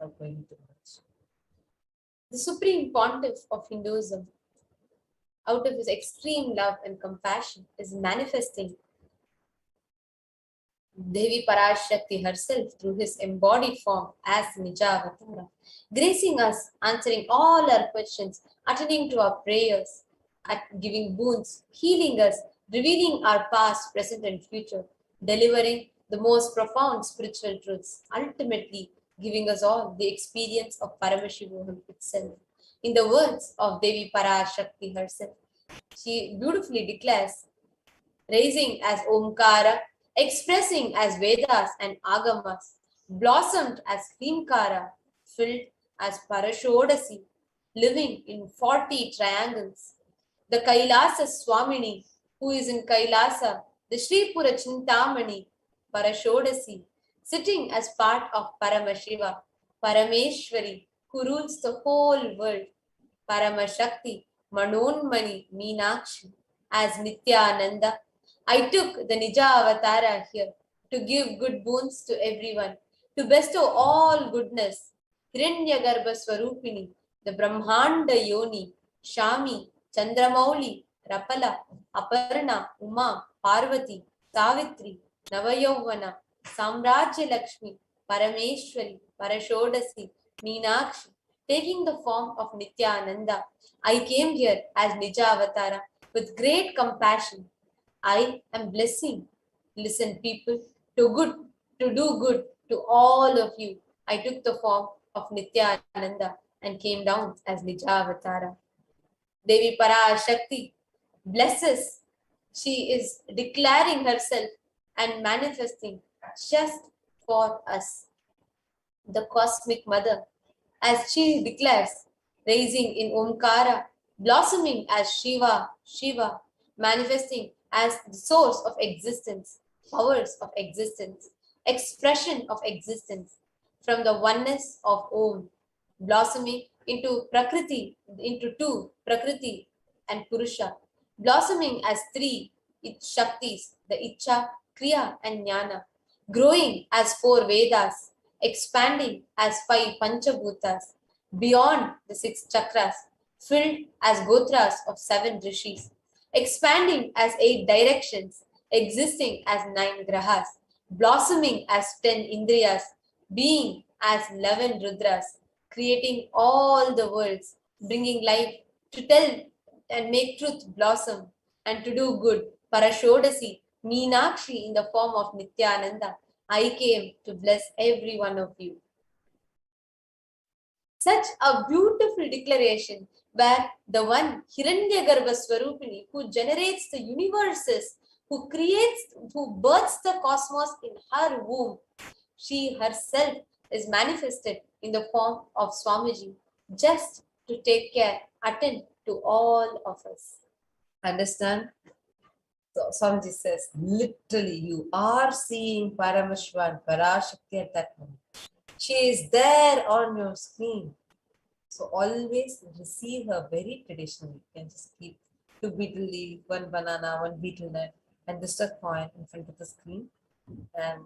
are going to merge. The Supreme Pontiff of Hinduism, out of his extreme love and compassion, is manifesting Devi Parashakti herself through his embodied form as Nijavatara, gracing us, answering all our questions, attending to our prayers, giving boons, healing us, revealing our past, present, and future, delivering the most profound spiritual truths, ultimately giving us all the experience of Paramashivoham itself. In the words of Devi Parashakti herself, she beautifully declares, raising as Omkara, expressing as Vedas and Agamas, blossomed as Hrimkara, filled as Parashodasi, living in 40 triangles. The Kailasa Swamini, who is in Kailasa, the Sripura Chintamani, Parashodasi, sitting as part of Paramashiva, Parameshwari, who rules the whole world, Paramashakti, Manonmani, Meenakshi, as Nithyananda. I took the Nija Avatara here to give good boons to everyone, to bestow all goodness. Hiranyagarbha Swarupini, the Brahmanda Yoni, Shami, Chandramauli, Rapala, Aparna, Uma, Parvati, Savitri, Navayovana, Samrajya Lakshmi, Parameshwari, Parashodasi, Meenakshi, taking the form of Nithyananda. I came here as Nija Avatara with great compassion. I am blessing. Listen, people, to do good to all of you. I took the form of Nithyananda and came down as Nijavatara. Devi Parashakti blesses. She is declaring herself and manifesting just for us. The cosmic mother, as she declares, raising in Omkara, blossoming as Shiva, manifesting as the source of existence, powers of existence, expression of existence, from the oneness of Om, blossoming into Prakriti, into two, Prakriti and Purusha, blossoming as three Shaktis, the Icha, Kriya, and Jnana, growing as four Vedas, expanding as five Panchabhutas, beyond the six chakras, filled as Gotras of seven rishis, expanding as eight directions, existing as nine grahas, blossoming as 10 indriyas, being as 11 rudras, creating all the worlds, bringing life to tell and make truth blossom and to do good. Parashodasi, Meenakshi in the form of Nithyananda, I came to bless every one of you. Such a beautiful declaration where the one Hiranyagarbha Swarupini who generates the universes, who creates, who births the cosmos in her womb, she herself is manifested in the form of Swamiji, just to take care, attend to all of us. Understand? So Swamiji says, literally, you are seeing Paramashiva and Parashakti at that moment. She is there on your screen. So always receive her very traditionally. You can just keep 2 beetle leaf, 1 banana, 1 beetle nut, and just a coin in front of the screen and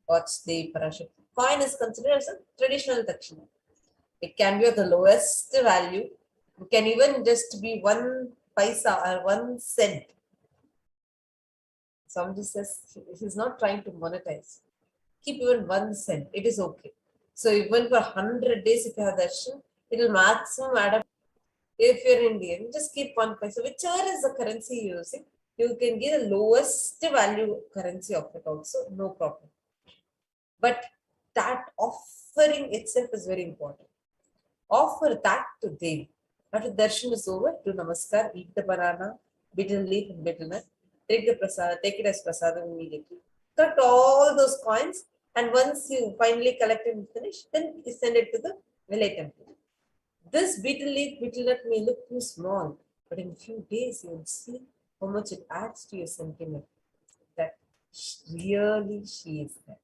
watch the Parashakti. Coin is considered as a traditional dakshina. It can be of the lowest value. It can even just be 1 paisa or 1 cent. Somebody says he's not trying to monetize. Keep even 1 cent. It is okay. So even for 100 days, if you have darshan, it will maximum add up. If you're Indian, just keep 1 paisa. Whichever is the currency you're using, you can get the lowest value currency of it also. No problem. But that offering itself is very important. Offer that to Devi. After darshan is over, do namaskar, eat the banana, betel leaf and betel nut, take the prasad, take it as prasadam immediately. Cut all those coins, and once you finally collect and finish, then you send it to the village temple. This betel leaf, betel nut may look too small, but in a few days you will see how much it adds to your sentiment that really she is there.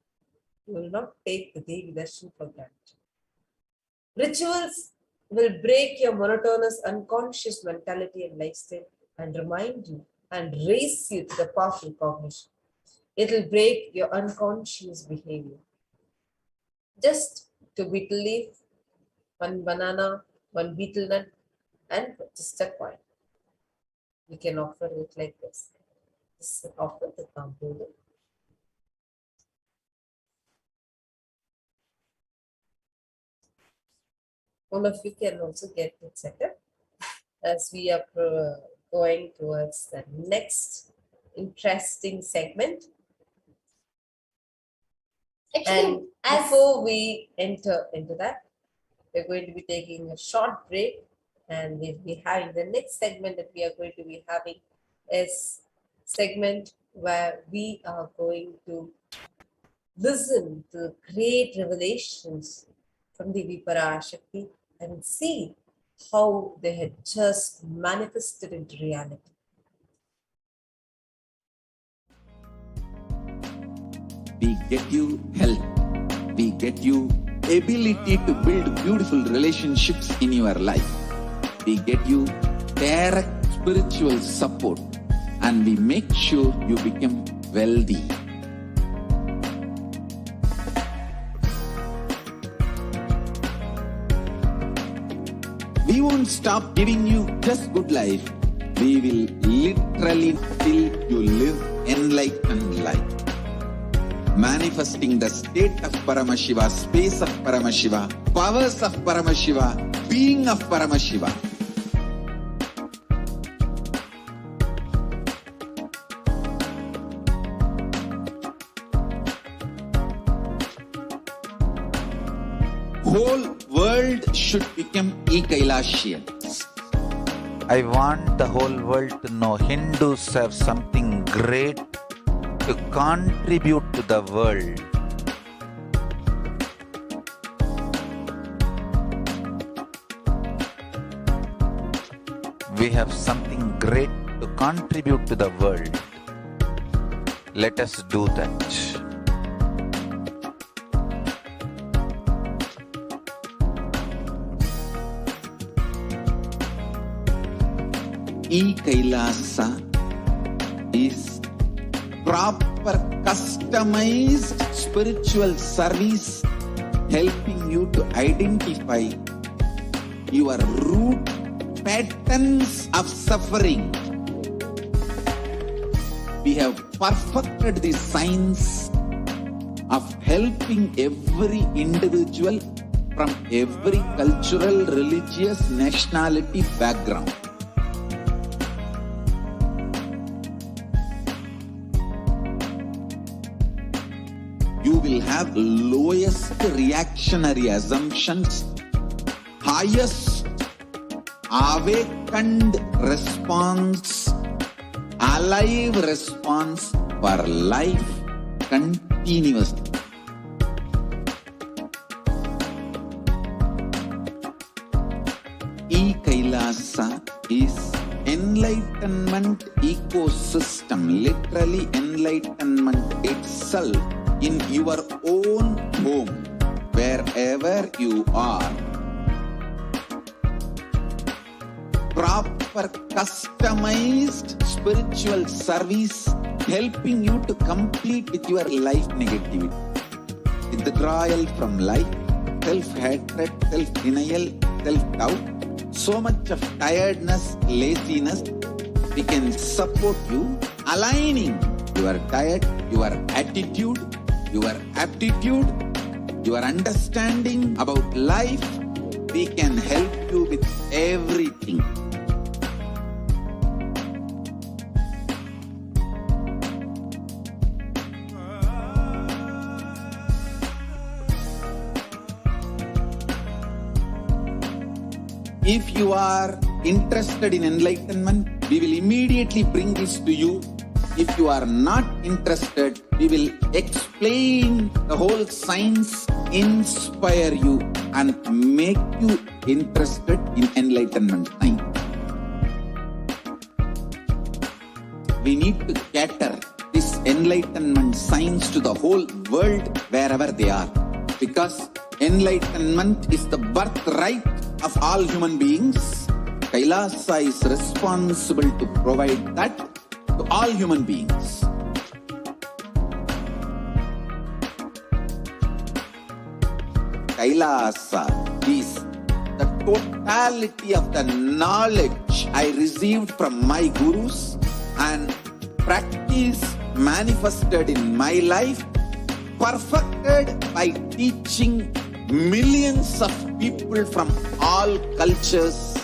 You will not take the Devi darshan for granted. Rituals will break your monotonous unconscious mentality and lifestyle and remind you and raise you to the path of cognition. It will break your unconscious behavior. Just 2 betel leaf, 1 banana, 1 betel nut, and just a coin. We can offer it like this. This is offer the compound. All of you can also get it set up as we are going towards the next interesting segment. Actually, And before we enter into that, we're going to be taking a short break, and we'll be having the next segment that we are going to be having is segment where we are going to listen to great revelations from the Parashakti and see how they had just manifested into reality. We get you health. We get you ability to build beautiful relationships in your life. We get you direct spiritual support, and we make sure you become wealthy. We won't stop giving you just good life. We will literally till you live enlightened life. Manifesting the state of Paramashiva, space of Paramashiva, powers of Paramashiva, being of Paramashiva. Whole world should become Ekailashian. I want the whole world to know Hindus have something great to contribute to the world. We have something great to contribute to the world. Let us do that. E-Kailasa is proper customized spiritual service helping you to identify your root patterns of suffering. We have perfected the science of helping every individual from every cultural, religious, nationality background. You will have lowest reactionary assumptions, highest awakened response, alive response for life continuously. E-Kailasa is enlightenment ecosystem, literally enlightenment itself in your own home, wherever you are. Proper customized spiritual service helping you to complete with your life negativity. Withdrawal from life, self-hatred, self-denial, self-doubt, so much of tiredness, laziness. We can support you aligning your diet, your attitude, your aptitude, your understanding about life. We can help you with everything. If you are interested in enlightenment, we will immediately bring this to you. If you are not interested, we will explain the whole science, inspire you, and make you interested in enlightenment science. We need to cater this enlightenment science to the whole world wherever they are, because enlightenment is the birthright of all human beings. Kailasa is responsible to provide that to all human beings. Kailasa is the totality of the knowledge I received from my gurus and practice manifested in my life, perfected by teaching millions of people from all cultures,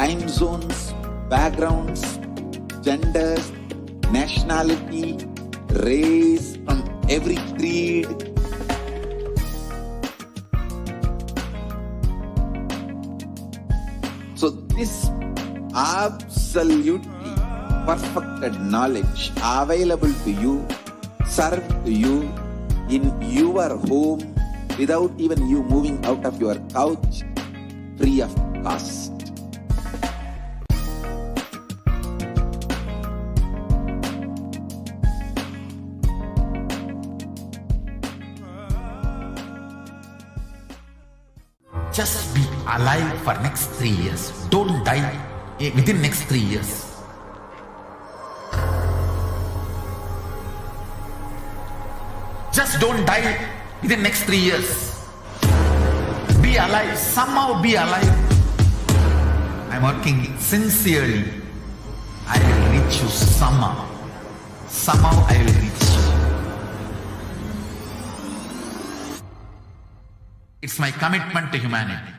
time zones, backgrounds, genders, nationality, race, from every creed. So this absolutely perfected knowledge available to you, served to you in your home without even you moving out of your couch, free of cost. Just be alive for next 3 years. Don't die within next 3 years. Just don't die within next 3 years. Be alive. Somehow be alive. I'm working sincerely. I will reach you somehow. Somehow I will reach you. It's my commitment to humanity.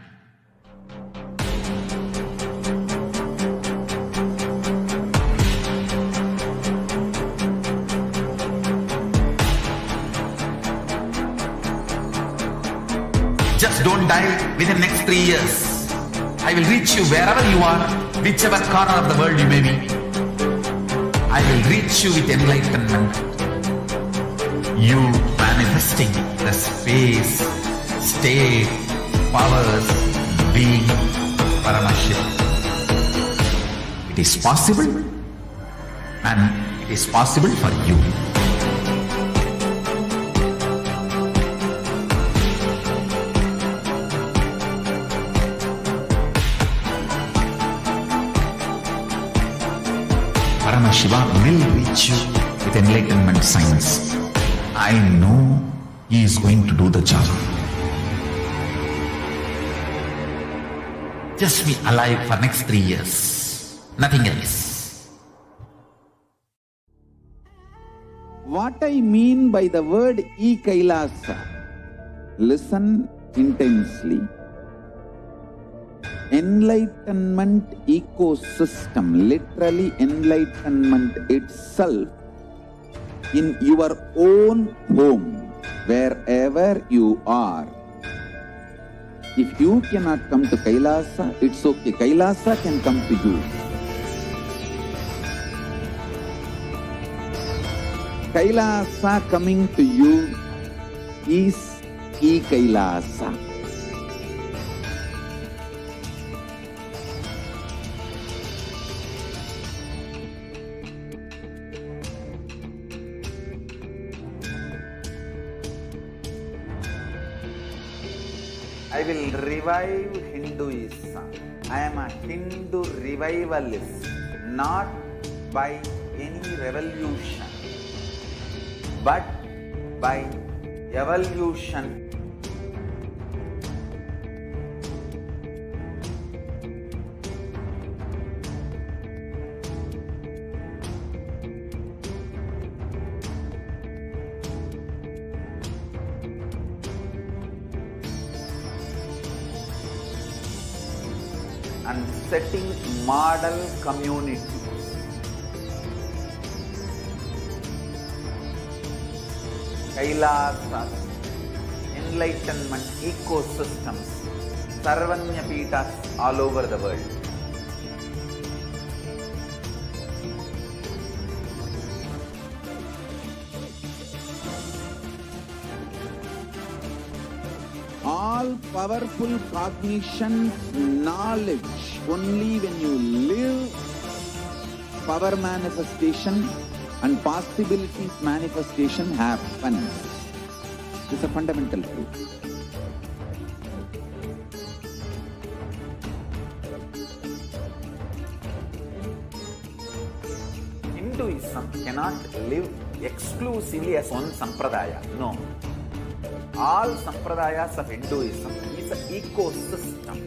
Just don't die within next 3 years. I will reach you wherever you are, whichever corner of the world you may be. I will reach you with enlightenment. You manifesting the space, state, powers, being, Paramashivoham. It is possible, and it is possible for you. Paramashivoham will reach you with enlightenment science. I know he is going to do the job. Just be alive for next 3 years. Nothing else. What I mean by the word E-Kailasa, listen intensely. Enlightenment ecosystem, literally enlightenment itself, in your own home, wherever you are. If you cannot come to Kailasa, it's okay. Kailasa can come to you. Kailasa coming to you is E-Kailasa. I will revive Hinduism. I am a Hindu revivalist, not by any revolution, but by evolution. And setting model community. Kailasa, enlightenment ecosystems, Sarvanya Pitas all over the world. All powerful cognition, knowledge, only when you live, power manifestation and possibilities manifestation happens. This is a fundamental truth. Hinduism cannot live exclusively as one sampradaya. No. All sampradayas of Hinduism is an ecosystem.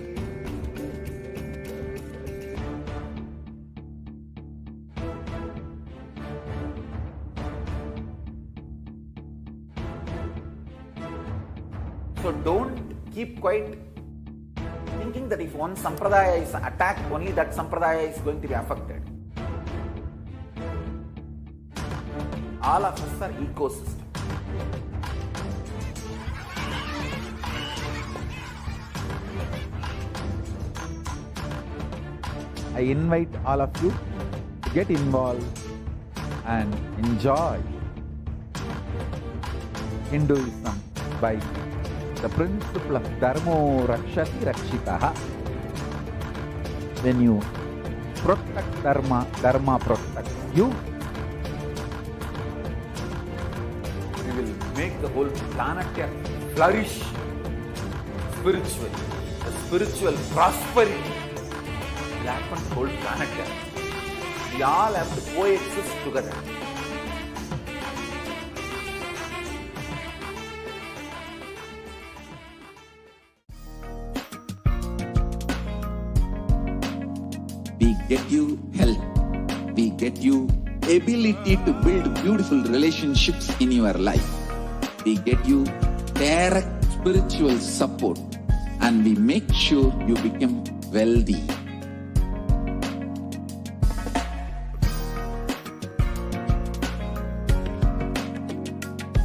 So don't keep quiet thinking that if one sampradaya is attacked, only that sampradaya is going to be affected. All of us are ecosystem. I invite all of you to get involved and enjoy Hinduism by the principle of Dharmo Rakshati Rakshitaha. When you protect Dharma, Dharma protects you. We will make the whole planet flourish spiritually. The spiritual prosperity will happen to the whole planet. We all have to coexist together. We get you health. We get you ability to build beautiful relationships in your life. We get you direct spiritual support, and we make sure you become wealthy.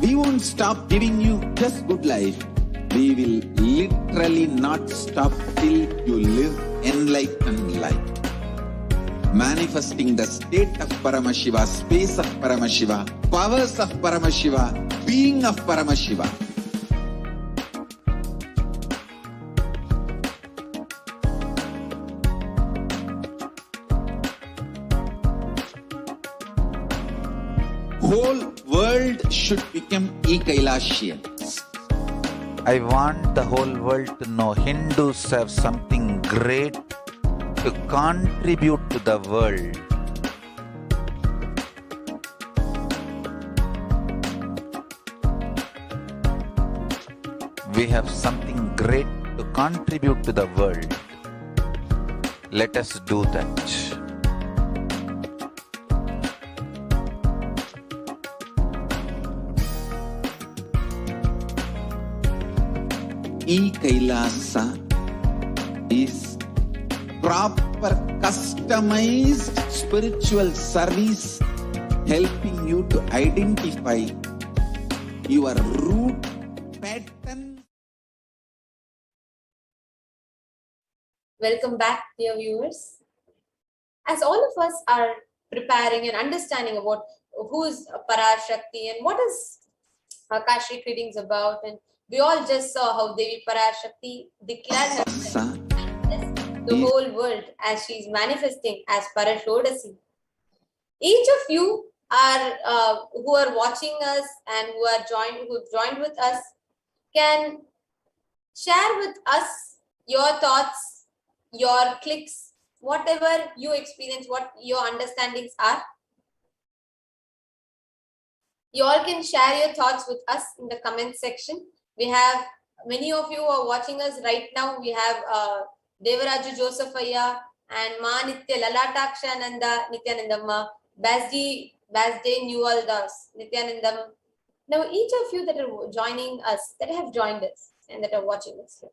We won't stop giving you just good life. We will literally not stop till you live enlightened life. Manifesting the state of Paramashiva, space of Paramashiva, powers of Paramashiva, being of Paramashiva. Whole world should become e-Kailashians. I want the whole world to know Hindus have something great to contribute to the world. We have something great to contribute to the world. Let us do that. E-Kailasa is proper customized spiritual service helping you to identify your root pattern. Welcome back, dear viewers. As all of us are preparing and understanding about who is Parashakti and what is Akashic readings about, and we all just saw how Devi Parashakti declared herself the whole world as she is manifesting as Parashodasi. Each of you are who are watching us and who have joined with us can share with us your thoughts, your clicks, whatever you experience, what your understandings are. You all can share your thoughts with us in the comment section. We have many of you who are watching us right now. We have Devaraju Josephaya and Ma Nitya Lalatakshananda Nithyanandamma, Basde Newell Das Nithyanandam. Now, each of you that are joining us, that have joined us and that are watching us here.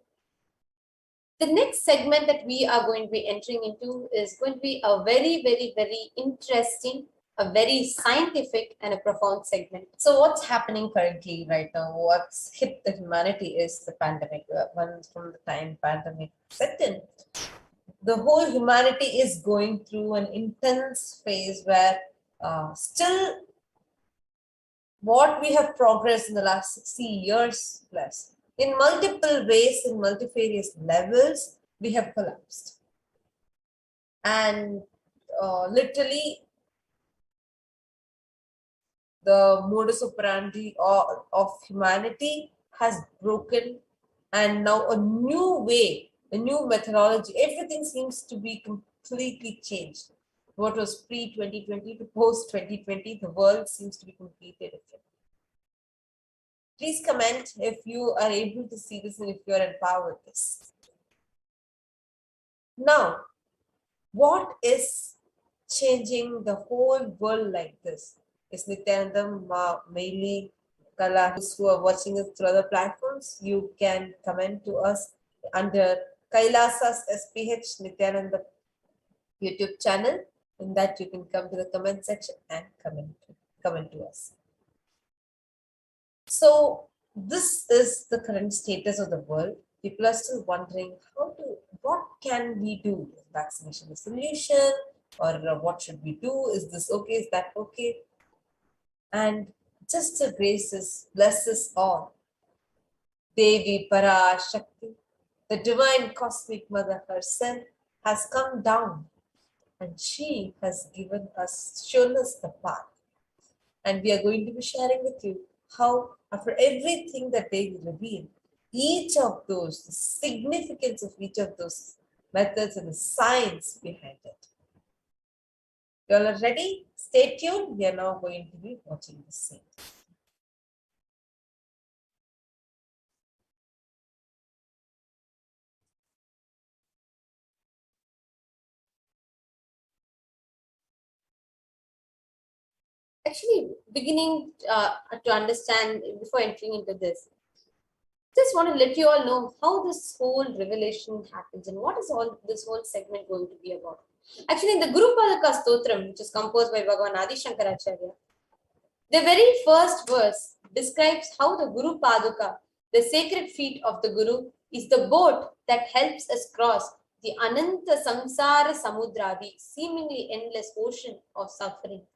The next segment that we are going to be entering into is going to be a very, very, very interesting, a very scientific and a profound segment. So what's happening currently right now? What's hit the humanity is the pandemic. Once from the time pandemic set in, the whole humanity is going through an intense phase where still what we have progressed in the last 60 years plus, in multiple ways, in multifarious levels, we have collapsed. And literally, the modus operandi of humanity has broken, and now a new way, a new methodology, everything seems to be completely changed. What was pre-2020 to post-2020, the world seems to be completely different. Please comment if you are able to see this and if you are empowered with this. Now, what is changing the whole world like this? Is Nithyanandam, Maili, Kala, who are watching us through other platforms? You can comment to us under Kailasa's SPH Nithyananda YouTube channel. In that, you can come to the comment section and comment to us. So this is the current status of the world. People are still wondering what can we do? Is vaccination the solution? Or what should we do? Is this okay? Is that okay? And just the graces bless us all. Devi Parashakti, the divine cosmic mother herself, has come down and she has shown us the path. And we are going to be sharing with you how, after everything that they reveal, each of those, the significance of each of those methods and the science behind it. You all are ready? Stay tuned. We are now going to be watching the scene. Actually, beginning to understand before entering into this, just want to let you all know how this whole revelation happens and what is all this whole segment going to be about. Actually, in the Guru Padaka Stotram, which is composed by Bhagavan Adi Shankaracharya, the very first verse describes how the Guru Paduka, the sacred feet of the Guru, is the boat that helps us cross the Ananta Samsara Samudra, the seemingly endless ocean of suffering.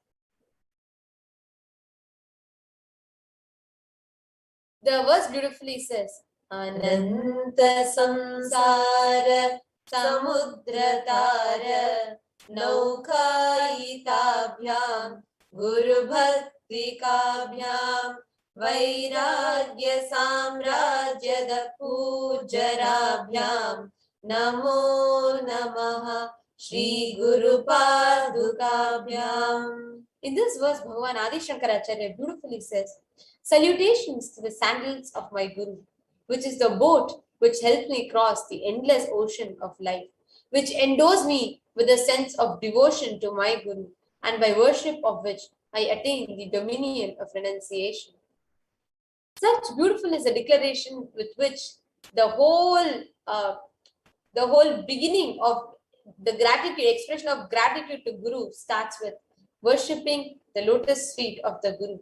The verse beautifully says, Ananta Samsara Samudra Tara Naukaitabhyam Guru Bhakti Kabhyam Vairagya Samrajyada Pujarabhyam Namo Namaha Shri Guru Padukabhyam. In this verse, Bhagavan Adi Shankaracharya beautifully says, salutations to the sandals of my Guru, which is the boat which helped me cross the endless ocean of life, which endows me with a sense of devotion to my Guru, and by worship of which I attain the dominion of renunciation. Such beautiful is the declaration with which the whole beginning of the gratitude, expression of gratitude to Guru starts with worshipping the lotus feet of the Guru.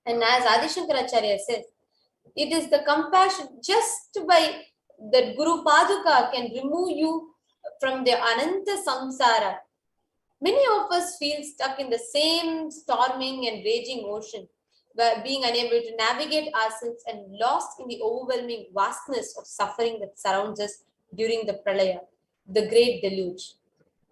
And as Adi Shankaracharya says, it is the compassion just by that Guru Paduka can remove you from the Ananta Samsara. Many of us feel stuck in the same storming and raging ocean, being unable to navigate ourselves and lost in the overwhelming vastness of suffering that surrounds us during the Pralaya, the great deluge.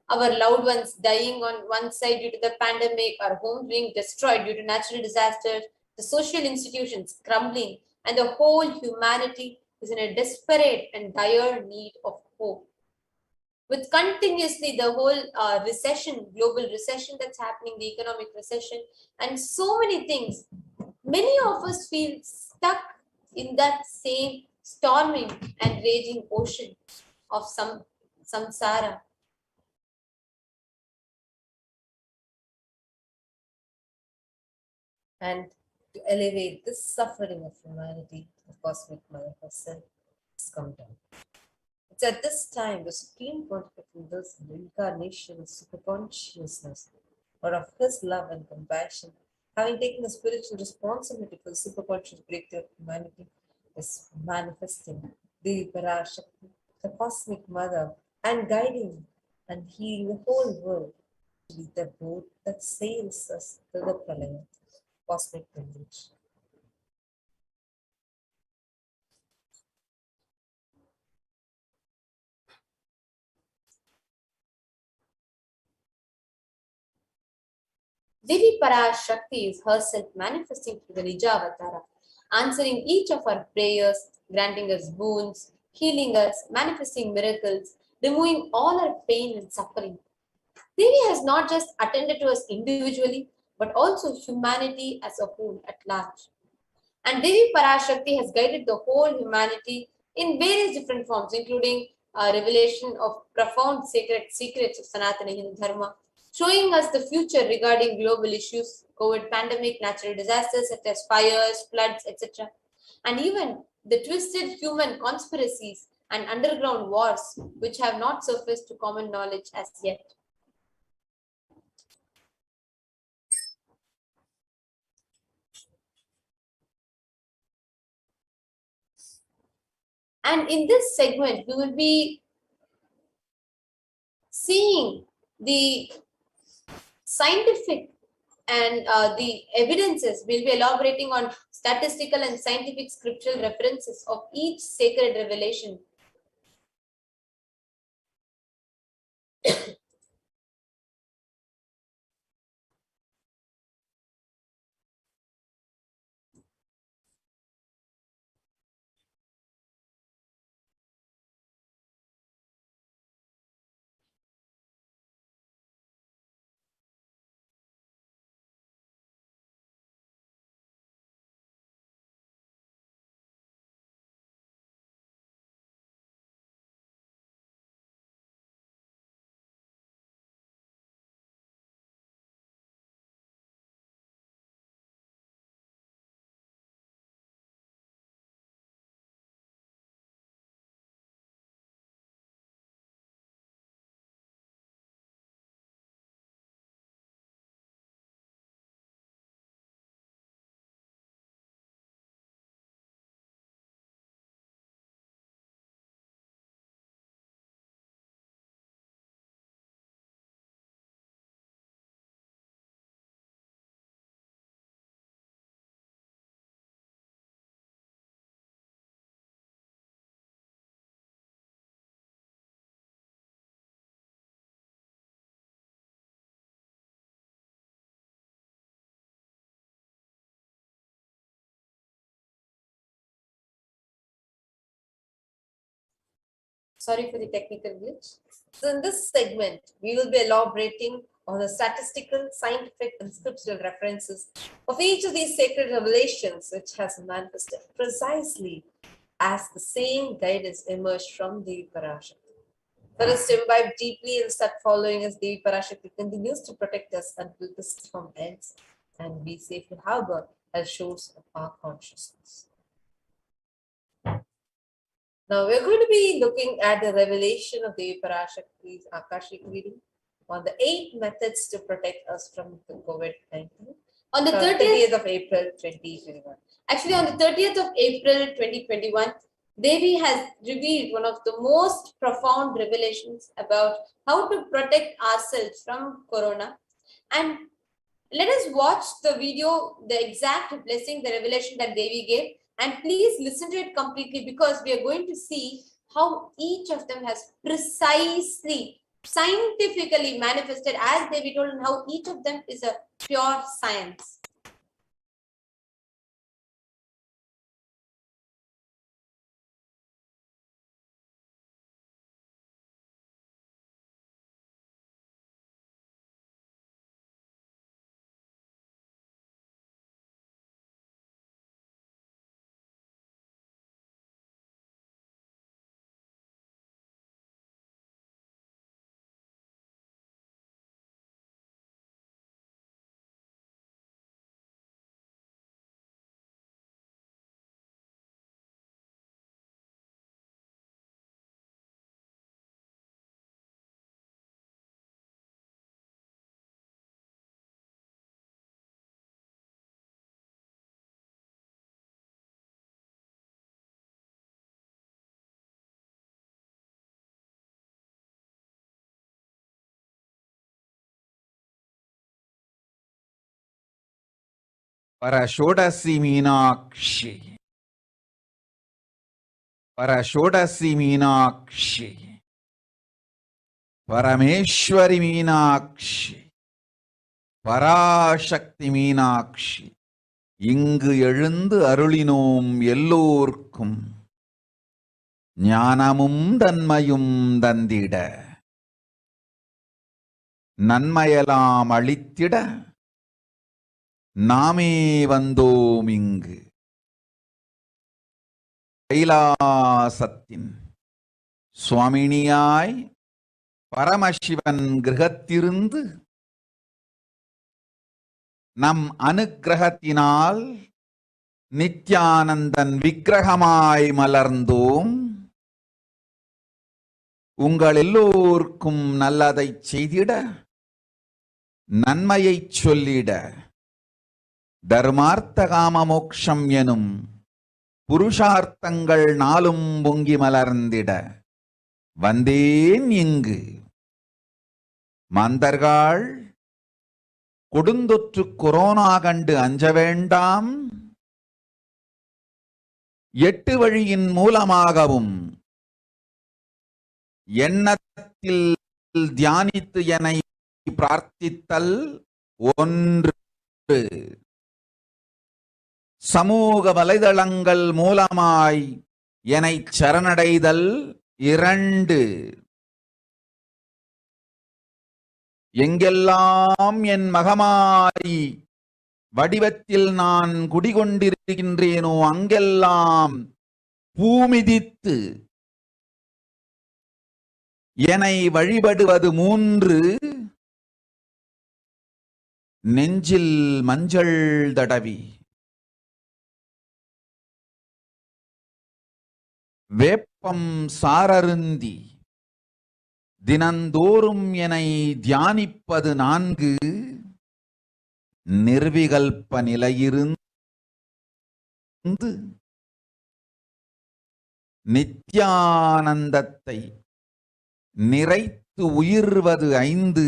Our loved ones dying on one side due to the pandemic, our homes being destroyed due to natural disasters, the social institutions crumbling, and the whole humanity is in a desperate and dire need of hope. With continuously the whole recession, global recession that's happening, the economic recession, and so many things, many of us feel stuck in that same storming and raging ocean of samsara. And to elevate this suffering of humanity, the cosmic mother herself has come down. It's at this time the Supreme Pontificate reveals the incarnation of superconsciousness, or of his love and compassion, having taken the spiritual responsibility for the superconscious breakthrough of humanity, is manifesting the Parashakti, the cosmic mother, and guiding and healing the whole world to be the boat that sails us to the Pralaya, cosmic deluge. Devi Parashakti is herself manifesting through the Nija Avatara, answering each of our prayers, granting us boons, healing us, manifesting miracles, removing all our pain and suffering. Devi has not just attended to us individually, but also humanity as a whole at large. And Devi Parashakti has guided the whole humanity in various different forms, including revelation of profound sacred secrets of Sanatana Hindu Dharma, showing us the future regarding global issues, COVID pandemic, natural disasters such as fires, floods, etc. And even the twisted human conspiracies and underground wars which have not surfaced to common knowledge as yet. And in this segment, we will be seeing the scientific and the evidences. We'll be elaborating on statistical and scientific scriptural references of each sacred revelation. Sorry for the technical glitch. So in this segment, we will be elaborating on the statistical, scientific, and scriptural references of each of these sacred revelations which has manifested precisely as the same guidance emerged from Devi Parashakti. Let us imbibe deeply and start following as Devi Parashakti continues to protect us until this storm ends and we safely harbor as shores of our consciousness. Now we're going to be looking at the revelation of Devi Parashakti's Akashic reading on the 8 methods to protect us from the COVID-19 On the 30th of April 2021. Actually, on the 30th of April 2021, Devi has revealed one of the most profound revelations about how to protect ourselves from corona. And let us watch the video, the exact blessing, the revelation that Devi gave. And please listen to it completely because we are going to see how each of them has precisely, scientifically manifested as Devi told, and how each of them is a pure science. Parashodasi Meenakshi. Parashodasi Meenakshi. Parameshwari Meenakshi. Parashakti Meenakshi. இங்கு எழுந்து அருளினோம் எல்லோர்க்கும் ஞானமும் தன்மையும் தந்திட நன்மையெல்லாம் அளித்திட நாமே வந்தோம் இங்கு கைலாசத்தின் சுவாமினியாய் பரமசிவன் கிரகத்திருந்து நம் அனுக்கிரகத்தினால் நித்யானந்தன் விக்கிரகமாய் மலர்ந்தோம். உங்கள் எல்லோருக்கும் நல்லதை செய்திட, நன்மையை சொல்லிட, தர்மார்த்த காம மோக்ஷம் எனும் புருஷார்த்தங்கள் நாளும் பொங்கி மலர்ந்திட வந்தேன் இங்கு. மாந்தர்கள் கொடுந்தொற்று கொரோனா கண்டு அஞ்ச வேண்டாம். 8 வழியின் மூலமாகவும் எண்ணத்தில் தியானித்து என்னை பிரார்த்தித்தல் ஒன்று, சமூக வலைதளங்கள் மூலமாய் என்னை சரணடைதல் 2, எங்கெல்லாம் என் மகமாரி வடிவத்தில் நான் குடிகொண்டிருக்கின்றேனோ அங்கெல்லாம் பூமிதித்து என்னை வழிபடுவது 3, நெஞ்சில் மஞ்சள் தடவி வேப்பம் சாரருந்தி தினந்தோறும் என்னை தியானிப்பது 4, நிர்விகல்ப நிலையிருந்து நித்யானந்தத்தை நிறைத்து உயிர்வது 5,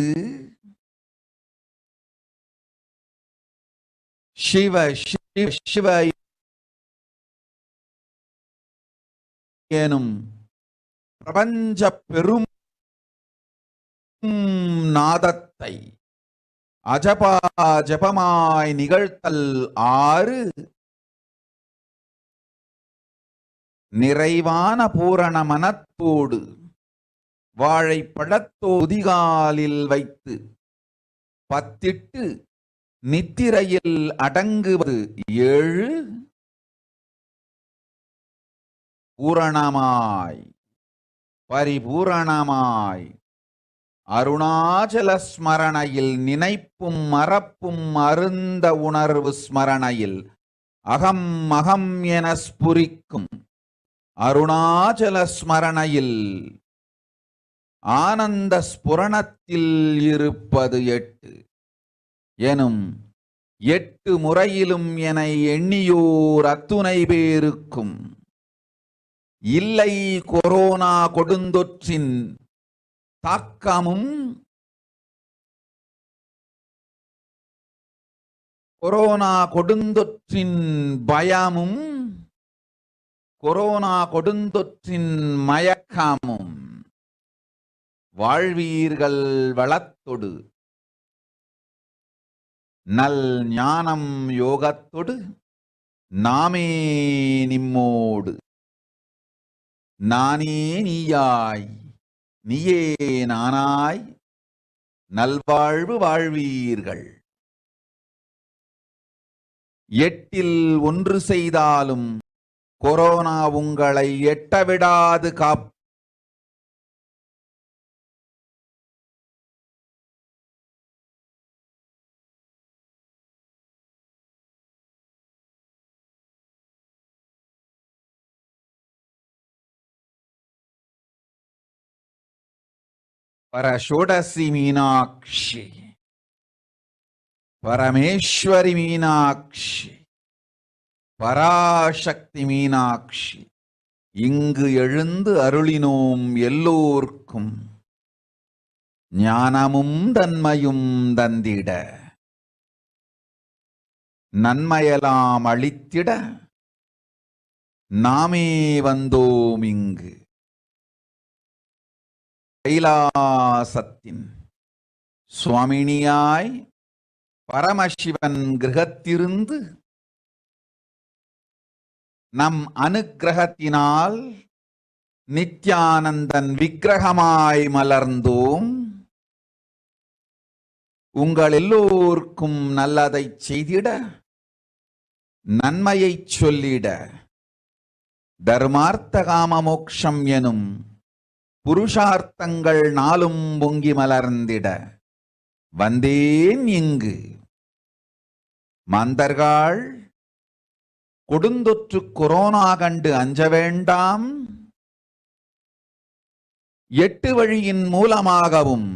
சிவ சிவ சிவ எனும் பிரபஞ்ச பெரும் நாதத்தை அஜபா ஜபமாய் நிகழ்த்தல் 6, நிறைவான பூரண மனத்தோடு வாழைப்பழத்தோதிகாலில் வைத்து 10 நித்திரையில் அடங்குவது 7, பூரணமாய் பரிபூரணமாய் அருணாச்சல ஸ்மரணையில் நினைப்பும் மறப்பும் அருந்த உணர்வு ஸ்மரணையில் அகம் அகம் என ஸ்புரிக்கும் அருணாச்சல ஸ்மரணையில் ஆனந்த ஸ்புரணத்தில் இருப்பது 8 எனும் 8 முறையிலும் என எண்ணியோர் அத்துணை பேருக்கும் இல்லை கொரோனா கொடுந்தொற்றின் தாக்கமும் கொரோனா கொடுந்தொற்றின் பயமும் கொரோனா கொடுந்தொற்றின் மயக்கமும் வாழ்வீர்கள் வளத்தொடு நல் ஞானம் யோகத்தொடு நாமே நிம்மோடு நானே நீயாய் நீயே நானாய் நல்வாழ்வு வாழ்வீர்கள். 8இல் 1 செய்தாலும் கொரோனா உங்களை எட்டவிடாது காப் परषोडसी मीनाक्षी परमेश्वरी मीनाक्षी पराशक्ति मीनाक्षी இங்கு எழுந்து அருளினோம் எல்லோர்க்கும் ஞானமும் தன்மையும் தந்திட நன்மையெல்லாம் அளித்திட நாமே வந்தோம் இங்கு. கைலாசத்தின் சுவாமினியாய் பரமசிவன் கிரகத்திருந்து நம் அனுக்கிரகத்தினால் நித்யானந்தன் விக்கிரகமாய் மலர்ந்தோம். உங்கள் எல்லோருக்கும் நல்லதை செய்திட, நன்மையை சொல்லிட, தர்மார்த்த காம மோக்ஷம் எனும் புருஷார்த்தங்கள் நாளும் பொங்கி மலர்ந்திட வந்தேன் இங்கு. மாந்தர்கள் கொடுந்தொற்று கொரோனா கண்டு அஞ்ச வேண்டாம். 8 வழியின் மூலமாகவும்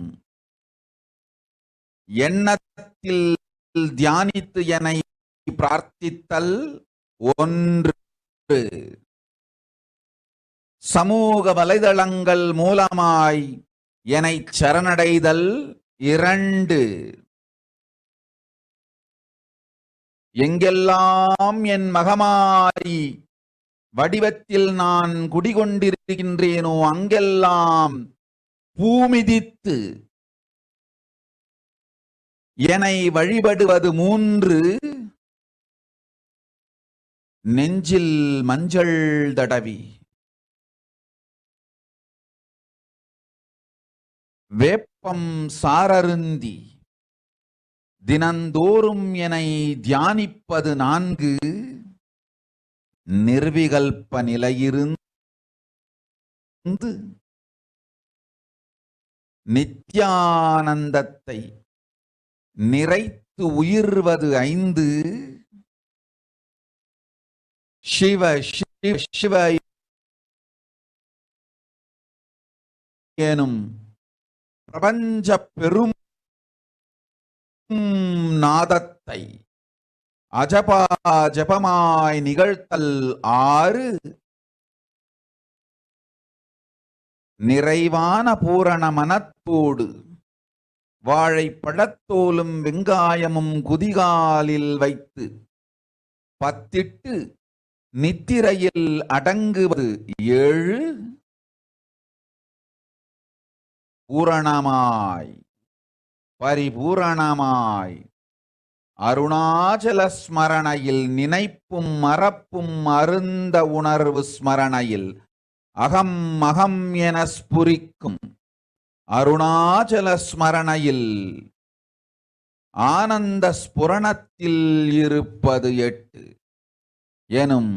எண்ணத்தில் தியானித்து என்னை பிரார்த்தித்தல் ஒன்று. சமூக வலைதளங்கள் மூலமாய் என்னை சரணடைதல் 2. எங்கெல்லாம் என் மகமாரி வடிவத்தில் நான் குடிகொண்டிருக்கின்றேனோ அங்கெல்லாம் பூமிதித்து என்னை வழிபடுவது 3. நெஞ்சில் மஞ்சள் தடவி வேப்பம் சாரருந்தி தினந்தோறும் என்னை தியானிப்பது 4. நிர்விகல்ப நிலையிருந்து நித்யானந்தத்தை நிறைத்து உயிர்வது 5. சிவ சிவ சிவ எனும் பிரபஞ்ச பெரும் நாதத்தை அஜபா ஜபமாய் நிகழ்த்தல் 6. நிறைவான பூரண மனத்தோடு வாழைப்பழத்தோலும் வெங்காயமும் குதிகாலில் வைத்து பத்திட்டு நித்திரையில் அடங்குவது 7. பூரணமாய் பரிபூரணமாய் அருணாச்சல ஸ்மரணையில் நினைப்பும் மறப்பும் அருந்த உணர்வு ஸ்மரணையில் அகம் அகம் என ஸ்புரிக்கும் அருணாச்சல ஸ்மரணையில் ஆனந்த ஸ்புரணத்தில் இருப்பது 8 எனும்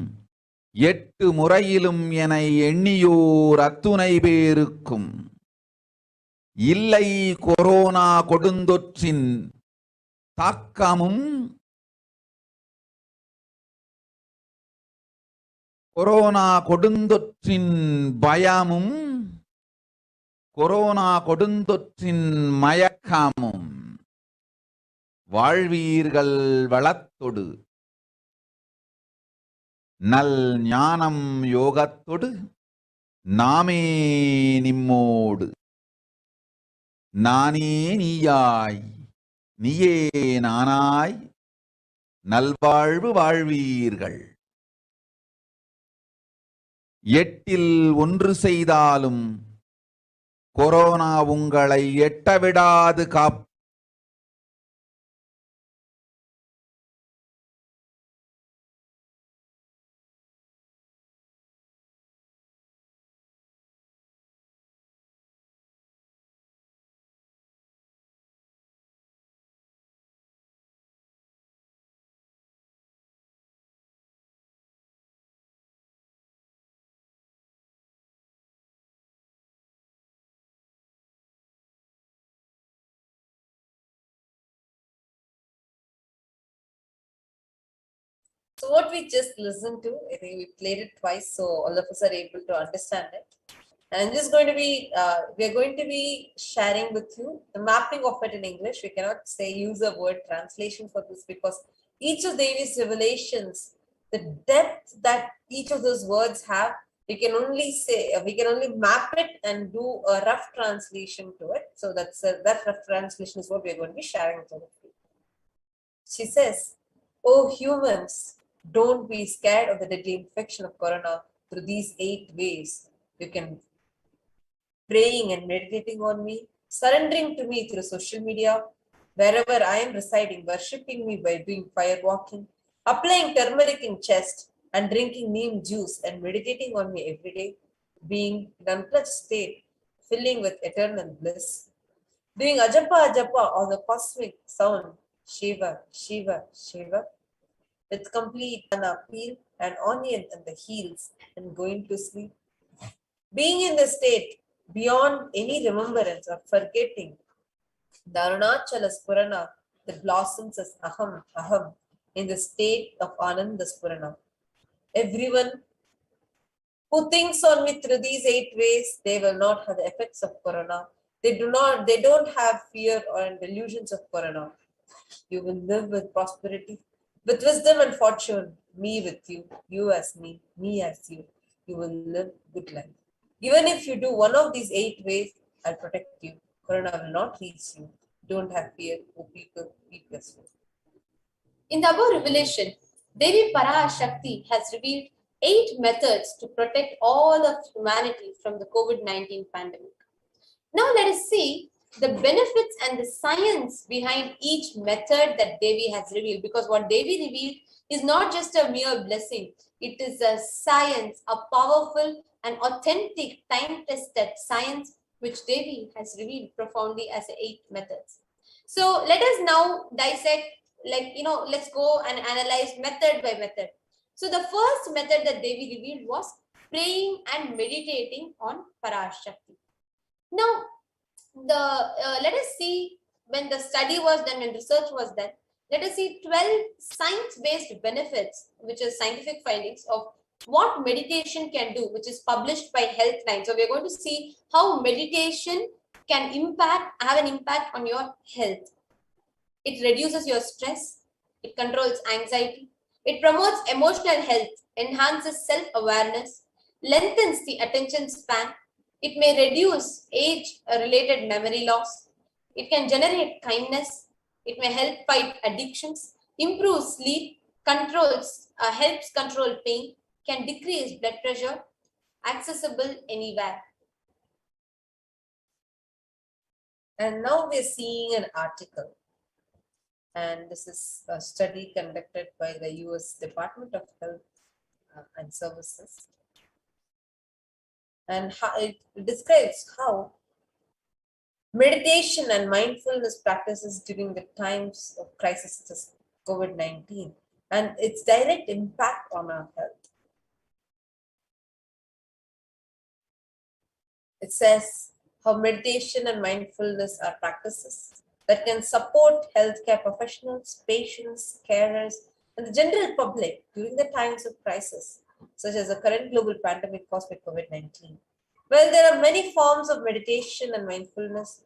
8 முறையிலும் என எண்ணியோர் அத்துணை பேருக்கும் இல்லை கொரோனா கொடுந்தொற்றின் தாக்கமும் கொரோனா கொடுந்தொற்றின் பயமும் கொரோனா கொடுந்தொற்றின் மயக்கமும் வாழ்வீர்கள் வளத்தொடு நல் ஞானம் யோகத்தொடு நாமே நிம்மோடு நானே நீயாய் நீயே நானாய் நல்வாழ்வு வாழ்வீர்கள். 8இல் 1 செய்தாலும் கொரோனா உங்களை எட்டவிடாது காப்பு. So what we just listened to, I think we played it twice, so all of us are able to understand it. And this is going to be, we are going to be sharing with you the mapping of it in English. We cannot say use a word translation for this because each of Devi's revelations, the depth that each of those words have, we can only say, we can only map it and do a rough translation to it. So that's that rough translation is what we are going to be sharing with you. She says, "Oh humans, don't be scared of the deadly infection of corona through these 8 ways. You can praying and meditating on me, surrendering to me through social media, wherever I am residing, worshipping me by doing fire walking, applying turmeric in chest and drinking neem juice and meditating on me every day, being in untouched state, filling with eternal bliss, doing ajapa ajapa or the cosmic sound, Shiva, Shiva, Shiva, with complete appeal an onion and the heels and going to sleep. Being in the state beyond any remembrance or forgetting, the Arunachala Spurana that blossoms as Aham, Aham in the state of Ananda Spurana. Everyone who thinks on me through these 8 ways, they will not have the effects of Corona. They don't have fear or delusions of Corona. You will live with prosperity, with wisdom and fortune, me with you, you as me as you. You will live good life. Even if you do one of these 8 ways, I'll protect you. Corona will not reach you. Don't have fear, O people, be peaceful. In the above revelation, Devi Parashakti has revealed 8 methods to protect all of humanity from the COVID-19 pandemic. Now let us see the benefits and the science behind each method that Devi has revealed, because what Devi revealed is not just a mere blessing. It is a science, a powerful and authentic time-tested science which Devi has revealed profoundly as 8 methods. So let us now dissect, let's go and analyze method by method. So the first method that Devi revealed was praying and meditating on Parashakti. Now, let us see, when the study was done, when research was done, let us see 12 science-based benefits, which is scientific findings of what meditation can do, which is published by Healthline. So we're going to see how meditation can have an impact on your health. It reduces your stress, it controls anxiety, it promotes emotional health, enhances self-awareness, lengthens the attention span, it may reduce age-related memory loss, it can generate kindness, it may help fight addictions, improve sleep, helps control pain, can decrease blood pressure, accessible anywhere. And now we're seeing an article. And this is a study conducted by the US Department of Health and Services. And how it describes how meditation and mindfulness practices during the times of crisis such as COVID-19 and its direct impact on our health. It says how meditation and mindfulness are practices that can support healthcare professionals, patients, carers, and the general public during the times of crisis, such as the current global pandemic caused by COVID-19. Well, there are many forms of meditation and mindfulness.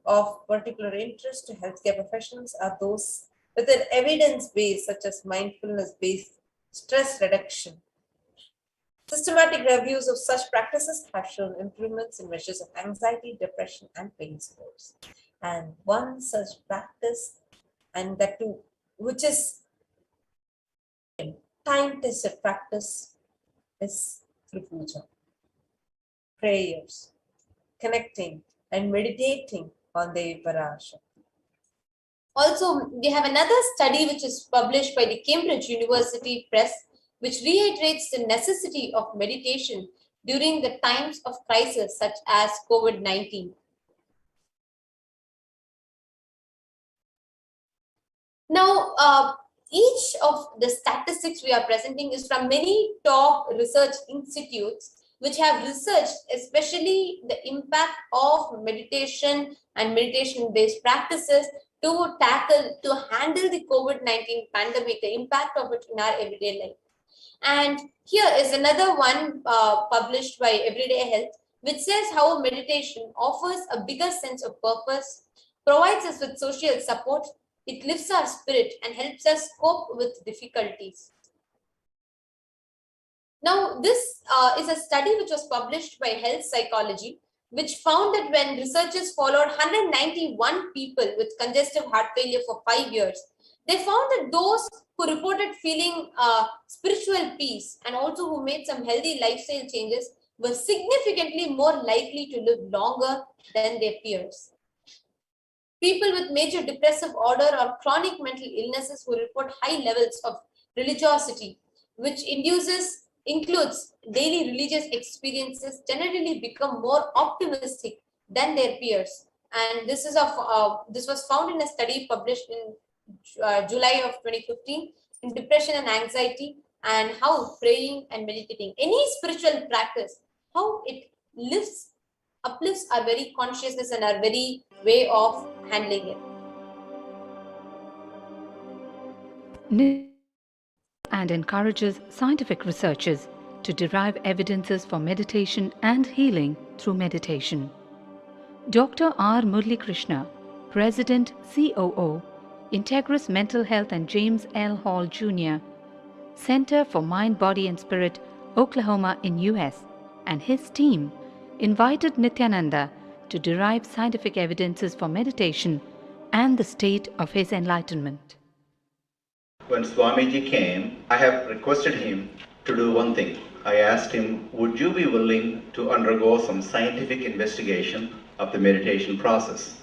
Of particular interest to healthcare professionals are those with an evidence base, such as mindfulness-based stress reduction. Systematic reviews of such practices have shown improvements in measures of anxiety, depression, and pain scores. And one such practice, and that too, which is time-tested practice, is through puja, prayers, connecting and meditating on the Parashakti. Also, we have another study which is published by the Cambridge University Press, which reiterates the necessity of meditation during the times of crisis such as COVID-19. Now, each of the statistics we are presenting is from many top research institutes which have researched especially the impact of meditation and meditation-based practices to handle the COVID-19 pandemic, the impact of it in our everyday life. And here is another one published by Everyday Health, which says how meditation offers a bigger sense of purpose, provides us with social support, it lifts our spirit and helps us cope with difficulties. Now, this is a study which was published by Health Psychology, which found that when researchers followed 191 people with congestive heart failure for 5 years, they found that those who reported feeling spiritual peace and also who made some healthy lifestyle changes were significantly more likely to live longer than their peers. People with major depressive order or chronic mental illnesses who report high levels of religiosity, which includes daily religious experiences, generally become more optimistic than their peers. And this was found in a study published in July of 2015 in depression and anxiety, and how praying and meditating, any spiritual practice, how it uplifts our very consciousness and our very way of handling it. And encourages scientific researchers to derive evidences for meditation and healing through meditation. Dr. R. Murli Krishna, President COO, Integris Mental Health and James L. Hall Jr., Center for Mind, Body and Spirit, Oklahoma in US, and his team invited Nithyananda to derive scientific evidences for meditation and the state of his enlightenment. When Swamiji came, I have requested him to do one thing. I asked him, would you be willing to undergo some scientific investigation of the meditation process?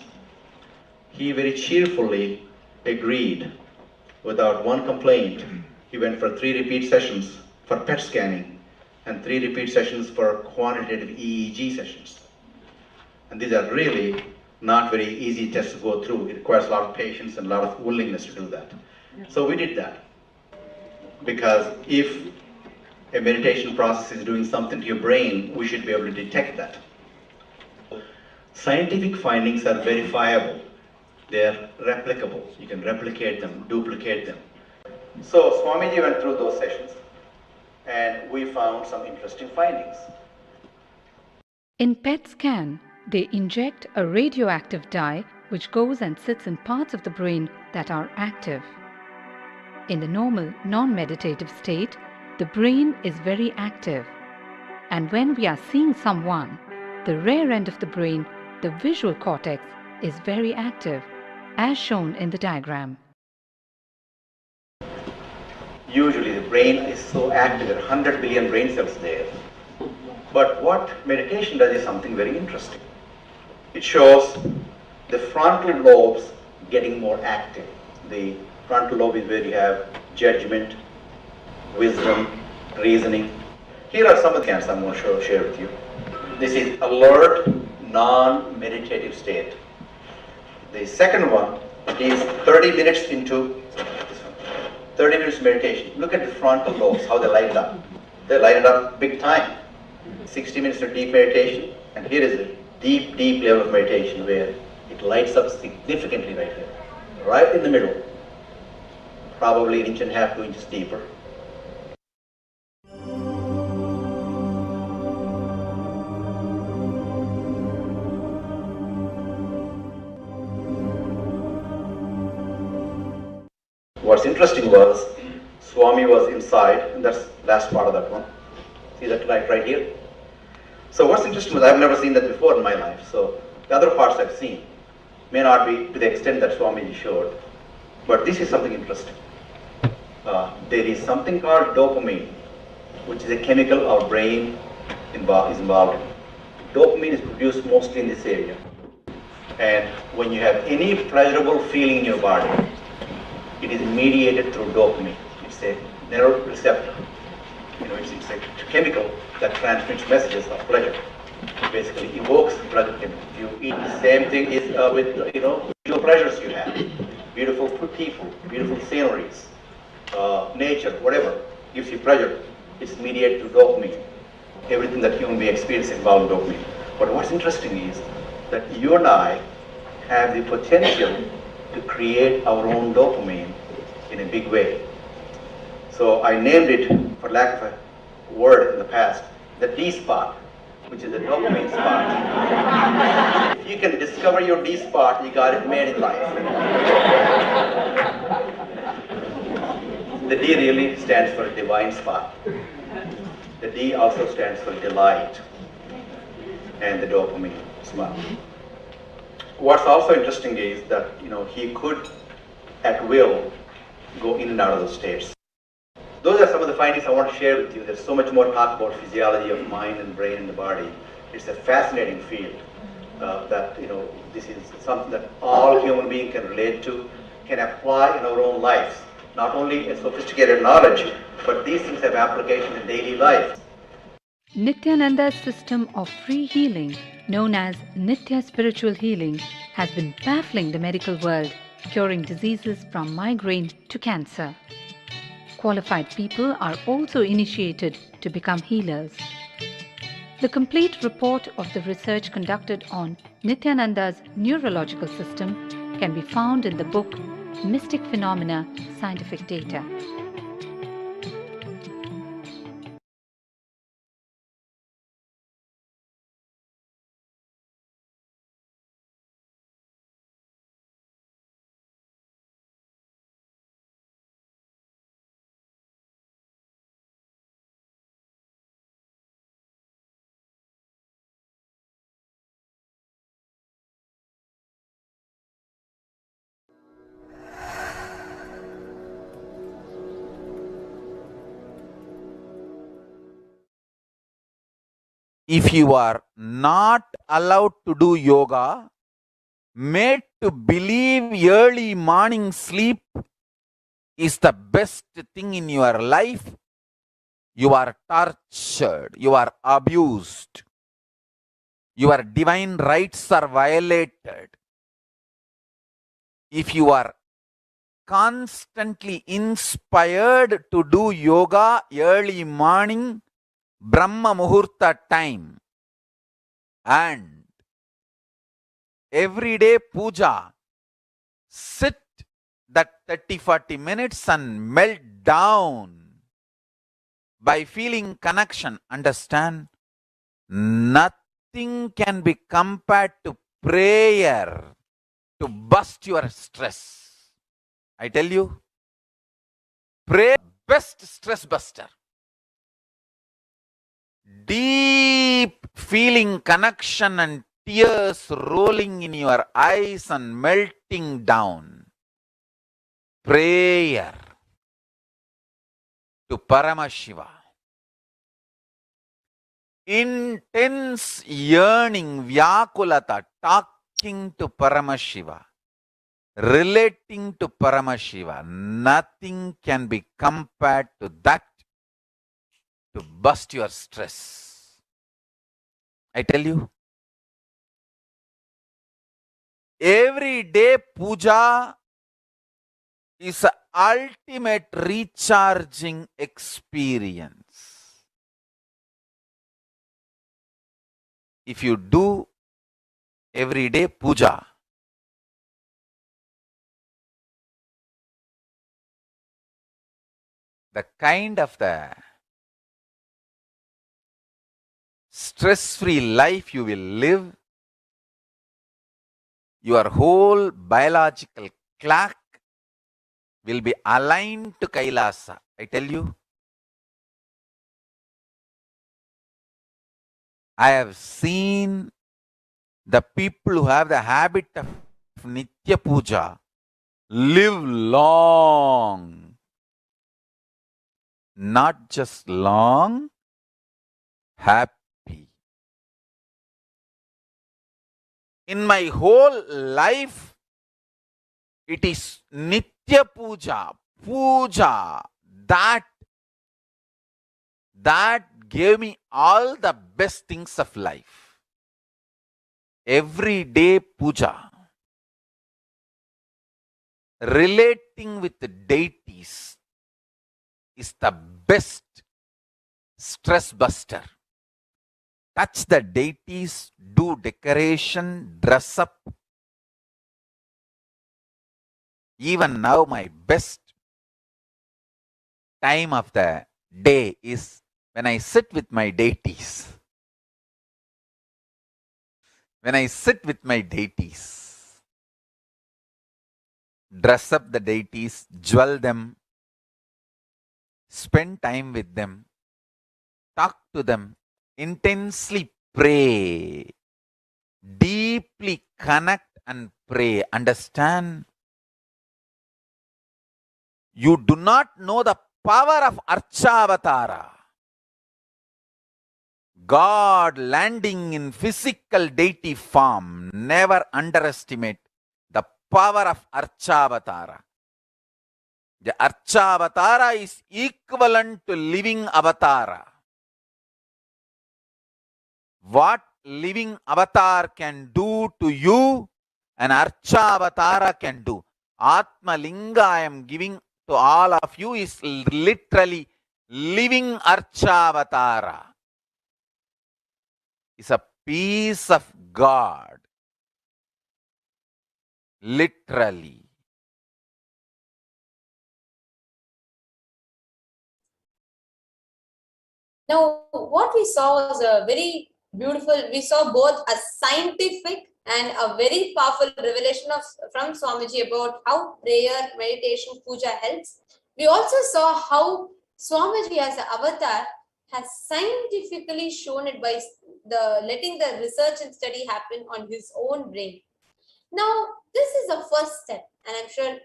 He very cheerfully agreed without one complaint. He went for 3 repeat sessions for PET scanning and 3 repeat sessions for quantitative EEG sessions. And these are really not very easy tests to go through. It requires a lot of patience and a lot of willingness to do that. So we did that, because if a meditation process is doing something to your brain, we should be able to detect that. Scientific findings are verifiable. They're replicable. You can replicate them, duplicate them. So Swamiji went through those sessions and we found some interesting findings. In PET scan, they inject a radioactive dye which goes and sits in parts of the brain that are active. In the normal, non-meditative state, the brain is very active. And when we are seeing someone, the rear end of the brain, the visual cortex, is very active, as shown in the diagram. Usually the brain is so active, there are 100 billion brain cells there. But what meditation does is something very interesting. It shows the frontal lobes getting more active. The frontal lobe is where you have judgment, wisdom, reasoning. Here are some of the scans I'm going to share with you. This is alert, non-meditative state. The second one is 30 minutes into 30 minutes meditation. Look at the frontal lobes, how they light up. They light it up big time. 60 minutes of deep meditation, and here is a deep, deep level of meditation where it lights up significantly right here, right in the middle, probably 1.5 inches, 2 inches deeper. What's interesting was, Swami was inside, and that's the last part of that one. See that light right here? So what's interesting was, I've never seen that before in my life. So the other parts I've seen may not be to the extent that Swamiji showed, but this is something interesting. There is something called dopamine, which is a chemical our brain is involved in. Dopamine is produced mostly in this area. And when you have any pleasurable feeling in your body, it is mediated through dopamine. It's a neuroreceptor. It's a chemical that transmits messages of pleasure. It basically evokes pleasure chemical. You eat, the same thing is with visual pleasures you have. Beautiful people, beautiful sceneries, nature, whatever gives you pleasure. It's mediated through dopamine. Everything that human being experiences involves dopamine. But what's interesting is that you and I have the potential to create our own dopamine in a big way. So I named it, for lack of a word in the past, the D spot, which is the dopamine spot. If you can discover your D spot, you got it made in life. The D really stands for divine spot. The D also stands for delight, and the dopamine spot. What's also interesting is that he could, at will, go in and out of those states. Those are some of the findings I want to share with you. There's so much more talk about physiology of mind and brain and the body. It's a fascinating field that this is something that all human beings can relate to, can apply in our own lives. Not only a sophisticated knowledge, but these things have application in daily life. Nithyananda's system of free healing, known as Nithya Spiritual Healing, has been baffling the medical world, curing diseases from migraine to cancer. qualified people are also initiated to become healers. The complete report of the research conducted on Nithyananda's neurological system can be found in the book Mystic Phenomena, Scientific Data. If you are not allowed to do yoga, made to believe early morning sleep is the best thing in your life, you are tortured, you are abused, your divine rights are violated. If you are constantly inspired to do yoga early morning, Brahma Muhurta time, and everyday puja, sit that 30-40 minutes and melt down by feeling connection. Understand? Nothing can be compared to prayer to bust your stress. I tell you, prayer best stress buster. Deep feeling connection and tears rolling in your eyes and melting down. Prayer to Paramashiva. Intense yearning, Vyakulata, talking to Paramashiva, relating to Paramashiva. Nothing can be compared to that to bust your stress. I tell you, every day puja is an ultimate recharging experience. If you do everyday puja, the kind of the stress-free life you will live, your whole biological clock will be aligned to Kailasa. I tell you, I have seen the people who have the habit of Nitya Puja live long. Not just long, happy. In my whole life, it is Nitya Puja, Puja, that gave me all the best things of life. Everyday puja, relating with the deities is the best stress buster. Touch the deities, do decoration, dress up. Even now, my best time of the day is when I sit with my deities. When I sit with my deities, dress up the deities, jewel them, spend time with them, talk to them, intensely pray, deeply connect and pray. Understand? You do not know the power of Archavatara. God landing in physical deity form. Never underestimate the power of Archavatara. The Archavatara is equivalent to living avatara. What living avatar can do to you, an Archavatara can do. Atma Linga I am giving to all of you is literally living Archavatara. It's a piece of God. Literally. Now, what we saw was a very beautiful, we saw both a scientific and a very powerful revelation from Swamiji about how prayer, meditation, puja helps. We also saw how Swamiji as an avatar has scientifically shown it by letting the research and study happen on his own brain. Now, this is the first step, and I'm sure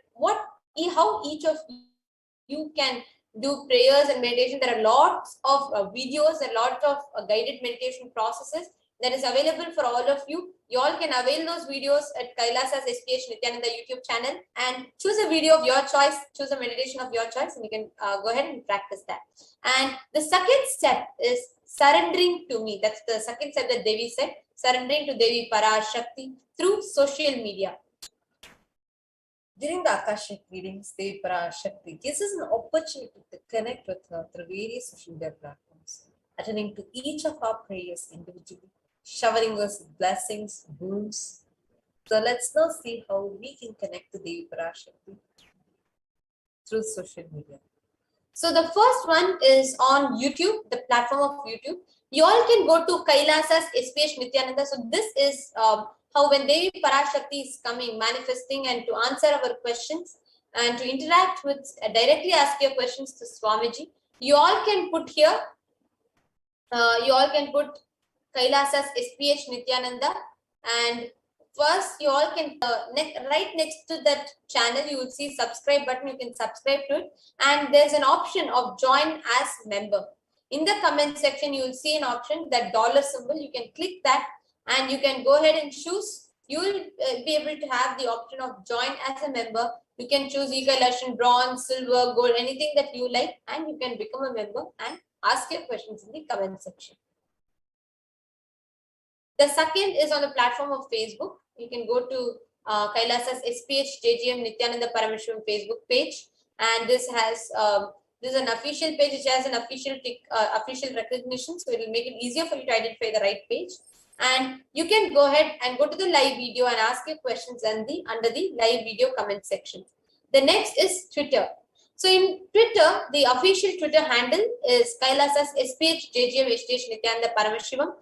how each of you can do prayers and meditation. There are lots of videos and lots of guided meditation processes that is available for all of you. You all can avail those videos at Kailasa's HDH Nithyananda YouTube channel and choose a video of your choice, choose a meditation of your choice, and you can go ahead and practice that. And the second step is surrendering to me. That's the second step that Devi said, surrendering to Devi Parashakti through social media. During the Akashic readings, Devi Parashakti gives us an opportunity to connect with her through various social media platforms, attending to each of our prayers individually, showering us with blessings, boons. So let's now see how we can connect to Devi Parashakti through social media. So the first one is on YouTube, the platform of YouTube. You all can go to Kailasa's HDH Nithyananda. So this is how when Devi Parashakti is coming, manifesting, and to answer our questions and to interact with, directly ask your questions to Swamiji, you all can put here, you all can put Kailasa's HDH Nithyananda, and first you all can, right next to that channel, you will see subscribe button, you can subscribe to it, and there's an option of join as member. In the comment section, you will see an option, that dollar symbol, you can click that, and you can go ahead and choose. You will be able to have the option of join as a member. You can choose e-Kailashan, bronze, silver, gold, anything that you like, and you can become a member and ask your questions in the comment section. The second is on the platform of Facebook. You can go to Kailasa's HDH Nithyananda Paramashivam Facebook page, and this has this is an official page which has an official official recognition, so it will make it easier for you to identify the right page. And you can go ahead and go to the live video and ask your questions under the live video comment section. The next is Twitter. So in Twitter, the official Twitter handle is Kailasa's HDH Nithyananda Paramashivam,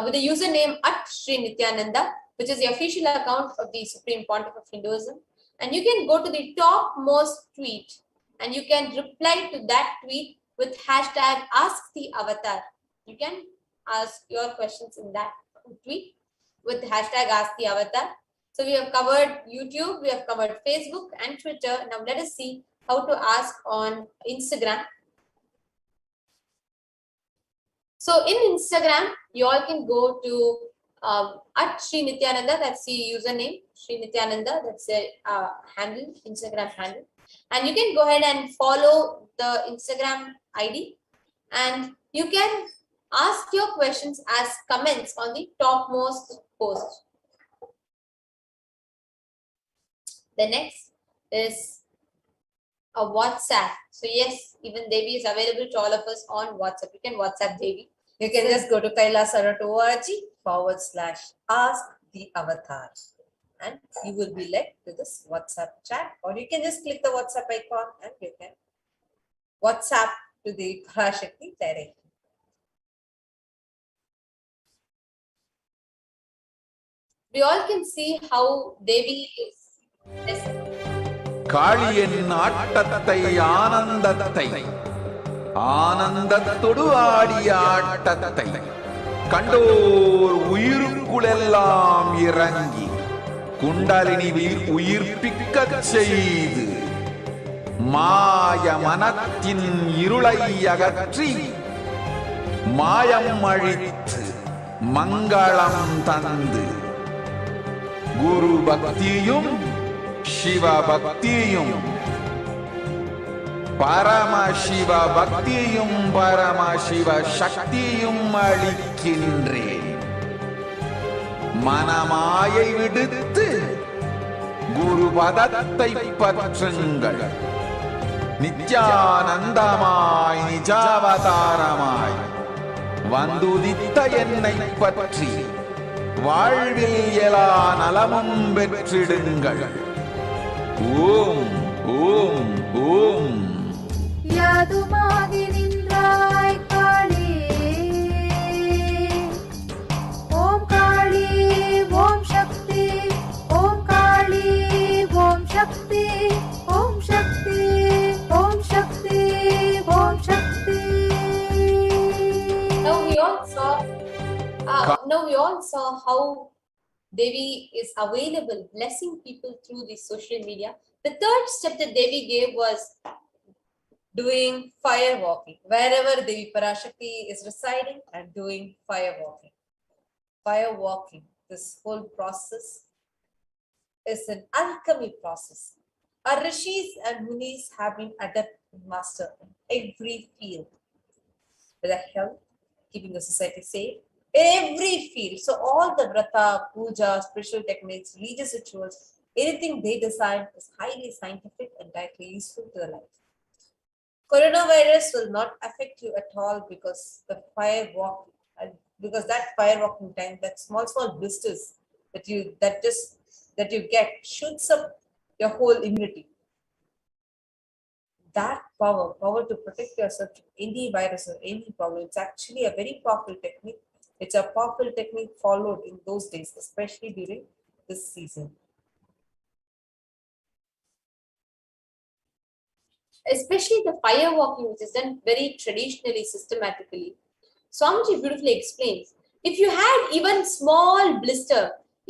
with the username @Sri_Nithyananda, which is the official account of the Supreme Pontiff of Hinduism. And you can go to the topmost tweet and you can reply to that tweet with hashtag #AskTheAvatar. You can ask your questions in that tweet with hashtag #AskTheAvatar. So we have covered YouTube, we have covered Facebook and Twitter. Now let us see how to ask on Instagram. So in Instagram, you all can go to @Sri_Nithyananda, that's the username, Sri_Nithyananda, that's the handle, Instagram handle. And you can go ahead and follow the Instagram ID, and you can ask your questions as comments on the topmost post. The next is a WhatsApp. So yes, even Devi is available to all of us on WhatsApp. You can WhatsApp Devi. You can just go to kailasa.org/ask-the-avatar, and you will be led to this WhatsApp chat, or you can just click the WhatsApp icon and you can WhatsApp to the Parashakti directly. We all can see how Devi is. காளியின் ஆட்டத்தை ஆனந்தத்தை ஆனந்தத்தொடு ஆடிய ஆட்டத்தை கண்டோர் உயிருக்குளெல்லாம் இறங்கி குண்டலினி உயிர்ப்பிக்கச் செய்து மாய மனத்தின் இருளை அகற்றி மாயம் அழித்து மங்களம் தந்து குரு பக்தியும் சிவ பக்தியும் பரமசிவ பக்தியும் பரமசிவ சக்தியும் அளிக்கின்றேன். மனமாயை விடுத்து குரு பதத்தை பற்றுங்கள். நித்யானந்தமாய் நிஜாவதாரமாய் வந்துதித்த என்னை பற்றி வாழ்வில் எல்லா நலமும் பெற்றிடுங்கள். ஓம் ஓம் ஓம். யாதுமாகி நின்றாய் காளி, ஓம் காளி ஓம் சக்தி, ஓம் காளி ஓம் சக்தி, ஓம் சக்தி ஓம் சக்தி ஓம் சக்தி. Now we all saw how Devi is available, blessing people through the social media. The third step that Devi gave was doing fire walking. Wherever Devi Parashakti is residing and doing fire walking. Fire walking, this whole process is an alchemy process. Our rishis and munis have been adept and master in every field. With the health, keeping the society safe, every field. So all the vrata, puja, spiritual techniques, religious rituals, anything they design is highly scientific and directly useful to the life. Coronavirus will not affect you at all because the fire walk, because that fire walking time, that small blisters that you get shoots up your whole immunity. That power to protect yourself from any virus or any problem, it's actually a very powerful technique. It's a powerful technique followed in those days, especially during this season. Especially the fire walking, which is done very traditionally, systematically. Swamiji beautifully explains, if you had even small blister,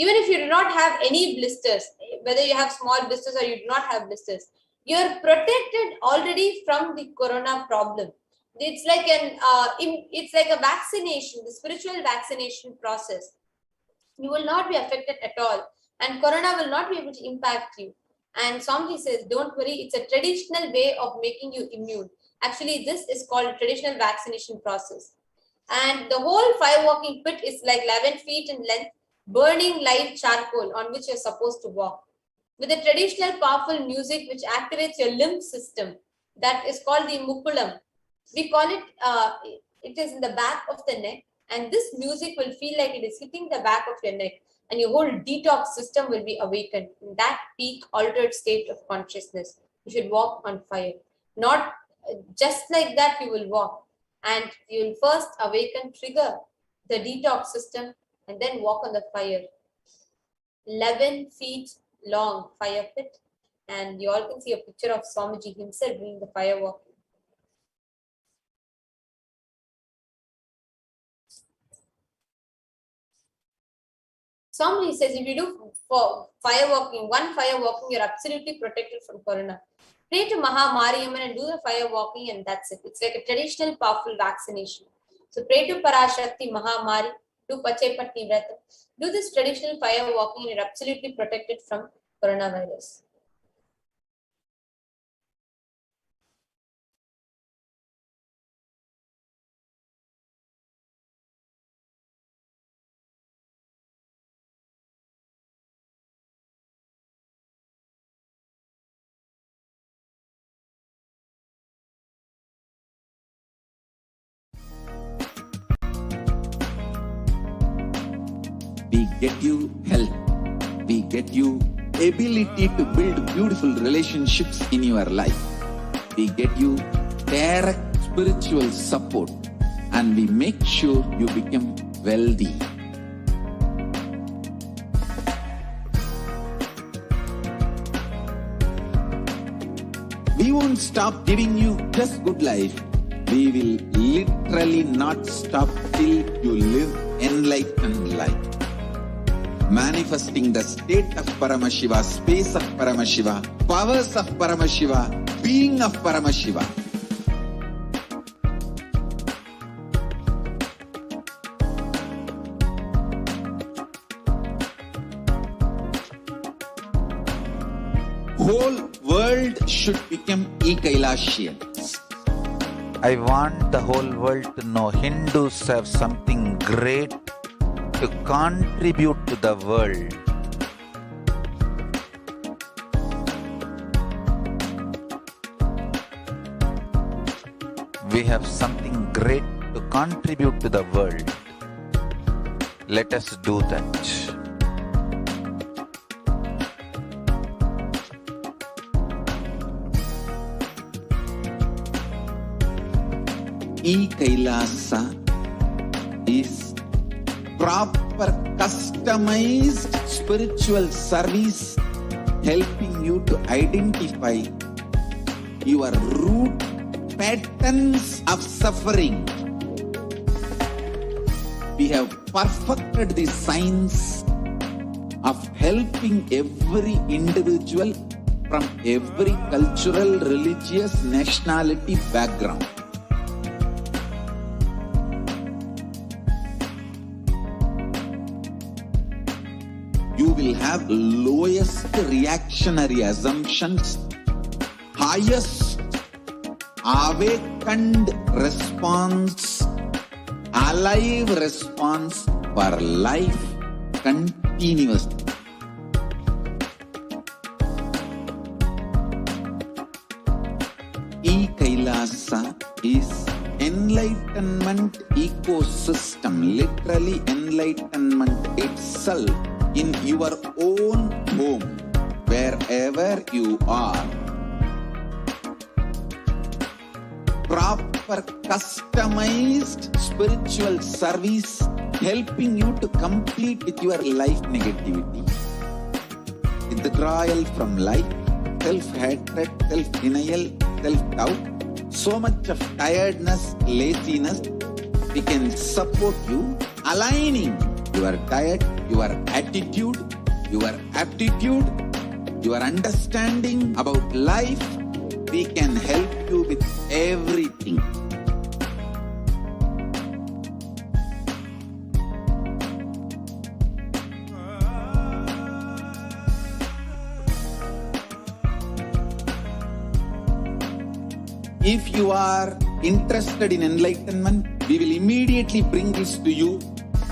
even if you do not have any blisters, whether you have small blisters or you do not have blisters, you're protected already from the corona problem. It's like a vaccination, the spiritual vaccination process. You will not be affected at all, and corona will not be able to impact you. And Swamiji says, don't worry, it's a traditional way of making you immune. Actually, this is called a traditional vaccination process. And the whole fire walking pit is like 11 feet in length, burning live charcoal on which you're supposed to walk. With a traditional powerful music which activates your lymph system, that is called the mukulam. We call it, it is in the back of the neck, and this music will feel like it is hitting the back of your neck, and your whole detox system will be awakened. In that peak altered state of consciousness, you should walk on fire. Not just like that you will walk, and you will first awaken, trigger the detox system, and then walk on the fire. 11 feet long fire pit, and you all can see a picture of Swamiji himself doing the fire walk. Swamiji says, if you do for fire walking, one fire walking, you're absolutely protected from corona. Pray to Maha Mariamman and do the fire walking, and that's it. It's like a traditional powerful vaccination. So pray to Parashakti, Maha Mari, do Pachepatni Vrata, do this traditional fire walking, and you're absolutely protected from coronavirus. We get you health. We get you ability to build beautiful relationships in your life. We get you direct spiritual support, and we make sure you become wealthy. We won't stop giving you just good life. We will literally not stop till you live enlightened life. Manifesting the state of Paramashiva, space of Paramashiva, powers of Paramashiva, being of Paramashiva. Whole world should become e-Kailashian. I want the whole world to know Hindus have something great to contribute to the world. have something great to contribute to the world. Let us do that. E-Kailasa is proper customized spiritual service helping you to identify your root patterns of suffering. We have perfected the science of helping every individual from every cultural, religious, nationality background. You will have lowest reactionary assumptions, highest awakened response, alive response for life continuously. E-Kailasa is enlightenment ecosystem, literally enlightenment itself in your own home, wherever you are. Proper customized spiritual service helping you to complete with your life negativity, withdrawal from life, self-hatred, self-denial, self-doubt, so much of tiredness, laziness. We can support you aligning your diet, your attitude, your aptitude, your understanding about life. We can help you with everything. If you are interested in enlightenment, we will immediately bring this to you.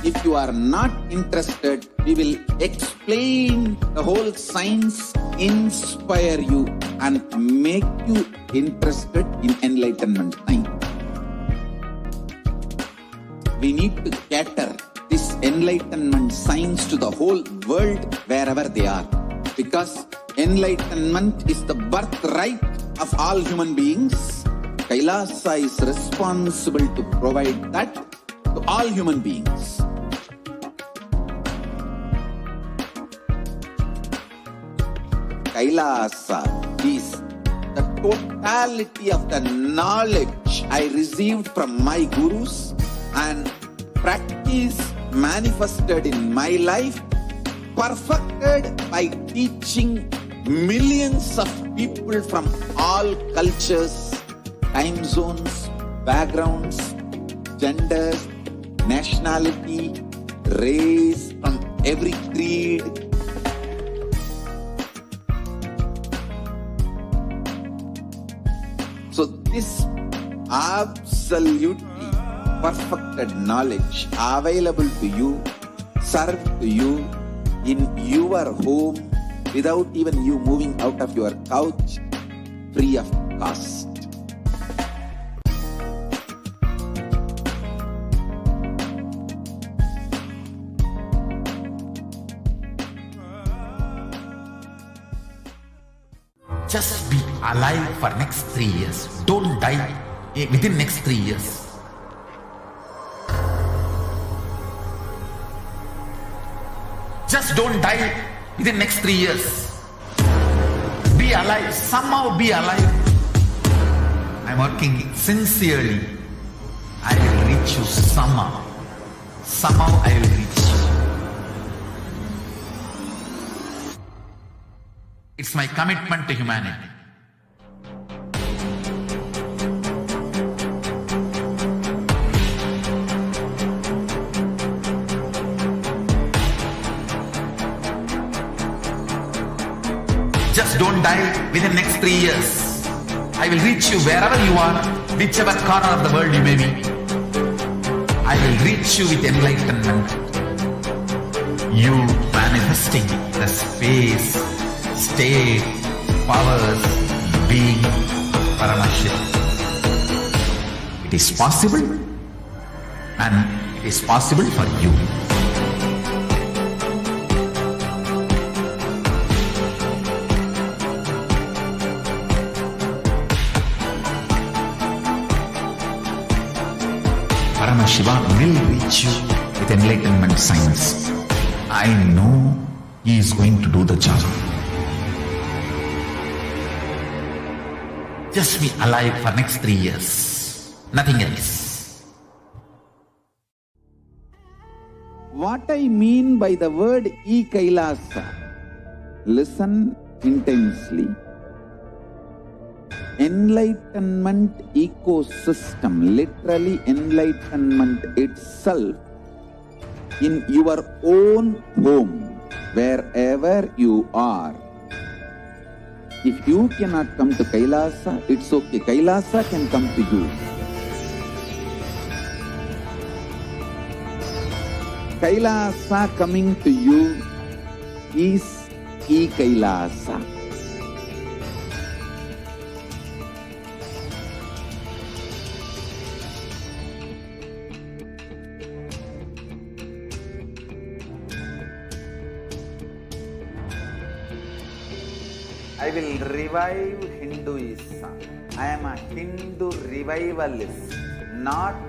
If you are not interested, we will explain the whole science, inspire you and make you interested in enlightenment science. We need to cater this enlightenment science to the whole world wherever they are, because enlightenment is the birthright of all human beings. Kailasa is responsible to provide that to all human beings. Kailasa is the totality of the knowledge I received from my gurus and practice manifested in my life, perfected by teaching millions of people from all cultures, time zones, backgrounds, genders, nationality, race, from every creed. So this absolutely perfected knowledge available to you, served to you in your home without even you moving out of your couch, free of cost. Just be alive for next 3 years. Don't die within next 3 years. Just don't die within next 3 years. Be alive. Somehow be alive. I'm working sincerely. I will reach you somehow. Somehow I will reach you. It's my commitment to humanity. Just don't die within next 3 years. I will reach you wherever you are, whichever corner of the world you may be. I will reach you with enlightenment. You manifesting the space, state, powers, being Paramashivoham. It It is possible, and it is possible for you. Paramashiva will reach you with enlightenment science. I know he is going to do the job. Just be alive for next 3 years. Nothing else. What I mean by the word e-Kailasa, listen intensely. Enlightenment ecosystem, literally enlightenment itself, in your own home, wherever you are. If you cannot come to Kailasa, it's okay. Kailasa can come to you. Kailasa coming to you is e-Kailasa. I will revive Hinduism. I am a Hindu revivalist, not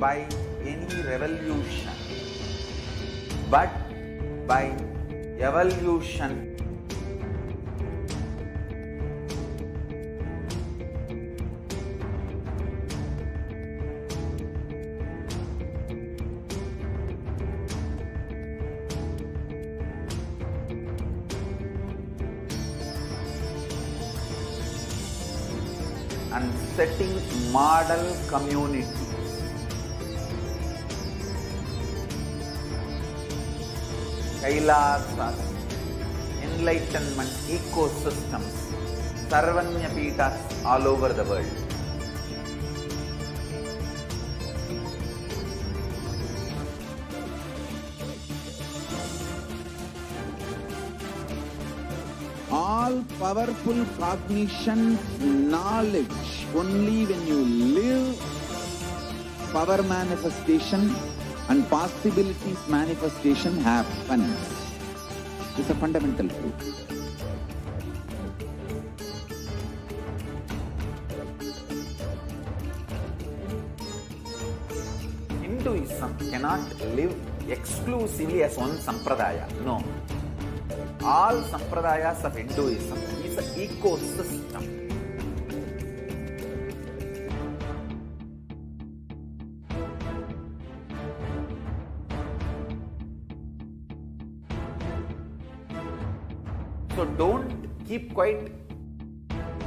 by any revolution, but by evolution. And setting model community. Kailasas, enlightenment ecosystems, Sarvanya Pitas all over the world. All powerful cognition, knowledge, only when you live, power manifestation and possibilities manifestation happens. It's a fundamental truth. Hinduism cannot live exclusively as one sampradaya. No. All sampradayas of Hinduism is an ecosystem. So don't keep quiet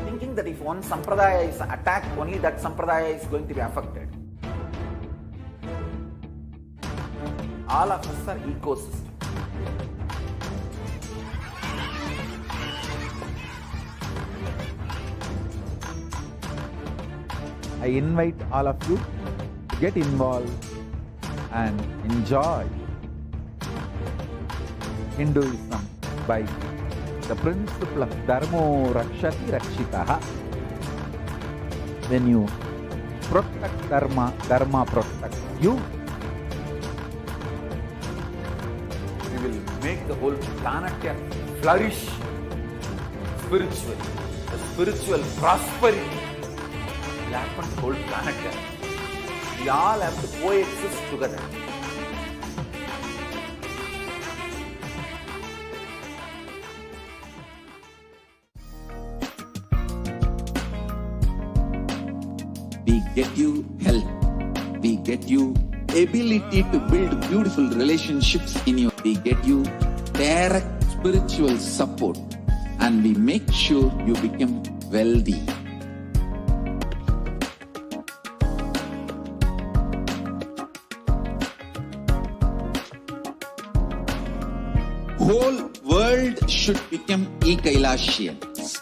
thinking that if one sampradaya is attacked, only that sampradaya is going to be affected. All of us are ecosystems. I invite all of you to get involved and enjoy Hinduism by the principle of Dharmo Rakshati Rakshitaha. When you protect Dharma, Dharma protects you. We will make the whole planet flourish spiritually. The spiritual prosperity will happen to the whole planet. We all have to coexist together. We get you health. We get you ability to build beautiful relationships in you. We get you direct spiritual support, and we make sure you become wealthy. Whole world should become e-Kailasians.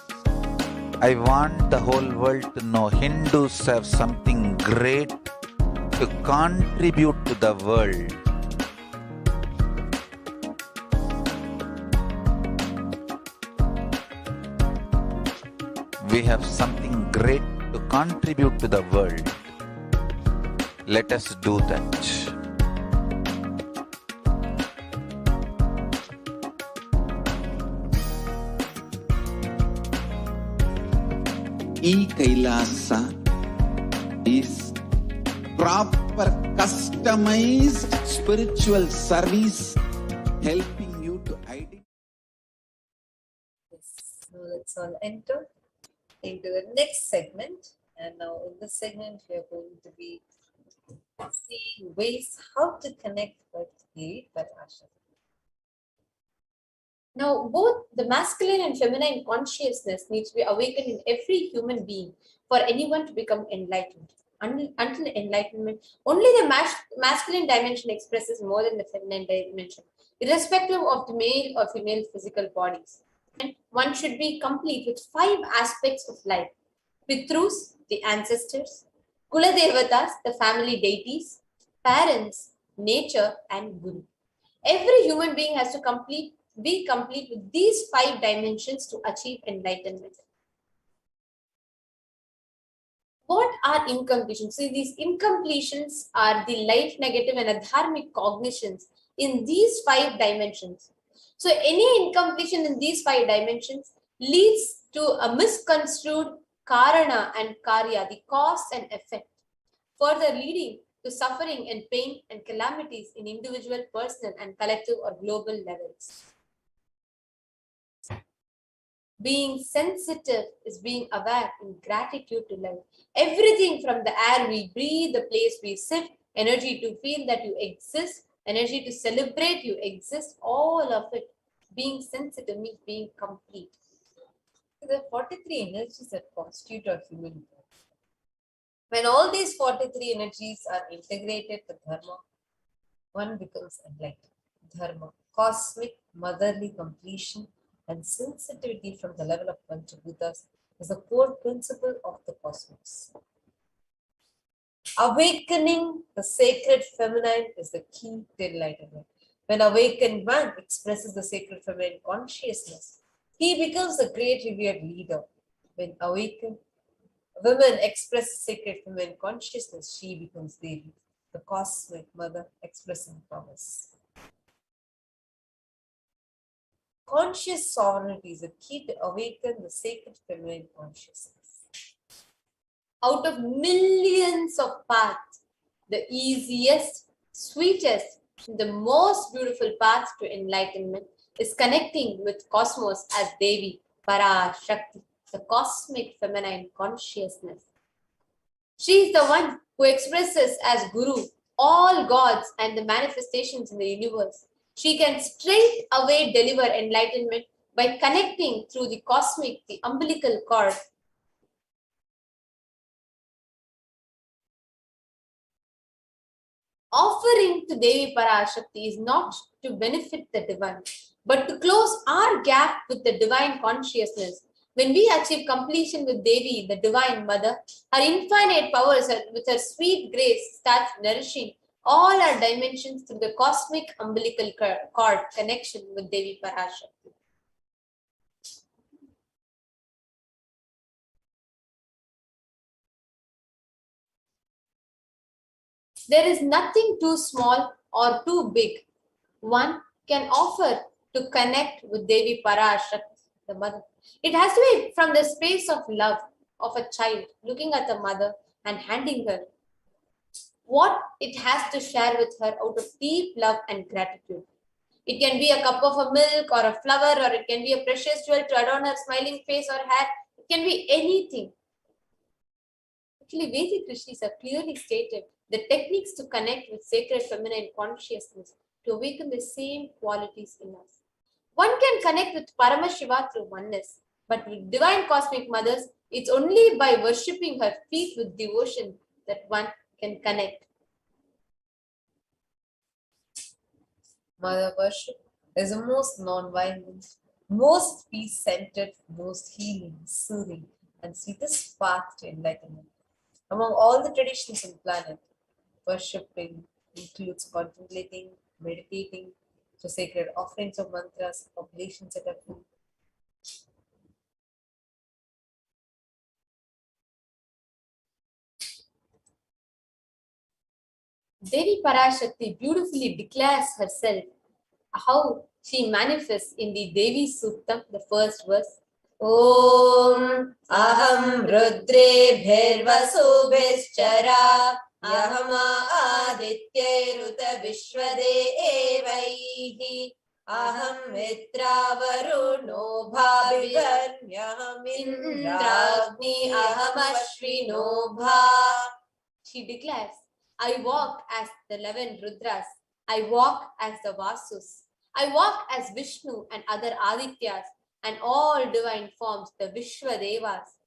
I want the whole world to know Hindus have something great to contribute to the world. We have something great to contribute to the world. Let us do that. E-Kailasa is proper customized spiritual service helping you to identify. Yes. So let's all enter into the next segment. And now in this segment, we are going to be seeing ways how to connect with the Parashakti. Now, both the masculine and feminine consciousness needs to be awakened in every human being for anyone to become enlightened. Until enlightenment, only the masculine dimension expresses more than the feminine dimension, irrespective of the male or female physical bodies. And one should be complete with 5 aspects of life: Pitrus, the ancestors; Kula Devatas, the family deities; parents, nature, and Guru. Every human being has to be complete with these 5 dimensions to achieve enlightenment. What are incompletions? See, these incompletions are the life negative and adharmic cognitions in these 5 dimensions. So any incompletion in these 5 dimensions leads to a misconstrued karana and karya, the cause and effect, further leading to suffering and pain and calamities in individual, personal, and collective or global levels. Being sensitive is being aware in gratitude to life. Everything from the air we breathe, the place we sit, energy to feel that you exist, energy to celebrate you exist, all of it. Being sensitive means being complete. There are 43 energies that constitute our human being. When all these 43 energies are integrated to dharma, one becomes enlightened. Dharma, cosmic, motherly completion, and sensitivity from the level of Panchabhutas is the core principle of the cosmos. Awakening the sacred feminine is the key to enlightenment. When awakened man expresses the sacred feminine consciousness, he becomes a great revered leader. When awakened women express sacred feminine consciousness, she becomes Devi, the cosmic mother expressing promise. Conscious sovereignty is a key to awaken the sacred feminine consciousness. Out of millions of paths, the easiest, sweetest, the most beautiful path to enlightenment is connecting with cosmos as Devi, Parashakti, the cosmic feminine consciousness. She is the one who expresses as Guru all gods and the manifestations in the universe. She can straight away deliver enlightenment by connecting through the cosmic, the umbilical cord. Offering to Devi Parashakti is not to benefit the divine, but to close our gap with the divine consciousness. When we achieve completion with Devi, the Divine Mother, her infinite powers with her sweet grace starts nourishing all our dimensions through the cosmic umbilical cord connection with Devi Parashakti. There is nothing too small or too big one can offer to connect with Devi Parashakti, the mother. It has to be from the space of love of a child looking at the mother and handing her what it has to share with her out of deep love and gratitude. It can be a cup of a milk or a flower, or it can be a precious jewel to adorn her smiling face or hair. It can be anything. Actually, Vedic rishis have clearly stated the techniques to connect with sacred feminine consciousness to awaken the same qualities in us. One can connect with Paramashiva through oneness, but with divine cosmic mothers, it's only by worshipping her feet with devotion that one can connect. Mother worship is the most non-violent, most peace-centered, most healing, soothing, and sweetest path to enlightenment. Among all the traditions on the planet, worshipping includes contemplating, meditating, to sacred offerings of mantras, oblations at a food. Devi Parashakti beautifully declares herself how she manifests in the Devi Suktam, the first verse. Om Aham Rudrebhirvasubhischara Yahama Adityaruta Vishwadevaihi Aham Mitra Varuno Bhavigarnyaham Indragni Aham Ashvino Bha. She declares, I walk as the 11 Rudras. I walk as the Vasus. I walk as Vishnu and other Adityas and all divine forms, the Vishwadevas,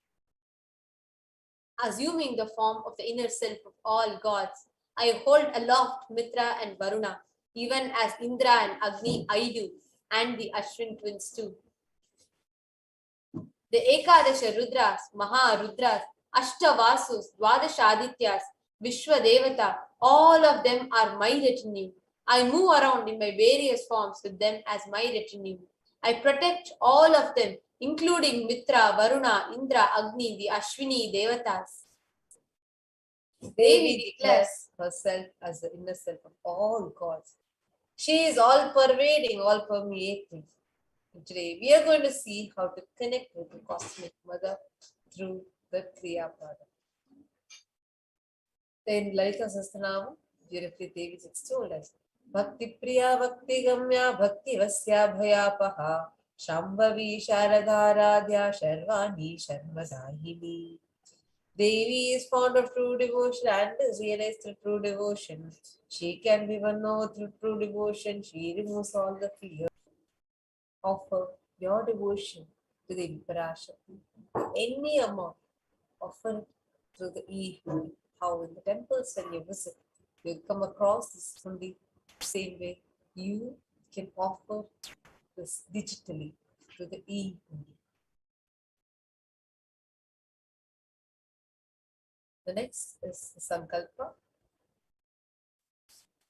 assuming the form of the inner self of all gods. I hold aloft Mitra and Varuna, even as Indra and Agni I do, and the Ashwin twins too. The Ekadasha Rudras, Maha Rudras, Ashtavasus, Dwadashadityas, Vishwadevata, all of them are my retinue. I move around in my various forms with them as my retinue. I protect all of them, including Mitra, Varuna, Indra, Agni, the Ashwini Devatas. Devi declares herself as the inner self of all gods. She is all pervading, all permeating. Today, we are going to see how to connect with the Cosmic Mother through the Kriya Pada. In Lalita Sahasranama, beautifully Devi is extolled as Bhakti Priya Bhakti Gamya Bhakti Vasya Bhayapaha Shambhavi Sharadharadhya Sharvani Sharmadahini. Devi is fond of true devotion and is realized through true devotion. She can be won over through true devotion. She removes all the fear. Offer your devotion to the Parashakti. Any amount, offer it through the e-holy. How in the temples when you visit, you'll come across this from the same way. You can offer this digitally through the e-holy. The next is the Sankalpa.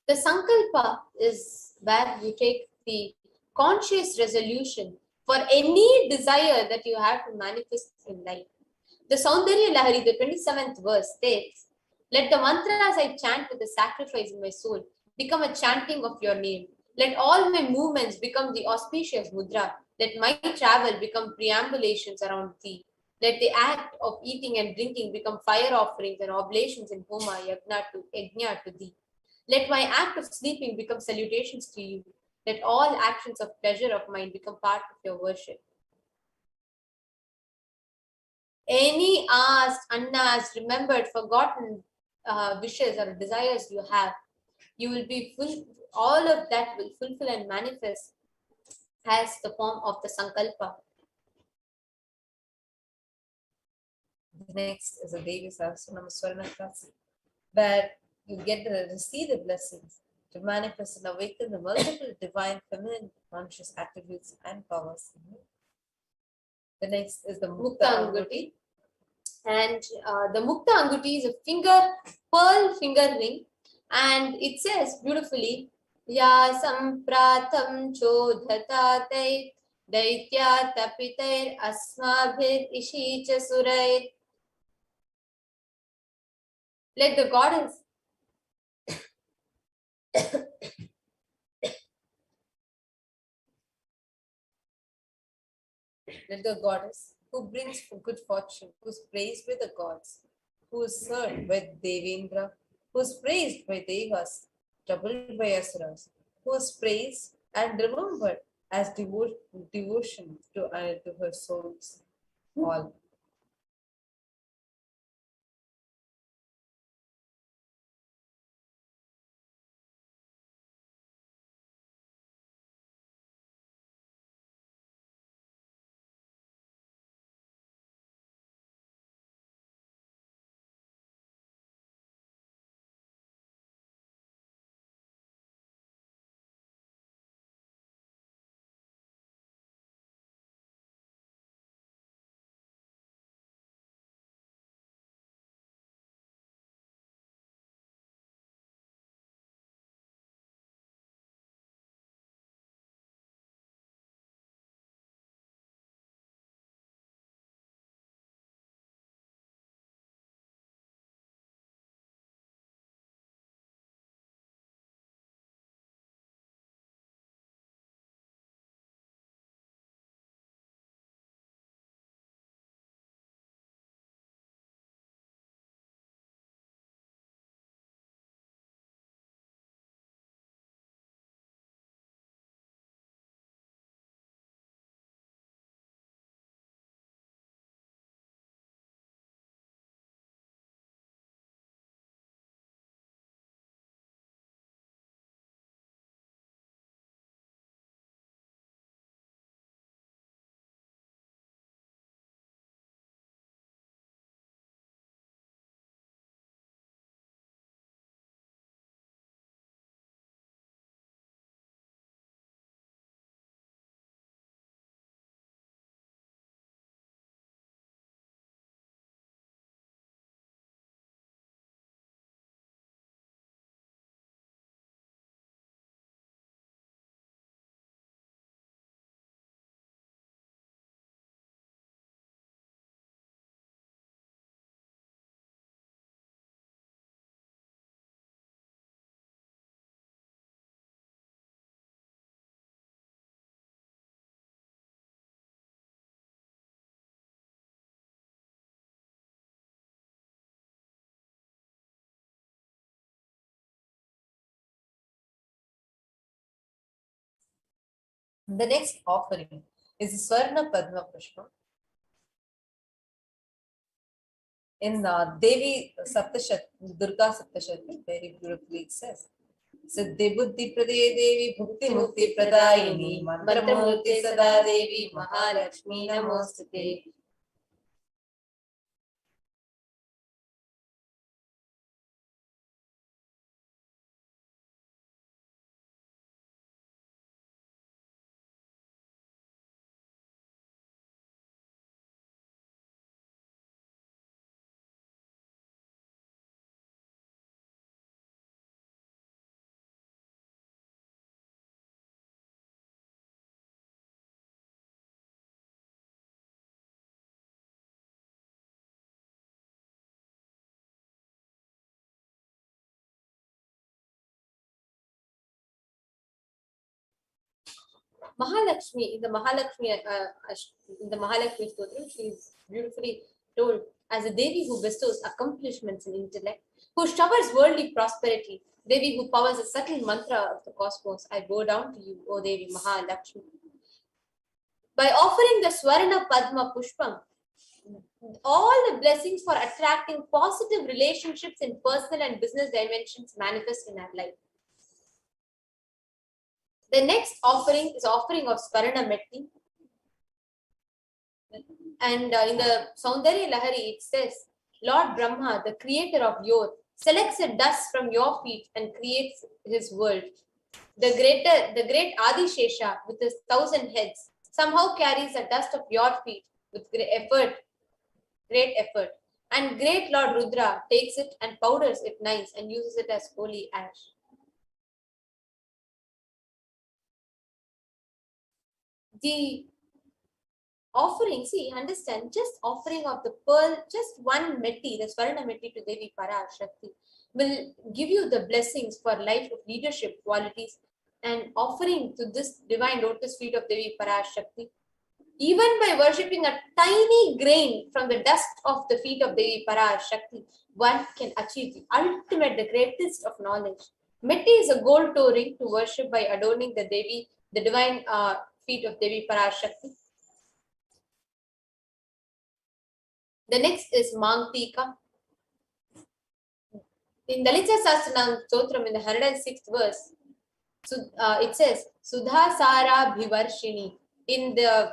The Sankalpa is where you take the conscious resolution for any desire that you have to manifest in life. The Saundarya Lahari, the 27th verse states, let the mantras I chant with the sacrifice in my soul become a chanting of your name. Let all my movements become the auspicious mudra. Let my travel become preambulations around thee. Let the act of eating and drinking become fire offerings and oblations in Homa, Yajna to thee. Let my act of sleeping become salutations to you. Let all actions of pleasure of mine become part of your worship. Any asked, unasked, remembered, forgotten wishes or desires you have, you will be all of that will fulfill and manifest as the form of the Sankalpa. The next is a Devi Sahasranama Swarnakasi, where you get to receive the blessings to manifest and awaken the multiple divine feminine conscious attributes and powers in you. The next is the Mukta Anguti. And the Mukta Anguti is a pearl finger ring, and it says beautifully, Ya sampratham chodhatatai daitya tapitair asmabhir ishicha surai. Let the goddess Let the goddess who brings good fortune, who is praised by the gods, who is served by Devendra, who is praised by Devas, troubled by Asuras, who is praised and remembered as devotion to her souls, all. The next offering is the Swarna Padma Pushpa. In Devi Saptashati, Durga Saptashati, very beautifully it says, Siddhi Buddhi Pradaye Devi Bhukti Mukti Pradayini Mantramurti Sada Devi Mahalakshmi Namostate. Mahalakshmi, in the Mahalakshmi Stotram, she is beautifully told as a Devi who bestows accomplishments in intellect, who showers worldly prosperity, Devi who powers the subtle mantra of the cosmos. I bow down to you, O Devi Mahalakshmi. By offering the Swarna Padma Pushpam, all the blessings for attracting positive relationships in personal and business dimensions manifest in our life. The next offering is offering of Swarna Metti. And in the Saundarya Lahari, it says, Lord Brahma, the creator of Yor, selects a dust from your feet and creates his world. The great Adishesha, with his 1,000 heads, somehow carries the dust of your feet with great effort. And great Lord Rudra takes it and powders it nice and uses it as holy ash. The offering, see, understand, just offering of the pearl, just one metti, the Swarna metti to Devi Parashakti, will give you the blessings for life of leadership qualities. And offering to this divine lotus feet of Devi Parashakti, even by worshipping a tiny grain from the dust of the feet of Devi Parashakti, one can achieve the ultimate, the greatest of knowledge. Metti is a gold toe ring to worship by adorning the Devi, the divine feet of Devi Parashakti. The next is Mangtika. In Dalita Sastranam Stotram, in the 106th verse, it says, Sudha Sara Bhivarshini. In the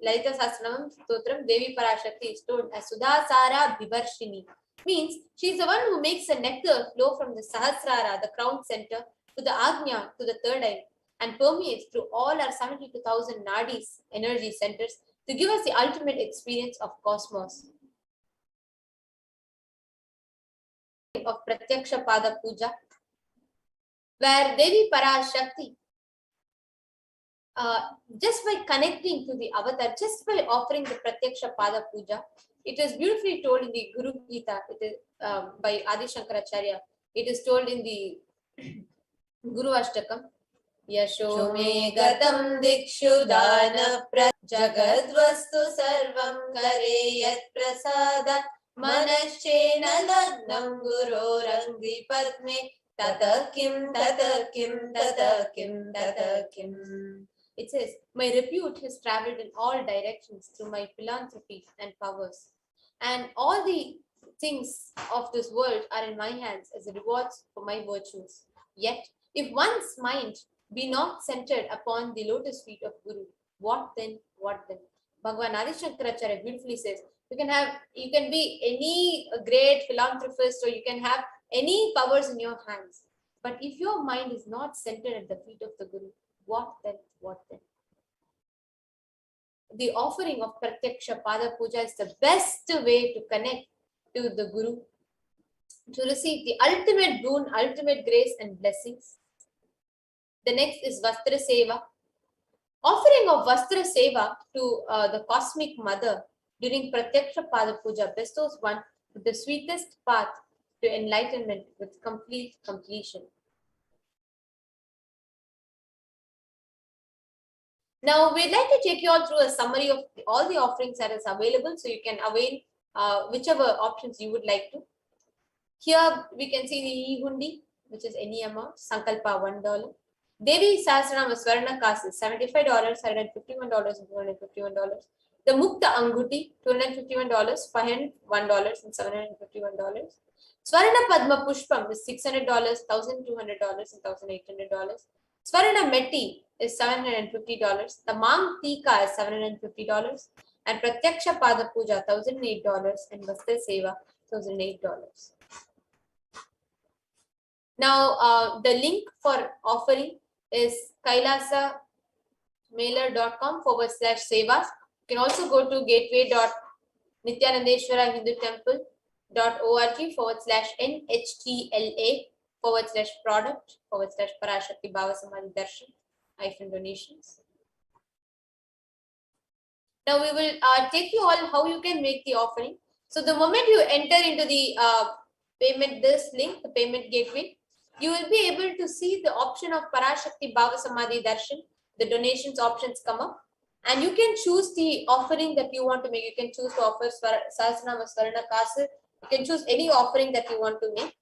Lalita Sastranam Stotram, Devi Parashakti is told as Sudha Sara Bhivarshini. Means she is the one who makes the nectar flow from the Sahasrara, the crown center, to the Agnya, to the third eye, and permeates through all our 72,000 nadis, energy centers, to give us the ultimate experience of cosmos. Of Pratyaksha Pada Puja, where Devi Parashakti, just by connecting to the avatar, just by offering the Pratyaksha Pada Puja, it is beautifully told in the Guru Gita, it is by Adi Shankaracharya. It is told in the Guru Ashtakam, Yasho me gatam dikshu dana jagadvastu sarvam kare yat prasada Manashena lagnam gurorangri padme tatakim tatakim tatakim tatakim. It says, my repute has traveled in all directions through my philanthropy and powers, and all the things of this world are in my hands as rewards for my virtues. Yet, if one's mind be not centered upon the lotus feet of Guru, what then? What then? Bhagavan Adi Shankaracharya beautifully says, you can be any great philanthropist, or you can have any powers in your hands. But if your mind is not centered at the feet of the Guru, what then? What then? The offering of Pratyaksha Pada Puja is the best way to connect to the Guru, to receive the ultimate boon, ultimate grace and blessings. The next is Vastra Seva. Offering of Vastra Seva to the Cosmic Mother during Pratyaksha Pada Puja bestows one with the sweetest path to enlightenment with complete completion. Now, we'd like to take you all through a summary of all the offerings that is available, so you can avail whichever options you would like to. Here, we can see the E-Hundi, which is any amount, Sankalpa $1. Devi Sahasranama Swarna Kasu, $75, $151, and $251. The Mukta Anguti, $251, $501, and $751. Swarna Padma Pushpam is $600, $1,200, and $1,800. Swarna Meti is $750. The Mang Tika is $750. And Pratyaksha Pada Puja, $1,008. And Vastra Seva, $1,008. Now, the link for offering is kailasamailer.com/sevas. You can also go to gateway.nithyanandeshwara-hindu-temple.org/NHTLA/product/Parashakti Bhava Samadhi Darshan -donations. Now we will take you all how you can make the offering. So the moment you enter into the this link, the payment gateway, you will be able to see the option of Parashakti Bhava Samadhi Darshan. The donations options come up, and you can choose the offering that you want to make. You can choose to offer Sahasranama Swarna Kasu. You can choose any offering that you want to make.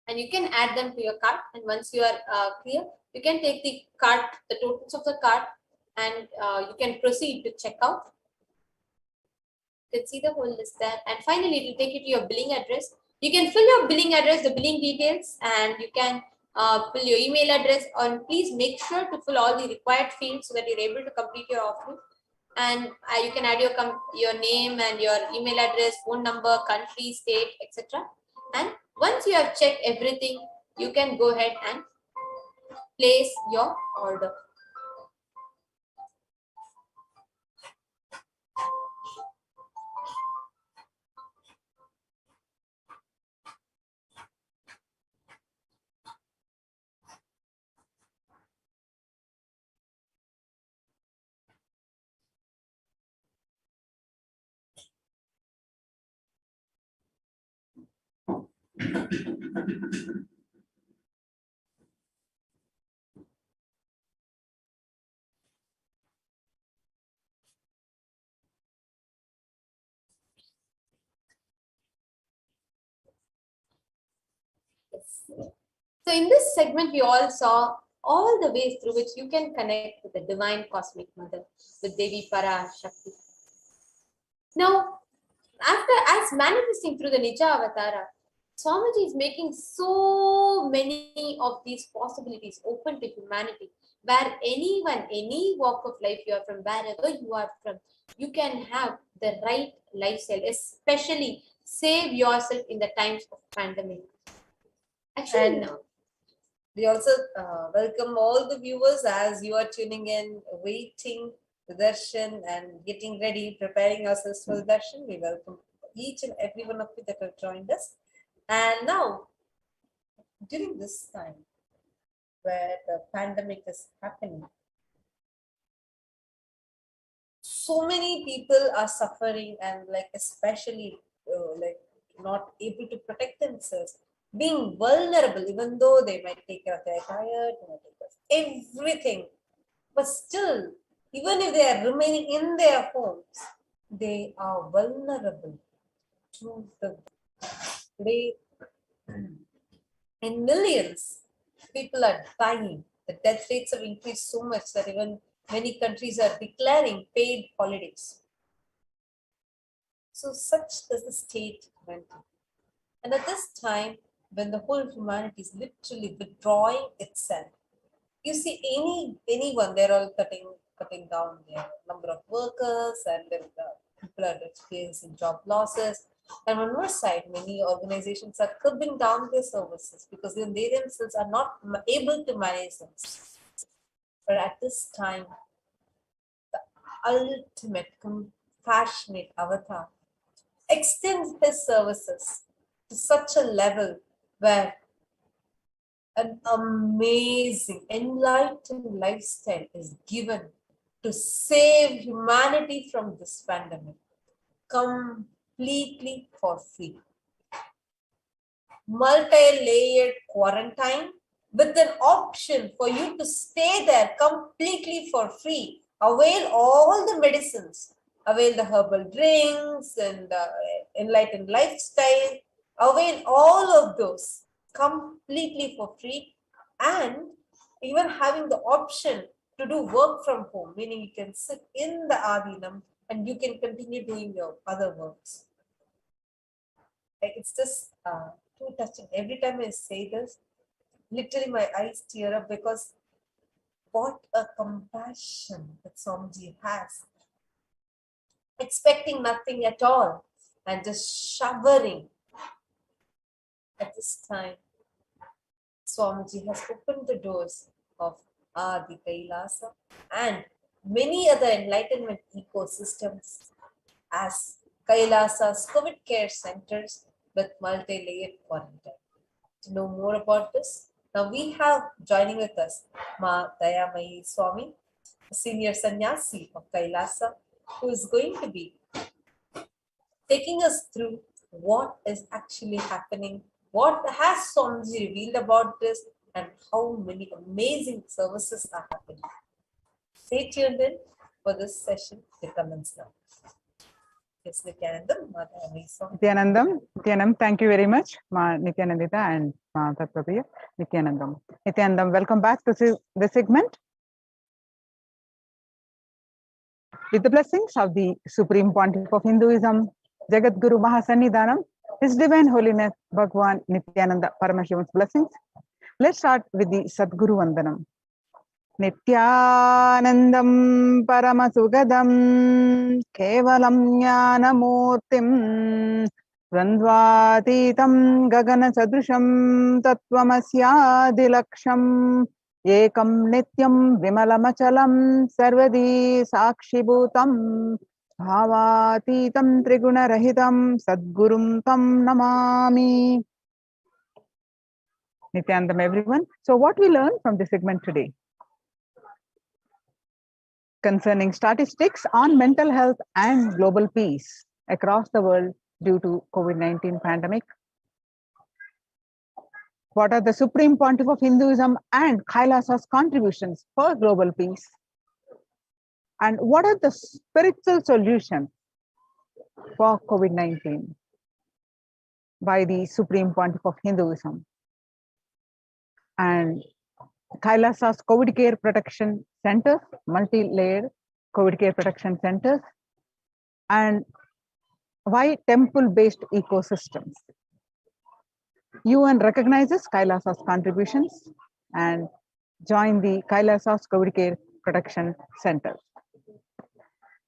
And you can add them to your cart. And once you are clear, you can take the cart, the totals of the cart, and you can proceed to checkout. You can see the whole list there. And finally, it will take you to your billing address. You can fill your billing address, the billing details, and you can fill your email address. And please make sure to fill all the required fields so that you're able to complete your offering. And you can add your name and your email address, phone number, country, state, etc. And once you have checked everything, you can go ahead and place your order. So in this segment, we all saw all the ways through which you can connect with the divine cosmic mother, with Devi Parashakti. Now, as manifesting through the Nija Avatara, Swamiji is making so many of these possibilities open to humanity, where anyone, any walk of life you are from, wherever you are from, you can have the right lifestyle, especially save yourself in the times of pandemic. Actually, And we also welcome all the viewers as you are tuning in, waiting the darshan and getting ready, preparing ourselves for the darshan. We welcome each and every one of you that have joined us. And now, during this time where the pandemic is happening, so many people are suffering, and like especially like not able to protect themselves, being vulnerable, even though they might take care of their diet, they might take care of everything, but still, even if they are remaining in their homes, they are vulnerable to the today. In millions, people are dying. The death rates have increased so much that even many countries are declaring paid holidays. So such is the state mental. And at this time, when the whole humanity is literally withdrawing itself, you see anyone, they're all cutting down their number of workers, and then people are experiencing job losses. And on one side, many organizations are curbing down their services because they themselves are not able to manage them. But at this time, the ultimate compassionate avatar extends his services to such a level where an amazing, enlightened lifestyle is given to save humanity from this pandemic completely for free. Multi-layered quarantine with an option for you to stay there completely for free. Avail all the medicines, avail the herbal drinks and the enlightened lifestyle, Avail all of those completely for free, and even having the option to do work from home, meaning you can sit in the Adinam and you can continue doing your other works. It's just too touching. Every time I say this, literally my eyes tear up, because what a compassion that Swamiji has. Expecting nothing at all and just showering. At this time, Swamiji has opened the doors of Adi Kailasa and many other enlightenment ecosystems as Kailasa's COVID care centers with multi-layered quarantine. To know more about this, now we have joining with us Ma Dayamayi Swami, a senior sannyasi of Kailasa, who is going to be taking us through what is actually happening, what has Swamiji revealed about this, and how many amazing services are happening. Stay tuned in for this session to commence now. Yes, Nithyanandam, Ma Dayamayi Swami. Nithyanandam, thank you very much, Ma Nithyanandita and Ma Tattvapriya. Nithyanandam, welcome back to the segment. With the blessings of the Supreme Pontiff of Hinduism, Jagat Guru Mahasannidhanam, His Divine Holiness Bhagwan Nithyananda Paramashivan's blessings, let's start with the Sadguru Vandanam. Nithyanandam Paramasugadam Kevalam Jnanamurtim Drandvatitam Gagana Sadrusham Tattvamasya Ekam Nityam Vimalamachalam Sarvadi Sakshibhutam Bhavatitam Triguna Rahitam Sadgurum Tam Namami. Nithyanandam, everyone. So what we learned from this segment today concerning statistics on mental health and global peace across the world due to COVID-19 pandemic. What are the Supreme Pontiff of Hinduism and Kailasa's contributions for global peace? And what are the spiritual solutions for COVID-19 by the Supreme Pontiff of Hinduism and Kailasa's COVID care protection centers, multi-layered COVID care protection centers, and why temple-based ecosystems? UN recognizes Kailasa's contributions and join the Kailasa's COVID care protection centers.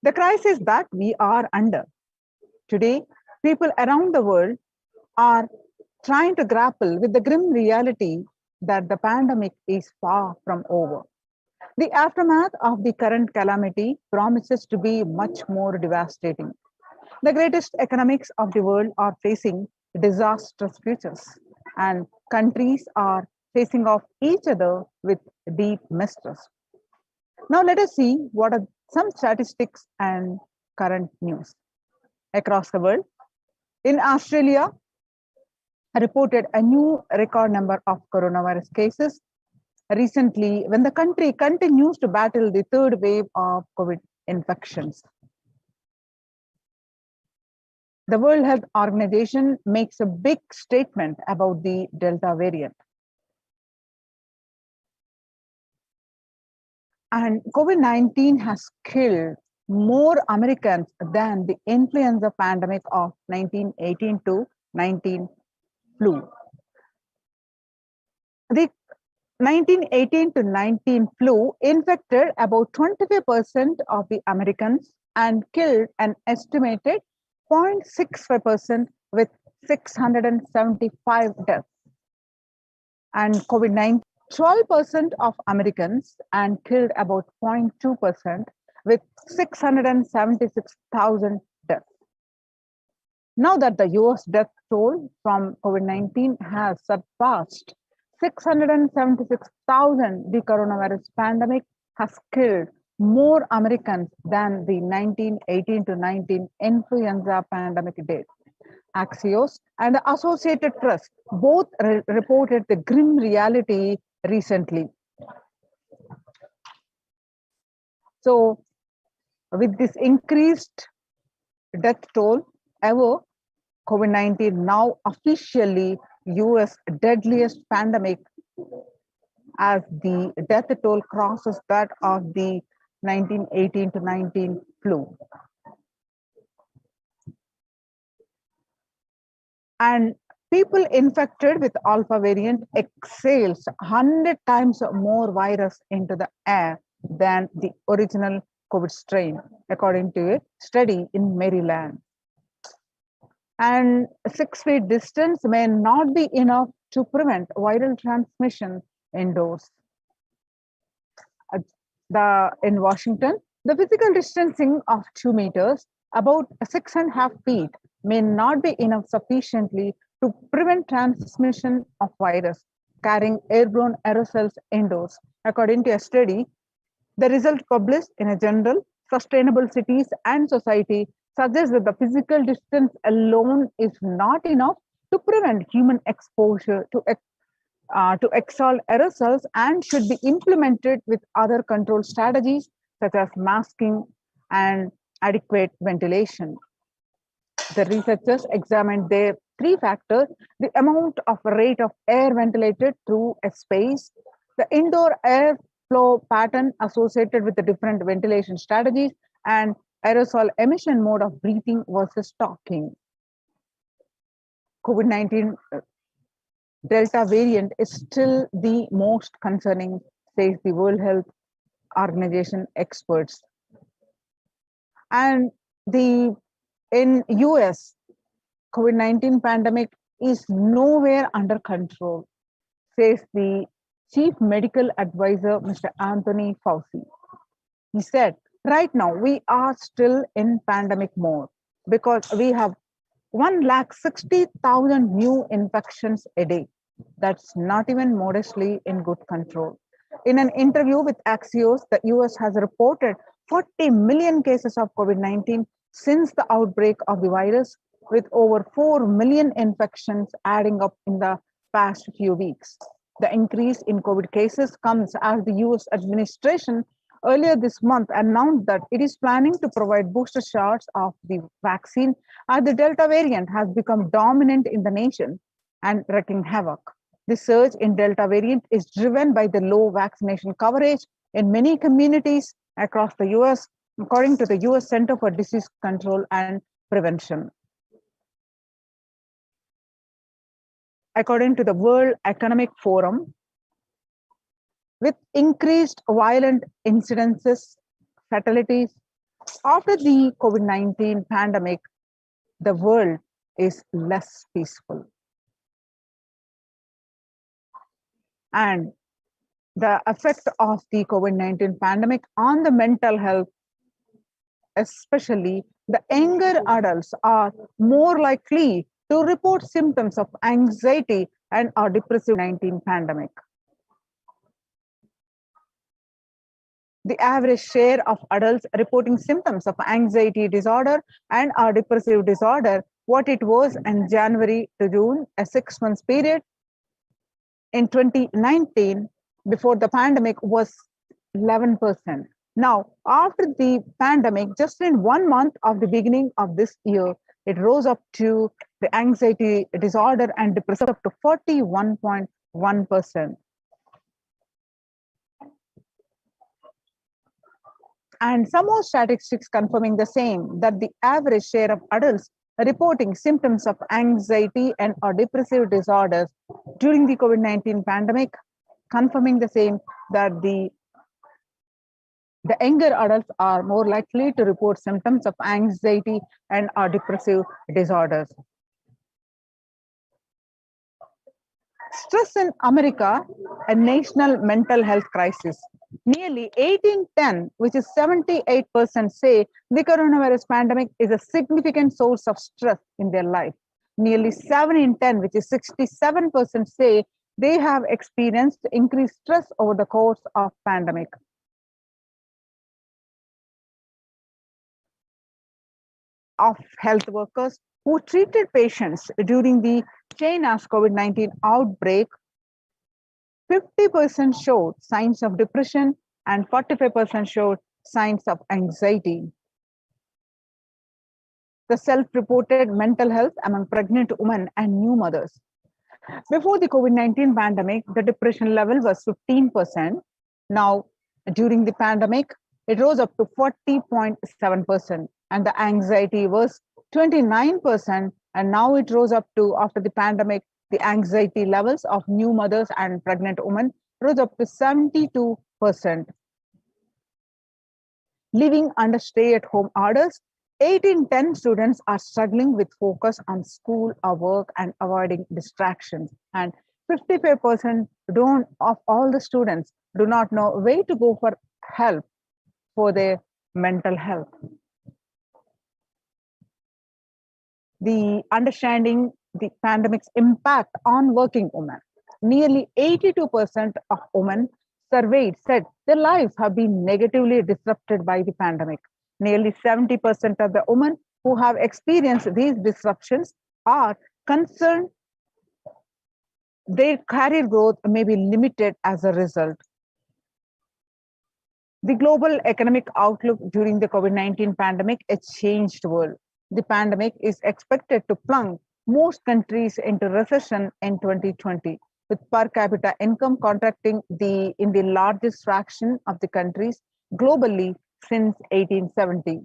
The crisis that we are under today, people around the world are trying to grapple with the grim reality that the pandemic is far from over. The aftermath of the current calamity promises to be much more devastating. The greatest economics of the world are facing disastrous futures, and countries are facing off each other with deep mistrust. Now let us see what are some statistics and current news across the world. In Australia, reported a new record number of coronavirus cases recently when the country continues to battle the third wave of COVID infections. The World Health Organization makes a big statement about the Delta variant. And COVID-19 has killed more Americans than the influenza pandemic of 1918 to 19 flu. The 1918 to 19 flu infected about 25% of the Americans and killed an estimated 0.65% with 675 deaths. And COVID-19, 12% of Americans and killed about 0.2% with 676,000 deaths. Now that the US death toll from COVID-19 has surpassed 676,000, the coronavirus pandemic has killed more Americans than the 1918 to 19 influenza pandemic did. Axios and the Associated Press both reported the grim reality recently. So, with this increased death toll ever, COVID-19 now officially US deadliest pandemic as the death toll crosses that of the 1918 to 19 flu. And people infected with alpha variant exhales 100 times more virus into the air than the original COVID strain, according to a study in Maryland. And 6 feet distance may not be enough to prevent viral transmission indoors. In Washington, the physical distancing of 2 meters, about 6.5 feet, may not be enough sufficiently to prevent transmission of virus carrying airborne aerosols indoors. According to a study, the result published in a journal, Sustainable Cities and Society, suggests that the physical distance alone is not enough to prevent human exposure to exhaled aerosols and should be implemented with other control strategies such as masking and adequate ventilation. The researchers examined their 3 factors: the amount of rate of air ventilated through a space, the indoor air flow pattern associated with the different ventilation strategies, and aerosol emission mode of breathing versus talking. COVID-19 Delta variant is still the most concerning, says the World Health Organization experts. And in US, COVID-19 pandemic is nowhere under control, says the Chief Medical Advisor, Mr. Anthony Fauci. He said, right now we are still in pandemic mode because we have 160,000 new infections a day. That's not even modestly in good control. In an interview with Axios, the US has reported 40 million cases of COVID-19 since the outbreak of the virus, with over 4 million infections adding up in the past few weeks. The increase in COVID cases comes as the US administration earlier this month announced that it is planning to provide booster shots of the vaccine as the Delta variant has become dominant in the nation and wreaking havoc. The surge in Delta variant is driven by the low vaccination coverage in many communities across the US, according to the US Center for Disease Control and Prevention. According to the World Economic Forum, with increased violent incidences, fatalities, after the COVID-19 pandemic, the world is less peaceful. And the effect of the COVID-19 pandemic on the mental health, especially the younger adults, are more likely to report symptoms of anxiety and or depressive 19 pandemic. The average share of adults reporting symptoms of anxiety disorder and or depressive disorder, what it was in January to June, a 6 months period, in 2019, before the pandemic, was 11%. Now, after the pandemic, just in 1 month of the beginning of this year, it rose up to the anxiety disorder and depression up to 41.1%. And some more statistics confirming the same, that the average share of adults reporting symptoms of anxiety and or depressive disorders during the COVID-19 pandemic, confirming the same, that the younger adults are more likely to report symptoms of anxiety and or depressive disorders. Stress in America, a national mental health crisis. Nearly 8 in 10, which is 78%, say the coronavirus pandemic is a significant source of stress in their life. Nearly 7 in 10, which is 67%, say they have experienced increased stress over the course of pandemic. Of health workers who treated patients during the China's COVID-19 outbreak, 50% showed signs of depression and 45% showed signs of anxiety. the self-reported mental health among pregnant women and new mothers. Before the COVID-19 pandemic, the depression level was 15%. Now, during the pandemic, it rose up to 40.7%, and the anxiety was 29%, and now it rose up to, after the pandemic, the anxiety levels of new mothers and pregnant women rose up to 72%. Living under stay-at-home orders, 8 in 10 students are struggling with focus on school or work and avoiding distractions. And 55% of all the students do not know where to go for help for their mental health. The understanding the pandemic's impact on working women. Nearly 82% of women surveyed said their lives have been negatively disrupted by the pandemic. Nearly 70% of the women who have experienced these disruptions are concerned their career growth may be limited as a result. The global economic outlook during the COVID-19 pandemic, a changed world. The pandemic is expected to plunge most countries into recession in 2020, with per capita income contracting in the largest fraction of the countries globally since 1870.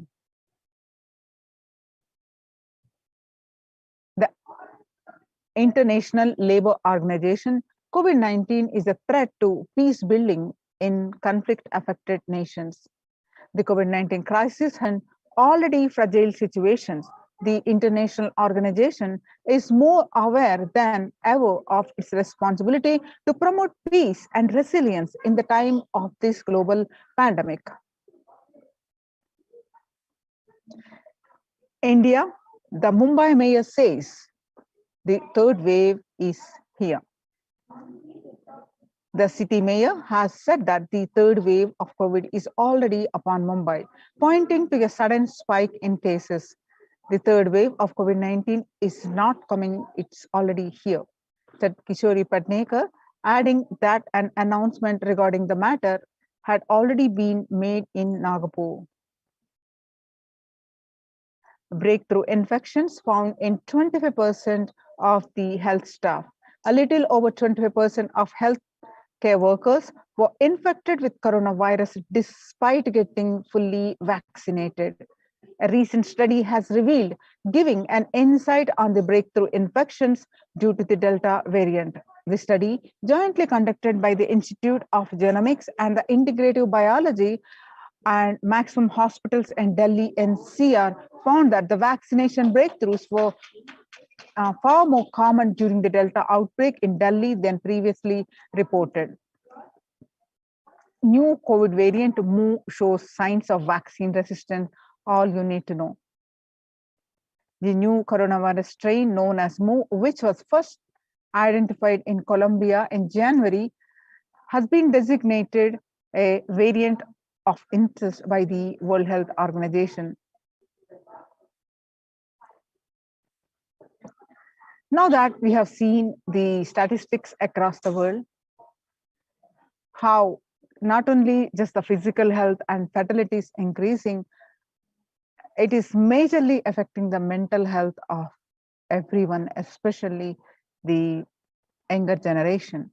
The International Labour Organization, COVID-19 is a threat to peace building in conflict-affected nations. The COVID-19 crisis and already fragile situations. The international organization is more aware than ever of its responsibility to promote peace and resilience in the time of this global pandemic. India, the Mumbai mayor says the third wave is here. The city mayor has said that the third wave of COVID is already upon Mumbai, pointing to a sudden spike in cases. The third wave of COVID-19 is not coming, it's already here, said Kishori Patnekar, adding that an announcement regarding the matter had already been made in Nagpur. Breakthrough infections found in 25% of the health staff. A little over 25% of health care workers were infected with coronavirus despite getting fully vaccinated. A recent study has revealed, giving an insight on the breakthrough infections due to the Delta variant. The study, jointly conducted by the Institute of Genomics and the Integrative Biology and Maximum Hospitals in Delhi NCR, found that the vaccination breakthroughs were far more common during the Delta outbreak in Delhi than previously reported. New COVID variant Mu shows signs of vaccine resistance, all you need to know. The new coronavirus strain known as Mu, which was first identified in Colombia in January, has been designated a variant of interest by the World Health Organization. Now that we have seen the statistics across the world, how not only just the physical health and fertility is increasing, it is majorly affecting the mental health of everyone, especially the younger generation,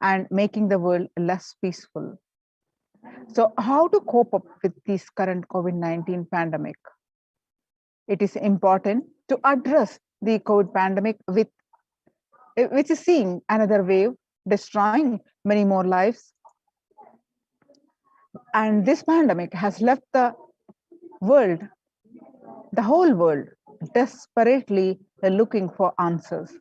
and making the world less peaceful. So how to cope up with this current COVID-19 pandemic? It is important to address the COVID pandemic, which is seeing another wave, destroying many more lives. And this pandemic has left the whole world, desperately looking for answers.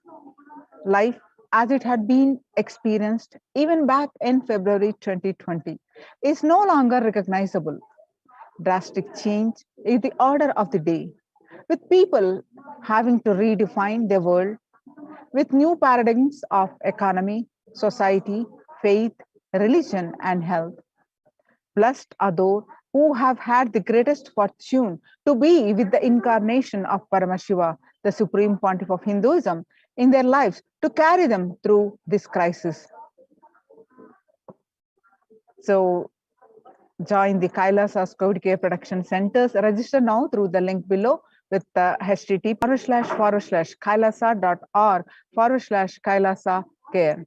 Life as it had been experienced even back in February 2020 is no longer recognizable. Drastic change is the order of the day, with people having to redefine their world with new paradigms of economy, society, faith, religion, and health. Blessed are those who have had the greatest fortune to be with the incarnation of Paramashiva, the supreme pontiff of Hinduism, in their lives to carry them through this crisis. So Join the Kailasa's COVID Care Production Centers. Register now through the link below with the http://kailasa.org/Kailasa care.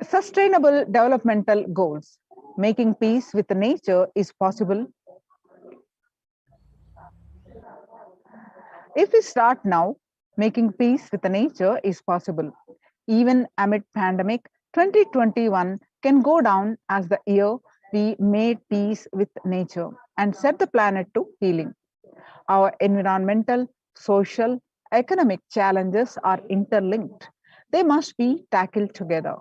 Sustainable developmental goals. Making peace with nature is possible. If we start now, making peace with nature is possible. Even amid pandemic, 2021 can go down as the year we made peace with nature and set the planet to healing. Our environmental, social, economic challenges are interlinked. They must be tackled together.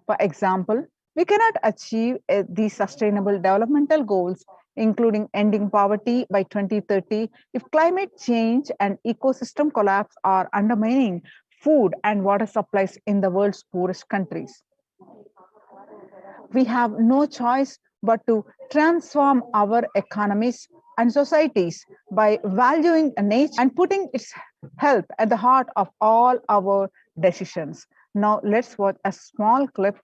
For example, we cannot achieve these sustainable developmental goals, including ending poverty by 2030, if climate change and ecosystem collapse are undermining food and water supplies in the world's poorest countries. We have no choice but to transform our economies and societies by valuing nature and putting its health at the heart of all our decisions. Now let's watch a small clip.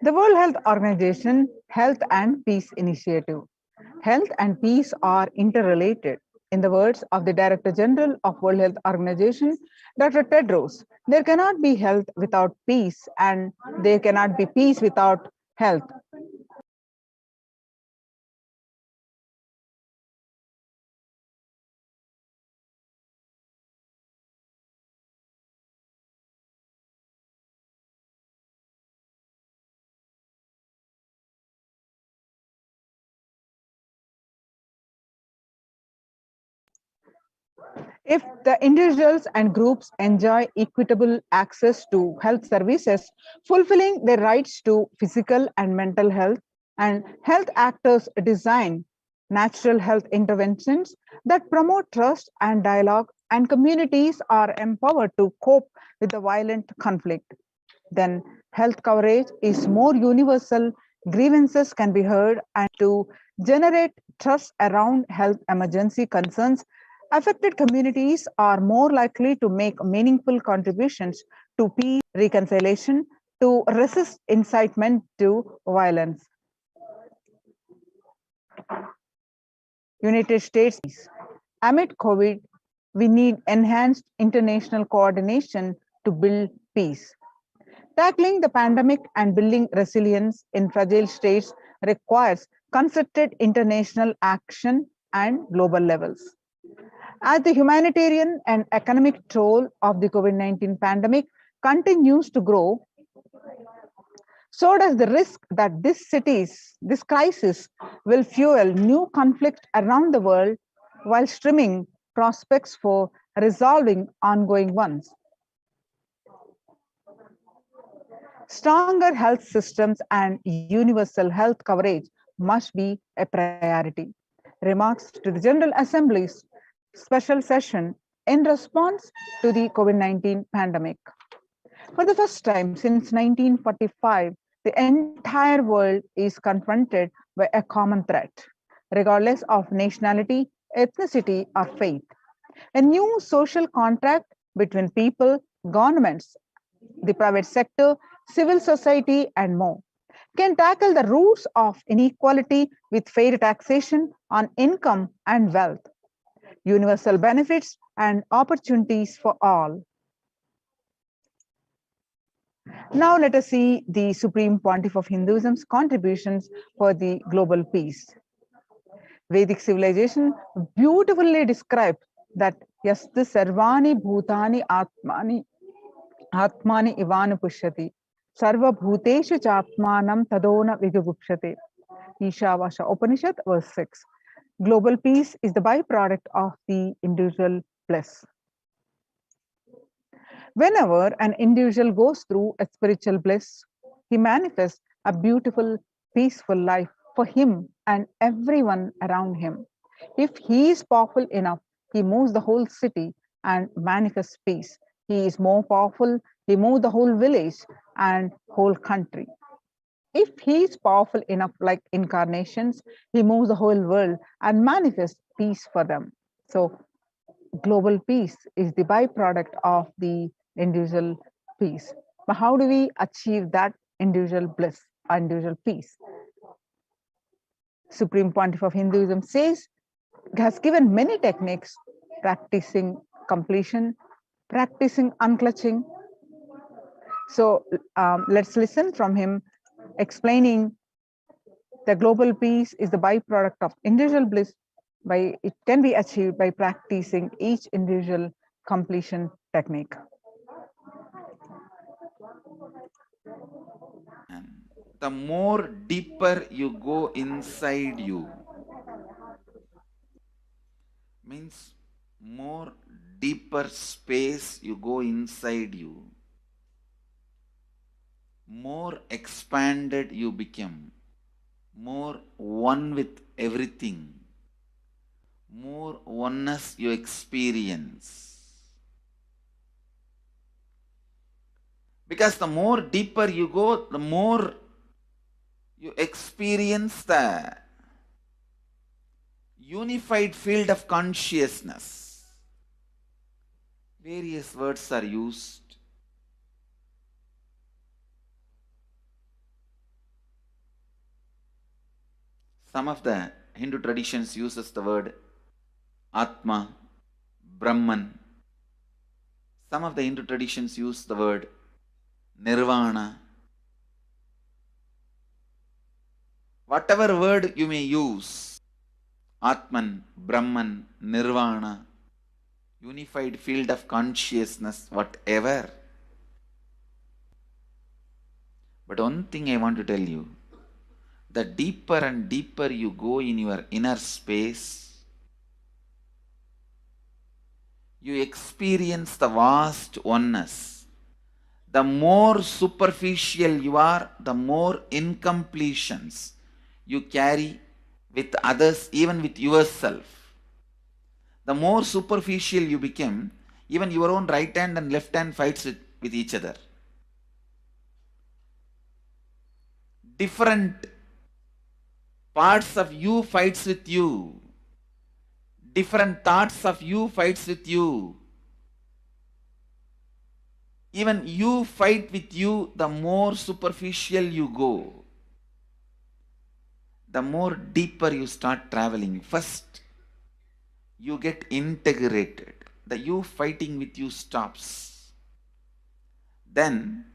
The World Health Organization Health and Peace Initiative. Health and peace are interrelated. In the words of the Director General of World Health Organization, Dr. Tedros, there cannot be health without peace, and there cannot be peace without health. If the individuals and groups enjoy equitable access to health services, fulfilling their rights to physical and mental health, and health actors design natural health interventions that promote trust and dialogue, and communities are empowered to cope with the violent conflict, then health coverage is more universal, grievances can be heard, and to generate trust around health emergency concerns, affected communities are more likely to make meaningful contributions to peace, reconciliation, to resist incitement to violence. United States, amid COVID, we need enhanced international coordination to build peace. Tackling the pandemic and building resilience in fragile states requires concerted international action and global levels. As the humanitarian and economic toll of the COVID-19 pandemic continues to grow, so does the risk that this crisis will fuel new conflict around the world while strimming prospects for resolving ongoing ones. Stronger health systems and universal health coverage must be a priority. Remarks to the General Assembly's special session in response to the COVID-19 pandemic. For the first time since 1945, the entire world is confronted by a common threat, regardless of nationality, ethnicity, or faith. A new social contract between people, governments, the private sector, civil society, and more can tackle the roots of inequality with fair taxation on income and wealth, universal benefits, and opportunities for all. Now let us see the Supreme Pontiff of Hinduism's contributions for the global peace. Vedic civilization beautifully described that yasti sarvani bhutani atmani ivanu pushyati sarva bhuteshu chatmanam tadona vigugupshate. Ishavasha Upanishad verse 6. Global peace is the byproduct of the individual bliss. Whenever an individual goes through a spiritual bliss, he manifests a beautiful, peaceful life for him and everyone around him. If he is powerful enough, he moves the whole city and manifests peace. He is more powerful, he moves the whole village and whole country. If he is powerful enough, like incarnations, he moves the whole world and manifests peace for them. So, global peace is the byproduct of the individual peace. But how do we achieve that individual bliss, individual peace? Supreme Pontiff of Hinduism says, has given many techniques: practicing completion, practicing unclutching. So let's listen from him explaining the global peace is the byproduct of individual bliss. It can be achieved by practicing each individual completion technique. And the more deeper you go inside you, means more deeper space you go inside you, more expanded you become, more one with everything, more oneness you experience. Because the more deeper you go, the more you experience the unified field of consciousness. Various words are used. Some of the Hindu traditions uses the word Atma, Brahman. Some of the Hindu traditions use the word Nirvana. Whatever word you may use, Atman, Brahman, Nirvana, unified field of consciousness, whatever. But one thing I want to tell you, the deeper and deeper you go in your inner space, you experience the vast oneness. The more superficial you are, the more incompletions you carry with others, even with yourself. The more superficial you become, even your own right hand and left hand fights with each other. Different parts of you fights with you. Different thoughts of you fights with you. Even you fight with you, the more superficial you go, the more deeper you start traveling. First, you get integrated. The you fighting with you stops. Then,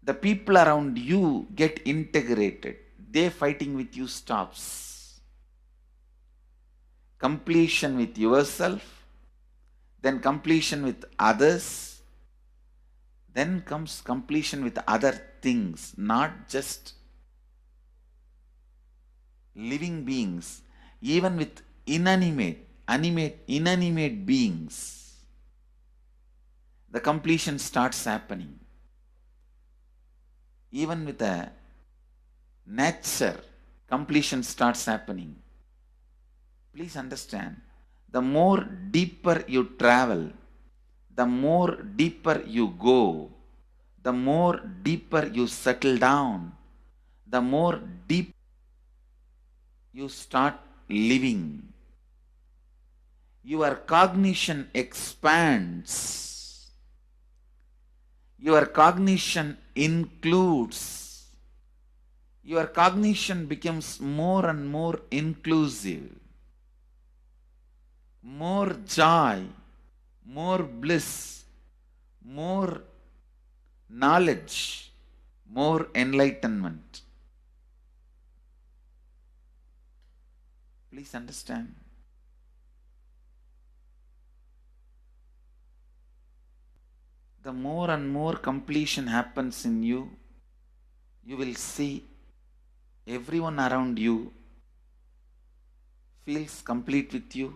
the people around you get integrated. They fighting with you stops. Completion with yourself, then completion with others, then comes completion with other things, not just living beings, even with inanimate beings. The completion starts happening. even with a nature, completion starts happening. Please understand, the more deeper you travel, the more deeper you go, the more deeper you settle down, the more deep you start living. Your cognition expands. Your cognition includes. Your cognition becomes more and more inclusive. More joy, more bliss, more knowledge, more enlightenment. Please understand. The more and more completion happens in you, you will see everyone around you feels complete with you.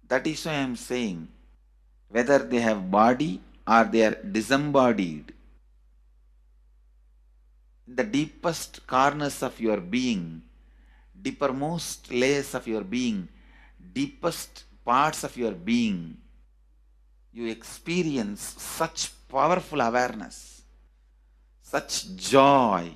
That is why I am saying, whether they have body or they are disembodied, in the deepest corners of your being, deepermost layers of your being, deepest parts of your being, you experience such powerful awareness, such joy.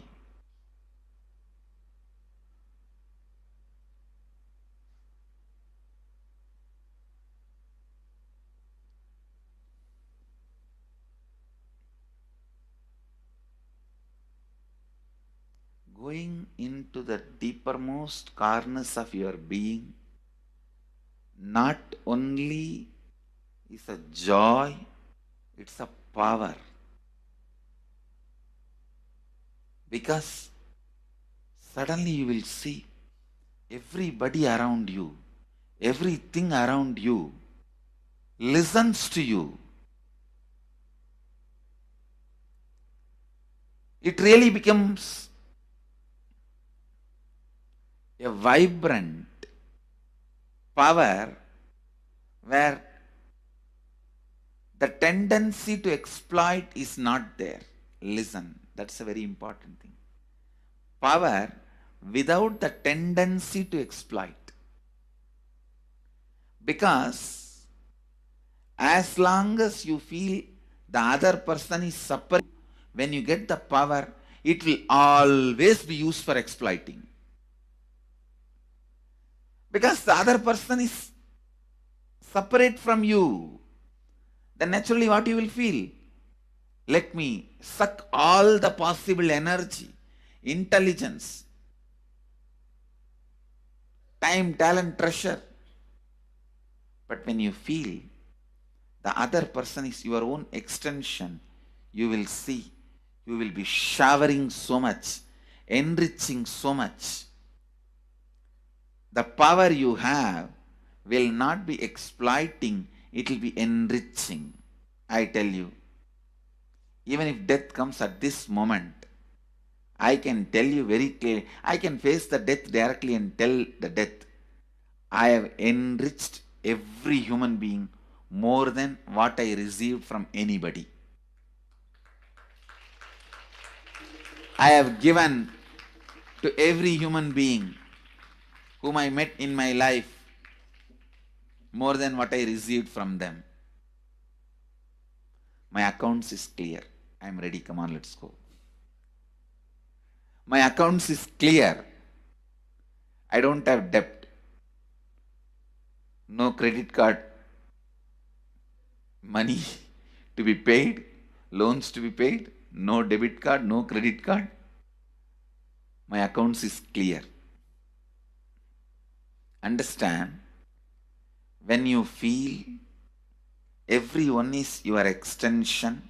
Going into the deepermost corners of your being not only is a joy, it's a power. Because suddenly you will see everybody around you, everything around you listens to you. It really becomes a vibrant power where the tendency to exploit is not there. Listen, that's a very important thing. Power without the tendency to exploit. Because as long as you feel the other person is suffering, when you get the power, it will always be used for exploiting. Because the other person is separate from you, then naturally what you will feel? Let me suck all the possible energy, intelligence, time, talent, treasure. But when you feel the other person is your own extension, you will see, you will be showering so much, enriching so much. The power you have will not be exploiting, it will be enriching. I tell you, even if death comes at this moment, I can tell you very clearly, I can face the death directly and tell the death, I have enriched every human being more than what I received from anybody. I have given to every human being whom I met in my life more than what I received from them. My accounts is clear. I am ready. Come on, let's go. My accounts is clear. I don't have debt. No credit card money to be paid, loans to be paid, no debit card, no credit card. My accounts is clear. Understand, when you feel everyone is your extension,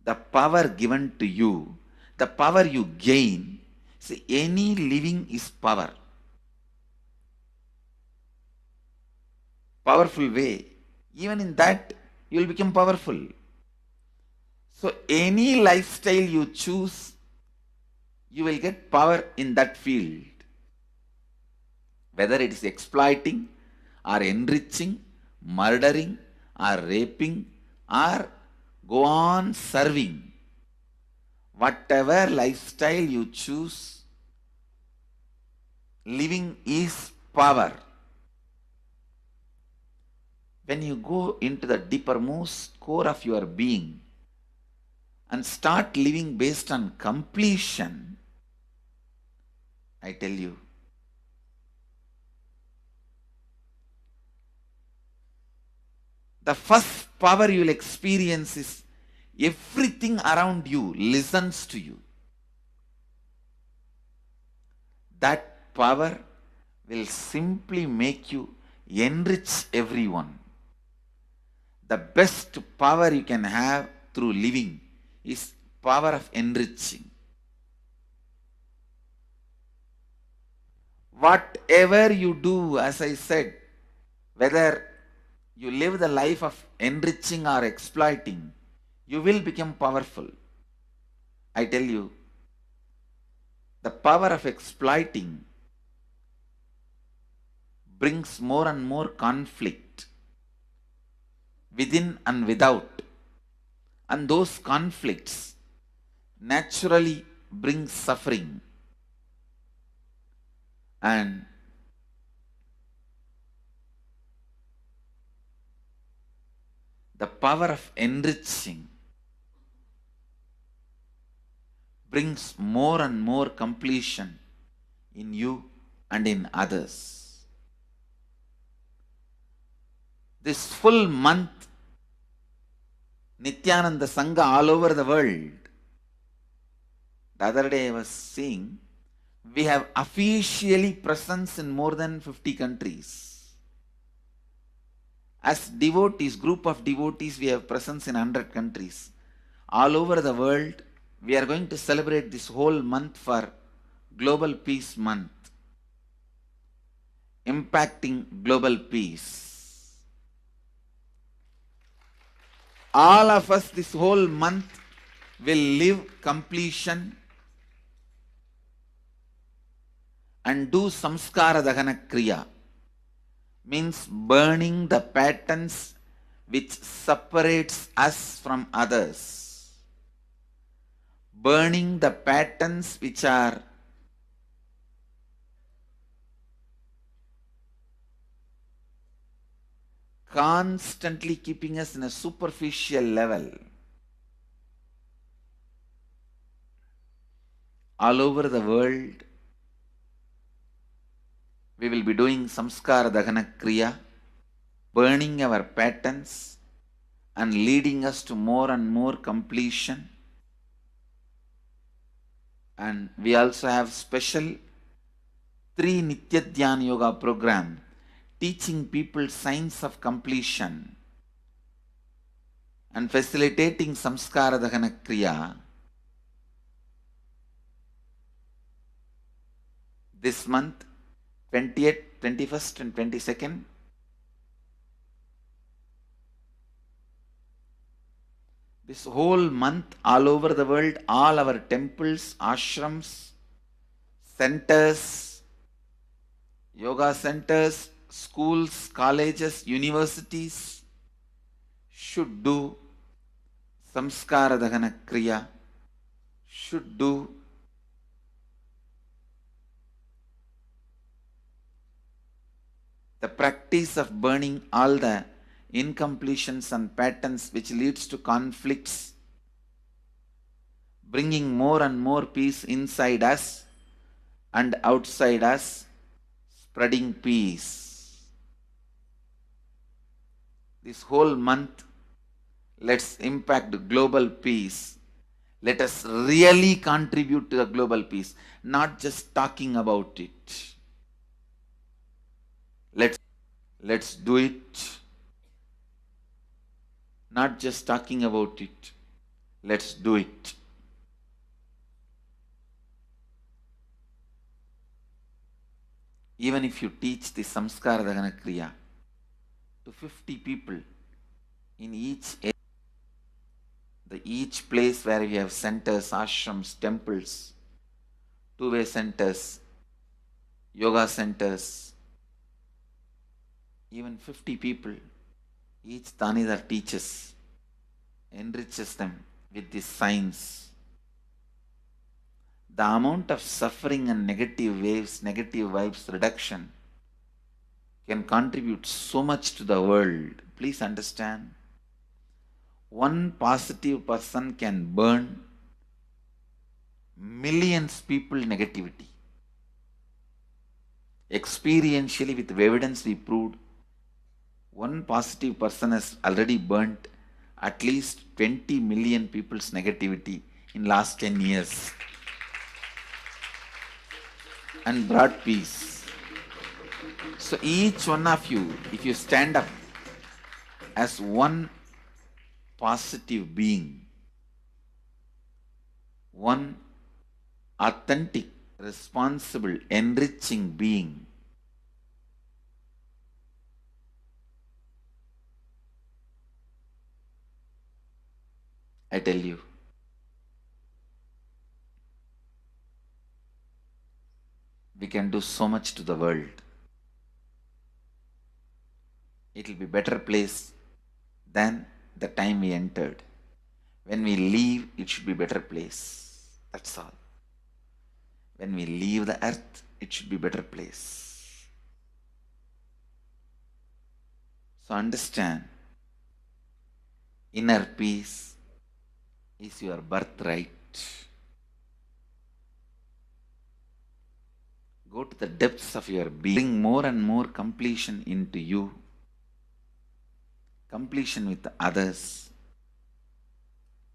the power given to you, the power you gain, see, any living is power. Powerful way. Even in that, you will become powerful. So any lifestyle you choose, you will get power in that field. Whether it is exploiting or enriching, murdering or raping or Go on serving. Whatever lifestyle you choose, living is power. When you go into the deepermost core of your being and start living based on completion, I tell you, the first power you will experience is everything around you listens to you. That power will simply make you enrich everyone. The best power you can have through living is power of enriching. Whatever you do, as I said, whether you live the life of enriching or exploiting, you will become powerful. I tell you, the power of exploiting brings more and more conflict within and without. And those conflicts naturally bring suffering. And the power of enriching brings more and more completion in you and in others. This full month, Nithyananda Sangha all over the world. The other day I was seeing, we have officially presence in more than 50 countries. As devotees, group of devotees, we have presence in 100 countries. All over the world, we are going to celebrate this whole month for Global Peace Month, impacting global peace. All of us this whole month will live completion and do samskara dahana kriya, means burning the patterns which separates us from others, burning the patterns which are constantly keeping us in a superficial level. All over the world, we will be doing samskara dahana kriya, burning our patterns and leading us to more and more completion. And we also have special 3 Nitya Dhyana Yoga program teaching people science of completion and facilitating samskara dahana kriya. This month, 20th, 21st and 22nd, this whole month all over the world, all our temples, ashrams, centers, yoga centers, schools, colleges, universities should do samskara dahana kriya, should do the practice of burning all the incompletions and patterns which leads to conflicts, bringing more and more peace inside us and outside us, spreading peace. This whole month, let's impact global peace. Let us really contribute to the global peace, not just talking about it. Let's do it. Not just talking about it. Let's do it. Even if you teach the samskara dahana kriya to 50 people in each place where we have centers, ashrams, temples, two-way centers, yoga centers, even 50 people, each Tanidhar teaches enriches them with this science. The amount of suffering and negative waves, negative vibes reduction can contribute so much to the world. Please understand. One positive person can burn millions people negativity. Experientially, with evidence we proved, one positive person has already burnt at least 20 million people's negativity in last 10 years and brought peace. So each one of you, if you stand up as one positive being, one authentic, responsible, enriching being, I tell you, we can do so much to the world. It will be better place than the time we entered. When we leave, it should be better place. That's all. When we leave the earth, it should be better place. So understand, inner peace is your birthright. Go to the depths of your being. Bring more and more completion into you. Completion with others.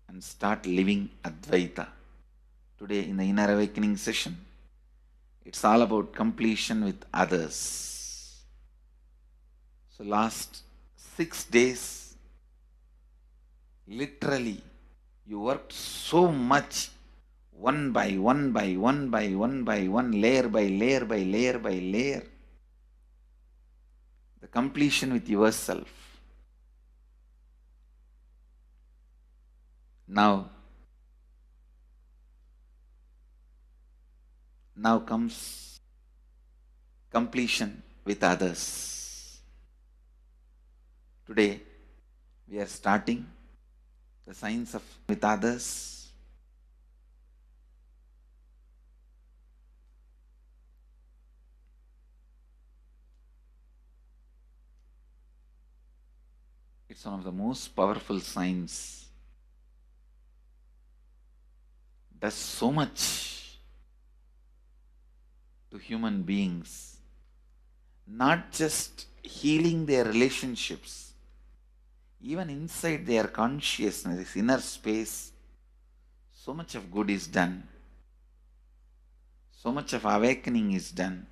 And start living Advaita. Today in the Inner Awakening session, it's all about completion with others. So last 6 days, literally, you worked so much, one by one by one by one by one, layer by layer by layer by layer. The completion with yourself. Now comes completion with others. Today, we are starting the science of with others. It's one of the most powerful science. Does so much to human beings, not just healing their relationships, even inside their consciousness, this inner space, so much of good is done, so much of awakening is done.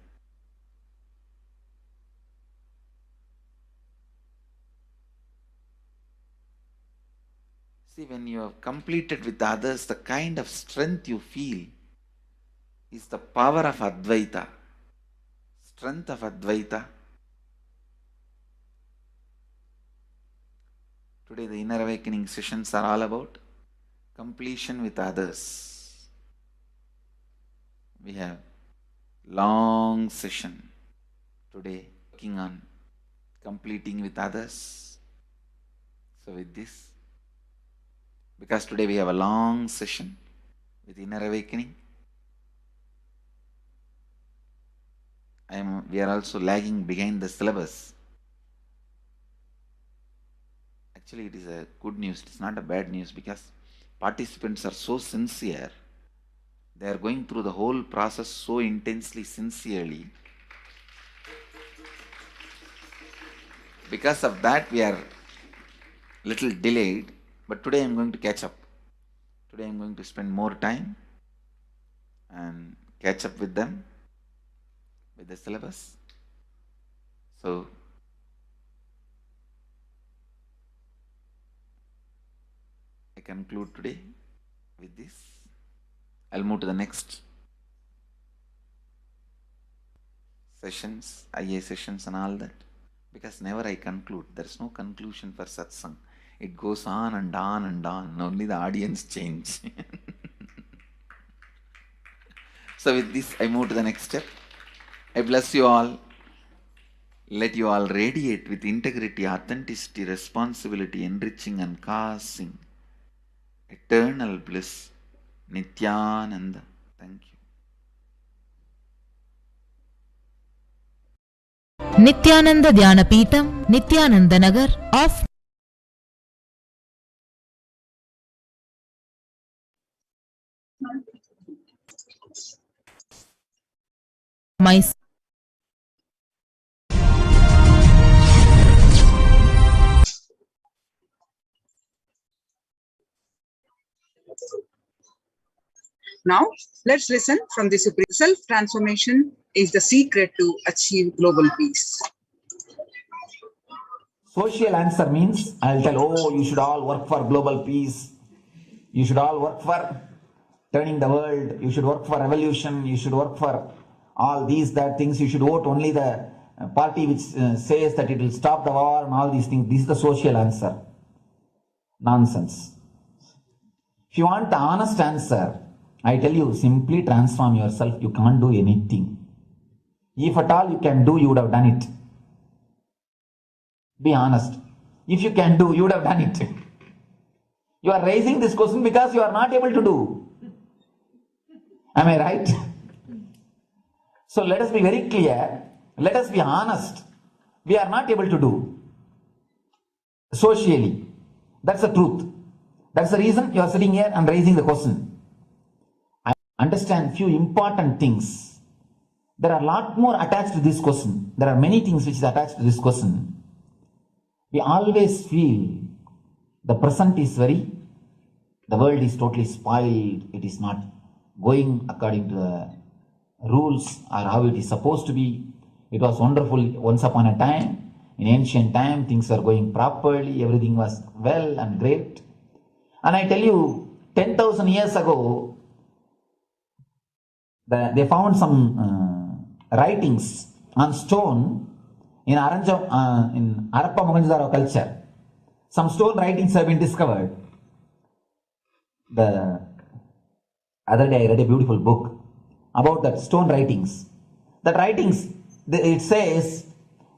See, when you have completed with others, the kind of strength you feel is the power of Advaita, strength of Advaita. Today the Inner Awakening sessions are all about completion with others. We have long session today working on completing with others. So with this, because today we have a long session with Inner Awakening, we are also lagging behind the syllabus. Actually, it is a good news. It's not a bad news because participants are so sincere. They are going through the whole process so intensely, sincerely. Because of that, we are little delayed. But today I am going to catch up. Today I am going to spend more time and catch up with them, with the syllabus. So, I conclude today with this. I'll move to the next sessions, IA sessions and all that. Because never I conclude. There is no conclusion for satsang. It goes on and on and on. Only the audience change. So with this, I move to the next step. I bless you all. Let you all radiate with integrity, authenticity, responsibility, enriching and causing eternal bliss, Nithyananda. Thank you. Nithyananda Dhyanapeetham, Nithyananda Nagar of my Now, let's listen from the Supreme. Self-transformation is the secret to achieve global peace. Social answer means I'll tell, oh, you should all work for global peace. You should all work for turning the world. You should work for revolution. You should work for all these, that things. You should vote only the party which says that it will stop the war and all these things. This is the social answer. Nonsense. If you want the honest answer, I tell you, simply transform yourself. You can't do anything. If at all you can do, you would have done it. Be honest. If you can do, you would have done it. You are raising this question because you are not able to do. Am I right? So let us be very clear. Let us be honest. We are not able to do. Socially. That's the truth. That's the reason you are sitting here and raising the question. I understand few important things. There are a lot more attached to this question. There are many things which is attached to this question. We always feel the present is the world is totally spoiled. It is not going according to the rules or how it is supposed to be. It was wonderful once upon a time. In ancient time, things were going properly. Everything was well and great. And I tell you, 10,000 years ago, they found some writings on stone in Harappa Mohenjo-daro culture. Some stone writings have been discovered. The other day I read a beautiful book about that stone writings. That writings, it says,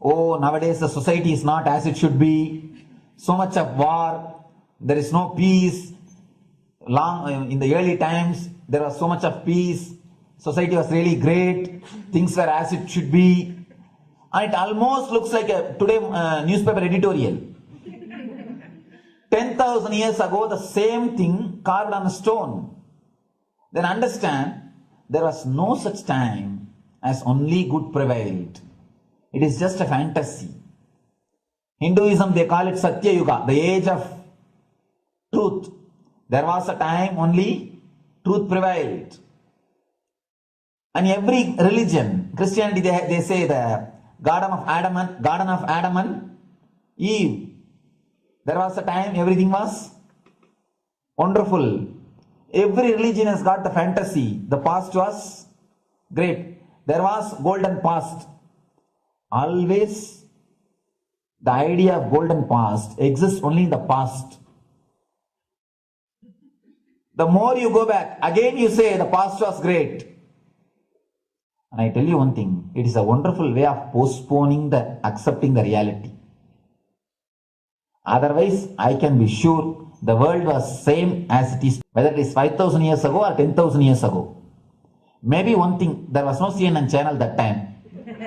oh, nowadays the society is not as it should be. So much of war, there is no peace. In the early times, there was so much of peace. Society was really great. Things were as it should be. And it almost looks like a today newspaper editorial. 10,000 years ago, the same thing carved on a stone. Then understand, there was no such time as only good prevailed. It is just a fantasy. Hinduism, they call it Satya Yuga, the age of truth. There was a time only truth prevailed. And every religion, Christianity, they say the Garden of Adam and Eve. There was a time everything was wonderful. Every religion has got the fantasy. The past was great. There was golden past. Always the idea of golden past exists only in the past. The more you go back, again you say the past was great. And I tell you one thing, it is a wonderful way of postponing accepting the reality. Otherwise, I can be sure the world was same as it is, whether it is 5,000 years ago or 10,000 years ago. Maybe one thing, there was no CNN channel that time.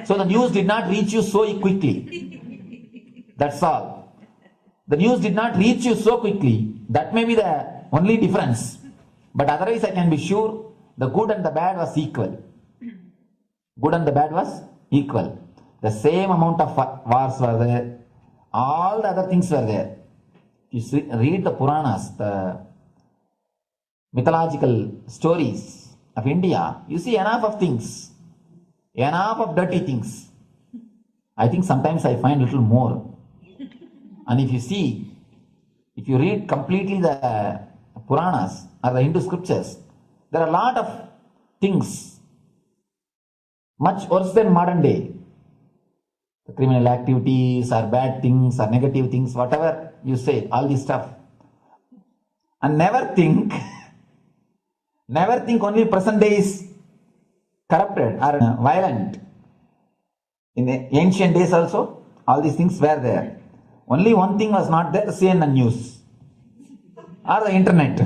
So the news did not reach you so quickly. That's all. The news did not reach you so quickly. That may be the only difference. But otherwise, I can be sure the good and the bad was equal. Good and the bad was equal. The same amount of wars were there. All the other things were there. You read the Puranas, the mythological stories of India, you see enough of things. Enough of dirty things. I think sometimes I find a little more. And if you read completely the Puranas or the Hindu scriptures, there are a lot of things much worse than modern day. The criminal activities or bad things or negative things, whatever you say, all this stuff. And never think only present day is corrupted or violent. In the ancient days also, all these things were there. Only one thing was not there, CNN news. or the internet.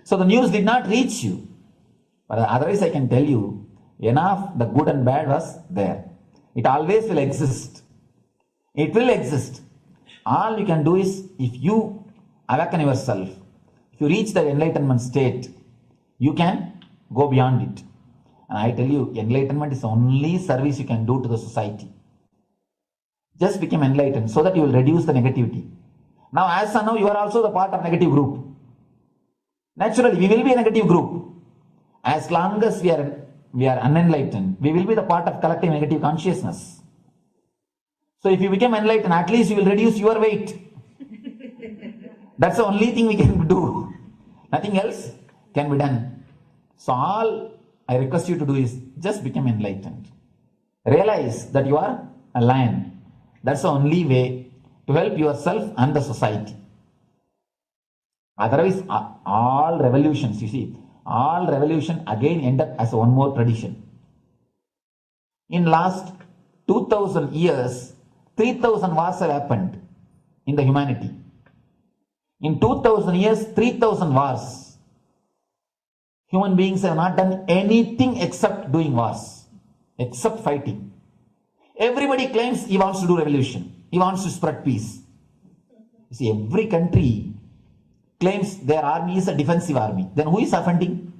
So the news did not reach you. But otherwise I can tell you, enough the good and bad was there. It always will exist. It will exist. All you can do is, if you awaken yourself, if you reach the enlightenment state, you can go beyond it. And I tell you, enlightenment is the only service you can do to the society. Just become enlightened so that you will reduce the negativity. Now, as of now, you are also the part of negative group. Naturally, we will be a negative group. As long as we are unenlightened, we will be the part of collective negative consciousness. So if you become enlightened, at least you will reduce your weight. That's the only thing we can do. Nothing else can be done. So all I request you to do is just become enlightened. Realize that you are a lion. That's the only way to help yourself and the society. Otherwise, all revolutions, you see, all revolution again end up as one more tradition. In last 2000 years, 3000 wars have happened in the humanity. In 2000 years, 3000 wars. Human beings have not done anything except doing wars, except fighting. Everybody claims he wants to do revolution. He wants to spread peace. You see, every country claims their army is a defensive army. Then who is offending?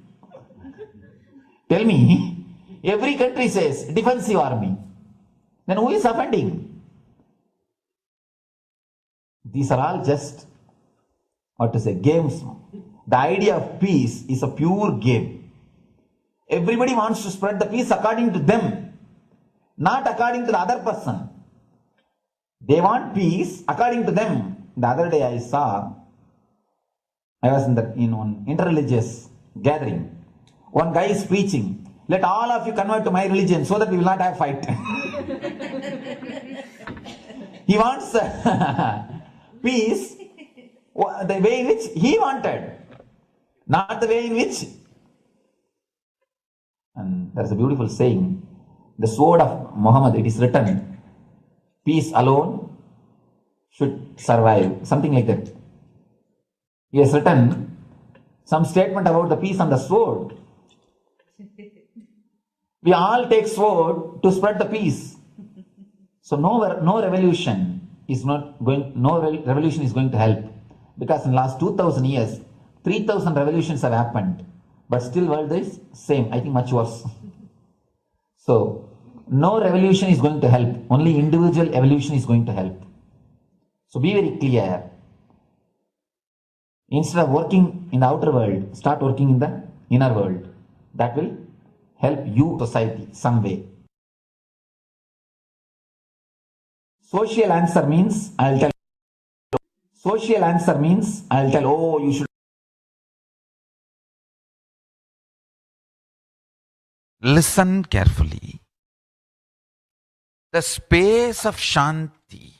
Tell me. Every country says defensive army. Then who is offending? These are all just, games. The idea of peace is a pure game. Everybody wants to spread the peace according to them, not according to the other person. They want peace according to them. The other day I was in one interreligious gathering. One guy is preaching, let all of you convert to my religion so that we will not have fight. He wants peace the way in which he wanted, not the way in which. And there's a beautiful saying, the sword of Muhammad, it is written, peace alone should survive, something like that. He has written some statement about the peace on the sword. We all take sword to spread the peace. So no revolution is going to help, because in the last 2000 years, 3000 revolutions have happened, but still world is same, I think much worse. So no revolution is going to help, only individual evolution is going to help. So be very clear. Instead of working in the outer world, start working in the inner world. That will help you, society, some way. Social answer means, I'll tell. Social answer means, I'll tell, oh, you should. Listen carefully. The space of Shanti,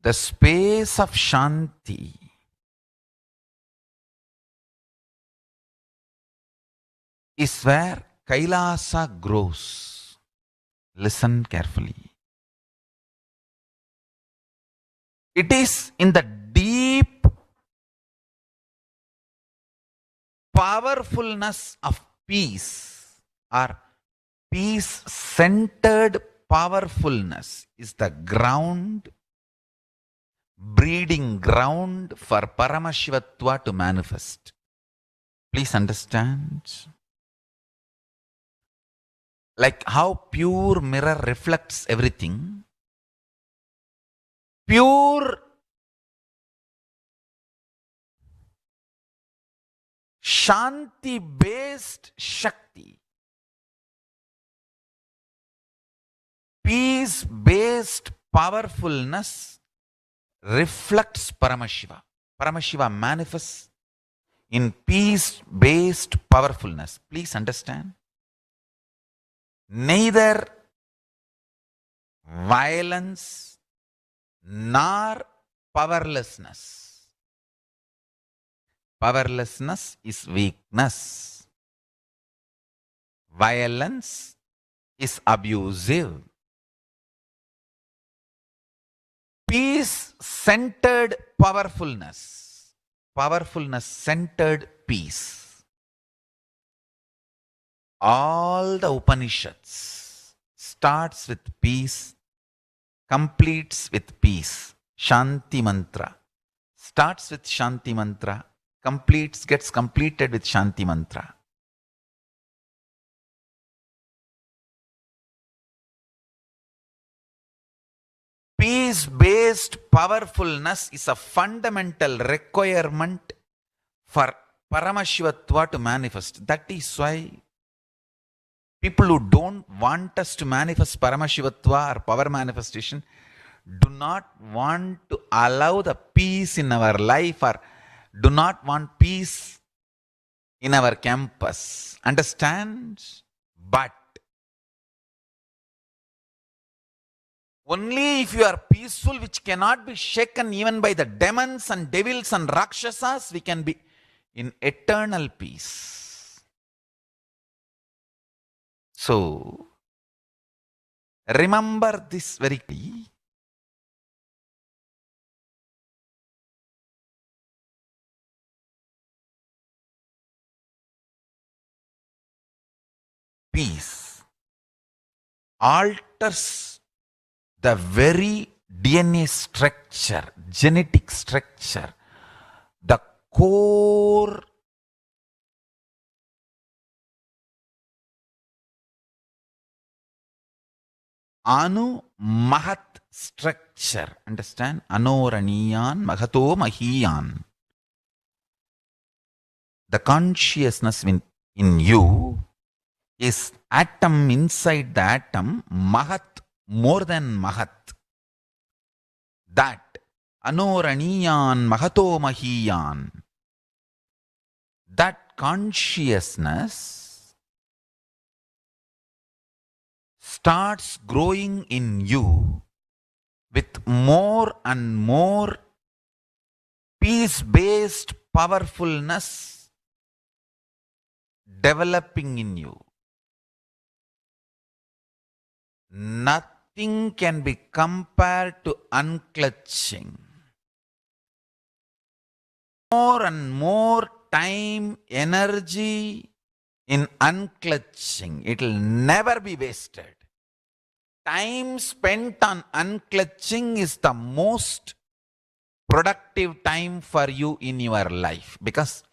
the space of Shanti is where Kailasa grows. Listen carefully. It is in the deep powerfulness of peace, or peace-centered powerfulness is the ground, breeding ground for Paramashivatva to manifest. Please understand. Like how pure mirror reflects everything, pure Shanti-based Shakti, peace-based powerfulness reflects Paramashiva. Paramashiva manifests in peace-based powerfulness. Please understand. Neither violence nor powerlessness. Powerlessness is weakness. Violence is abusive. Peace-centered powerfulness powerfulness centered peace. All the Upanishads starts with peace, completes with peace. Shanti mantra starts with Shanti mantra, gets completed with Shanti mantra. Peace-based powerfulness is a fundamental requirement for Paramashivatva to manifest. That is why people who don't want us to manifest Paramashivatva or power manifestation do not want to allow the peace in our life or do not want peace in our campus. Understand? But only if you are peaceful, which cannot be shaken even by the demons and devils and rakshasas, we can be in eternal peace. So, remember this very clearly. Peace alters the very DNA structure, genetic structure, the core Anu Mahat structure. Understand? Anoraniyan Mahato Mahiyan. The consciousness in you is atom inside the atom, Mahat, more than Mahat. That Anoraniyan Mahato Mahiyan. That consciousness starts growing in you with more and more peace-based powerfulness developing in you. Nothing can be compared to unclutching. More and more time, energy in unclutching. It will never be wasted. Time spent on unclutching is the most productive time for you in your life, because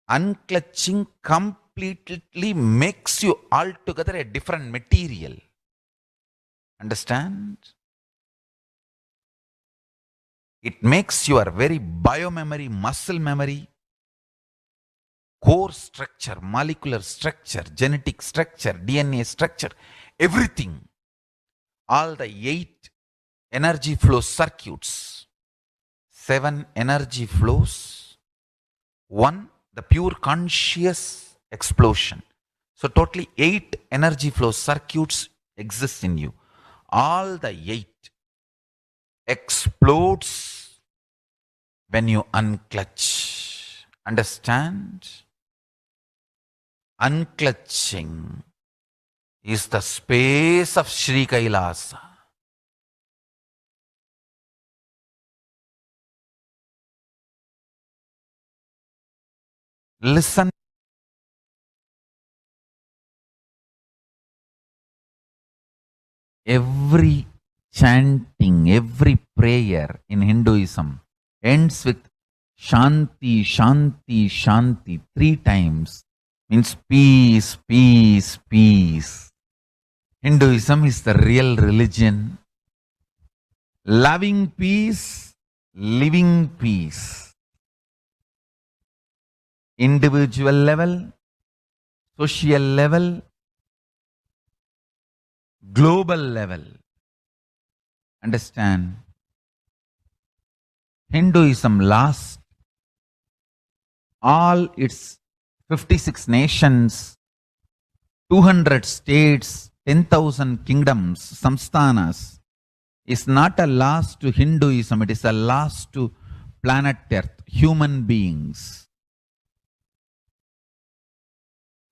unclutching completely makes you altogether a different material. Understand? It makes your very biomemory, muscle memory, core structure, molecular structure, genetic structure, DNA structure, everything, all the 8 energy flow circuits, 7 energy flows, 1 the pure conscious explosion. So totally 8 energy flow circuits exist in you. All the 8 explodes when you unclutch. Understand? Unclutching is the space of Sri Kailasa. Listen. Every chanting, every prayer in Hinduism ends with Shanti, Shanti, Shanti 3 times. Means peace, peace, peace. Hinduism is the real religion. Loving peace, living peace. Individual level, social level, global level. Understand? Hinduism lost all its 56 nations, 200 states, 10,000 kingdoms, samsthanas, is not a loss to Hinduism, it is a loss to planet Earth, human beings.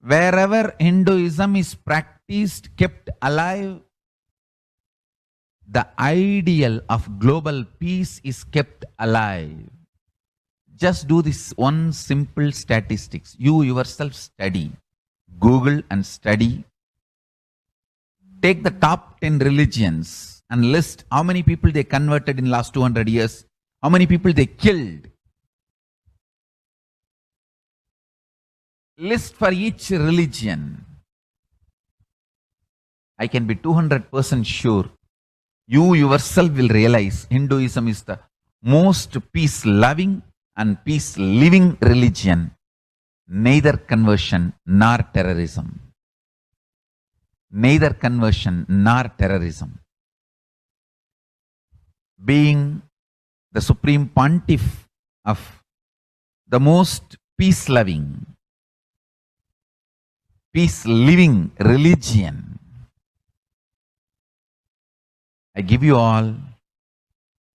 Wherever Hinduism is practiced, kept alive, the ideal of global peace is kept alive. Just do this one simple statistics. You yourself study. Google and study. Take the top 10 religions and list how many people they converted in last 200 years, how many people they killed. List for each religion. I can be 200% sure you yourself will realize Hinduism is the most peace-loving and peace-living religion, neither conversion nor terrorism. Neither conversion nor terrorism. Being the supreme pontiff of the most peace-loving, peace-living religion, I give you all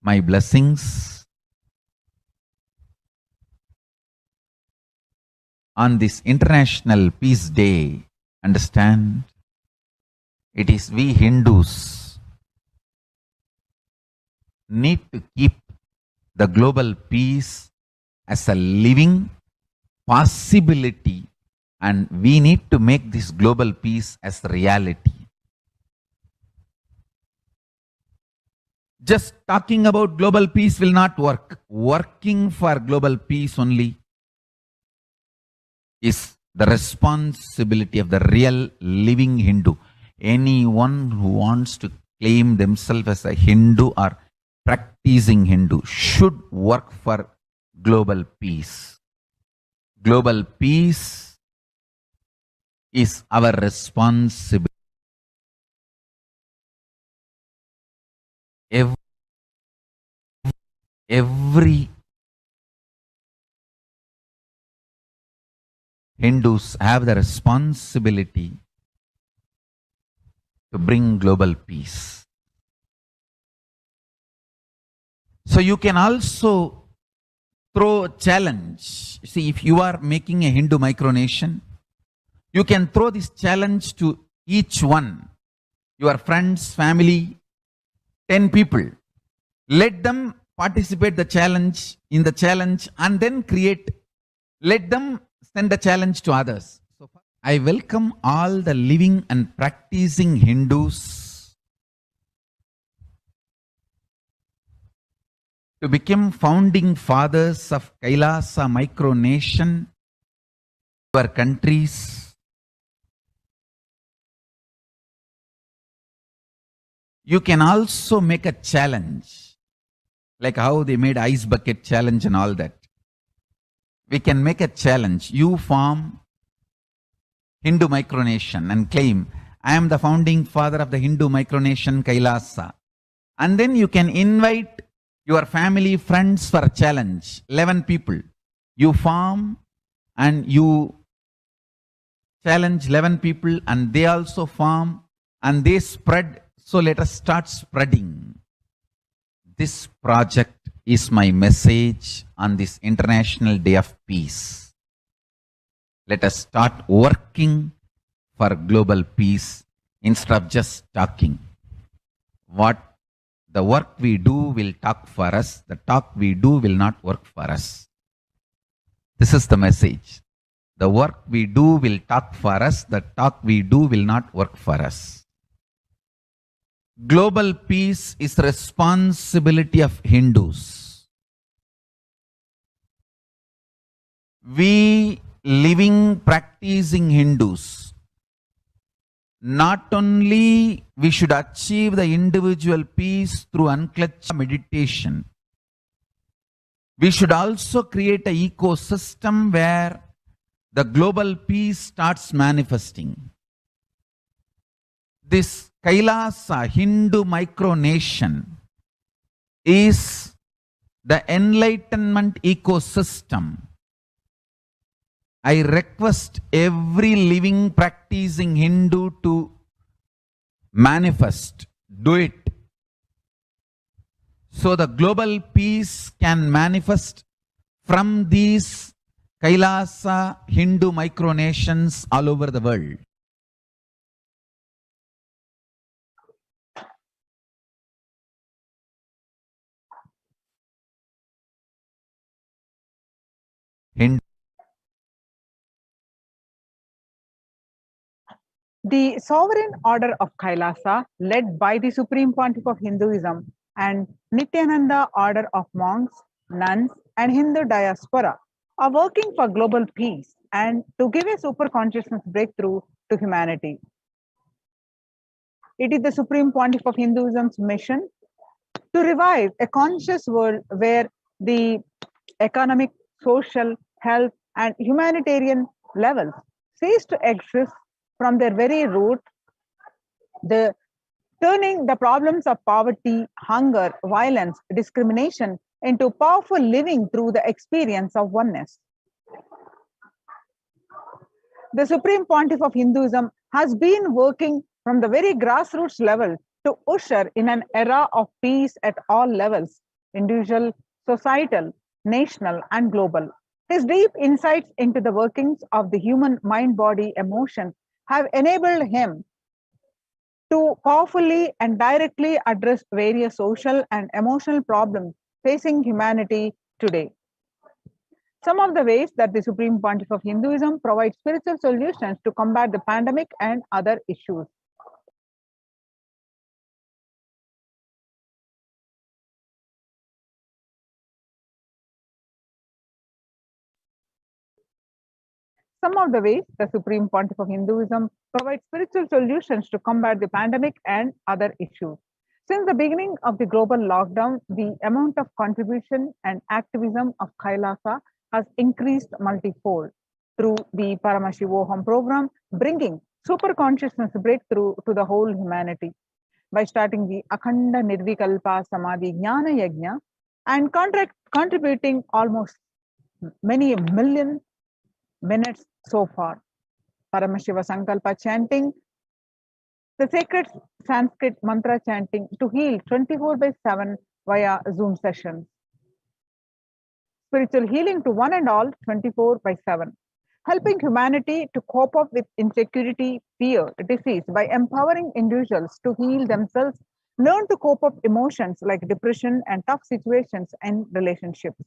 my blessings on this International Peace Day. Understand, it is we Hindus need to keep the global peace as a living possibility, and we need to make this global peace as reality. Just talking about global peace will not work. Working for global peace only is the responsibility of the real living Hindu. Anyone who wants to claim themselves as a Hindu or practicing Hindu should work for global peace. Global peace is our responsibility. Every Hindus have the responsibility to bring global peace. So you can also throw a challenge. See, if you are making a Hindu micronation, you can throw this challenge to each one, your friends, family, 10 people. Let them participate in the challenge and then let them send the challenge to others. So I welcome all the living and practicing Hindus to become founding fathers of Kailasa micronation, our countries. You can also make a challenge, like how they made ice bucket challenge and all that. We can make a challenge. You form Hindu micronation and claim, I am the founding father of the Hindu micronation Kailasa. And then you can invite your family, friends for a challenge. 11 people. You form and you challenge 11 people and they also form and they spread. So let us start spreading. This project is my message on this International Day of Peace. Let us start working for global peace instead of just talking. The work we do will talk for us. The talk we do will not work for us. This is the message. The work we do will talk for us. The talk we do will not work for us. Global peace is the responsibility of Hindus. We living, practicing Hindus, not only we should achieve the individual peace through unclutched meditation, we should also create an ecosystem where the global peace starts manifesting. This Kailasa Hindu micronation is the enlightenment ecosystem. I request every living practicing Hindu to manifest, do it. So the global peace can manifest from these Kailasa Hindu micronations all over the world. The sovereign order of Kailasa, led by the Supreme Pontiff of Hinduism and Nithyananda order of monks, nuns, and Hindu diaspora, are working for global peace and to give a super consciousness breakthrough to humanity. It is the Supreme Pontiff of Hinduism's mission to revive a conscious world where the economic, social, health, and humanitarian levels cease to exist from their very root, the turning the problems of poverty, hunger, violence, discrimination into powerful living through the experience of oneness. The Supreme Pontiff of Hinduism has been working from the very grassroots level to usher in an era of peace at all levels, individual, societal, national, and global. His deep insights into the workings of the human mind, body, emotion have enabled him to powerfully and directly address various social and emotional problems facing humanity today. Some of the ways that the Supreme Pontiff of Hinduism provides spiritual solutions to combat the pandemic and other issues. Some of the ways the Supreme Pontiff of Hinduism provides spiritual solutions to combat the pandemic and other issues. Since the beginning of the global lockdown, the amount of contribution and activism of Kailasa has increased multifold through the Paramashivoham program, bringing super consciousness breakthrough to the whole humanity. By starting the Akhanda Nirvikalpa Samadhi Jnana Yajna and contributing almost many million minutes so far. Paramashiva Sankalpa chanting, the sacred Sanskrit mantra chanting to heal 24/7 via Zoom sessions. Spiritual healing to one and all 24/7. Helping humanity to cope up with insecurity, fear, disease by empowering individuals to heal themselves, learn to cope up emotions like depression and tough situations and relationships.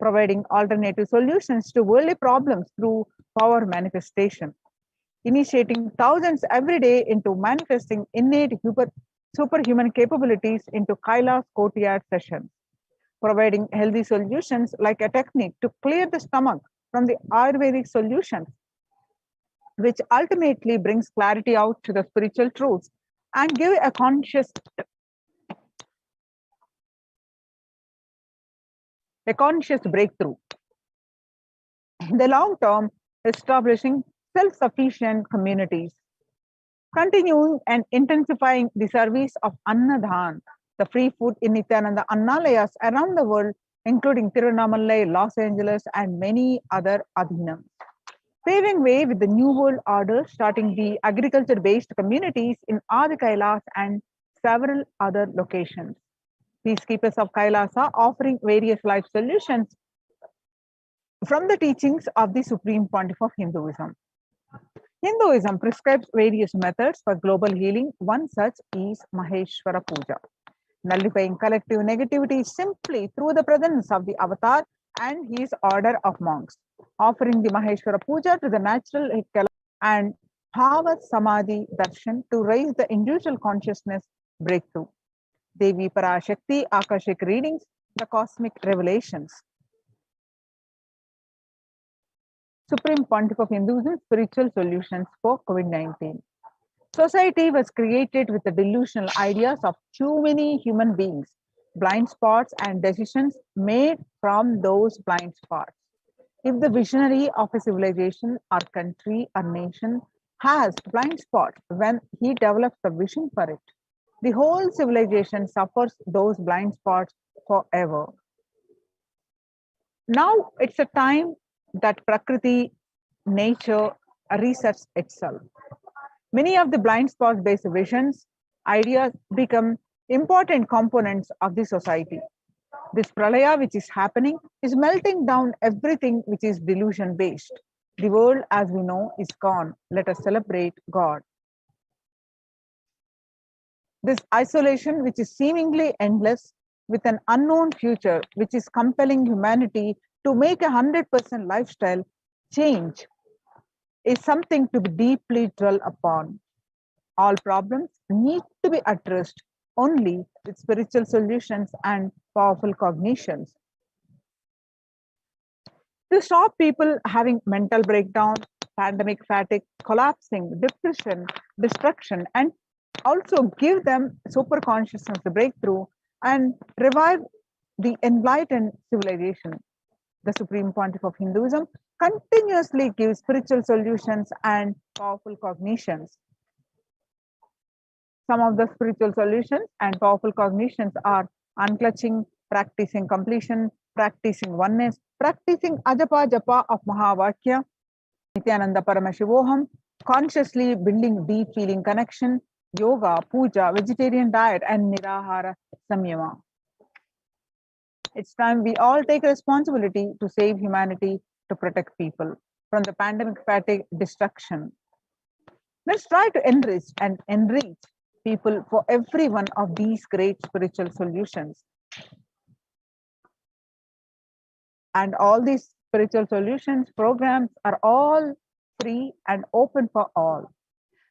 Providing alternative solutions to worldly problems through power manifestation, initiating thousands every day into manifesting innate superhuman capabilities into Kailash courtyard sessions, providing healthy solutions like a technique to clear the stomach from the Ayurvedic solutions, which ultimately brings clarity out to the spiritual truths and give a conscious breakthrough. In the long term, establishing self-sufficient communities, continuing and intensifying the service of Annadhan, the free food in Nithyananda Annalayas around the world, including Tiruvannamalai, Los Angeles, and many other adhinams. Paving way with the New World Order, starting the agriculture-based communities in Adi Kailash and several other locations. Peacekeepers of Kailasa offering various life solutions from the teachings of the Supreme Pontiff of Hinduism. Hinduism prescribes various methods for global healing. One such is Maheshwara Puja, nullifying collective negativity simply through the presence of the avatar and his order of monks, offering the Maheshwara Puja to the natural and Bhava Samadhi Darshan to raise the individual consciousness breakthrough. Devi Parashakti, Akashic readings, the cosmic revelations. Supreme Pontiff of Hinduism, spiritual solutions for COVID-19. Society was created with the delusional ideas of too many human beings, blind spots and decisions made from those blind spots. If the visionary of a civilization or country or nation has blind spots when he develops the vision for it, the whole civilization suffers those blind spots forever. Now it's a time that Prakriti, nature, resets itself. Many of the blind spots based visions, ideas become important components of the society. This pralaya which is happening is melting down everything which is delusion based. The world as we know is gone. Let us celebrate God. This isolation which is seemingly endless with an unknown future which is compelling humanity to make a 100% lifestyle change is something to be deeply dwell upon. All problems need to be addressed only with spiritual solutions and powerful cognitions. To stop people having mental breakdown, pandemic fatigue, collapsing, depression, destruction, and also give them super consciousness breakthrough and revive the enlightened civilization. The Supreme Pontiff of Hinduism continuously gives spiritual solutions and powerful cognitions. Some of the spiritual solutions and powerful cognitions are unclutching, practicing completion, practicing oneness, practicing ajapa japa of Mahavakya, Nithyananda Paramashivoham, consciously building deep feeling connection, yoga, puja, vegetarian diet, and nirahara samyama. It's time we all take responsibility to save humanity, to protect people from the pandemic fatigue destruction. Let's try to enrich and enrich people for every one of these great spiritual solutions. And all these spiritual solutions programs are all free and open for all.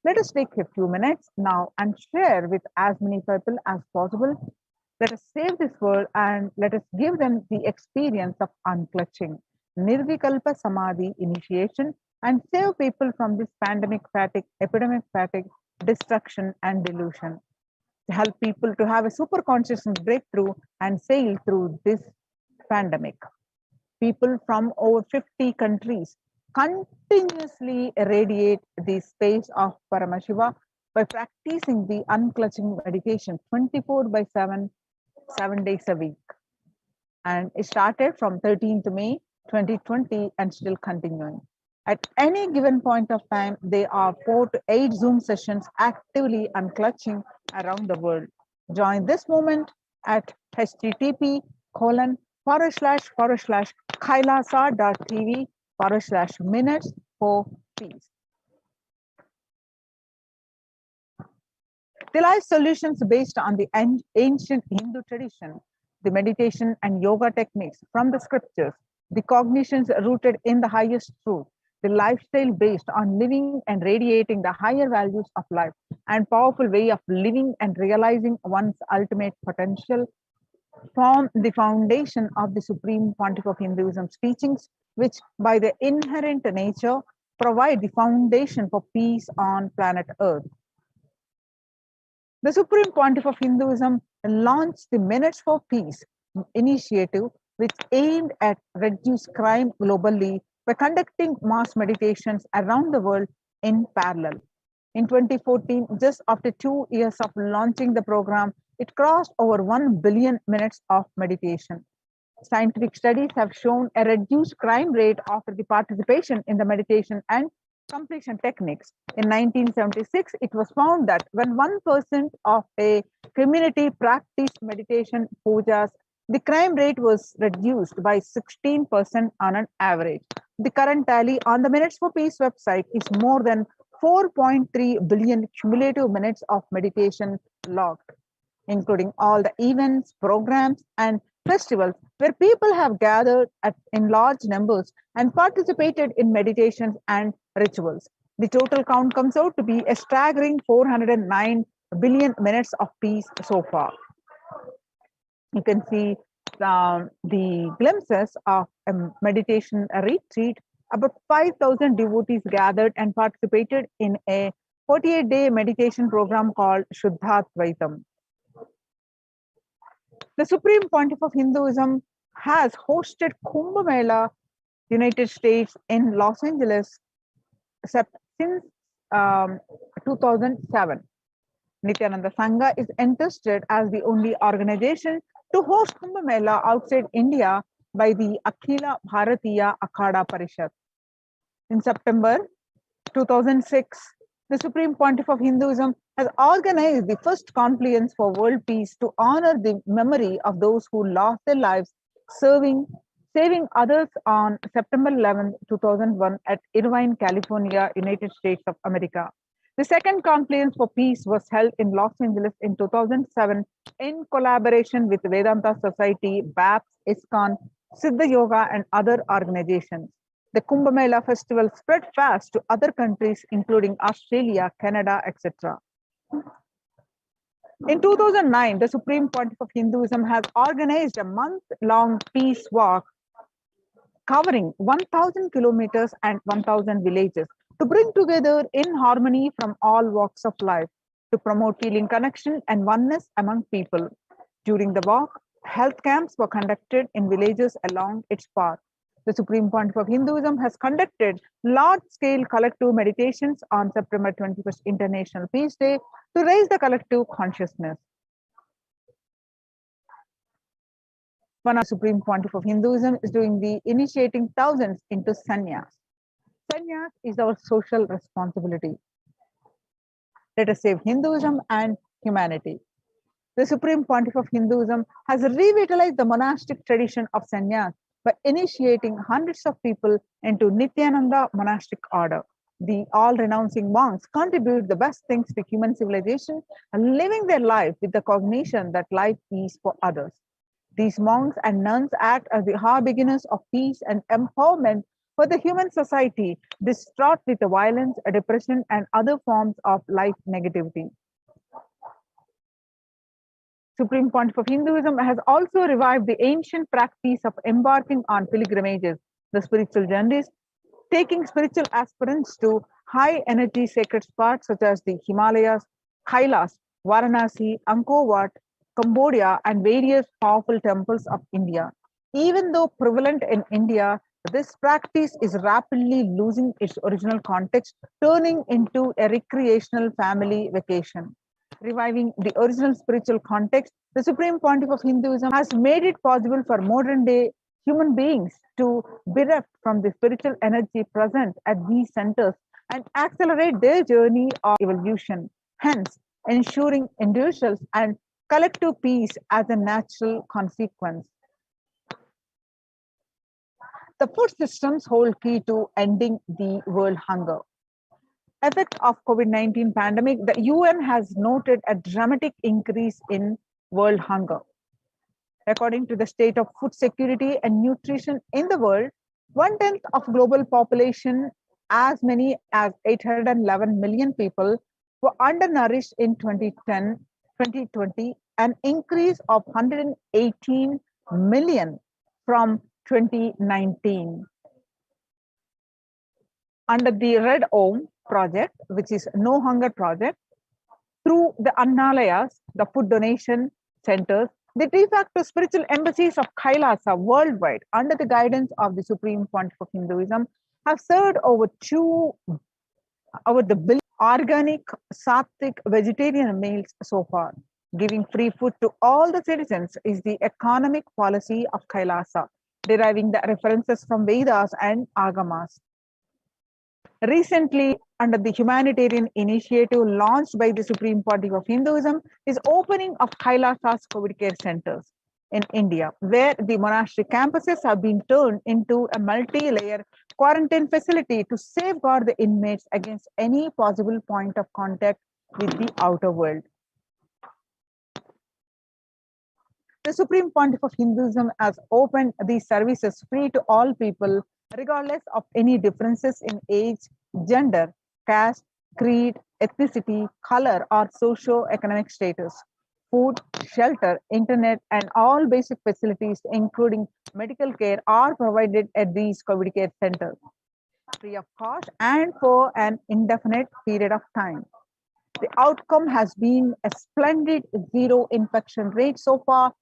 Let us take a few minutes now and share with as many people as possible. Let us save this world and let us give them the experience of unclutching, Nirvikalpa Samadhi initiation, and save people from this pandemic fatigue, epidemic fatigue, destruction, and delusion. To help people to have a super consciousness breakthrough and sail through this pandemic. People from over 50 countries continuously irradiate the space of Paramashiva by practicing the unclutching meditation 24/7, 7 days a week. And it started from 13th May 2020 and still continuing. At any given point of time, there are 4 to 8 Zoom sessions actively unclutching around the world. Join this movement at http://kailasa.tv/minutes for peace. The life solutions based on the ancient Hindu tradition, the meditation and yoga techniques from the scriptures, the cognitions rooted in the highest truth, the lifestyle based on living and radiating the higher values of life, and powerful way of living and realizing one's ultimate potential form the foundation of the Supreme Pontiff of Hinduism's teachings, which by their inherent nature provide the foundation for peace on planet Earth. The Supreme Pontiff of Hinduism launched the Minutes for Peace initiative, which aimed at reduce crime globally by conducting mass meditations around the world in parallel. In 2014, just after 2 years of launching the program, it crossed over 1 billion minutes of meditation. Scientific studies have shown a reduced crime rate after the participation in the meditation and completion techniques. In 1976, it was found that when 1% of a community practiced meditation pujas, the crime rate was reduced by 16% on an average. The current tally on the Minutes for Peace website is more than 4.3 billion cumulative minutes of meditation logged, including all the events, programs, and festivals where people have gathered in large numbers and participated in meditations and rituals. The total count comes out to be a staggering 409 billion minutes of peace so far. You can see the glimpses of a meditation retreat. About 5,000 devotees gathered and participated in a 48-day meditation program called Shuddhatvaitam. The Supreme Pontiff of Hinduism has hosted Kumbh Mela, United States in Los Angeles since 2007. Nithyananda Sangha is entrusted as the only organization to host Kumbh Mela outside India by the Akhila Bharatiya Akhada Parishad. In September 2006, the Supreme Pontiff of Hinduism has organized the first confluence for world peace to honor the memory of those who lost their lives saving others on September 11, 2001 at Irvine, California, United States of America. The second confluence for peace was held in Los Angeles in 2007 in collaboration with Vedanta Society, BAPS, ISKCON, Siddha Yoga, and other organizations. The Kumbh Mela festival spread fast to other countries, including Australia, Canada, etc. In 2009, the Supreme Pontiff of Hinduism has organized a month-long peace walk covering 1,000 kilometers and 1,000 villages to bring together in harmony from all walks of life, to promote healing, connection, and oneness among people. During the walk, health camps were conducted in villages along its path. The Supreme Pontiff of Hinduism has conducted large-scale collective meditations on September 21st International Peace Day to raise the collective consciousness. One of the Supreme Pontiff of Hinduism is doing the initiating thousands into sannyas. Sannyas is our social responsibility. Let us save Hinduism and humanity. The Supreme Pontiff of Hinduism has revitalized the monastic tradition of sannyas by initiating hundreds of people into Nithyananda monastic order. The all-renouncing monks contribute the best things to human civilization and living their life with the cognition that life is for others. These monks and nuns act as the harbingers of peace and empowerment for the human society distraught with the violence, depression, and other forms of life negativity. Supreme Pontiff of Hinduism has also revived the ancient practice of embarking on pilgrimages, the spiritual journeys, taking spiritual aspirants to high energy sacred spots such as the Himalayas, Kailas, Varanasi, Angkor Wat, Cambodia, and various powerful temples of India. Even though prevalent in India, this practice is rapidly losing its original context, turning into a recreational family vacation. Reviving the original spiritual context, the Supreme Pontiff of Hinduism has made it possible for modern day human beings to bereft from the spiritual energy present at these centers and accelerate their journey of evolution, hence ensuring individuals and collective peace as a natural consequence. The food systems hold key to ending the world hunger. Effect of COVID-19 pandemic, the UN has noted a dramatic increase in world hunger. According to the state of food security and nutrition in the world, 1/10 of global population, as many as 811 million people, were undernourished in 2020, an increase of 118 million from 2019. Under the Red Om project, which is No Hunger project, through the Annalayas, the food donation centers, the de facto spiritual embassies of Kailasa worldwide, under the guidance of the Supreme Pontiff of Hinduism, have served over the billion organic, sattvic, vegetarian meals so far. Giving free food to all the citizens is the economic policy of Kailasa, deriving the references from Vedas and Agamas. Recently, under the humanitarian initiative launched by the Supreme Pontiff of Hinduism, is opening of Kailasa's COVID care centers in India, where the monastic campuses have been turned into a multi-layer quarantine facility to safeguard the inmates against any possible point of contact with the outer world. The Supreme Pontiff of Hinduism has opened these services free to all people, regardless of any differences in age, gender, caste, creed, ethnicity, color, or socio-economic status. Food, shelter, internet, and all basic facilities, including medical care, are provided at these COVID care centers, free of cost and for an indefinite period of time. The outcome has been a splendid zero infection rate so far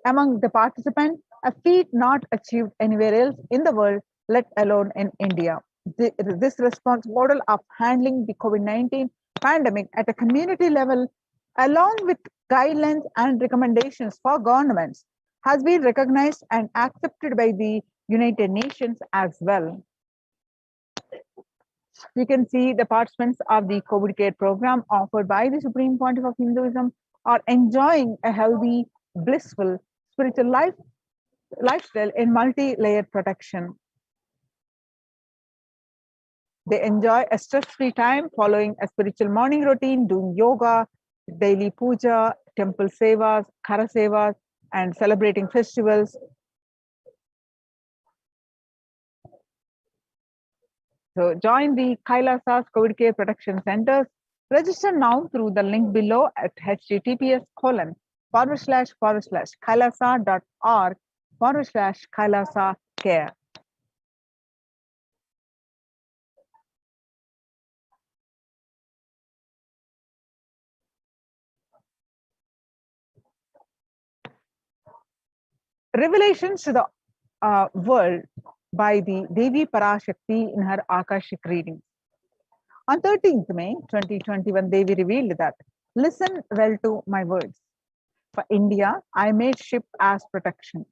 among the participants, a feat not achieved anywhere else in the world, let alone in India. This response model of handling the COVID-19 pandemic at a community level, along with guidelines and recommendations for governments, has been recognized and accepted by the United Nations as well. You can see the participants of the COVID care program offered by the Supreme Pontiff of Hinduism are enjoying a healthy, blissful, spiritual lifestyle in multi-layered protection. They enjoy a stress-free time following a spiritual morning routine, doing yoga, daily puja, temple sevas, kara sevas, and celebrating festivals. So join the Kailasa's COVID Care Protection Centers. Register now through the link below at https://kailasa.org/Kailasa care. Revelations to the world by the Devi Parashakti in her Akashic reading. On 13th May 2021, Devi revealed that, listen well to my words. For India, I made ship as protection.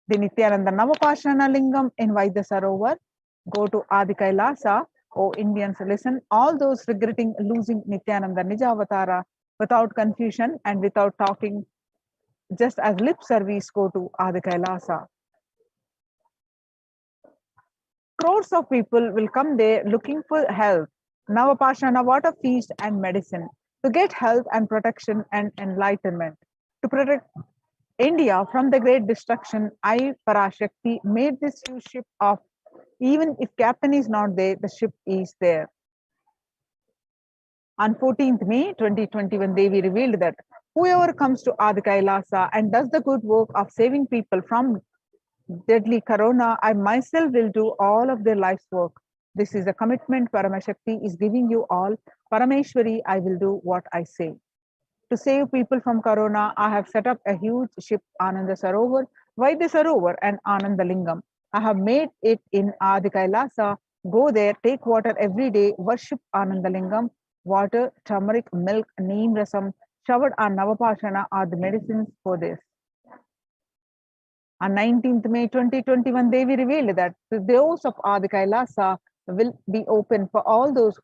The Nithyananda Navapashana Lingam in Vaidya Sarovar, go to Adi Kailasa, O Indians, listen, all those regretting losing Nithyananda Nijavatara without confusion and without talking, just as lip service, go to Adi Kailasa. Crores of people will come there looking for health, Navapashana water feast and medicine, to get health and protection and enlightenment. To protect India from the great destruction, I, Parashakti, made this huge ship of, even if captain is not there, the ship is there. On 14th May 2021, Devi revealed that whoever comes to Adi Kailasa and does the good work of saving people from deadly corona, I myself will do all of their life's work. This is a commitment Paramashakti is giving you all. Parameshwari, I will do what I say. To save people from corona, I have set up a huge ship, Ananda Sarovar, Vaidya Sarovar and Ananda Lingam. I have made it in Adi Kailasa. Go there, take water every day, worship Ananda Lingam. Water, turmeric, milk, neem rasam, showered on Navapashana are the medicines for this. On 19th May 2021, Devi revealed that the doors of Adi Kailasa will be open for all those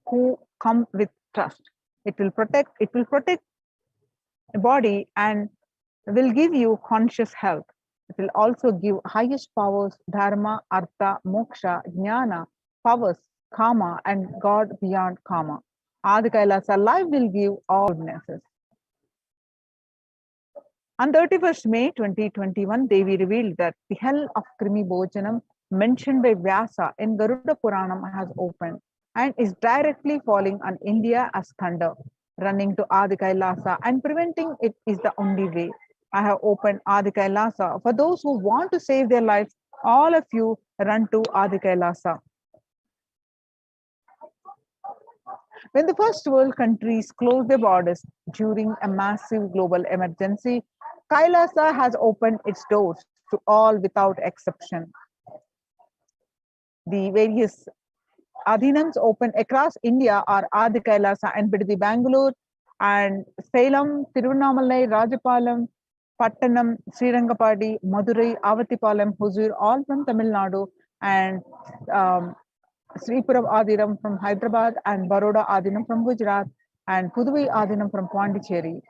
who come with trust. It will protect the body and will give you conscious health. It will also give highest powers, dharma, artha, moksha, jnana, powers, karma, and God beyond karma. Adi Kailasa life will give all goodnesses. On 31st May 2021, Devi revealed that the hell of Krimi Bhojanam mentioned by Vyasa in Garuda Puranam has opened and is directly falling on India as thunder. Running to Adi Kailasa and preventing it is the only way. I have opened Adi Kailasa for those who want to save their lives. All of you run to Adi Kailasa. When the first world countries closed their borders during a massive global emergency, Kailasa has opened its doors to all without exception. The various Adhinams open across India are Adi Kailasa and Bidadi Bangalore and Salem, Tiruvannamalai, Rajapalam, Pattanam, Srirangapadi, Madurai, Avatipalam, Huzur, all from Tamil Nadu, and Sripuram Adinam from Hyderabad, and Baroda Adinam from Gujarat, and Puduvai Adinam from Pondicherry.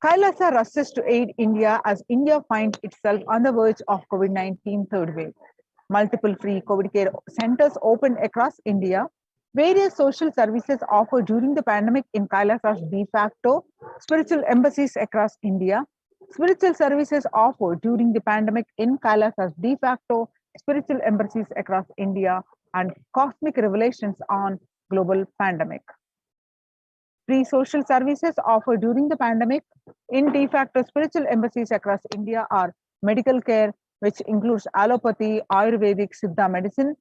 Kailasa rushes to aid India as India finds itself on the verge of COVID-19 third wave. Multiple free COVID care centers opened across India. Various social services offered during the pandemic in Kailasa's de facto spiritual embassies across India. Spiritual services offered during the pandemic in Kailasa's de facto spiritual embassies across India, and cosmic revelations on global pandemic. Free social services offered during the pandemic in de facto spiritual embassies across India are medical care, which includes allopathy, Ayurvedic, Siddha medicine,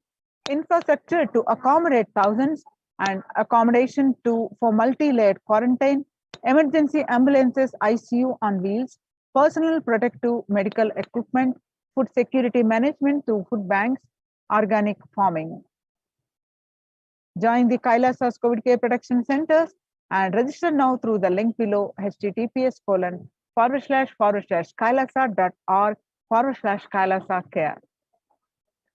infrastructure to accommodate thousands, and accommodation for multi-layered quarantine, emergency ambulances, ICU on wheels, personal protective medical equipment, food security management through food banks, organic farming. Join the Kailasa's COVID Care Protection Centers and register now through the link below https://kailasa.org/Kailasa care.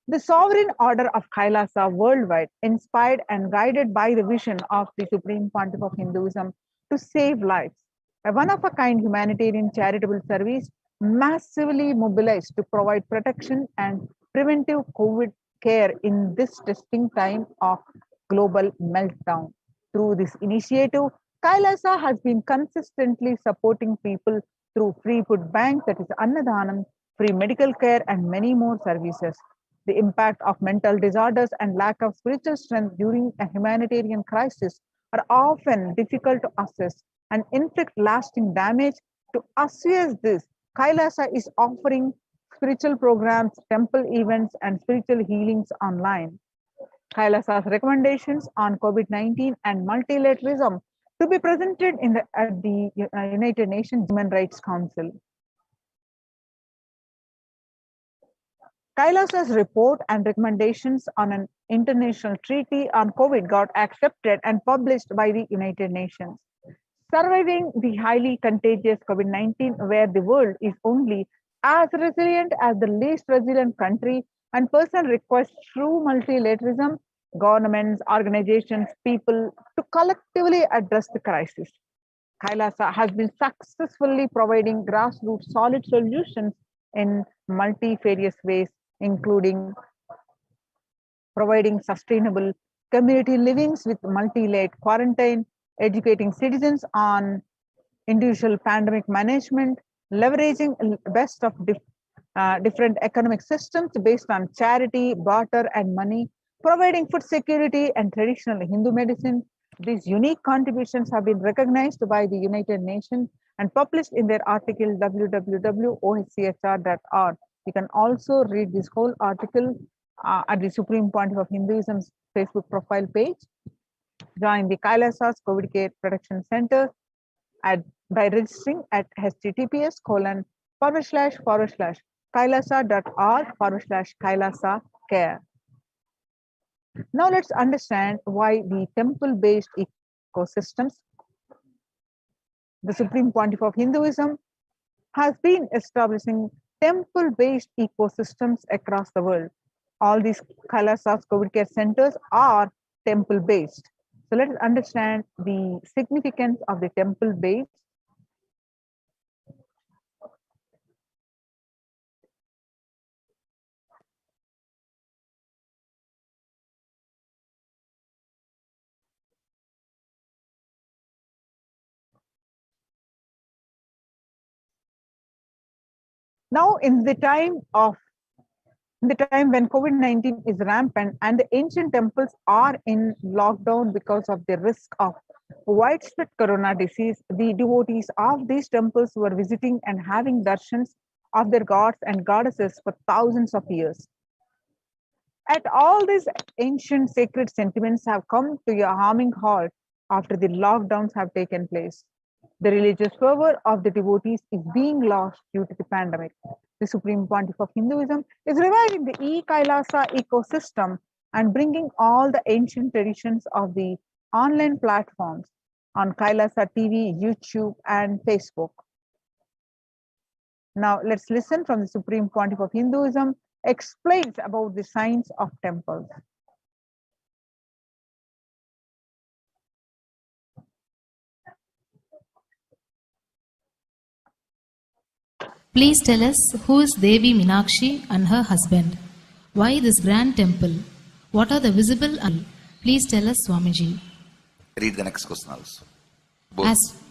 The sovereign order of Kailasa worldwide, inspired and guided by the vision of the Supreme Pontiff of Hinduism to save lives, a one-of-a-kind humanitarian charitable service massively mobilized to provide protection and preventive COVID care in this testing time of global meltdown. Through this initiative, Kailasa has been consistently supporting people through free food banks, that is Annadanam, free medical care, and many more services. The impact of mental disorders and lack of spiritual strength during a humanitarian crisis are often difficult to assess and inflict lasting damage. To assess this, Kailasa is offering spiritual programs, temple events, and spiritual healings online. Kailasa's recommendations on COVID-19 and multilateralism to be presented at the United Nations Human Rights Council. Kailasa's report and recommendations on an international treaty on COVID got accepted and published by the United Nations. Surviving the highly contagious COVID-19, where the world is only as resilient as the least resilient country, and person requires true multilateralism, governments, organizations, people to collectively address the crisis. Kailasa has been successfully providing grassroots solid solutions in multifarious ways, including providing sustainable community livings with multi-layered quarantine, educating citizens on individual pandemic management, leveraging best of different economic systems based on charity, barter, and money, providing food security and traditional Hindu medicine. These unique contributions have been recognized by the United Nations and published in their article www.ohchr.org. You can also read this whole article at the Supreme Pontiff of Hinduism's Facebook profile page. Join the Kailasa's COVID Care Protection Center by registering at https://kailasa.org/kailasa care. Now let's understand why the temple-based ecosystems. The Supreme Pontiff of Hinduism has been establishing temple-based ecosystems across the world. All these Kailasa's COVID care centers are temple-based. So let's understand the significance of the temple-based. Now, in the time when COVID-19 is rampant and the ancient temples are in lockdown because of the risk of widespread corona disease, the devotees of these temples were visiting and having darshans of their gods and goddesses for thousands of years. At all these ancient sacred sentiments have come to a harming halt after the lockdowns have taken place. The religious fervor of the devotees is being lost due to the pandemic. The Supreme Pontiff of Hinduism is reviving the e-Kailasa ecosystem and bringing all the ancient traditions of the online platforms on Kailasa TV, YouTube, and Facebook. Now let's listen from the Supreme Pontiff of Hinduism explains about the science of temples. Please tell us who is Devi Meenakshi and her husband. Why this grand temple? What are the visible? Please tell us, Swamiji. Read the next question also. Both.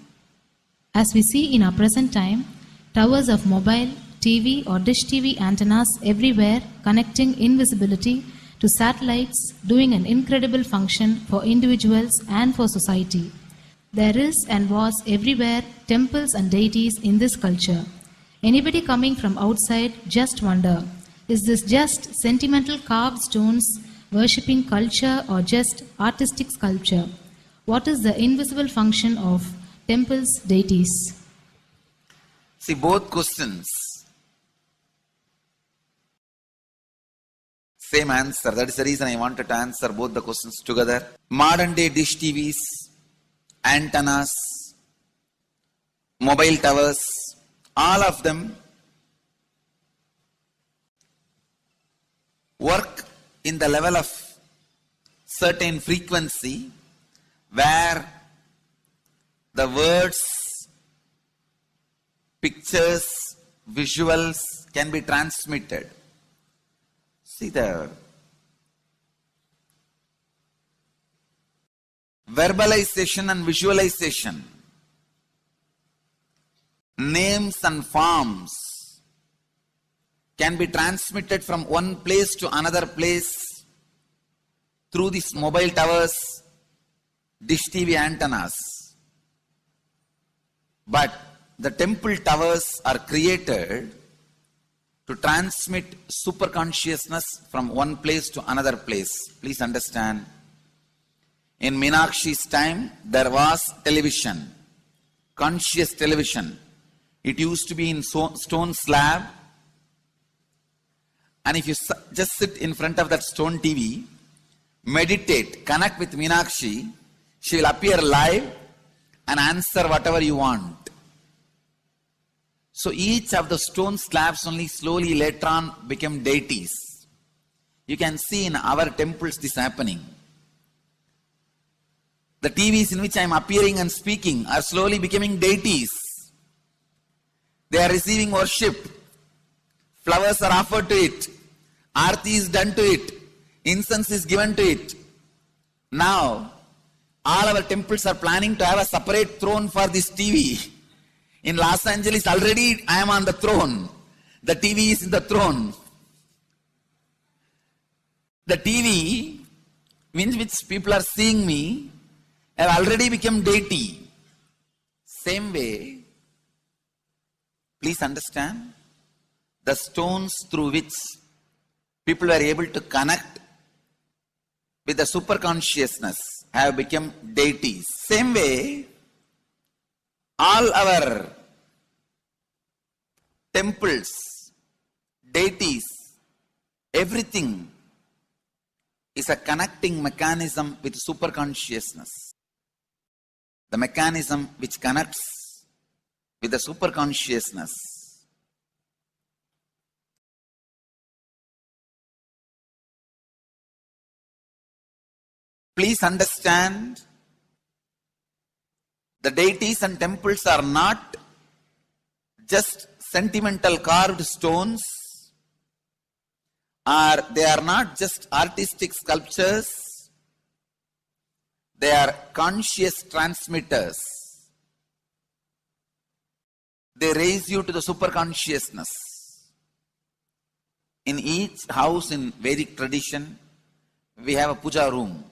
As we see in our present time, towers of mobile, TV or dish TV antennas everywhere connecting invisibility to satellites, doing an incredible function for individuals and for society. There is and was everywhere temples and deities in this culture. Anybody coming from outside just wonder, is this just sentimental carved stones, worshipping culture or just artistic sculpture? What is the invisible function of temples, deities? See, both questions, same answer. That is the reason I wanted to answer both the questions together. Modern day dish TVs, antennas, mobile towers, all of them work in the level of certain frequency where the words, pictures, visuals can be transmitted. See, the verbalization and visualization, names and forms can be transmitted from one place to another place through these mobile towers, dish TV antennas. But the temple towers are created to transmit super consciousness from one place to another place. Please understand. In Meenakshi's time, there was television, conscious television. It used to be in stone slab. And if you just sit in front of that stone TV, meditate, connect with Meenakshi, she will appear live and answer whatever you want. So each of the stone slabs only slowly later on became deities. You can see in our temples this happening. The TVs in which I am appearing and speaking are slowly becoming deities. They are receiving worship. Flowers are offered to it. Aarti is done to it. Incense is given to it. Now, all our temples are planning to have a separate throne for this TV. In Los Angeles, already I am on the throne. The TV is in the throne. The TV, in which people are seeing me, have already become deity. Same way, please understand, the stones through which people were able to connect with the super consciousness have become deities. Same way, all our temples, deities, everything is a connecting mechanism with super consciousness. The mechanism which connects with the super consciousness. Please understand, the deities and temples are not just sentimental carved stones, or they are not just artistic sculptures, they are conscious transmitters. They raise you to the super consciousness. In each house in Vedic tradition, we have a puja room.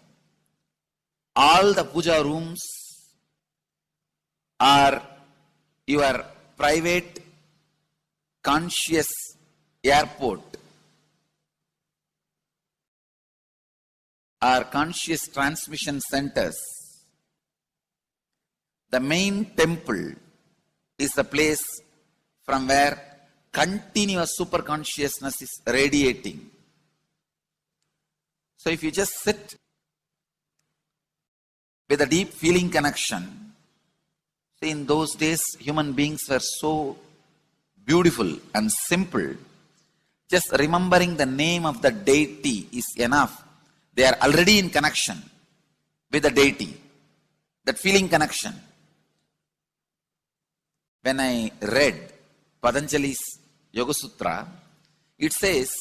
All the puja rooms are your private conscious airport, are conscious transmission centers. The main temple is the place from where continuous super consciousness is radiating. So if you just sit with a deep feeling connection, see, in those days human beings were so beautiful and simple. Just remembering the name of the deity is enough. They are already in connection with the deity. That feeling connection. When I read Patanjali's Yoga Sutra, it says,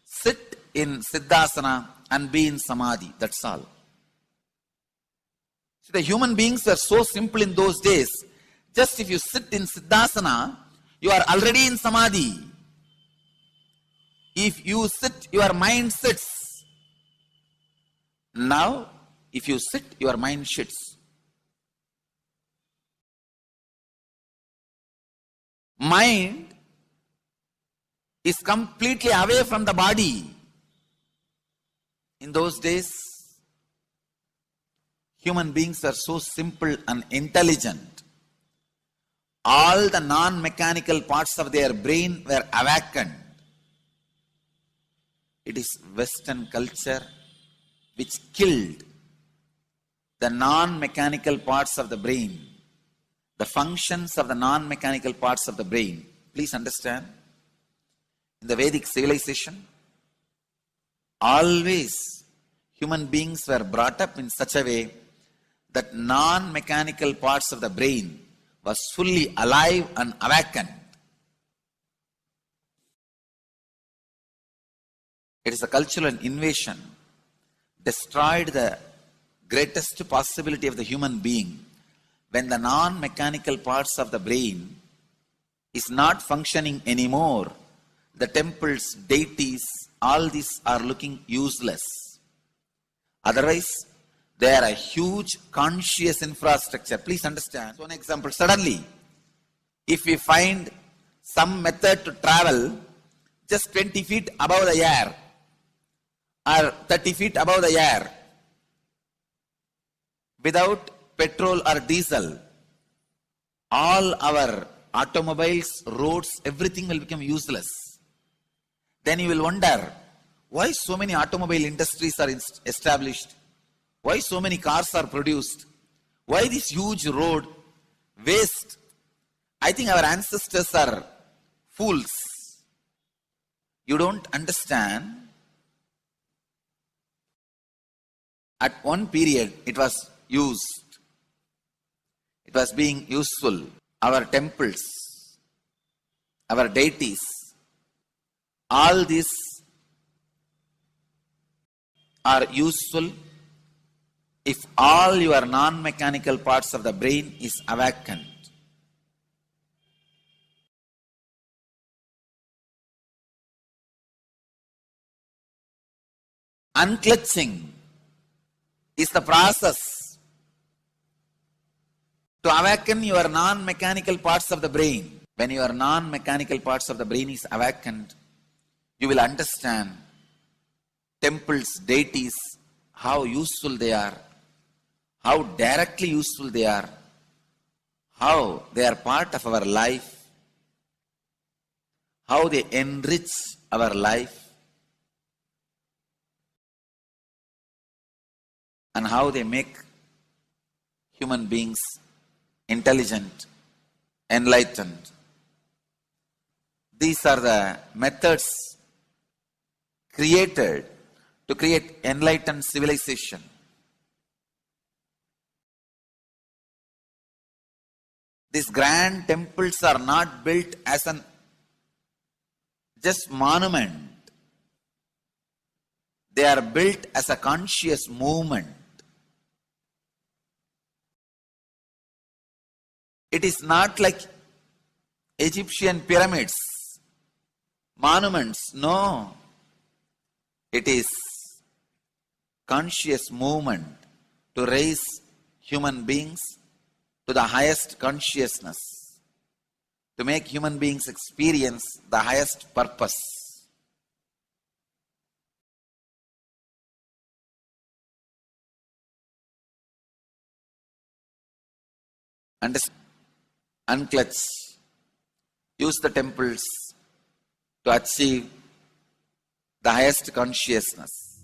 sit in Siddhasana and be in Samadhi. That's all. So the human beings were so simple in those days. Just if you sit in Siddhasana, you are already in Samadhi. If you sit, your mind sits. Now, if you sit, your mind sits. Mind is completely away from the body. In those days, human beings are so simple and intelligent. All the non-mechanical parts of their brain were awakened. It is Western culture which killed the non-mechanical parts of the brain, the functions of the non-mechanical parts of the brain. Please understand, in the Vedic civilization, always human beings were brought up in such a way that non-mechanical parts of the brain was fully alive and awakened. It is a cultural invasion, destroyed the greatest possibility of the human being, when the non-mechanical parts of the brain is not functioning anymore, the temples, deities, all these are looking useless. Otherwise, they are a huge conscious infrastructure. Please understand. One example, suddenly, if we find some method to travel just 20 feet above the air or 30 feet above the air without petrol or diesel, all our automobiles, roads, everything will become useless. Then you will wonder, why so many automobile industries are established? Why so many cars are produced? Why this huge road waste? I think our ancestors are fools. You don't understand. At one period, it was used. It was being useful. Our temples, our deities, all these are useful if all your non-mechanical parts of the brain is awakened. Unclutching is the process to awaken your non-mechanical parts of the brain. When your non-mechanical parts of the brain is awakened, you will understand temples, deities, how useful they are, how directly useful they are, how they are part of our life, how they enrich our life, and how they make human beings intelligent, enlightened. These are the methods created to create enlightened civilization. These grand temples are not built as an just monument. They are built as a conscious movement. It is not like Egyptian pyramids, monuments. No. It is conscious movement to raise human beings to the highest consciousness, to make human beings experience the highest purpose. Understand? Unclutch. Use the temples to achieve the highest consciousness.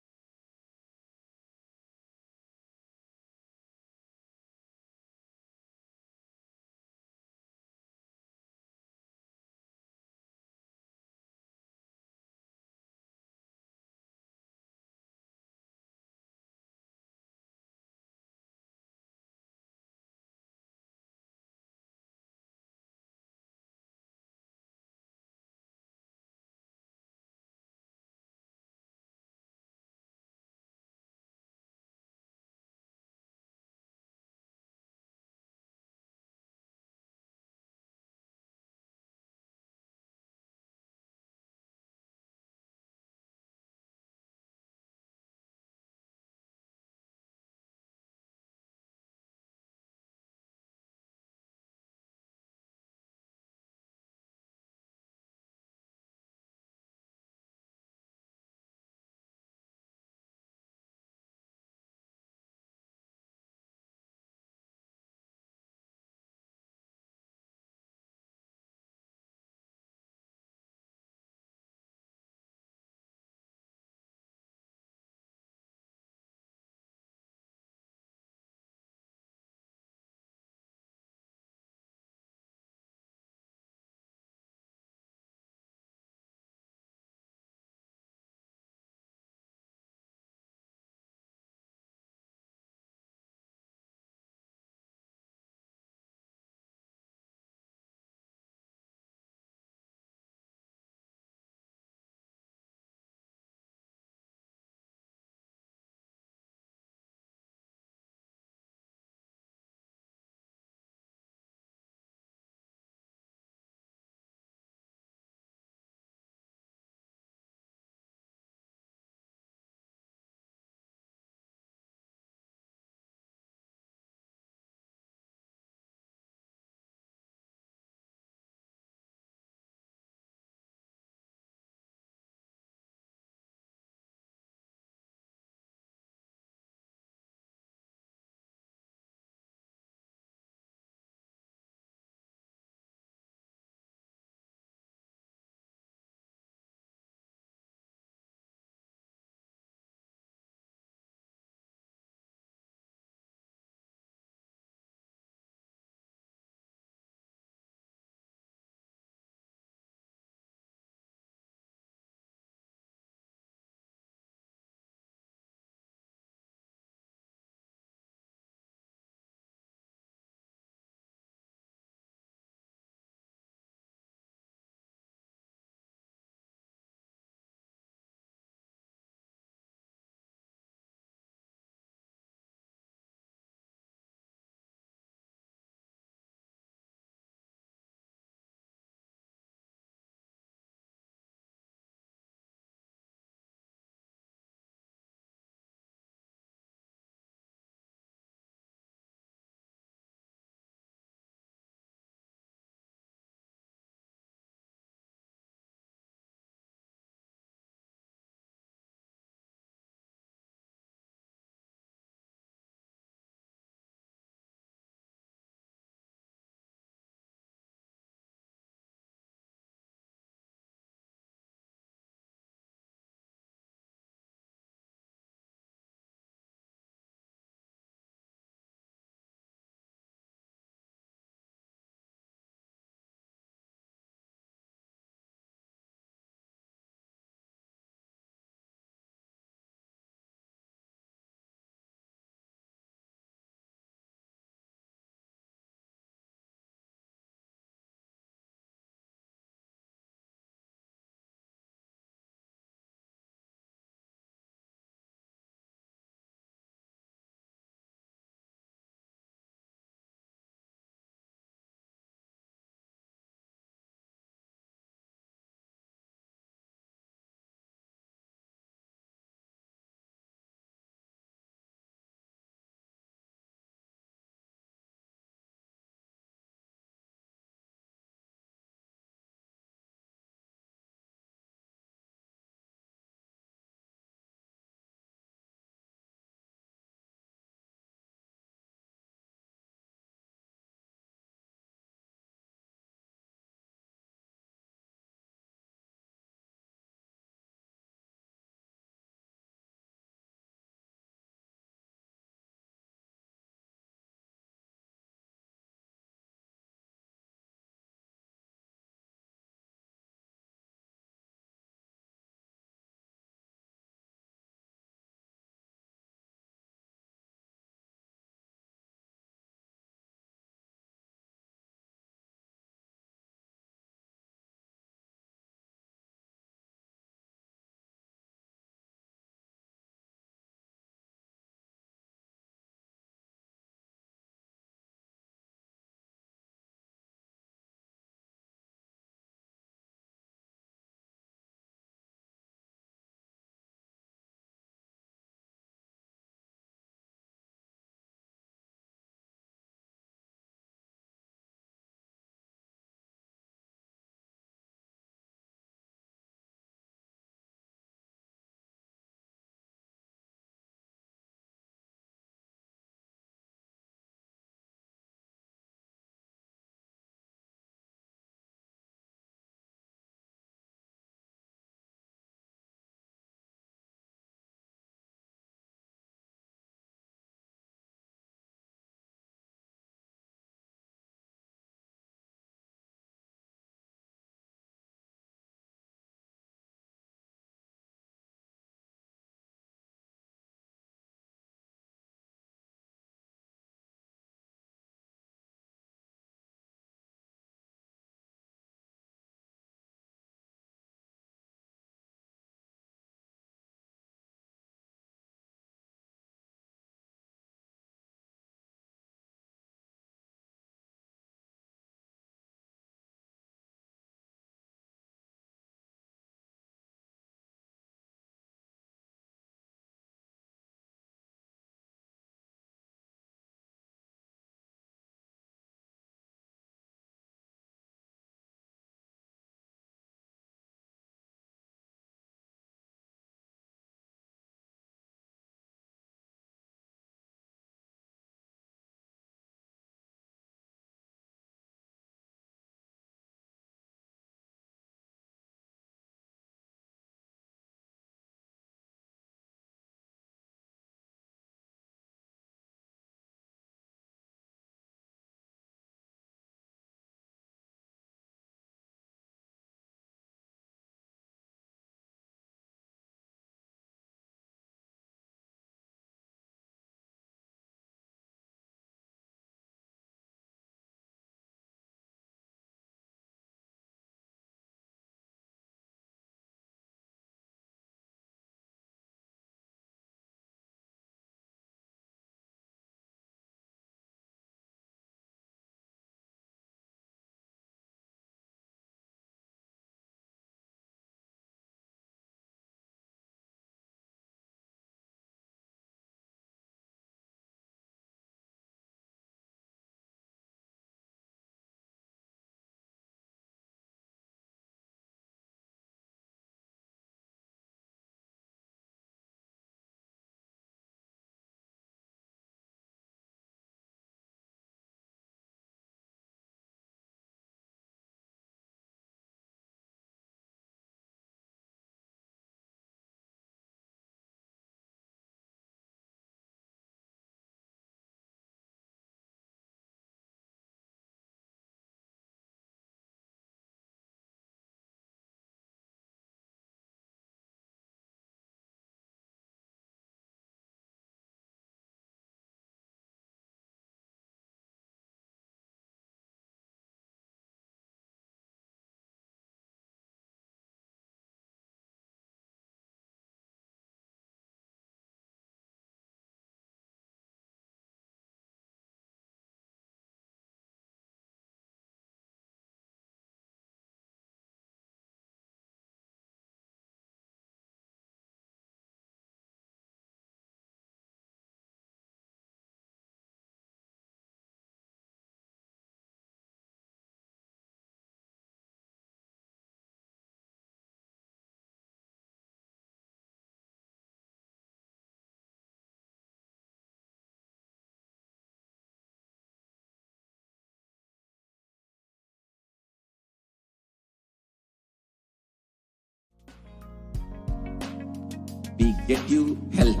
we get you health,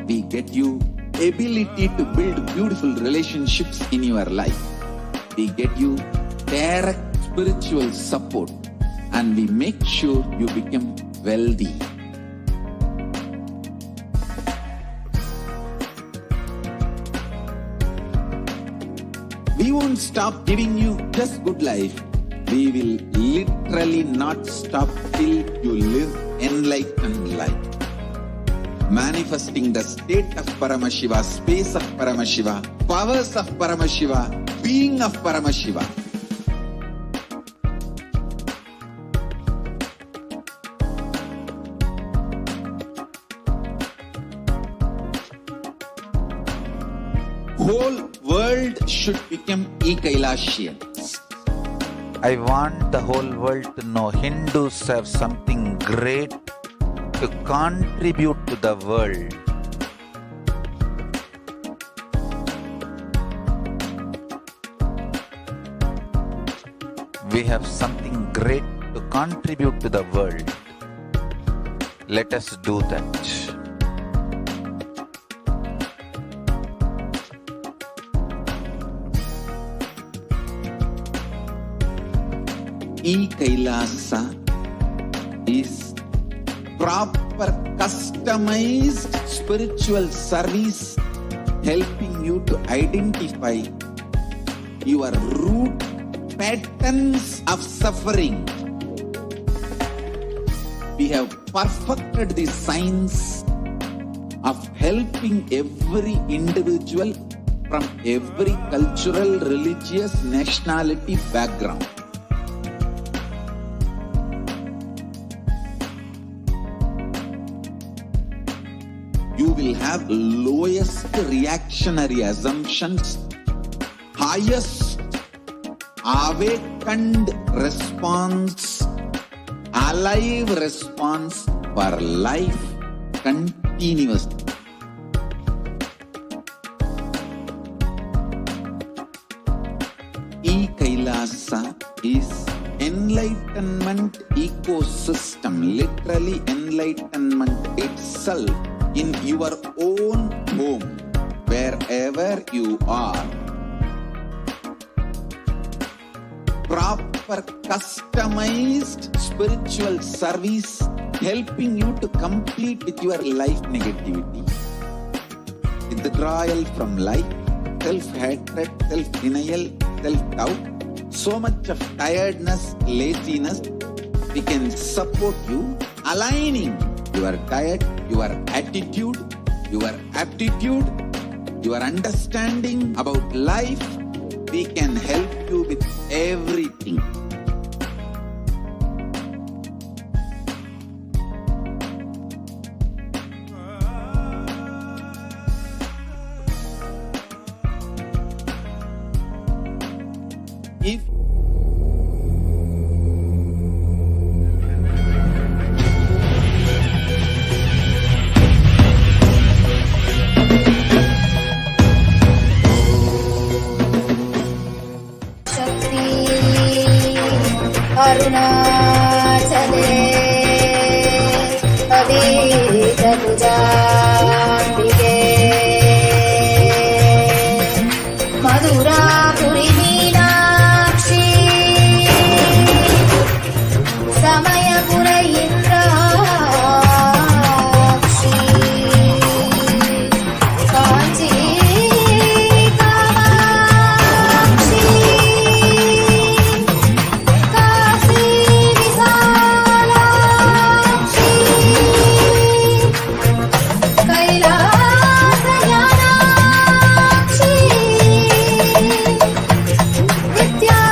we get you ability to build beautiful relationships in your life, we get you direct spiritual support, and we make sure you become wealthy. We won't stop giving you just good life. We will literally not stop till you live enlightened life. Manifesting the state of Paramashiva, space of Paramashiva, powers of Paramashiva, being of Paramashiva. Whole world should become e-Kailashian. I want the whole world to know Hindus have something great to contribute to the world. We have something great to contribute to the world. Let us do that. E-Kailasa is proper customized spiritual service helping you to identify your root patterns of suffering. We have perfected the science of helping every individual from every cultural, religious, nationality background. You will have lowest reactionary assumptions, highest awakened response, alive response for life continuously. E-Kailasa is enlightenment ecosystem, literally enlightenment itself in your own home, wherever you are. Proper customized spiritual service helping you to complete with your life negativity. Withdrawal from life, self-hatred, self-denial, self-doubt, so much of tiredness, laziness, we can support you aligning your diet, your attitude, your aptitude, your understanding about life. We can help you with everything. If अरुणाचले अवेदभुजाम्बिके मधुरापुरी Meenakshi Samaypur Indrakshi Kanchi Kamakshi Nithyananda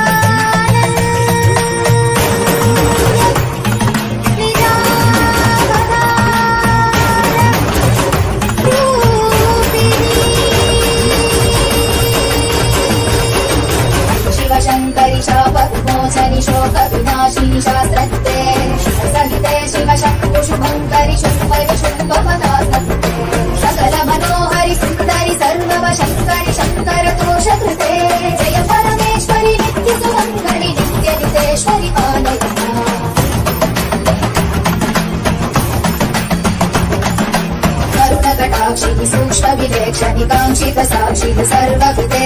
साक्षिः सूक्ष्म विवेक्षणि काङ्क्षित साक्षिः सर्वकृते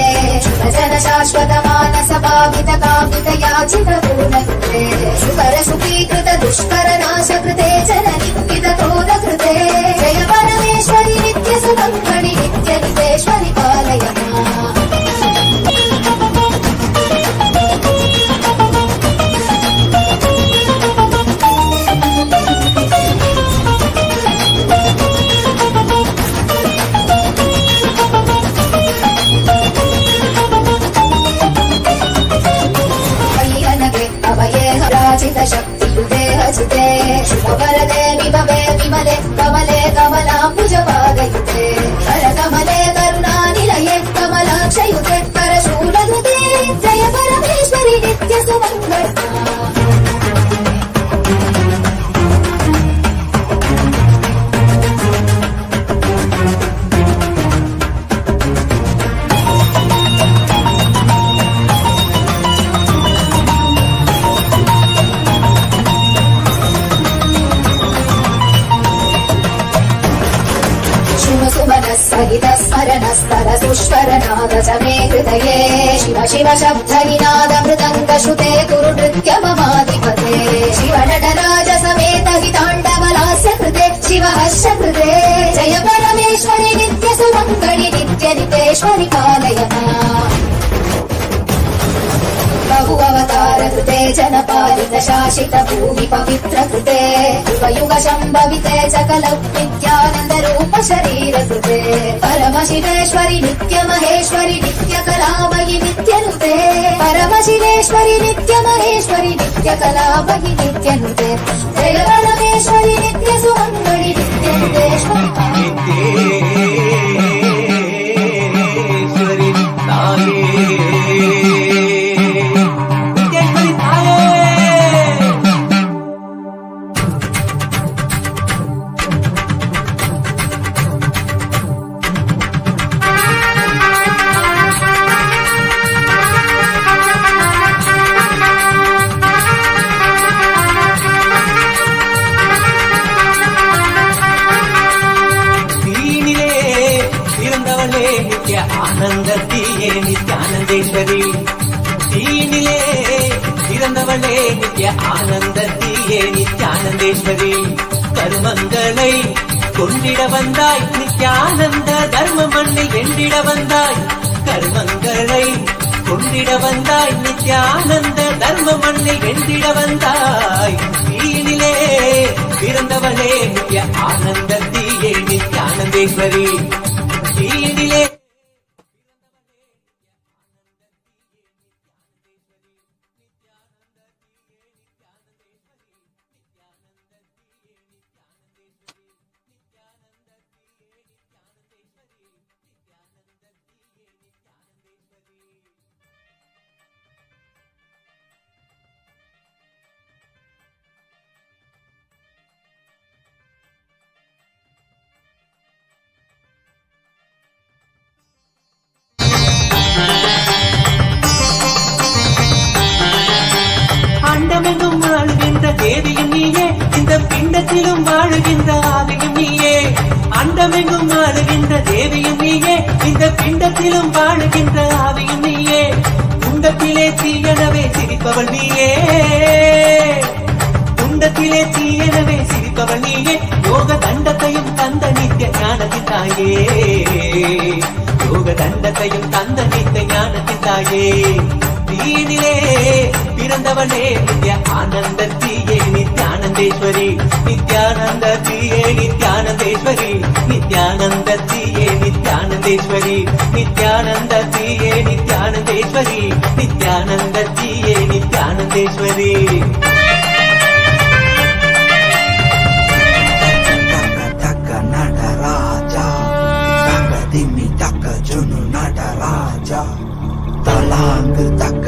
जन शाश्वत मानस पावित कामित याचित पूर्णकृते सुकर सुखीकृत दुष्कर नाश कृते जननि कृत कृते जय परमेश्वरि नित्य सुमङ्गलि नित्य नितेश्वरि पालय माम्। शक्तियुते हसिते शुभवरदे विभवे विमले कमले कमलाम्बुजपादयुते करकमले करुणानिलये कमलाक्षयुते करशूलधृते जय परमेश्वरि नित्य सुमङ्गला। सहित स्मरणस्तर सुष्वरनाद च मे हृदये शिव शिव शब्द निनाद मृदङ्ग श्रुते कुरु नृत्य ममाधिपते शिव नटराज समेत हिताण्डवलास्य कृते शिव हर्ष कृते जय परमेश्वरि नित्य सुमङ्गलि नित्य नितेश्वरि पालय माम्। बहु अवतार कृते जनपालित शासित भूमि पवित्र कृते युग शम्भविते सकल नित्यानन्द रूप शरीर कृते परमशिवेश्वरि नित्य महेश्वरि नित्य कलामयि नित्य नुते परमशिवेश्वरि नित्य महेश्वरि नित्य कलामयि नित्य नुते जय परमेश्वरि नित्य सुमङ्गलि नित्य नुतेश्वरि ஆனந்தத்தியே நித்யானந்தேஸ்வரி தீனிலே பிறந்தவளே நித்ய ஆனந்தத்தியே நித்யானந்தேஸ்வரி கருமங்களை கொண்டிட வந்தாய் நித்யானந்த தர்ம மண்ணில் வென்றிட வந்தாய் கருமங்களை கொண்டிட வந்தாய் நித்யானந்த தர்ம மண்ணில் வென்றிட வந்தாய் தீனிலே பிறந்தவளே நித்ய ஆனந்தத்தியே நித்யானந்தேஸ்வரி தீனிலே அண்டமெங்கும் வாழுகின்ற தேவியும் நீயே இந்த பிண்டத்திலும் வாழுகின்ற ஆவியும் நீயே அண்டமெங்கும் வாழுகின்ற தேவியும் நீயே இந்த பிண்டத்திலும் வாழுகின்ற ஆவியும் நீயே குண்டத்திலே தீயனவே சிரிப்பவள் நீயே குண்டத்திலே தீயனவே சிரிப்பவள் நீயே யோக தண்டத்தையும் தந்த நித்திய ஞானத்தின் தாயே யோக தண்டத்தையும் தந்த நித்திய ஞானத்தின் தாயே தீனிலே பிறந்தவனே நித்ய ஆனந்தத்தியே நித்யானந்தேஸ்வரி நித்யானந்தத்தியே நித்யானந்தேஸ்வரி நித்யானந்தத்தியே நித்யானந்தேஸ்வரி நித்யானந்தத்தியே நித்யானந்தேஸ்வரி நித்யானந்தத்தியே நித்யானந்தேஸ்வரி தக்க நடராஜா தக்க திம்மி தக்க ஜுனு நடராஜா தலாங்கு தக்க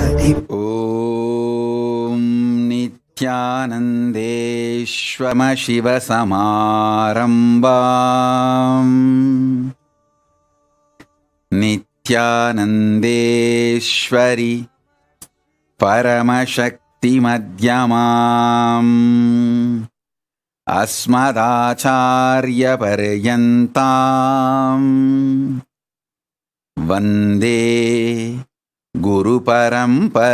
ஓம் நித்யானந்தேஸ்வர சிவசமாரம்பாம் நித்யானந்தேஸ்வரி பரமசக்தி மத்யமாம் अस्मदाचार्यपर्यन्तां वन्दे गुरुपरम्पराम्.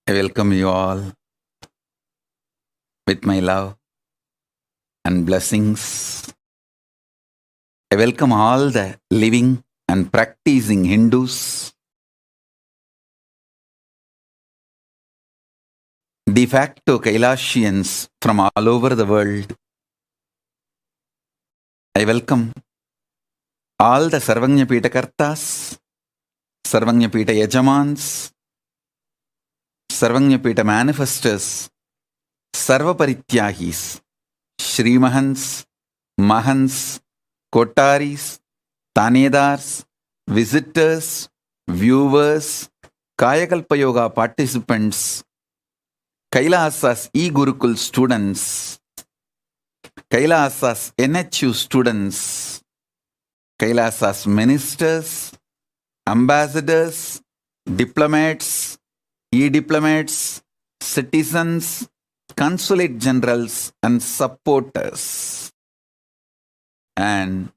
I welcome you all with my love and blessings. I welcome all the living and practicing Hindus, de facto Kailashians from all over the world. I welcome all the Sarvanyapita Kartas, Sarvanyapita Yajamans, Sarvanyapita Manifestors, Sarvaparityahis, Shrimahans, Mahans, Kotaris, Tanedars, visitors, viewers, Kayakalpa Yoga participants, Kailasas e-Gurukul students, Kailasas NHU students, Kailasas ministers, ambassadors, diplomats, e-diplomats, citizens, consulate generals and supporters, and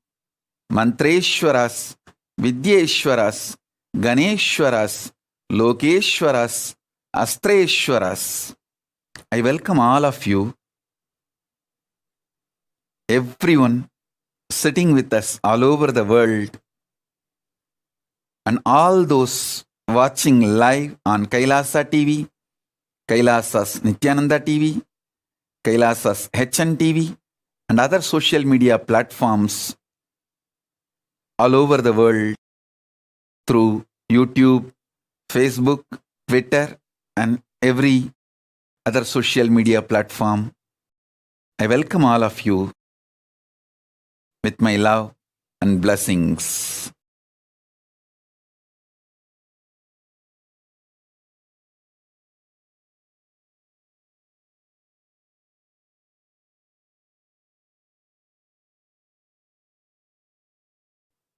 Mantreshwaras, Vidyeshwaras, Ganeshwaras, Lokeshwaras, Astreshwaras. I welcome all of you, everyone sitting with us all over the world, and all those watching live on Kailasa TV, Kailasas Nithyananda TV, Kailasas HN TV, and other social media platforms all over the world through YouTube, Facebook, Twitter, and every other social media platform. I welcome all of you with my love and blessings.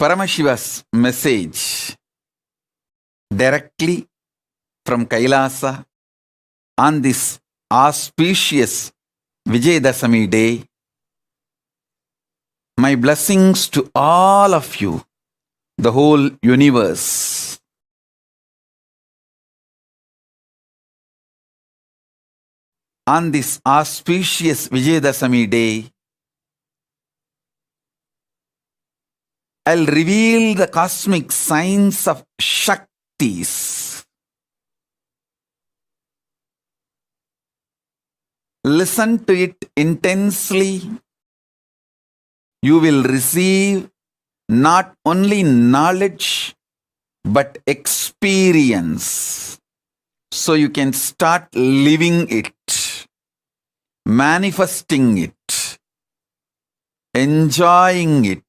Paramashiva's message directly from Kailasa on this auspicious Vijayadasami day. My blessings to all of you, the whole universe. On this auspicious Vijayadasami day, I'll reveal the cosmic signs of Shaktis. Listen to it intensely. You will receive not only knowledge but experience, so you can start living it, manifesting it, enjoying it.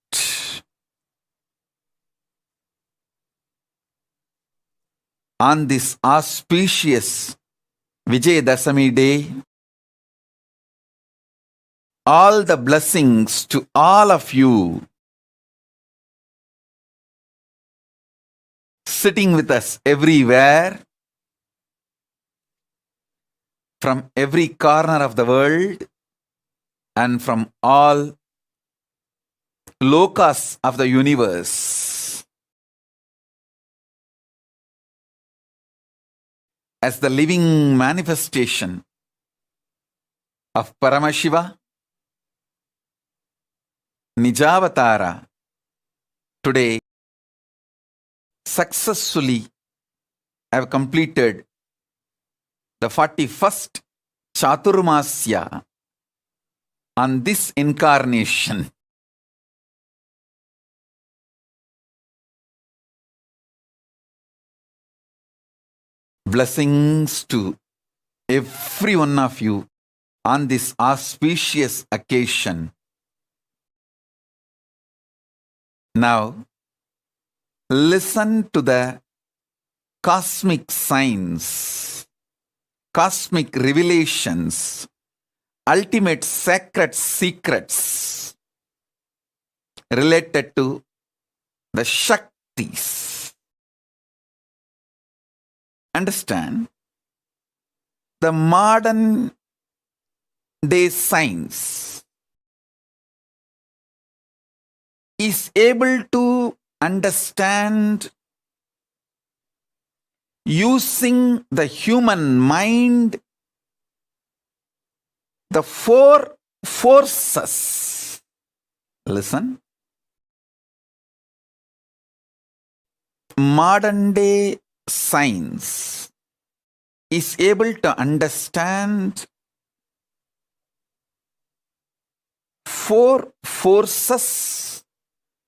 On this auspicious Vijayadasami day, all the blessings to all of you sitting with us everywhere, from every corner of the world and from all lokas of the universe. As the living manifestation of Paramashiva, Nijavatara, today successfully have completed the 41st Chaturmasya on this incarnation. Blessings to every one of you on this auspicious occasion. Now, listen to the cosmic signs, cosmic revelations, ultimate sacred secrets related to the Shaktis. Understand, the modern day science is able to understand using the human mind the four forces. Listen. Modern day science is able to understand four forces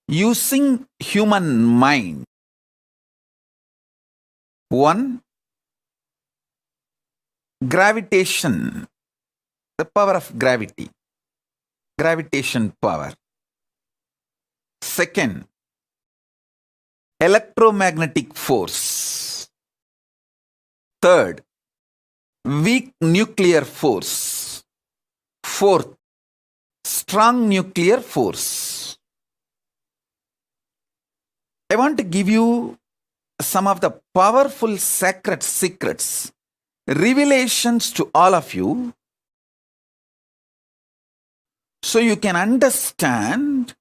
using human mind. One, gravitation, the power of gravity, gravitation power. Second, electromagnetic force. Third, weak nuclear force. Fourth, strong nuclear force. I want to give you some of the powerful sacred secrets, revelations to all of you, so you can understand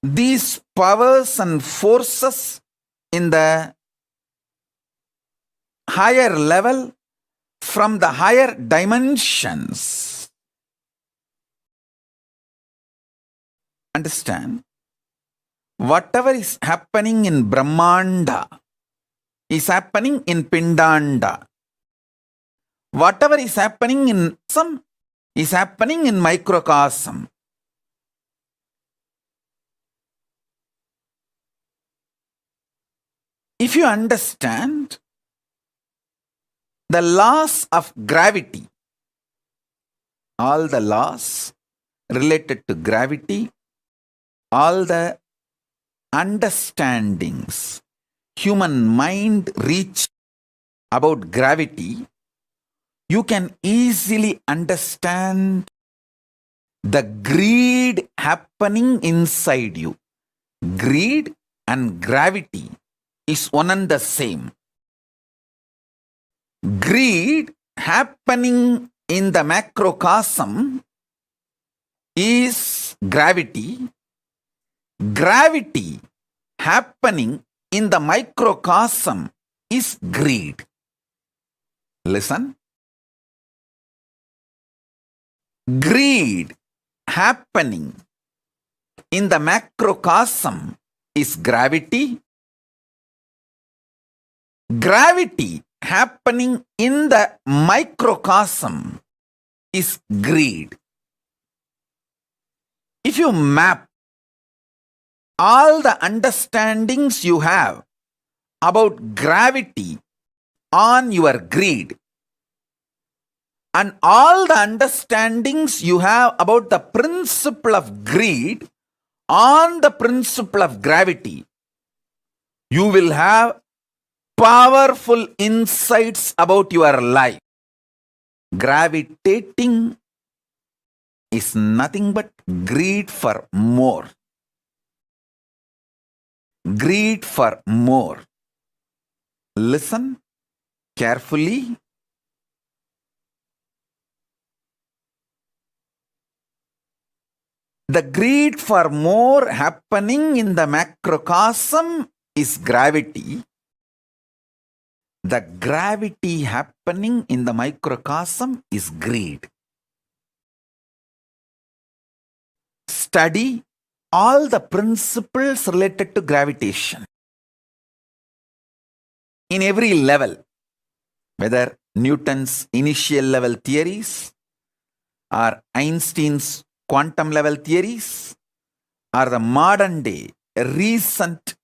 these powers and forces in the higher level, from the higher dimensions. Understand? Whatever is happening in Brahmanda is happening in Pindanda. Whatever is happening in some is happening in microcosm. If you understand the laws of gravity, all the laws related to gravity, all the understandings human mind reach about gravity, you can easily understand the greed happening inside you. Greed and gravity is one and the same. Greed happening in the macrocosm is gravity. Gravity happening in the microcosm is greed. Listen. Greed happening in the macrocosm is gravity. Gravity happening in the microcosm is greed. If you map all the understandings you have about gravity on your greed, and all the understandings you have about the principle of greed on the principle of gravity, you will have powerful insights about your life. Gravitating is nothing but greed for more. Greed for more. Listen carefully. The greed for more happening in the macrocosm is gravity. The gravity happening in the microcosm is greed. Study all the principles related to gravitation in every level, whether Newton's initial level theories or Einstein's quantum level theories or the modern day recent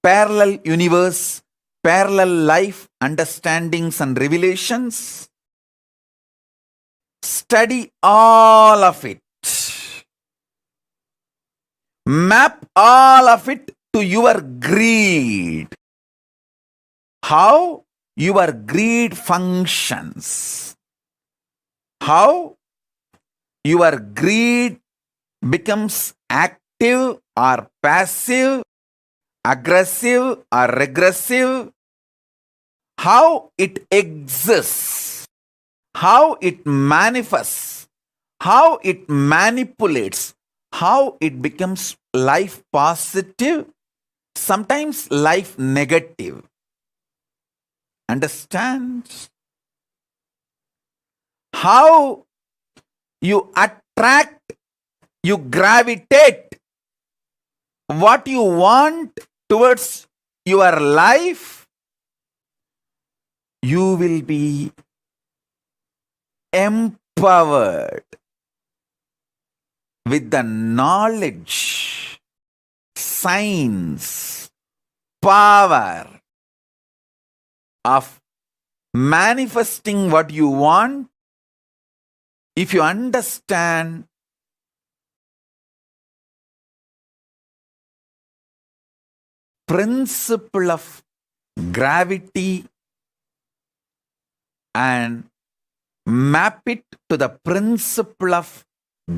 parallel universe parallel life understandings and revelations. Study all of it. Map all of it to your greed. How your greed functions. How your greed becomes active or passive, aggressive or regressive. How it exists. How it manifests. How it manipulates. How it becomes life positive, sometimes life negative. Understand? How you attract, you gravitate what you want towards your life, you will be empowered with the knowledge, science, power of manifesting what you want. If you understand principle of gravity and map it to the principle of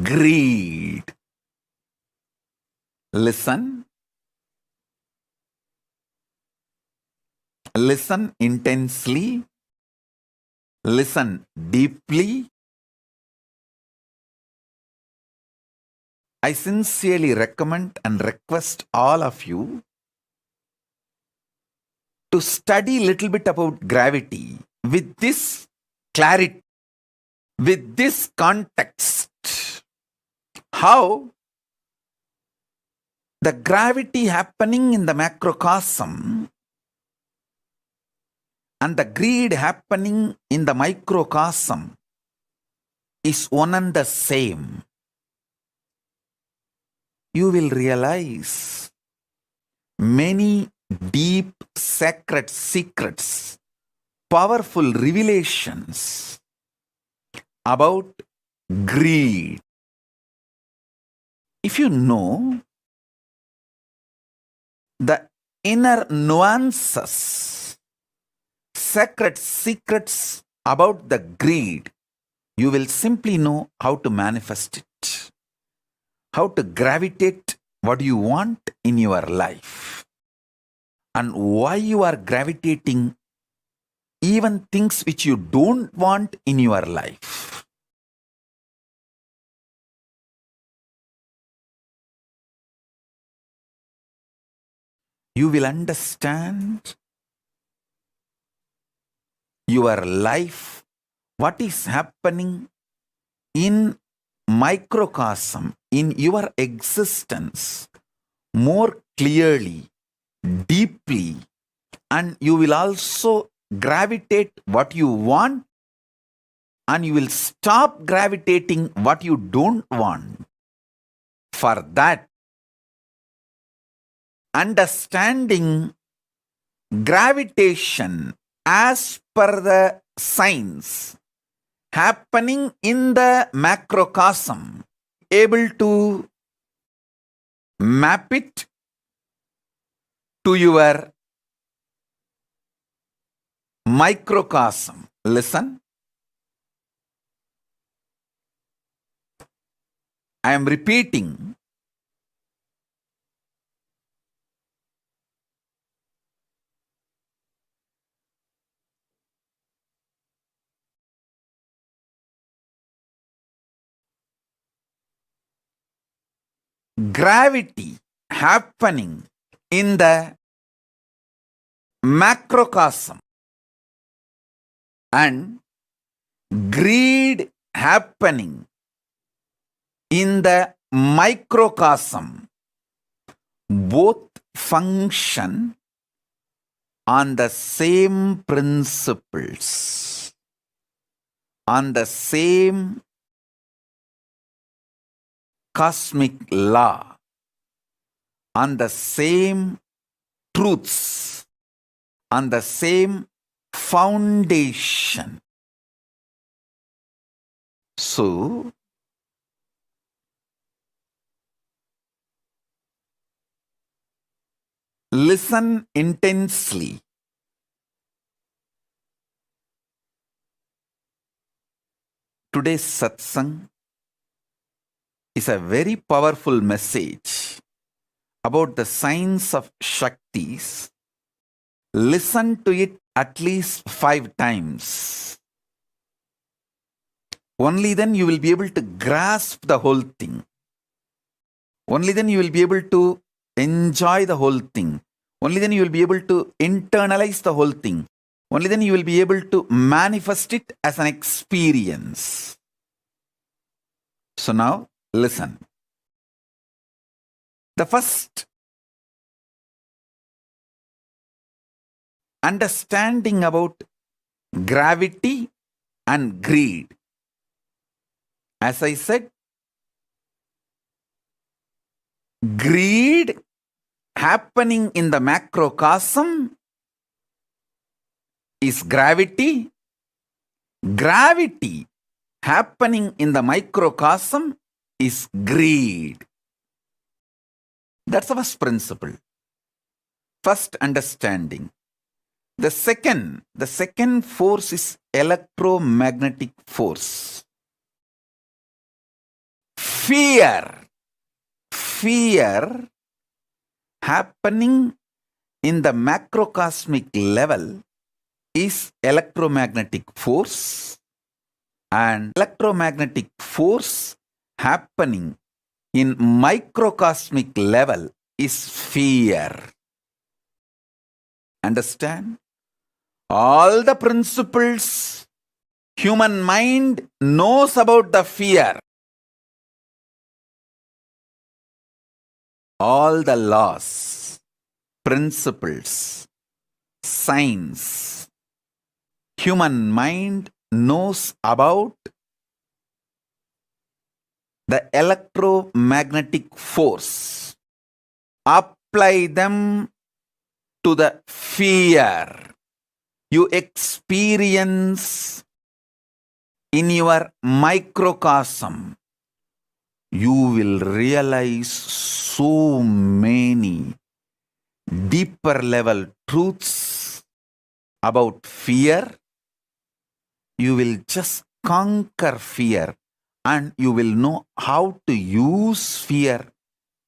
greed. Listen. Listen intensely. Listen deeply. I sincerely recommend and request all of you to study a little bit about gravity with this clarity, with this context. How the gravity happening in the macrocosm and the greed happening in the microcosm is one and the same. You will realize many deep sacred secrets, powerful revelations about greed. If you know the inner nuances, sacred secrets about the greed, you will simply know how to manifest it, how to gravitate what you want in your life, and why you are gravitating even things which you don't want in your life. You will understand your life, what is happening in microcosm, in your existence, more clearly, deeply, and you will also gravitate what you want, and you will stop gravitating what you don't want. For that, understanding gravitation as per the science happening in the macrocosm, able to map it to your microcosm. Listen. I am repeating. Gravity happening in the macrocosm and greed happening in the microcosm both function on the same principles, on the same cosmic law, on the same truths, on the same foundation. So, listen intensely. Today's satsang is a very powerful message about the science of Shaktis. Listen to it at least 5 times. Only then you will be able to grasp the whole thing. Only then you will be able to enjoy the whole thing. Only then you will be able to internalize the whole thing. Only then you will be able to manifest it as an experience. So now, listen. The first understanding about gravity and greed. As I said, greed happening in the macrocosm is gravity. Gravity happening in the microcosm is greed. That's the first principle. First understanding. The second force is electromagnetic force. Fear happening in the macrocosmic level is electromagnetic force, and electromagnetic force happening in microcosmic level is fear. Understand? All the principles human mind knows about the fear. All the laws, principles, science, human mind knows about the electromagnetic force. Apply them to the fear you experience in your microcosm. You will realize so many deeper level truths about fear. You will just conquer fear, and you will know how to use fear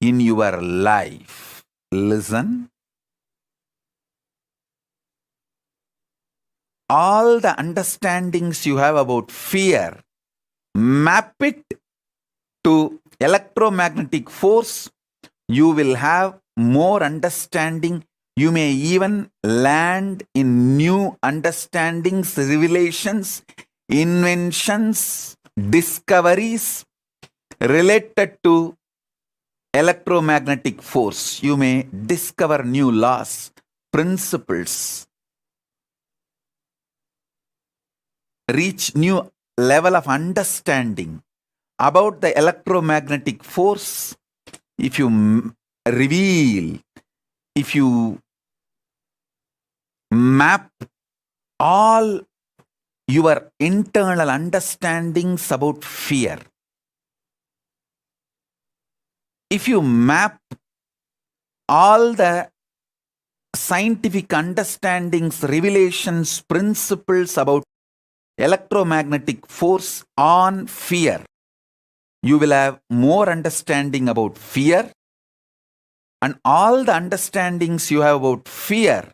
in your life. Listen. All the understandings you have about fear, map it to electromagnetic force. You will have more understanding. You may even land in new understandings, revelations, inventions, discoveries related to electromagnetic force. You may discover new laws, principles, reach new level of understanding about the electromagnetic force. If you reveal, if you map all your internal understandings about fear, if you map all the scientific understandings, revelations, principles about electromagnetic force on fear, you will have more understanding about fear. And all the understandings you have about fear,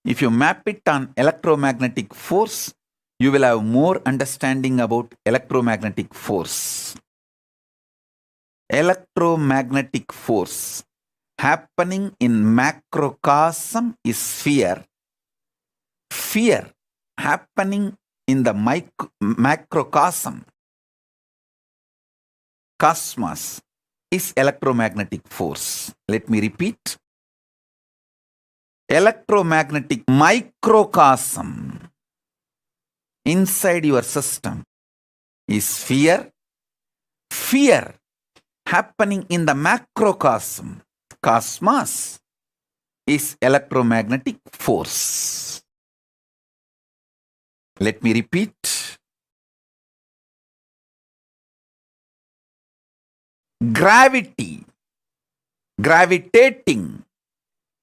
if you map it on electromagnetic force, you will have more understanding about electromagnetic force. Electromagnetic force happening in macrocosm is fear. Fear happening in the macrocosm, cosmos, is electromagnetic force. Let me repeat. Electromagnetic microcosm inside your system is fear. Fear happening in the macrocosm, cosmos, is electromagnetic force. Let me repeat. Gravity, gravitating,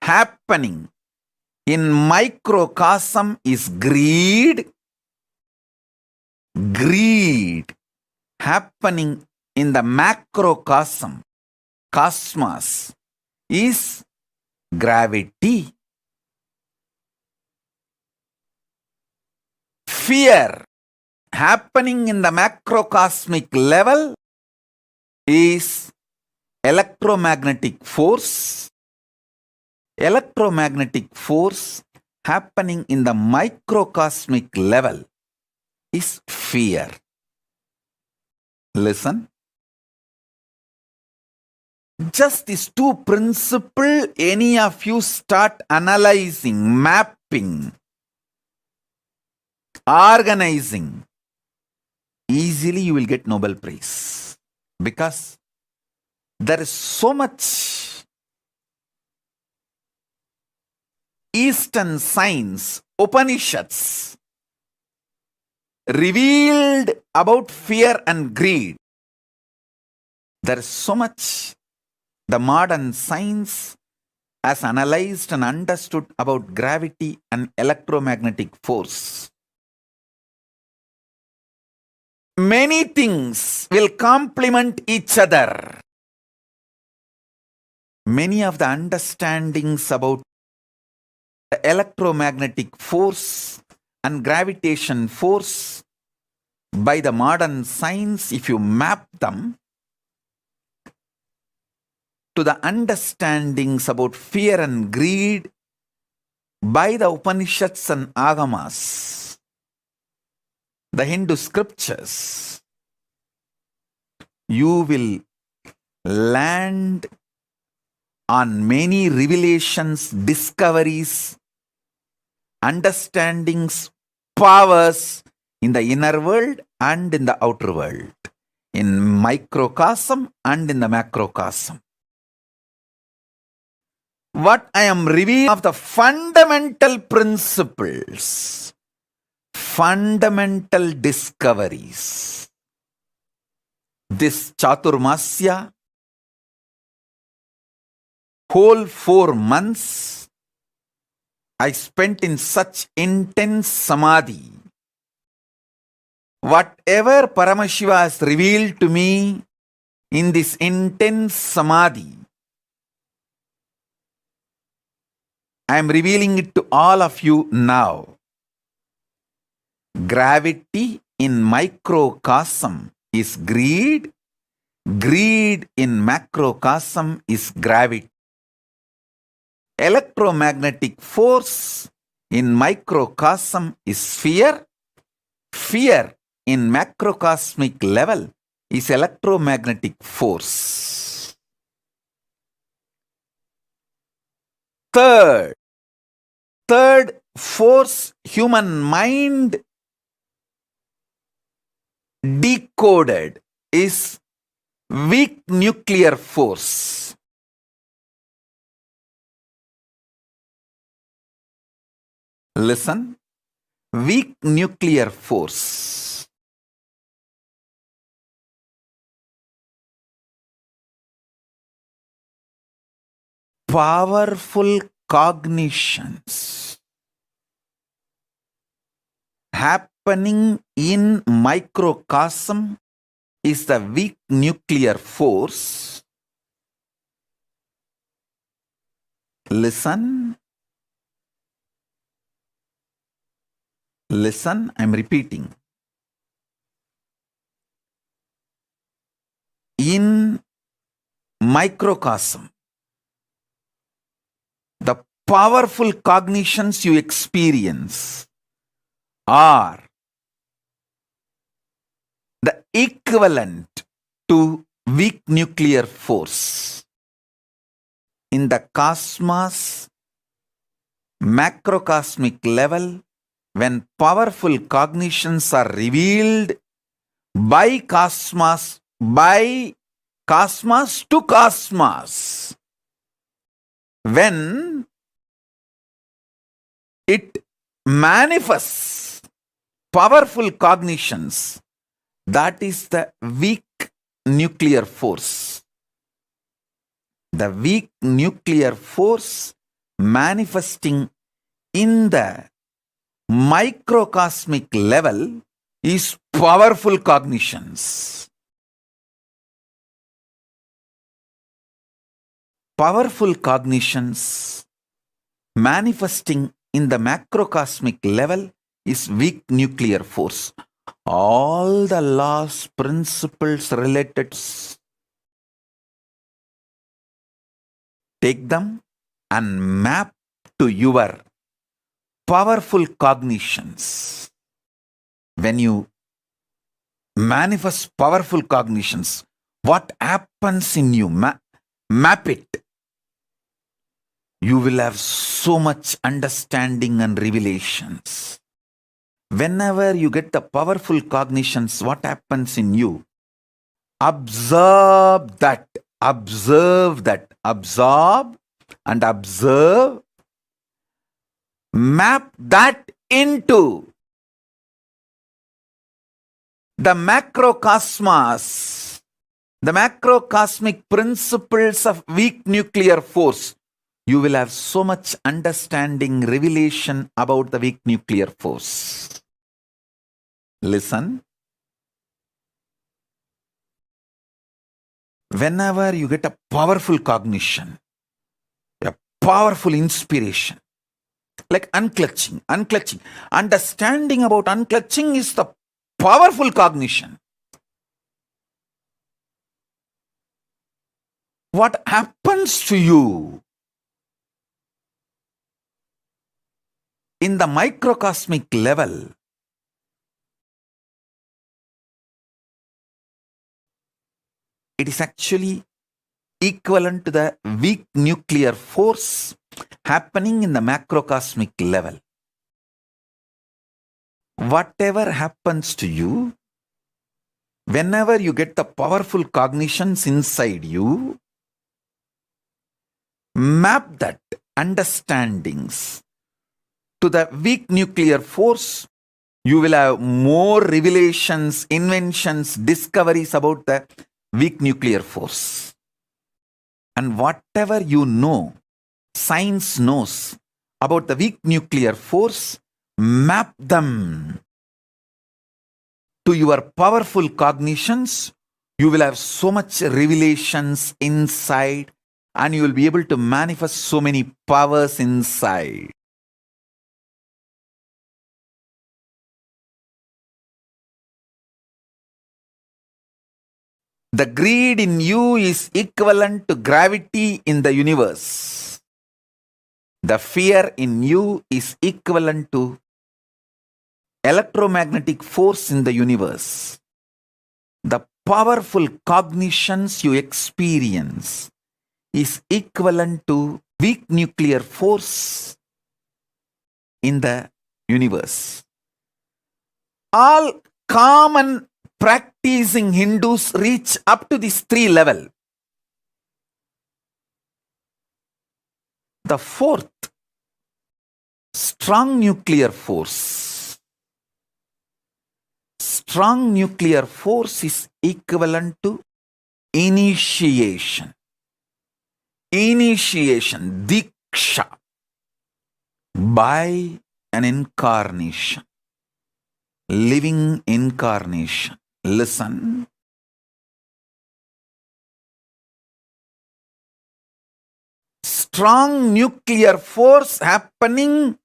happening in microcosm is greed. Greed happening in the macrocosm, cosmos, is gravity. Fear happening in the macrocosmic level is electromagnetic force. Electromagnetic force happening in the microcosmic level is fear. Listen. Just these two principles, any of you start analyzing, mapping, organizing, easily you will get Nobel Prize. Because there is so much Eastern science, Upanishads, revealed about fear and greed. There is so much the modern science has analyzed and understood about gravity and electromagnetic force. Many things will complement each other. Many of the understandings about the electromagnetic force and gravitation force by the modern science, if you map them to the understandings about fear and greed by the Upanishads and Agamas, the Hindu scriptures, you will land on many revelations, discoveries, understandings, powers in the inner world and in the outer world, in microcosm and in the macrocosm. What I am revealing of the fundamental principles, fundamental discoveries. This Chaturmasya, whole 4 months, I spent in such intense samadhi. Whatever Paramashiva has revealed to me in this intense samadhi, I am revealing it to all of you now. Gravity in microcosm is greed. Greed in macrocosm is gravity. Electromagnetic force in microcosm is fear. Fear in macrocosmic level is electromagnetic force. Third force human mind decoded is weak nuclear force. Listen, weak nuclear force. Powerful cognitions happening in microcosm is the weak nuclear force. Listen. Listen, I'm repeating. In microcosm, the powerful cognitions you experience are the equivalent to weak nuclear force. In the cosmos, macrocosmic level, when powerful cognitions are revealed by cosmos to cosmos, when it manifests powerful cognitions. That is the weak nuclear force. The weak nuclear force manifesting in the microcosmic level is powerful cognitions. Powerful cognitions manifesting in the macrocosmic level is weak nuclear force. All the laws, principles related, take them and map to your powerful cognitions. When you manifest powerful cognitions, what happens in you? Map it. You will have so much understanding and revelations. Whenever you get the powerful cognitions, what happens in you? Observe that. Observe that. Absorb and observe. Map that into the macrocosmos, the macrocosmic principles of weak nuclear force. You will have so much understanding, revelation about the weak nuclear force. Listen. Whenever you get a powerful cognition, a powerful inspiration, like unclutching, understanding about unclutching is the powerful cognition. What happens to you? In the microcosmic level, it is actually equivalent to the weak nuclear force happening in the macrocosmic level. Whatever happens to you, whenever you get the powerful cognitions inside you, map that understandings to the weak nuclear force. You will have more revelations, inventions, discoveries about the weak nuclear force. And whatever you know, science knows about the weak nuclear force, map them to your powerful cognitions. You will have so much revelations inside, and you will be able to manifest so many powers inside. The greed in you is equivalent to gravity in the universe. The fear in you is equivalent to electromagnetic force in the universe. The powerful cognitions you experience is equivalent to weak nuclear force in the universe. All common practicing Hindus reach up to this 3 level. The 4th, strong nuclear force. Strong nuclear force is equivalent to initiation. Initiation, diksha, by an incarnation, living incarnation. Listen. Strong nuclear force happening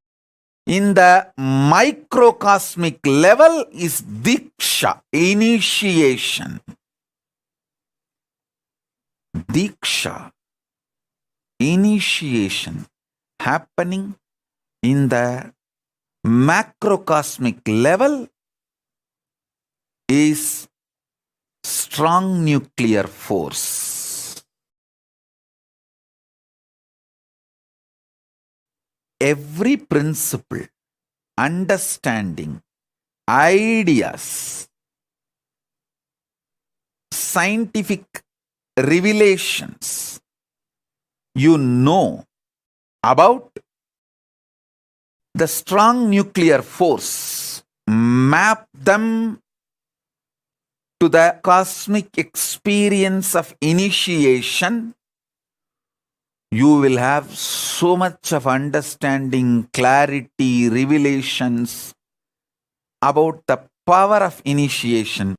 in the microcosmic level is diksha, initiation. Diksha, initiation happening in the macrocosmic level is strong nuclear force. Every principle, understanding, ideas, scientific revelations you know about the strong nuclear force, map them to the cosmic experience of initiation, you will have so much of understanding, clarity, revelations about the power of initiation.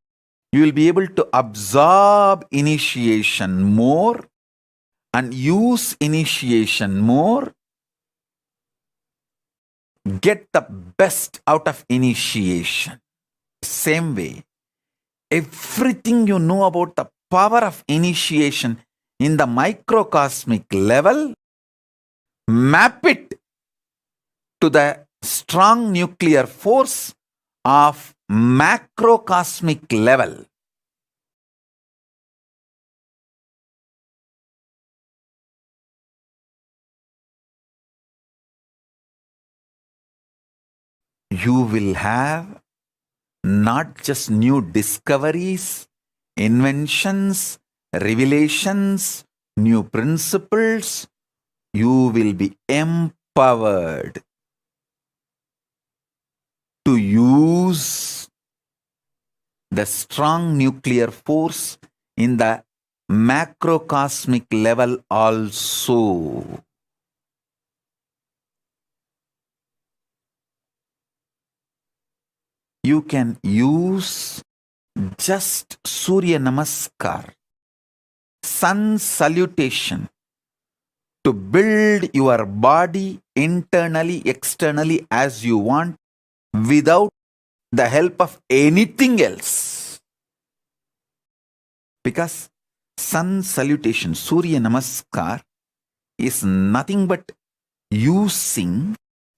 You will be able to absorb initiation more and use initiation more. Get the best out of initiation. Same way, everything you know about the power of initiation in the microcosmic level, map it to the strong nuclear force of macrocosmic level. You will have not just new discoveries, inventions, revelations, new principles. You will be empowered to use the strong nuclear force in the macrocosmic level also. You can use just Surya Namaskar, sun salutation, to build your body internally, externally as you want, without the help of anything else. Because sun salutation, Surya Namaskar, is nothing but using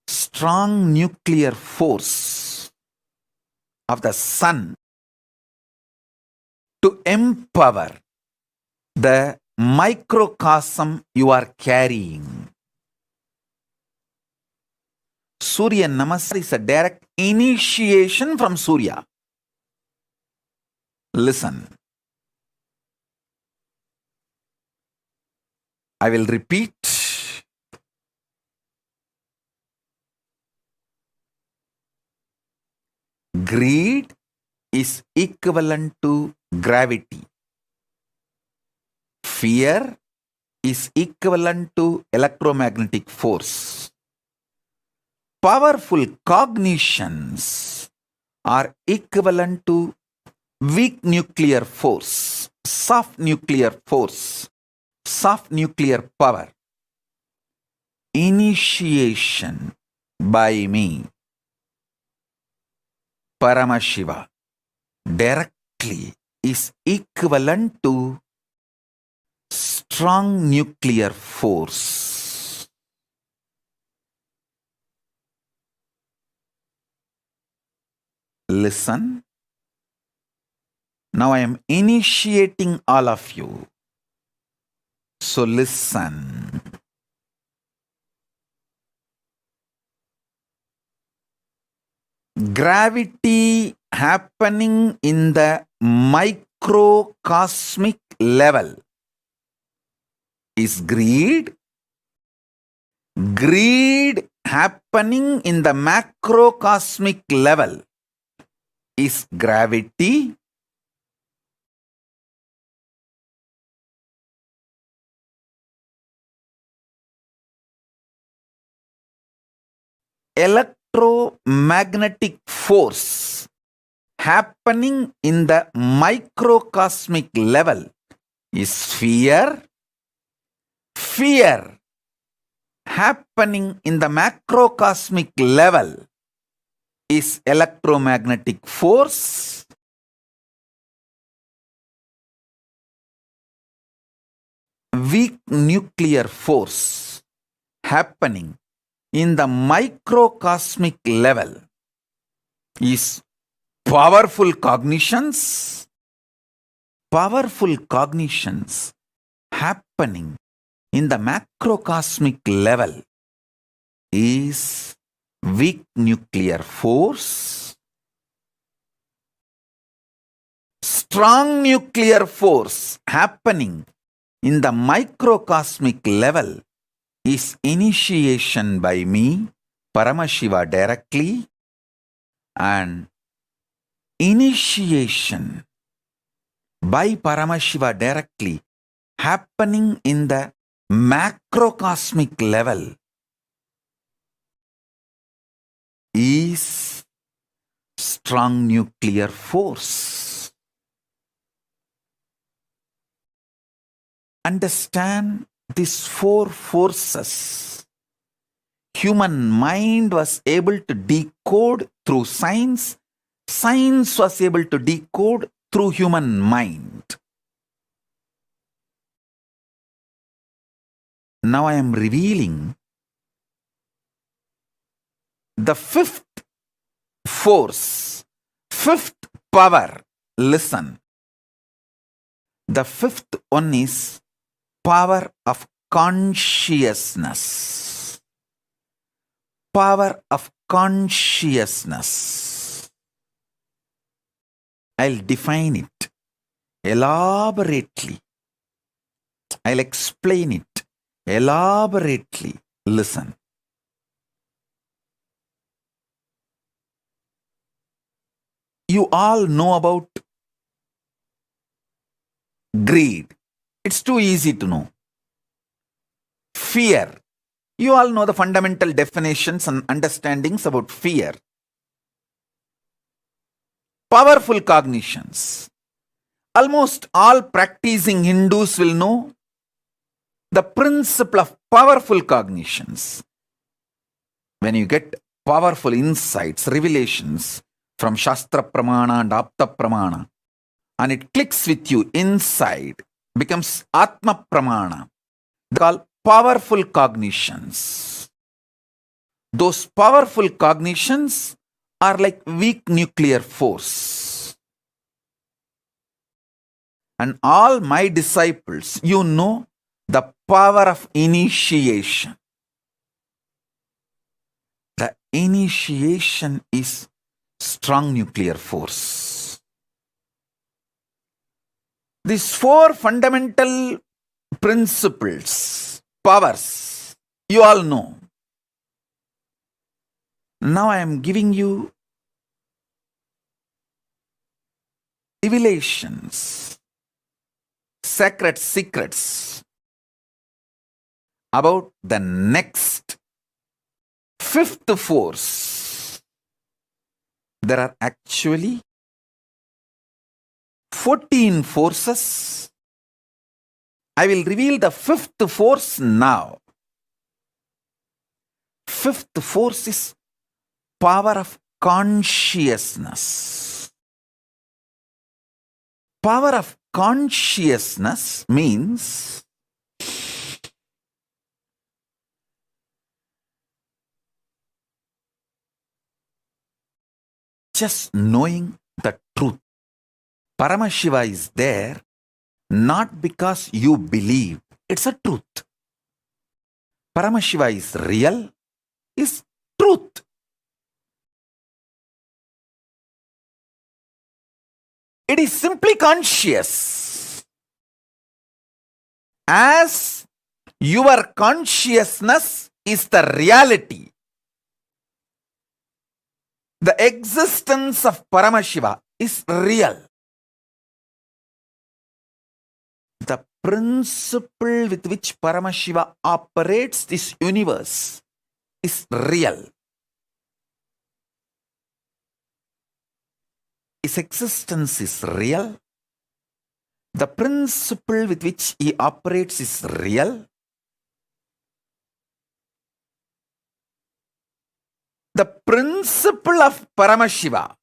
strong nuclear force of the sun to empower the microcosm you are carrying. Surya Namaskar is a direct initiation from Surya. Listen. I will repeat. Greed is equivalent to gravity. Fear is equivalent to electromagnetic force. Powerful cognitions are equivalent to weak nuclear force, soft nuclear force, soft nuclear power. Initiation by me, Paramashiva, directly is equivalent to strong nuclear force. Listen. Now I am initiating all of you. So listen. Gravity happening in the microcosmic level is greed. Greed happening in the macrocosmic level is gravity. Electromagnetic force happening in the microcosmic level is fear. Fear happening in the macrocosmic level is electromagnetic force. Weak nuclear force happening in the microcosmic level is powerful cognitions. Powerful cognitions happening in the macrocosmic level is weak nuclear force. Strong nuclear force happening in the microcosmic level is initiation by me Paramashiva directly, and initiation by Paramashiva directly happening in the macrocosmic level is strong nuclear force. Understand these four forces. Human mind was able to decode through science. Science was able to decode through human mind. Now I am revealing the fifth force, fifth power. Listen. The fifth one is power of consciousness. Power of consciousness. I'll define it elaborately. I'll explain it elaborately. Listen. You all know about greed. It's too easy to know. Fear. You all know the fundamental definitions and understandings about fear. Powerful cognitions. Almost all practicing Hindus will know the principle of powerful cognitions. When you get powerful insights, revelations from Shastra Pramana and Apta Pramana, and it clicks with you inside, becomes Atma Pramana. They call powerful cognitions. Those powerful cognitions are like weak nuclear force. And all my disciples, you know the power of initiation. The initiation is strong nuclear force. These four fundamental principles, powers, you all know. Now I am giving you revelations, sacred secrets about the next fifth force. There are actually 14 forces. I will reveal the fifth force now. Fifth force is power of consciousness. Power of consciousness means just knowing the truth. Paramashiva is there not because you believe. It's a truth. Paramashiva is real, is truth. It is simply conscious. As your consciousness is the reality, the existence of Paramashiva is real. The principle with which Paramashiva operates this universe is real. His existence is real. The principle with which he operates is real. The principle of Paramashiva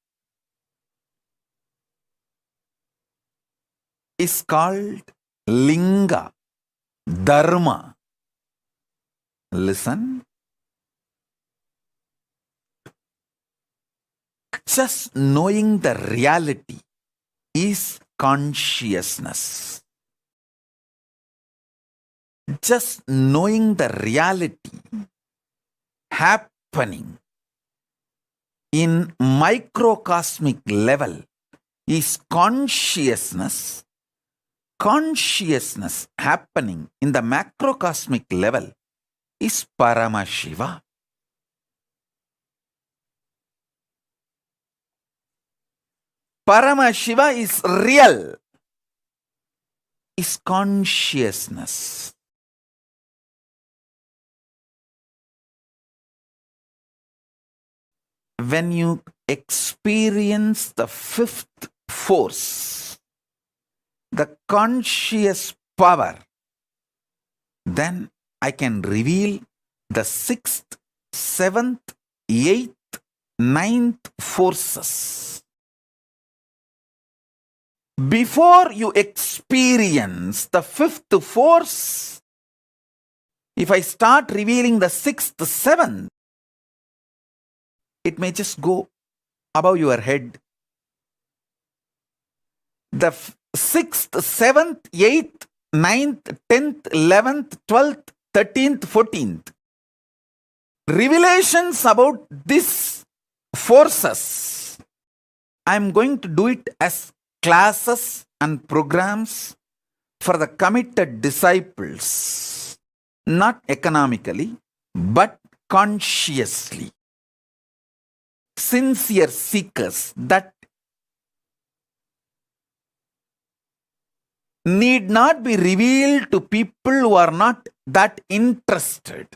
is called Linga, Dharma. Listen. Just knowing the reality is consciousness. Just knowing the reality happening in microcosmic level is consciousness. Consciousness happening in the macrocosmic level is Paramashiva. Paramashiva is real, is consciousness. When you experience the fifth force, the conscious power, then I can reveal the sixth, seventh, eighth, ninth forces. Before you experience the fifth force, if I start revealing the sixth, seventh, it may just go above your head. The sixth, seventh, eighth, ninth, 10th, 11th, 12th, 13th, 14th. Revelations about these forces, I am going to do it as classes and programs for the committed disciples, not economically, but consciously. Sincere seekers that need not be revealed to people who are not that interested.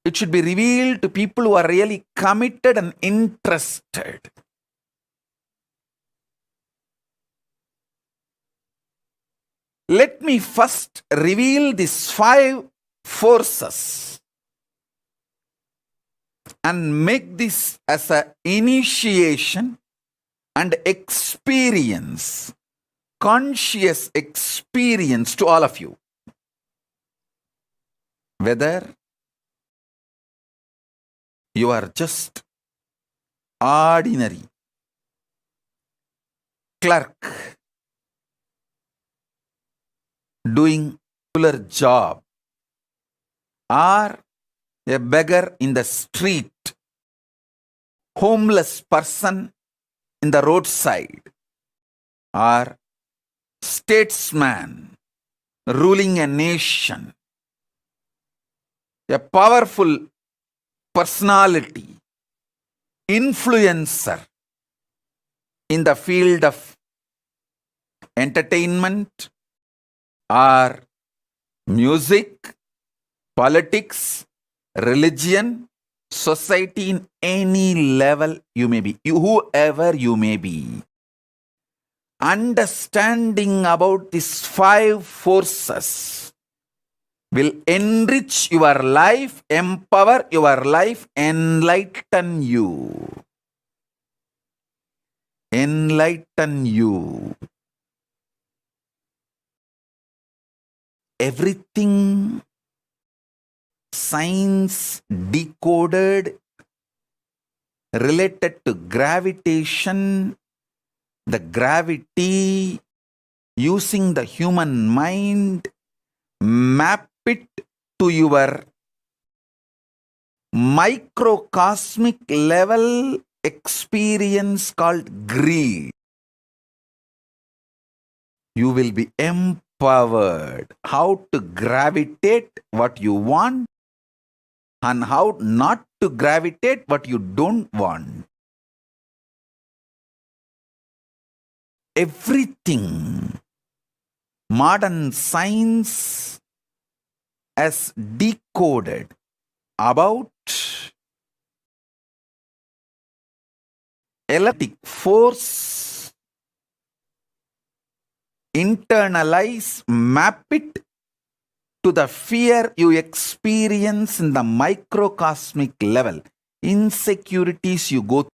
It should be revealed to people who are really committed and interested. Let me first reveal these 5 forces and make this as an initiation and experience, conscious experience to all of you. Whether you are just ordinary clerk doing a regular job, or a beggar in the street, homeless person in the roadside, or statesman ruling a nation, a powerful personality, influencer in the field of entertainment or music, politics, religion, society, in any level you may be, whoever you may be. Understanding about these 5 forces will enrich your life, empower your life, enlighten you. Enlighten you. Everything science decoded related to gravitation, the gravity, using the human mind, map it to your microcosmic level experience called greed. You will be empowered how to gravitate what you want and how not to gravitate what you don't want. Everything modern science has decoded about electric force, internalize, map it to the fear you experience in the microcosmic level, insecurities you go through,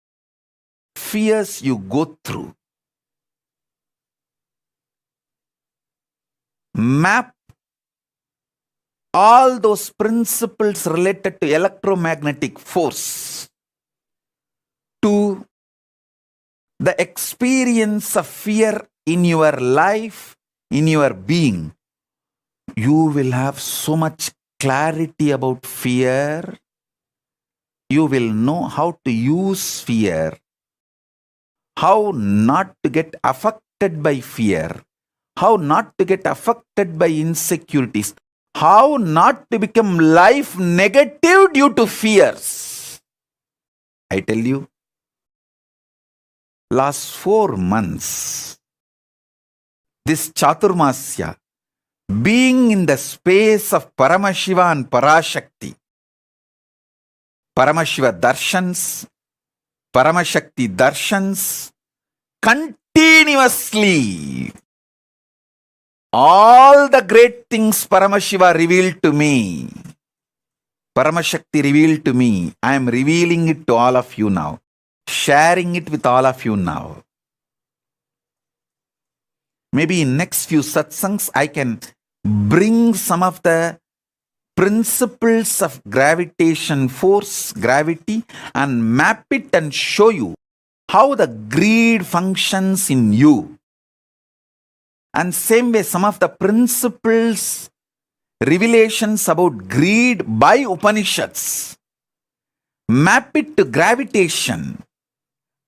fears you go through. Map all those principles related to electromagnetic force to the experience of fear in your life, in your being. You will have so much clarity about fear. You will know how to use fear, how not to get affected by fear, how not to get affected by insecurities, how not to become life negative due to fears. I tell you, last 4 months, this Chaturmasya, being in the space of Paramashiva and Parashakti, Paramashiva darshans, Paramashakti darshans, continuously, all the great things Paramashiva revealed to me, Paramashakti revealed to me, I am revealing it to all of you now, sharing it with all of you now. Maybe in next few satsangs, I can bring some of the principles of gravitation force, gravity, and map it and show you how the greed functions in you. And same way, some of the principles, revelations about greed by Upanishads, map it to gravitation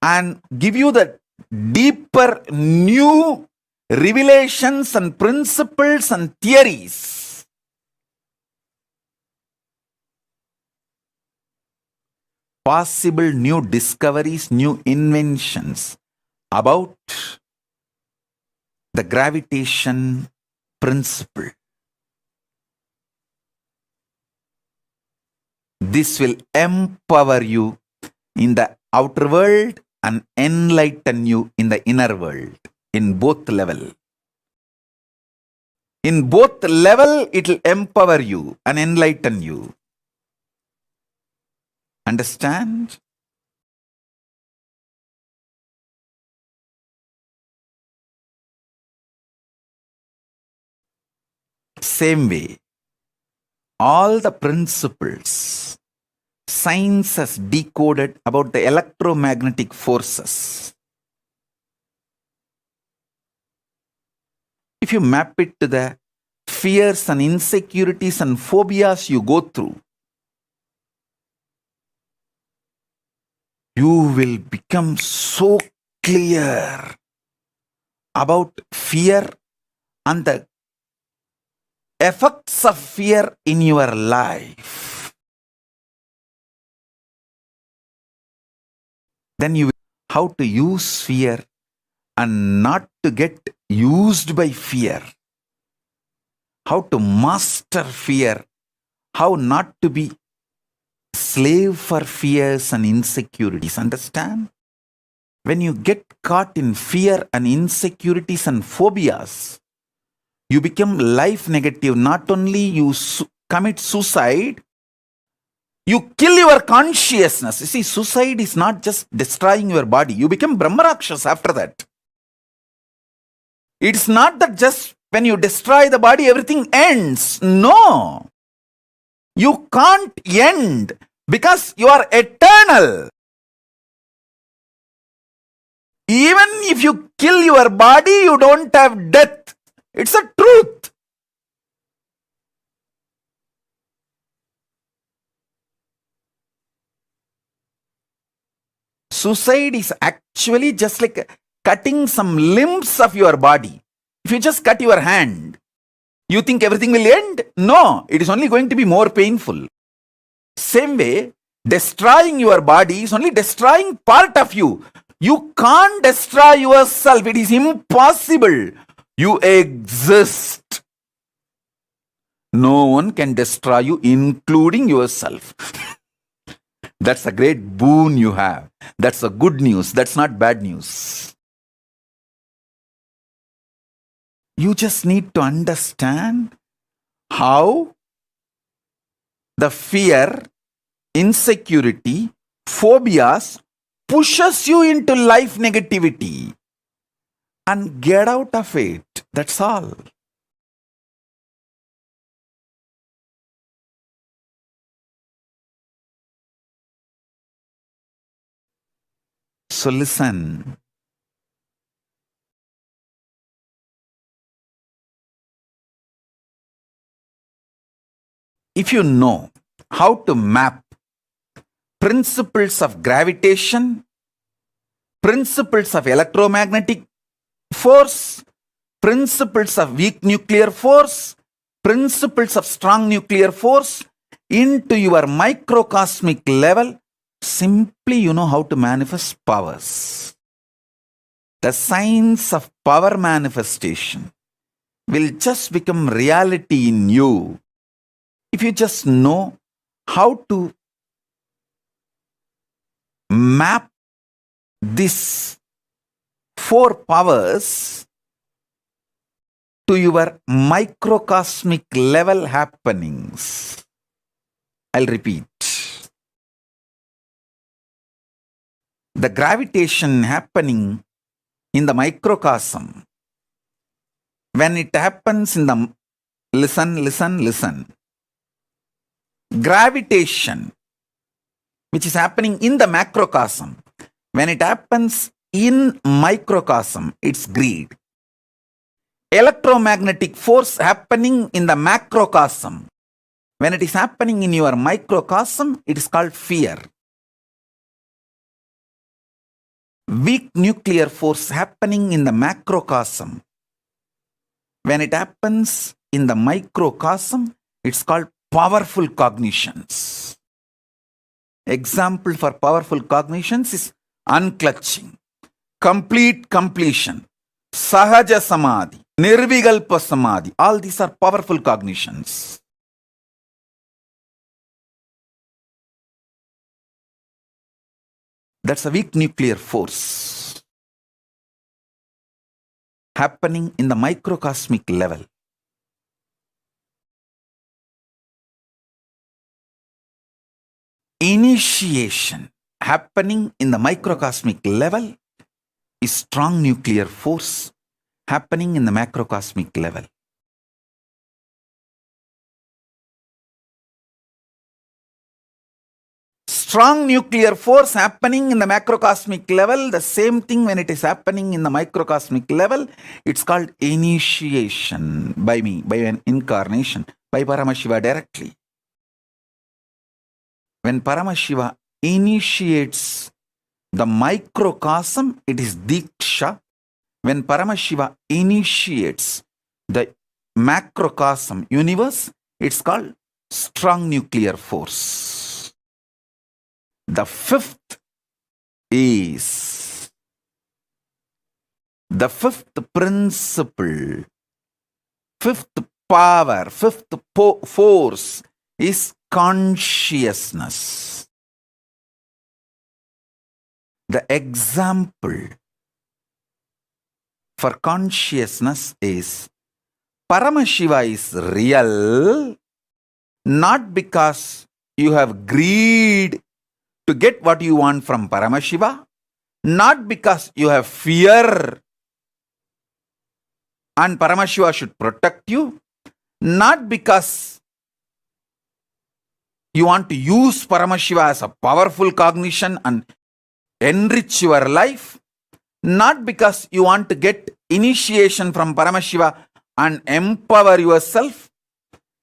and give you the deeper new revelations and principles and theories. Possible new discoveries, new inventions about the gravitation principle. This will empower you in the outer world and enlighten you in the inner world, in both level. In both level, it will empower you and enlighten you. Understand? Same way, all the principles science has decoded about the electromagnetic forces. If you map it to the fears and insecurities and phobias you go through, you will become so clear about fear and the effects of fear in your life. Then you will know how to use fear and not to get used by fear. How to master fear. How not to be slave for fears and insecurities. Understand? When you get caught in fear and insecurities and phobias, you become life negative. Not only you commit suicide, you kill your consciousness. You see, suicide is not just destroying your body. You become Brahmarakshas after that. It's not that just when you destroy the body, everything ends. No. You can't end because you are eternal. Even if you kill your body, you don't have death. It's a truth. Suicide is actually just like cutting some limbs of your body. If you just cut your hand, you think everything will end? No, it is only going to be more painful. Same way, destroying your body is only destroying part of you. You can't destroy yourself. It is impossible. You exist. No one can destroy you, including yourself. That's a great boon you have. That's a good news. That's not bad news. You just need to understand how the fear, insecurity, phobias pushes you into life negativity and get out of it. That's all. So listen. If you know how to map principles of gravitation, principles of electromagnetic force, principles of weak nuclear force, principles of strong nuclear force into your microcosmic level, simply you know how to manifest powers. the science of power manifestation will just become reality in you if you just know how to map these 4 powers to your microcosmic level happenings. I'll repeat. The gravitation happening in the microcosm, when it happens in the, listen. Gravitation, which is happening in the macrocosm, when it happens in microcosm, it's greed. Electromagnetic force happening in the macrocosm, when it is happening in your microcosm, it is called fear. Weak nuclear force happening in the macrocosm, when it happens in the microcosm, it's called powerful cognitions. Example for powerful cognitions is unclutching, complete completion, sahaja samadhi, nirvigalpa samadhi. All these are powerful cognitions. That's a weak nuclear force happening in the microcosmic level. Initiation happening in the microcosmic level is strong nuclear force happening in the macrocosmic level. Strong nuclear force happening in the macrocosmic level, the same thing when it is happening in the microcosmic level, it's called initiation by me, by an incarnation, by Paramashiva directly. When Paramashiva initiates the microcosm, it is Diksha. When Paramashiva initiates the macrocosm universe, it's called strong nuclear force. The 5th is the 5th principle, 5th power, 5th force is consciousness. The example for consciousness is Paramashiva is real not because you have greed to get what you want from Paramashiva, not because you have fear and Paramashiva should protect you, not because you want to use Paramashiva as a powerful cognition and enrich your life, not because you want to get initiation from Paramashiva and empower yourself.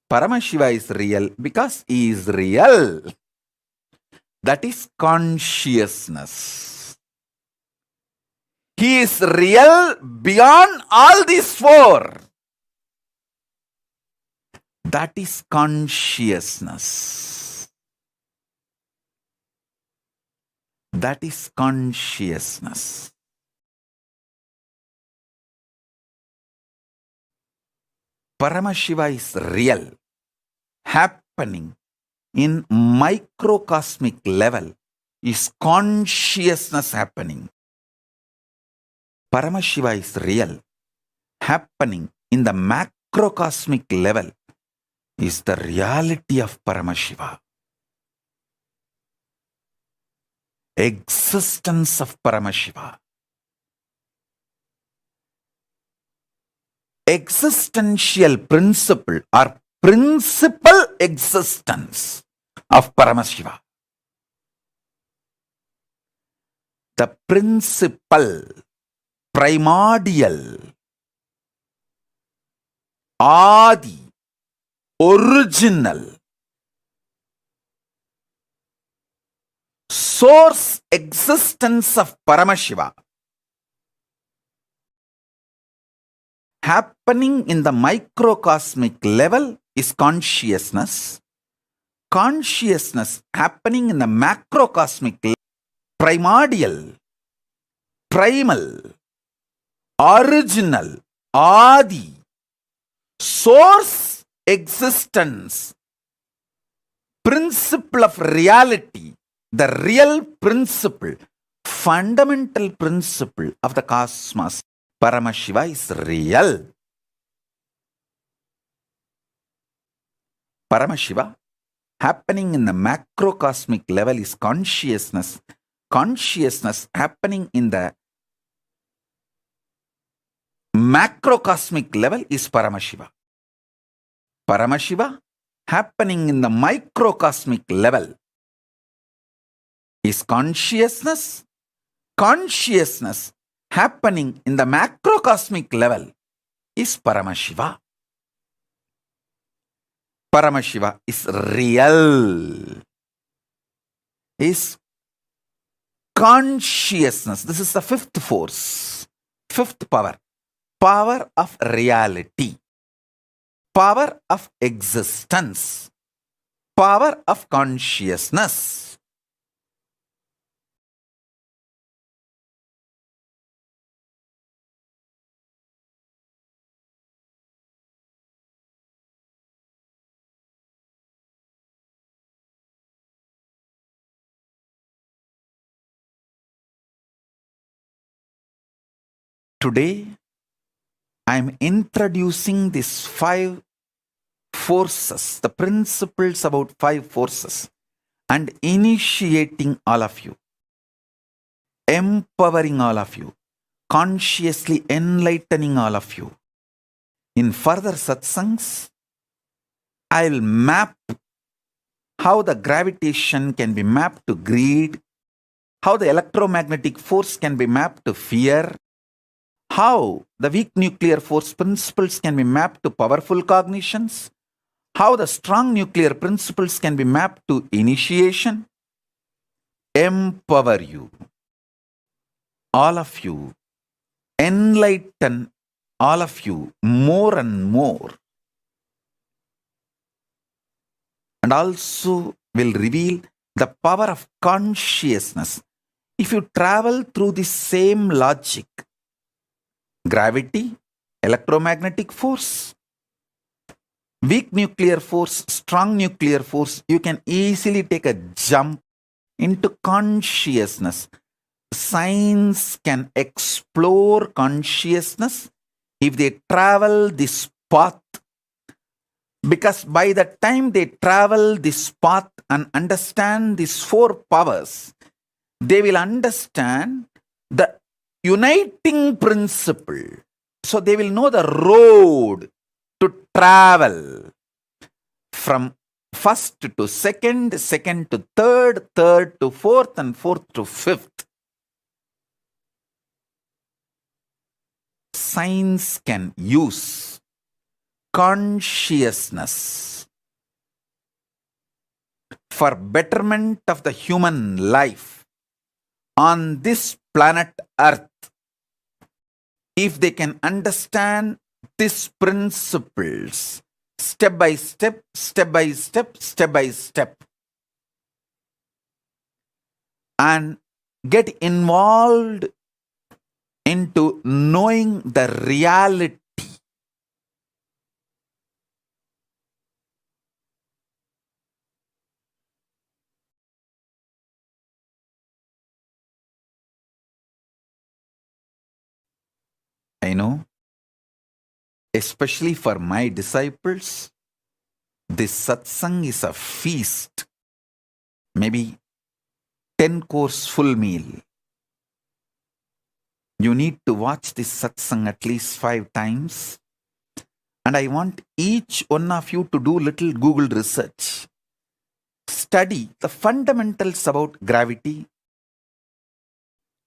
Paramashiva is real because he is real. That is consciousness. He is real beyond all these 4. That is consciousness. That is consciousness. Paramashiva is real, happening in microcosmic level is consciousness happening. Paramashiva is real, happening in the macrocosmic level is the reality of Paramashiva. Existence of Paramashiva. Existential principle or principal existence of Paramashiva. The principal, primordial, Adi, original, source existence of Paramashiva happening in the microcosmic level is consciousness. Consciousness happening in the macrocosmic level, primordial, primal, original, Adi, source existence, principle of reality, the real principle, fundamental principle of the cosmos, Paramashiva is real. Paramashiva happening in the macrocosmic level is consciousness. Consciousness happening in the macrocosmic level is Paramashiva. Paramashiva happening in the microcosmic level is consciousness. Consciousness happening in the macrocosmic level is Paramashiva. Paramashiva is real. Is consciousness. This is the fifth force, fifth power. Power of reality. Power of existence. Power of consciousness. Today, I am introducing these 5 forces, the principles about 5 forces, and initiating all of you, empowering all of you, consciously enlightening all of you. In further satsangs, I'll map how the gravitation can be mapped to greed, how the electromagnetic force can be mapped to fear, how the weak nuclear force principles can be mapped to powerful cognitions, how the strong nuclear principles can be mapped to initiation. Empower you, all of you, enlighten all of you more and more, and also will reveal the power of consciousness. If you travel through the same logic, gravity, electromagnetic force, weak nuclear force, strong nuclear force, you can easily take a jump into consciousness. Science can explore consciousness if they travel this path, because by the time they travel this path and understand these 4 powers, they will understand the uniting principle. So they will know the road to travel from first to second, second to third, third to fourth, and fourth to fifth. Science can use consciousness for betterment of the human life on this planet Earth. If they can understand these principles step by step, step by step, step by step, and get involved into knowing the reality. I know, especially for my disciples, this satsang is a feast, maybe 10-course full meal. You need to watch this satsang at least 5 times. And I want each one of you to do little Google research. Study the fundamentals about gravity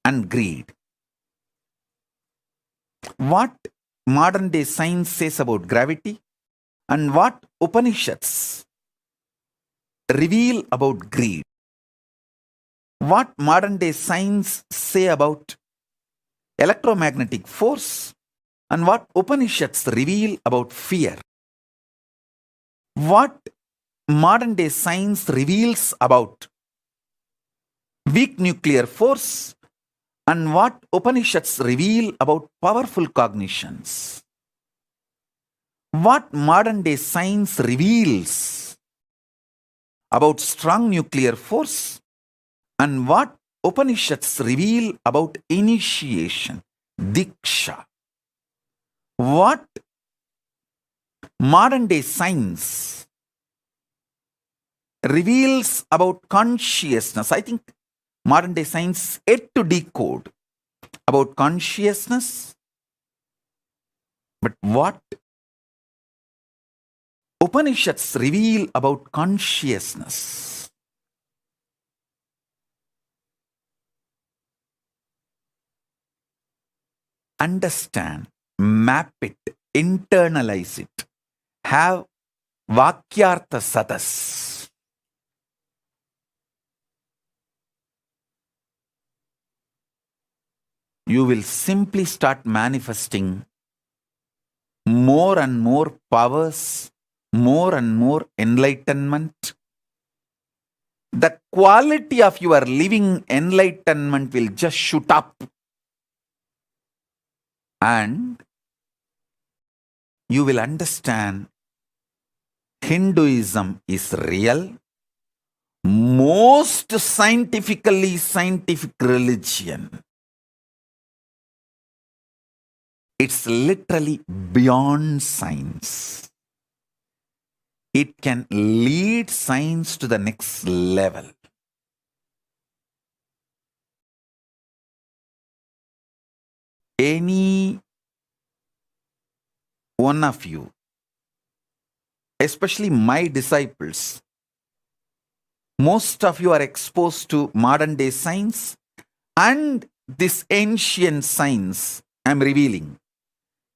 and greed. What modern day science says about gravity and what Upanishads reveal about greed. What modern day science say about electromagnetic force and what Upanishads reveal about fear. What modern day science reveals about weak nuclear force and what Upanishads reveal about powerful cognitions, what modern day science reveals about strong nuclear force, and what Upanishads reveal about initiation, diksha, what modern day science reveals about consciousness. I think modern day science is yet to decode about consciousness, but what Upanishads reveal about consciousness. Understand, map it, internalize it, have Vakyartha Sadas. You will simply start manifesting more and more powers, more and more enlightenment. The quality of your living enlightenment will just shoot up. And you will understand Hinduism is real, most scientific religion. It's literally beyond science. It can lead science to the next level. Any one of you, especially my disciples, most of you are exposed to modern day science and this ancient science I'm revealing.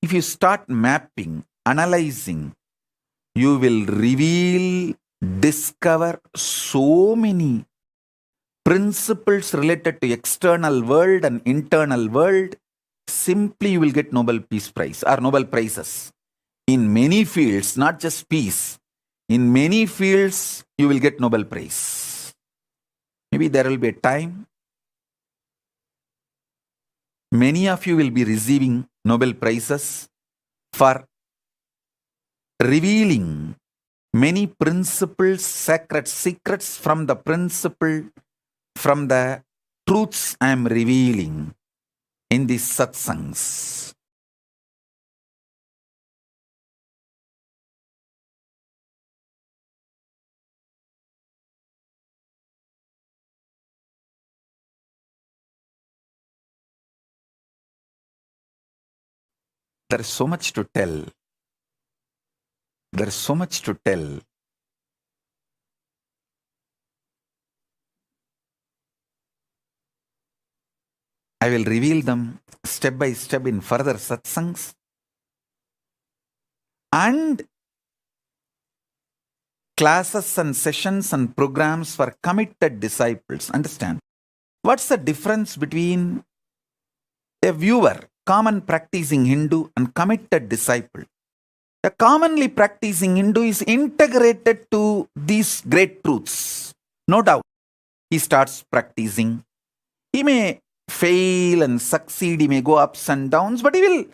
If you start mapping, analyzing, you will reveal, discover so many principles related to external world and internal world. Simply you will get Nobel Peace Prize or Nobel Prizes. In many fields, not just peace. In many fields, you will get Nobel Prize. Maybe there will be a time many of you will be receiving Nobel Prizes for revealing many principles, sacred secrets from the principle, from the truths I am revealing in these satsangs. There is so much to tell. There is so much to tell. I will reveal them step by step in further satsangs. And classes and sessions and programs for committed disciples. Understand? What's the difference between a viewer, common practicing Hindu, and committed disciple? A commonly practicing Hindu is integrated to these great truths. No doubt. He starts practicing. He may fail and succeed. He may go ups and downs, but he will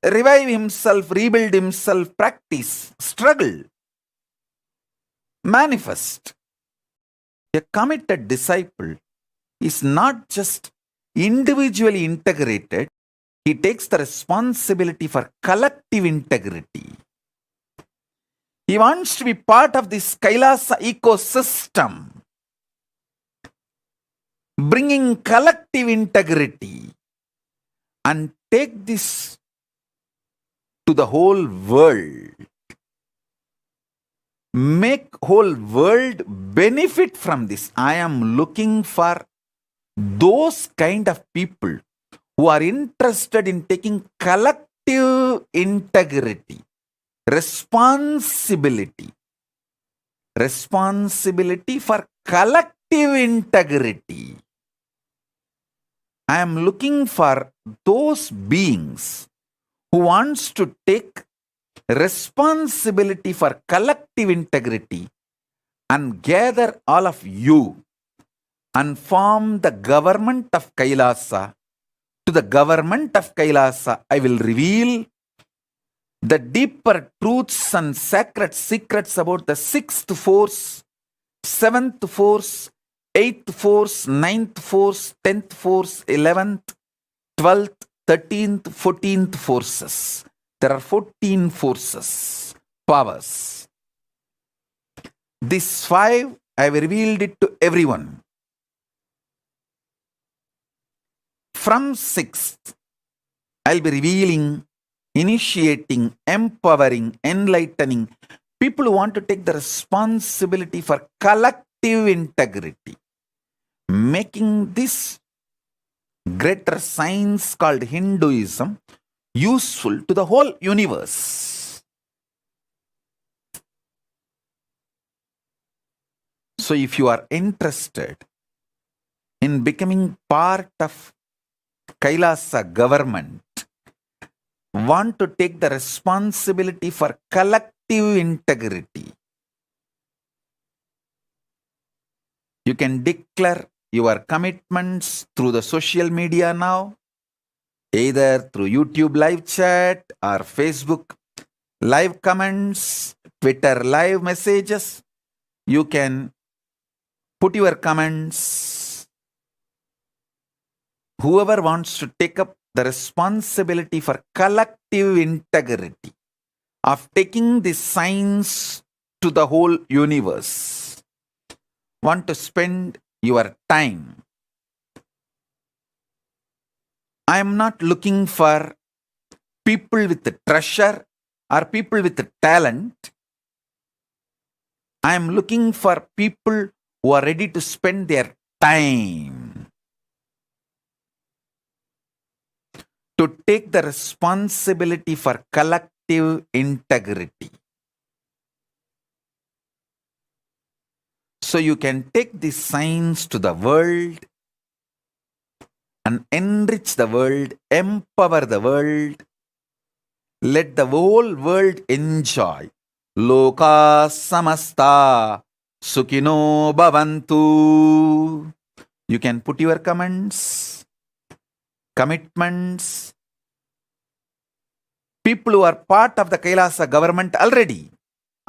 revive himself, rebuild himself, practice, struggle, manifest. A committed disciple is not just individually integrated, he takes the responsibility for collective integrity. He wants to be part of this Kailasa ecosystem, bringing collective integrity, and take this to the whole world. Make whole world benefit from this. I am looking for those kind of people who are interested in taking collective integrity, responsibility for collective integrity. I am looking for those beings who wants to take responsibility for collective integrity and gather all of you and form the government of Kailasa. To the government of Kailasa, I will reveal the deeper truths and sacred secrets about the sixth force, seventh force, eighth force, ninth force, 10th force, 11th, 12th, 13th, 14th forces. There are 14 forces, powers. These 5, I have revealed it to everyone. From 6th, I'll be revealing, initiating, empowering, enlightening people who want to take the responsibility for collective integrity, making this greater science called Hinduism useful to the whole universe. So if you are interested in becoming part of Kailasa government, want to take the responsibility for collective integrity, you can declare your commitments through the social media now, either through YouTube live chat or Facebook live comments, Twitter live messages. You can put your comments. Whoever wants to take up the responsibility for collective integrity of taking this science to the whole universe, want to spend your time. I am not looking for people with the treasure or people with the talent. I am looking for people who are ready to spend their time to take the responsibility for collective integrity. So you can take this science to the world and enrich the world, empower the world. Let the whole world enjoy. Loka samasta sukhino bhavantu. You can put your comments, commitments. People who are part of the Kailasa government already,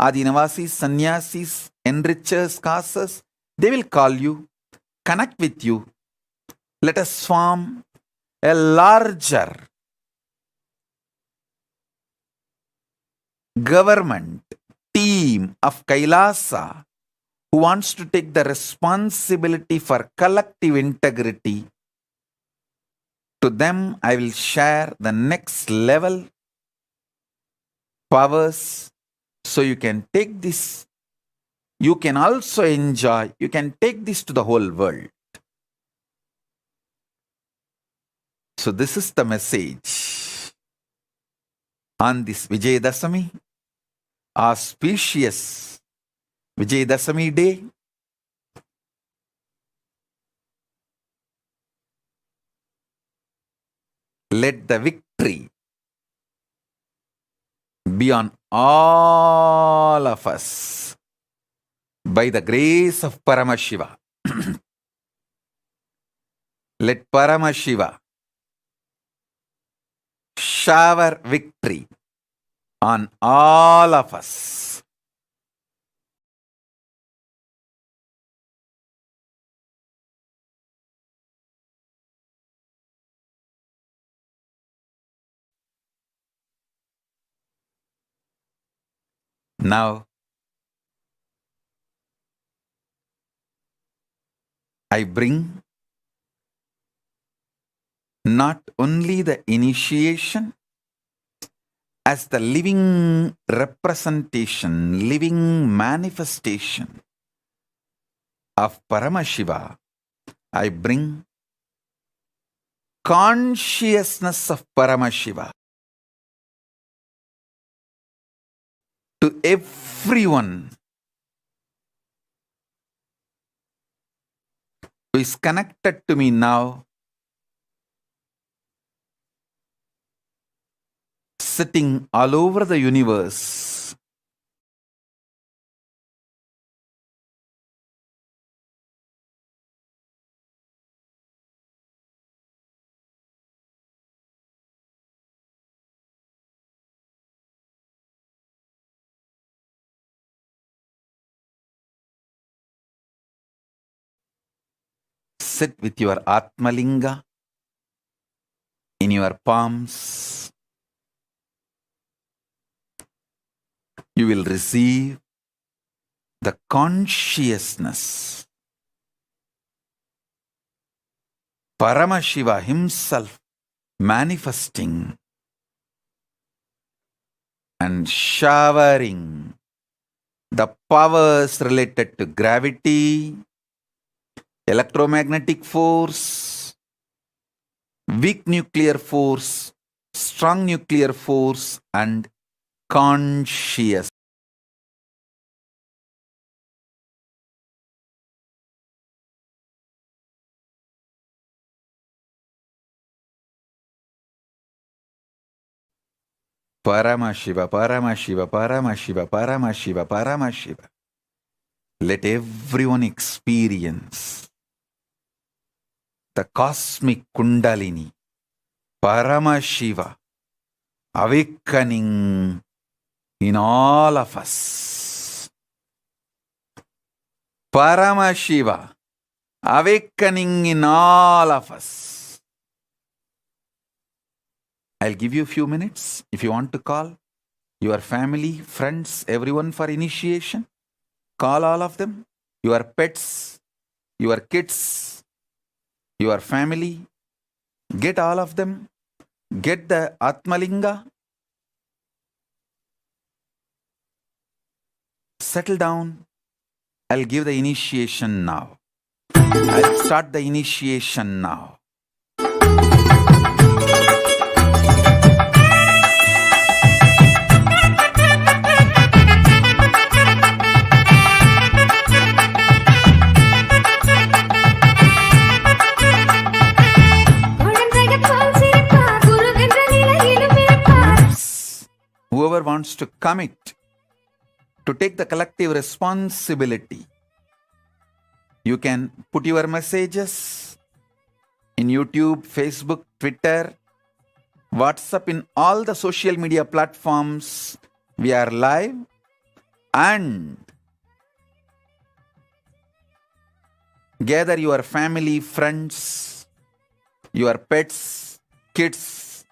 Adinavasis, Sannyasis, enrichers, causes, they will call you, connect with you. Let us form a larger government team of Kailasa who wants to take the responsibility for collective integrity. To them, I will share the next level powers, so you can take this. You can also enjoy, you can take this to the whole world. So this is the message on this Vijayadasami, auspicious Vijayadasami day. Let the victory be on all of us by the grace of Paramashiva. Let Paramashiva shower victory on all of us. Now, I bring not only the initiation as the living representation, living manifestation of Paramashiva, I bring consciousness of Paramashiva to everyone who is connected to me now, sitting all over the universe. sit with your Atmalinga in your palms. You will receive the consciousness. Paramashiva himself manifesting and showering the powers related to gravity, electromagnetic force, weak nuclear force, strong nuclear force, and conscious. Paramashiva, Paramashiva, Paramashiva, Paramashiva, Paramashiva. Let everyone experience the cosmic Kundalini, Paramashiva, awakening in all of us. Paramashiva, awakening in all of us. I'll give you a few minutes if you want to call your family, friends, everyone for initiation. Call all of them, your pets, your kids, your family. Get all of them. Get the Atmalinga. Settle down. I'll give the initiation now. I'll start the initiation now. Whoever wants to commit to take the collective responsibility, you can put your messages in YouTube, Facebook, Twitter, WhatsApp, in all the social media platforms. We are live, and gather your family, friends, your pets, kids,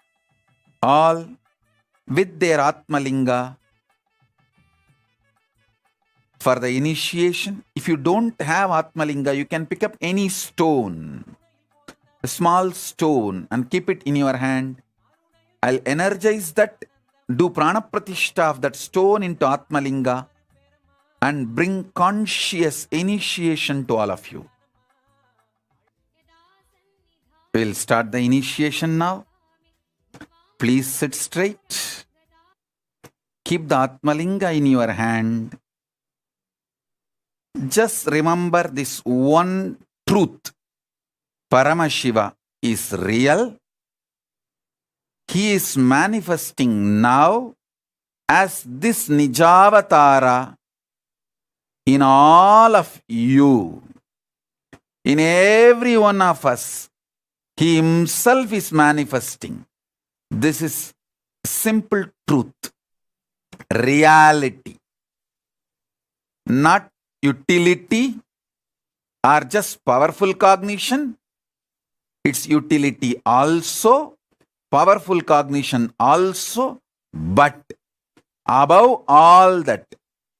all with their Atmalinga for the initiation. If you don't have Atmalinga, you can pick up any stone, a small stone, and keep it in your hand. I'll energize that, do Prana Pratishta of that stone into Atmalinga, and bring conscious initiation to all of you. We'll start the initiation now. Please sit straight. Keep the Atmalinga in your hand. Just remember this one truth. Paramashiva is real. He is manifesting now as this Nijavatara in all of you. In every one of us, He himself is manifesting. This is simple truth, reality, not utility or just powerful cognition. It's utility also, powerful cognition also, but above all that,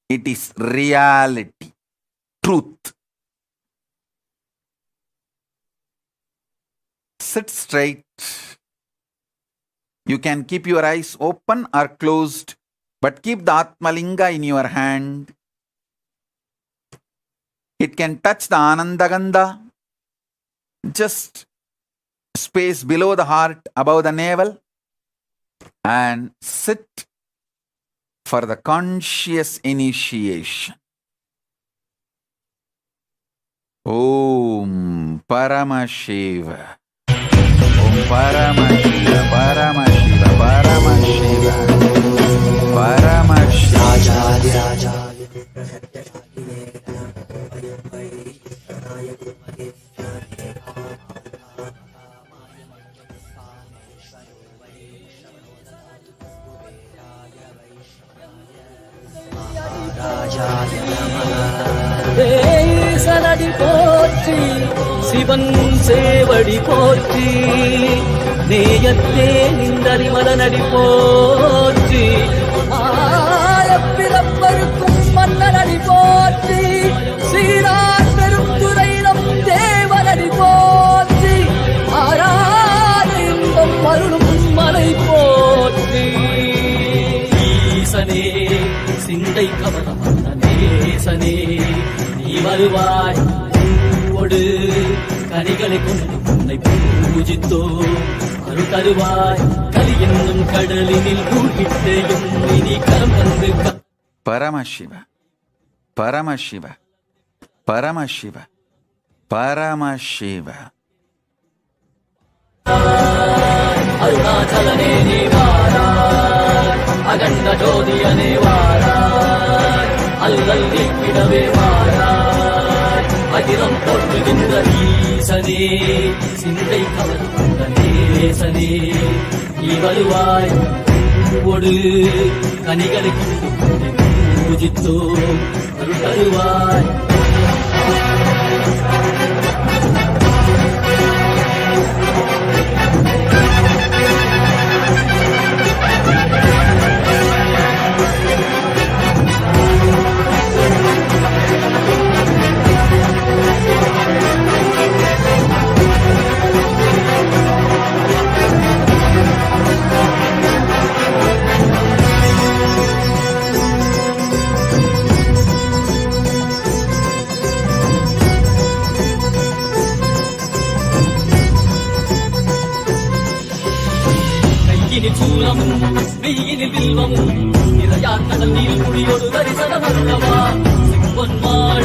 it is reality, truth. Sit straight. You can keep your eyes open or closed, but keep the Atmalinga in your hand. It can touch the Anandagandha, just space below the heart, above the navel, and sit for the conscious initiation. Om Paramashiva. Om Paramashiva, Paramashiva, Paramashiva, Paramashiva. Hey, திருவடி போற்றி, சிவன் சேவடி போற்றி, நேயத்தே நின்றறிமலனடி போற்றி, ஆழப்பிறப்பருக்கும் மன்னனடி போற்றி, சீரார் பெருந்துரை நம் தேவனடி போற்றி, ஆராத இன்பம் அருளும் மலை போற்றி. ஈசனே சிந்தை கவனம் நேசனே, நீ வருவாய் ஒடு கனிகளை கொண்டு உன்னை பூஜித்தோ அருள் தருவாய். கலி என்னும் கடலினில் மூழ்கிட்டேயும் இனி கரம் தந்து பரமசிவ பரமசிவ பரமசிவ பரமசிவ. அருணாச்சலனே நீவாராய், அகண்ட ஜோதியனே வாராய், அல்லல் நீக்கிடவே வாராய், அகிலம் போற்றுகின்ற ஈசனே, சிந்தை கவர்ந்த நேசனே, நீ வருவாய் ஒடு கனிகளை கொண்டு பூஜித்தோ அருள் தருவாய். சூலமும் வெயிலில் வில்வமும் நிறையார் கடல் நீர் குடியோடு தரிசனம் அல்லவா, சிவன் வாழ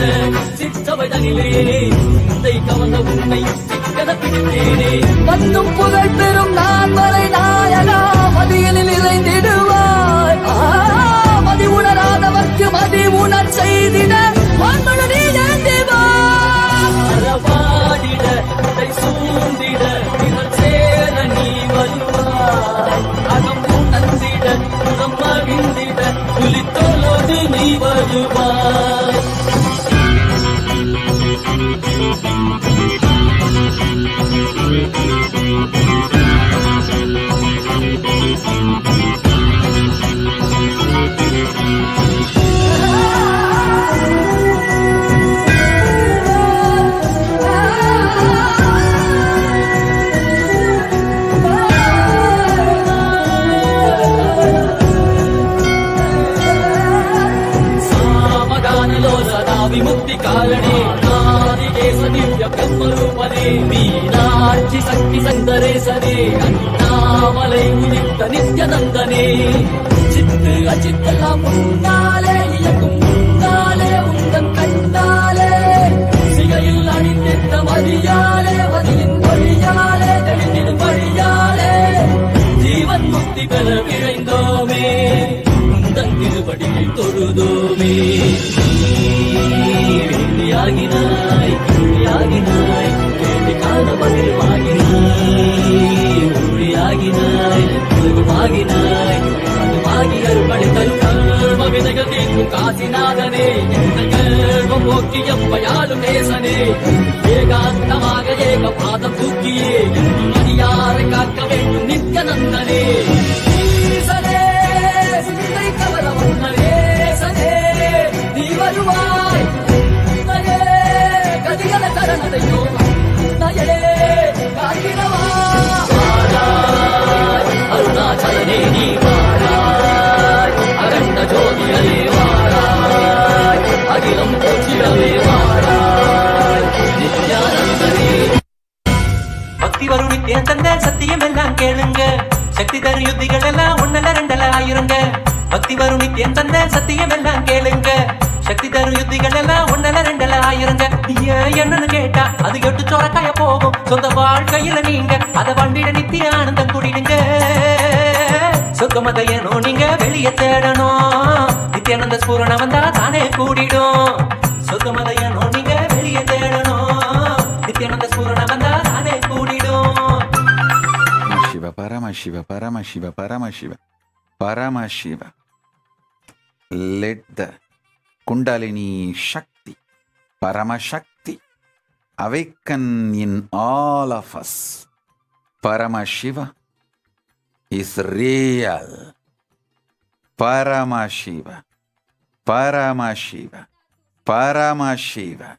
சிற்றவை தனிலே சிந்தை கவர்ந்த உன்னை சிக்கன பிடித்தேனே. வந்தும் புகழ் பெறும் நான் வரை நாயகா, மதியலில் இறைந்திடுவாய், மதி உணராதவர்க்கு மதி உணர் செய்திட மண்மணி ஏந்திவாடிட சூழ்ந்திட இவள் சேர நீ வருவாய், அகம் உணர்ந்திட புறம் மகிழ்ந்திட புலித்தோலோடு நீ வருவாய். விமுக்தி காரணே நாதிகேச திவ்ய பிரம்மரூபனே, மீனாட்சி சக்தி சந்தரேசனே, அண்ணாமலை உதித்த நித்யநந்தனே, சித்து அச்சித்தெல்லாம் முன்னாலே இயக்கும் முன்னாலே உந்தன் கண்ணாலே, சிகையில் அணிந்திட்ட மதியாலே மதியின் வழியாலே தெளிந்திடும் வழியாலே, ஜீவன் முக்தி பெற விழைந்தோமே உந்தன் திருவடியை தொழுதோமே. ஆகினாய் ஆகினாய் கேள்வி காண பதிவாகினாய், ஒழியாகினாய் உலகமாகினாய், அதுமாகி அருள்படை தரும் கர்ம வினைகள் தீர்க்கும் காசிநாதனே, எங்கள் கர்மம் நோக்கி எவ்வையாலும் நேசனே, ஏகாந்தமாக ஏக பாதம் தூக்கியே மணியாரை காக்க வேண்டும் நித்யநந்தனே. ஈசனே சிந்தை கவர வந்த நேசனே, நீ வருவாய் கதிகள கரணதையோ நயலே காக்கினவா, அருணாச்சலனே நீ வாராய், அகண்ட ஜோதியரே வாராய், அகிலம் போற்றிடவே வாராய், நித்யானந்தனே. பக்தி வரும் நித்தியம் தந்த சத்தியம் எல்லாம் கேளுங்க, சக்தி தரும் யுத்திகள் எல்லாம் ஒன்னல ரெண்டல ஆயிருங்க. பக்தி வரும் நித்தியம் தந்த சத்தியம் எல்லாம் கேளுங்க, சக்தி தரும் யுத்திகள் எல்லாம் ஒன்னல ரெண்டல ஆயிருங்க. என்னன்னு கேட்டா அது எட்டு சோரக்காய போகும், சொந்த வாழ்க்கையில நீங்க அத வண்டிட நித்திய ஆனந்தம் கூடிடுங்க. சொக்கமதையனோ நீங்க வெளியே தேடணும், நித்யானந்த ஸ்பூரண வந்தா தானே கூடிடும். சொக்கமதையனோ நீங்க வெளியே தேடணும், நித்யானந்த ஸ்பூரண வந்தா தானே கூடிடும். சிவ Paramasiva Paramasiva Paramasiva Paramasiva. Let the Kundalini Shakti, Paramasakti, awaken in all of us. Paramashiva is real. Paramashiva, Paramashiva, Paramashiva.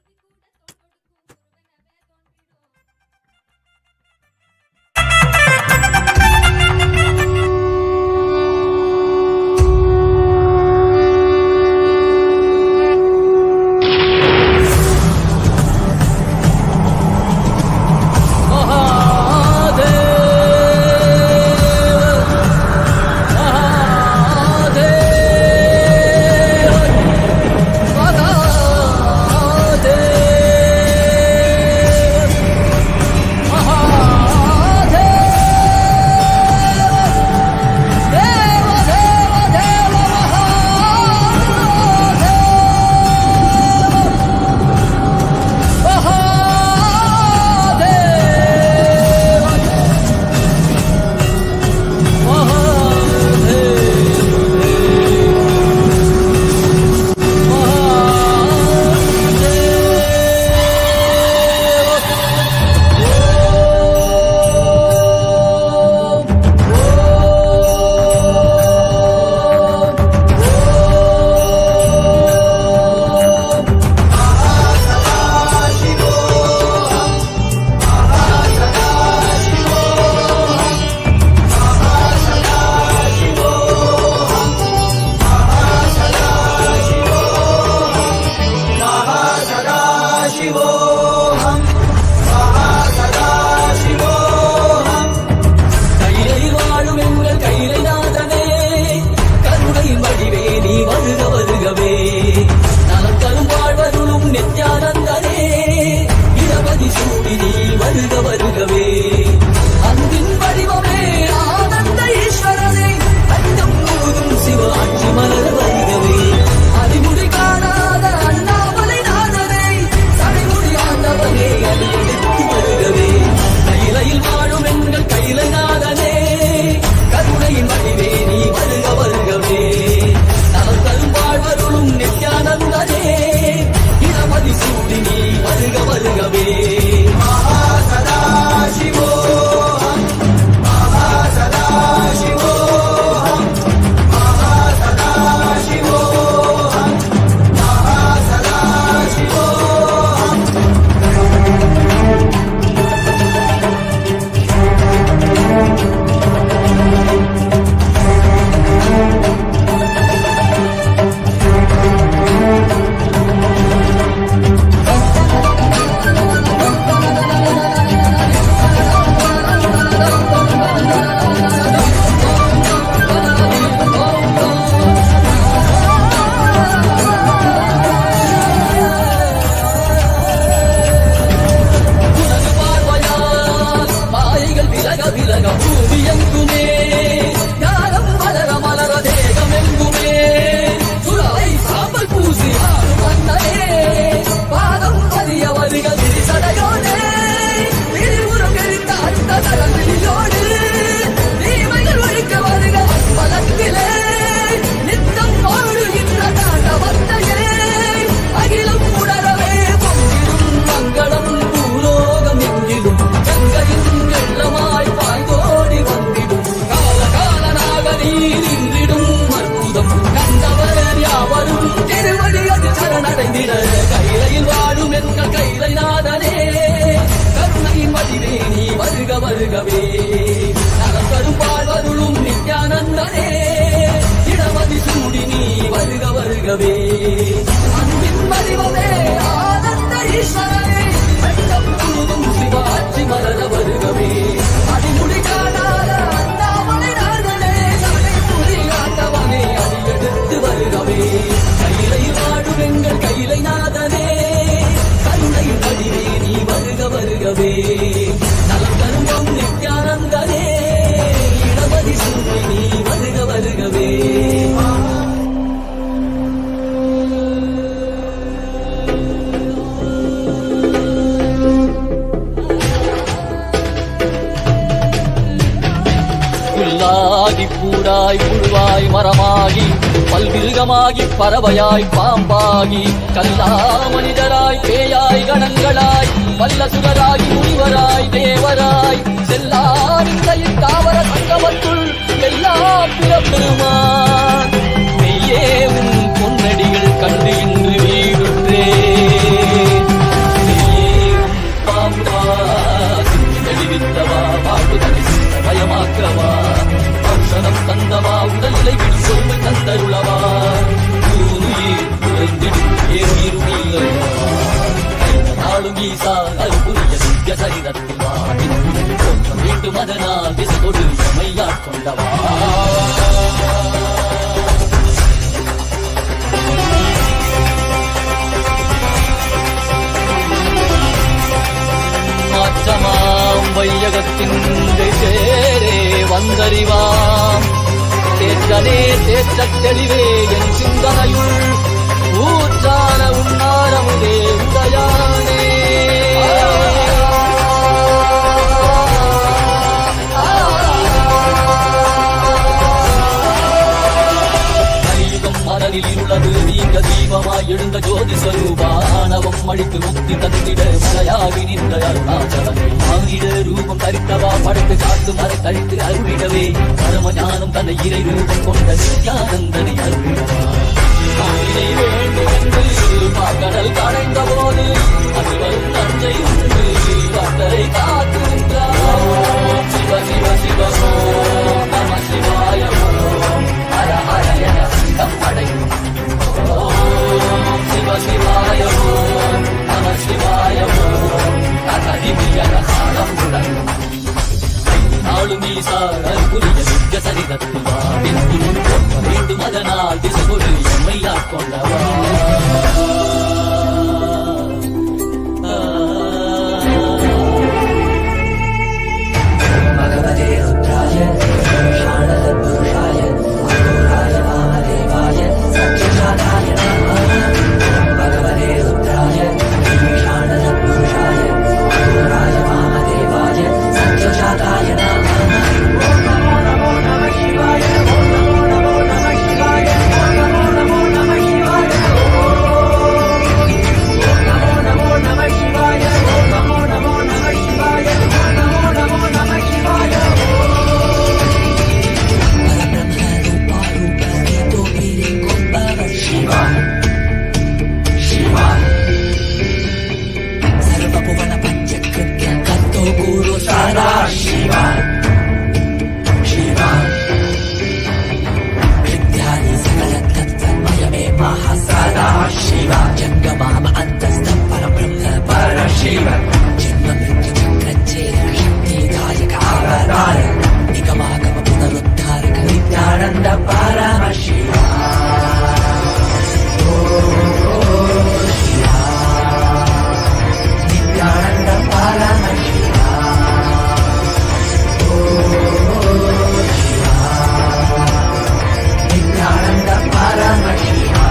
வருகவே நலம் தரும் வாழ்வருளும் நித்யானந்தனே இடமதி சூடி நீ வருக வருகவே அன்பின் வடிவமே ஆனந்த ஈஸ்வரனே வெட்டம் முழுதும் சிவாட்சி மலர வருகவே அடிமுடி காணாத அண்ணாமலை நாதனே சடை புலி ஆண்டவனே அடியெடுத்து வருகவே கையிலை வாடும் எங்கள் கையிலை நாதனே கருணை வடிவே நீ வருக வருகவே நலம் தரும் நித்யானந்தனே இடமதி சூடி நீ வருக வருகவே புல்லாகி பூடாய் புழுவாய் மரமாகி பல்விருகமாகி பறவையாய் பாம்பாகி கல்லா மனிதராய் பேயாய் கணங்களாய் வல்லசுரராய் முனிவராய் தேவராய் செல்லாரின் தாவர சங்கமத்துள் எல்லாம் பிறப்பெருமான் மெய்யே உன் பொன்னடிகள் கண்டு இன்று வீடுற்றே தெளிவித்தவா வாழ்வுதலை பயமாக்கவா ஔஷதம் தந்தவா உடலை விடும் சொல்மை தந்தருளவா தூணுயிர் குறைந்திடும் ஏறுயிரும் நாளும் ஈசா அருபுரிய திவ்ய சரிதத்தில் வாடி தோற்றம் வேண்டும் அதனால் திசைகொடு எமையாட்கொண்டவா மாற்றமாம் வையகத்தின் சேரே வந்தறிவாம் தேற்றனே தேற்றத் தெளிவே என் சிந்தனையுள் ஊற்றான உன்னாரமுதே உதயானே மனதில் இருளது நீங்க தீபமாய் எழுந்த ஜோதி ஸ்வரூபானவம் அழித்து முக்தி தந்திட மலையாகி நின்ற அருணாச்சலமே மானிட ரூபம் தரித்தவா படைத்து காத்து மறை தரித்து அருளிடவே பரம ஞானம் தன்னை இறை ரூபம் கொண்ட நித்யானந்தனை அருளிடவா வேண்டும் என்று கடல் கடைந்த போது அது வரும் நஞ்சை உண்டு கத்தரை காத்து நின்றார் சிவ சிவ சிவமோ நம சிவாயமோ ஹர ஹர என ஓம் சிவ சிவாயமோ நம சிவாயமோ கதிமியகாலம் நாளும் ஈசார் அற்புரிய நித்ய சரிதத்தில் வேண்டும் அதனால் திசைகொடு எம்மையாட்கொண்டவா பகவதே ருத்ராய புருஷாய அகோராய வாமதேவாய சத்யஜாதாய நமः பகவதே ருத்ராய புருஷாய அகோராய வாமதேவாய சத்யஜாதாய நமः ஓம் நமோ நமோ நம சிவாய ஓம் நமோ நமோ நம சிவாய ஓம் நமோ நமோ நம சிவாய ஓம் நமோ நமோ நம சிவாய ஓம் நமோ நமோ நம சிவாய ஓம் நமோ நமோ நம சிவாய सर्वभुवन पंचकृत्य कर्तो गुरु सदा शिवा शिवा विद्यानि सकल तत्त्वमयमे महा सदा शिवा जंगमाम अन्तस्थं परब्रह्म परशिव जन्म मृत्यु चक्रच्छेद शक्तिदायक आवराय निगमागम पुनरुद्धारक नित्यानन्द परमशिवा नित्यानन्द परमशिवा नित्यानन्द परमशिवा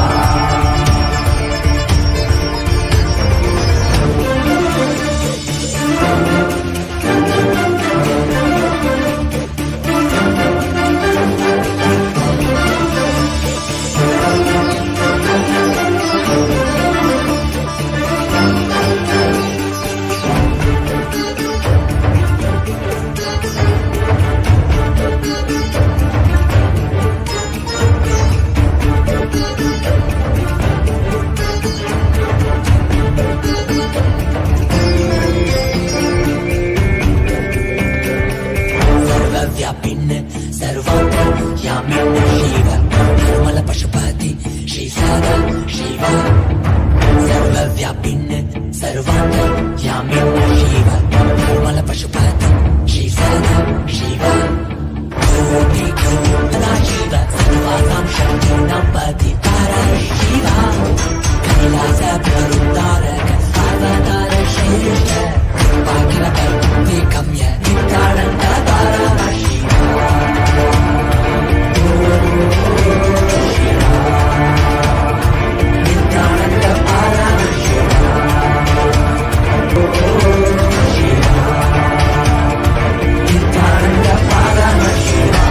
सर्वव्यापिन् सर्वान्तर्यामिन् शिव निर्मल पशुपति श्री सदा शिव सर्वव्यापिन् सर्वान्तर्यामिन् शिव निर्मल पशुपति श्री सदा शिव कोटि सदा शिव सर्वासां शक्तीनां पति शिव कैलास पुनरुद्धारक अवतार श्रेष्ठ अखिल कम्य नित्यानन्द परमशिवा नित्यानन्द परमशिवा नित्यानन्द परमशिवा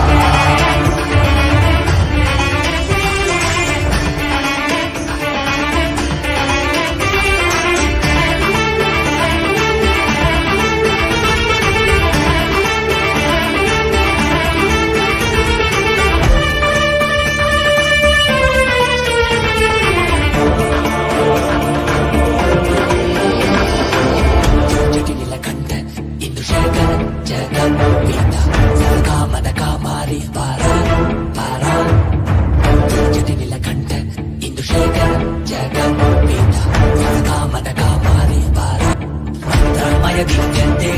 जगमोहिता कामदकामादि पारा मंत्रमय विद्यते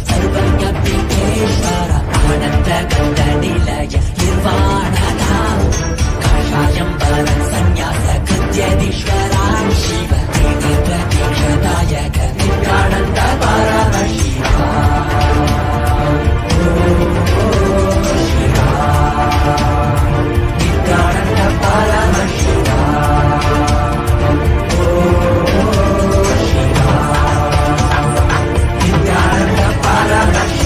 सर्वज्ञपीठेश्वर आनन्दगन्धनिलय निर्वाणधाम काषायं वरं सन्न्यासकृत्यधीश्वरा Shiv प्रतीक्षदायक Nityanand Paramashiva Nityanand Paramashiva Nityanand Paramashiva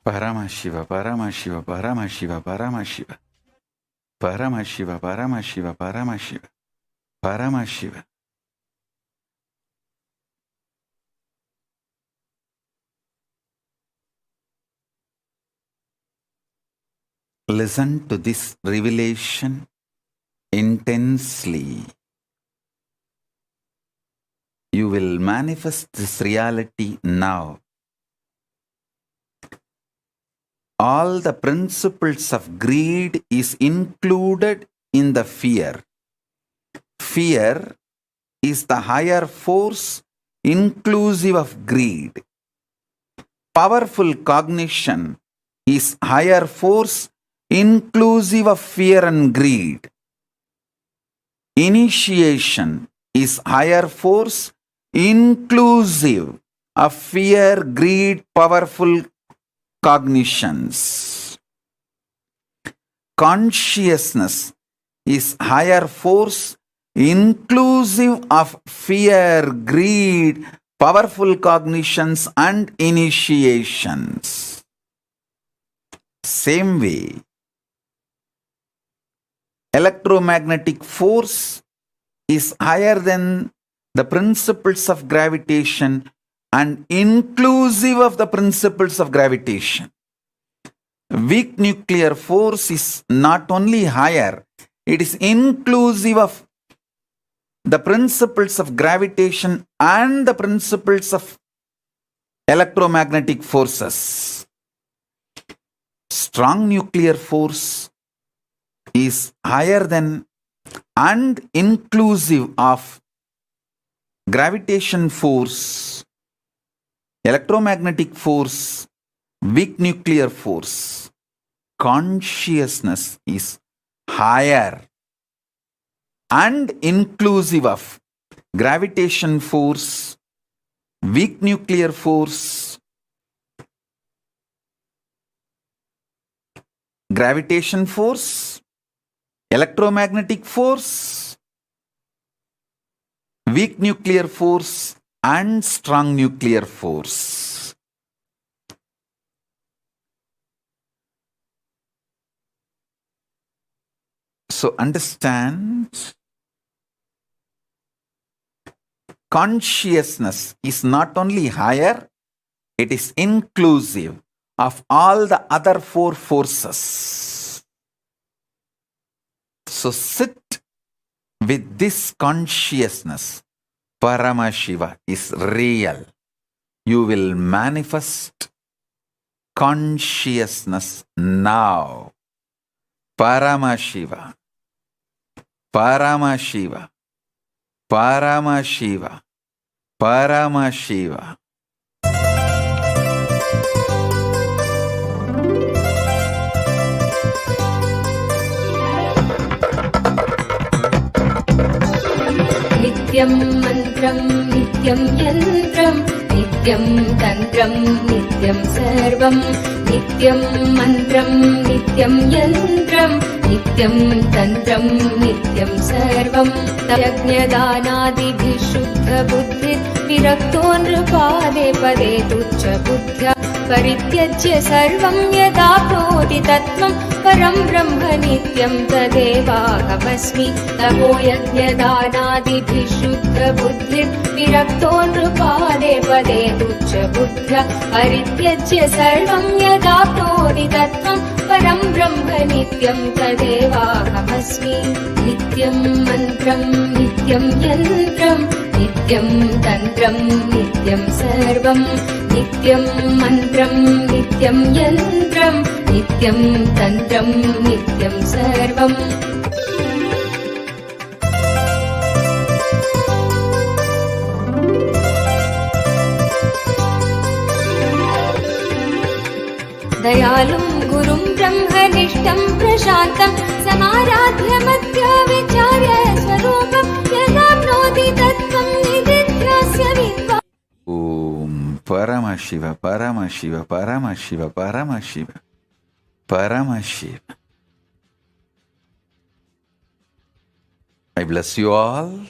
Paramashiva, Paramashiva, Paramashiva, Paramashiva, Paramashiva, Paramashiva, Paramashiva, Paramashiva. Listen to this revelation intensely. You will manifest this reality now. All the principles of greed is included in the fear. Fear is the higher force inclusive of greed. Powerful cognition is higher force inclusive of fear and greed. Initiation is higher force inclusive of fear, greed, powerful cognitions. Consciousness is higher force inclusive of fear, greed, powerful cognitions and initiations. Same way, electromagnetic force is higher than the principles of gravitation and inclusive of the principles of gravitation. Weak nuclear force is not only higher, it is inclusive of the principles of gravitation and the principles of electromagnetic forces. Strong nuclear force is higher than and inclusive of gravitation force, electromagnetic force, weak nuclear force. Consciousness is higher and inclusive of gravitation force, weak nuclear force, gravitation force, electromagnetic force, weak nuclear force and strong nuclear force. So understand, consciousness is not only higher, it is inclusive of all the other four forces. So sit with this consciousness. Paramashiva is real. You will manifest consciousness now. Paramashiva, Paramashiva, Paramashiva, Paramashiva. नित्यं मन्त्रं नित्यं यन्त्रं नित्यं तन्त्रं नित्यं सर्वं नित्यं मन्त्रं नित्यं यन्त्रं नित्यं तन्त्रं नित्यं सर्वं यज्ञदानादिभिः शुद्धबुद्धिः विरक्तो नृपादे पदे तुच्छ बुद्ध्या परित्यज्य सर्वं यदाप्नोति तत्त्वं परं ब्रह्म नित्यं तदेवाहमस्मि तपो यज्ञदानादिभिः शुद्धबुद्धिः विरक्तो नृपादे पदे तुच्छ बुद्ध्या परित्यज्य सर्वं यदाप्नोति तत्त्वं परं ब्रह्म नित्यं तदेवाहमस्मि नित्यं मन्त्रं नित्यं यन्त्रं नित्यं तन्त्रं नित्यं सर्वं नित्यं मन्त्रं नित्यं यन्त्रं नित्यं तन्त्रं नित्यं सर्वम् दयालुं गुरुं ब्रह्मनिष्ठं प्रशान्तं समाराध्य मध्या विचार्य स्वरूपं यदाप्नोति तत्त्वं निदिध्यास्य विद्वान् Om Paramashiva, Paramashiva, Paramashiva, Paramashiva, Paramashiva. I bless you all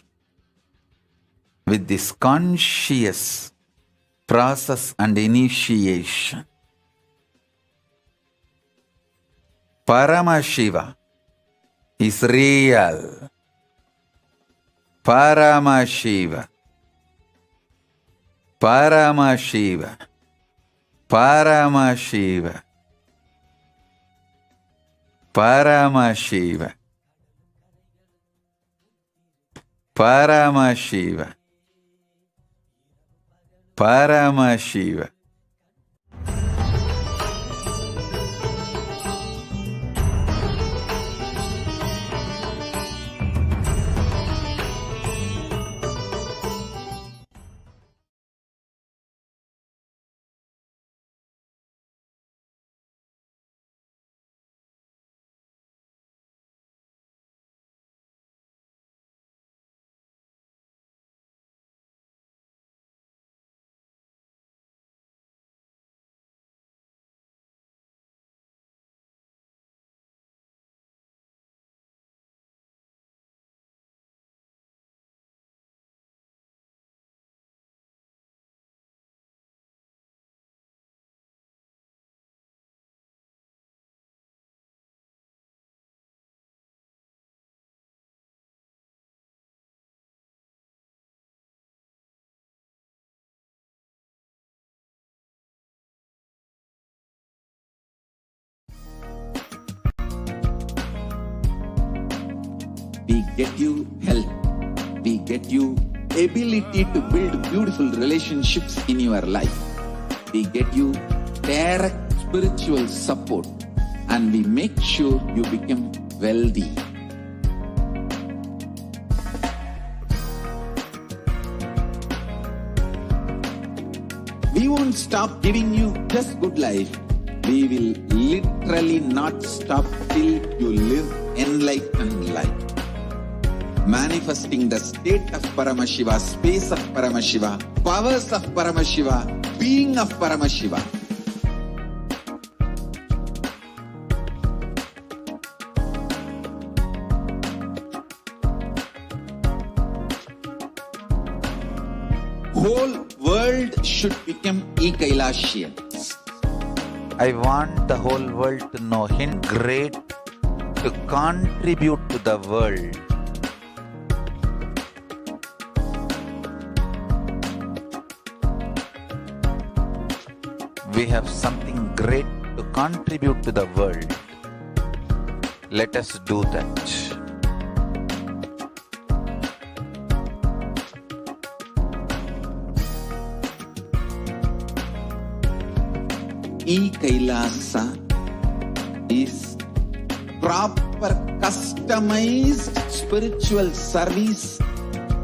with this conscious process and initiation. Paramashiva is real. Paramashiva. Paramashiva. Paramashiva. Paramashiva. Paramashiva. Paramashiva. We get you health. We get you ability to build beautiful relationships in your life. We get you direct spiritual support, and we make sure you become wealthy. We won't stop giving you just good life. We will literally not stop till you live enlightened life. Manifesting the state of Paramashiva, space of Paramashiva, powers of Paramashiva, being of Paramashiva. Whole world should become Ekailashians. I want the whole world to know him great, to contribute to the world. We have something great to contribute to the world. Let us do that. E-Kailasa is proper customized spiritual service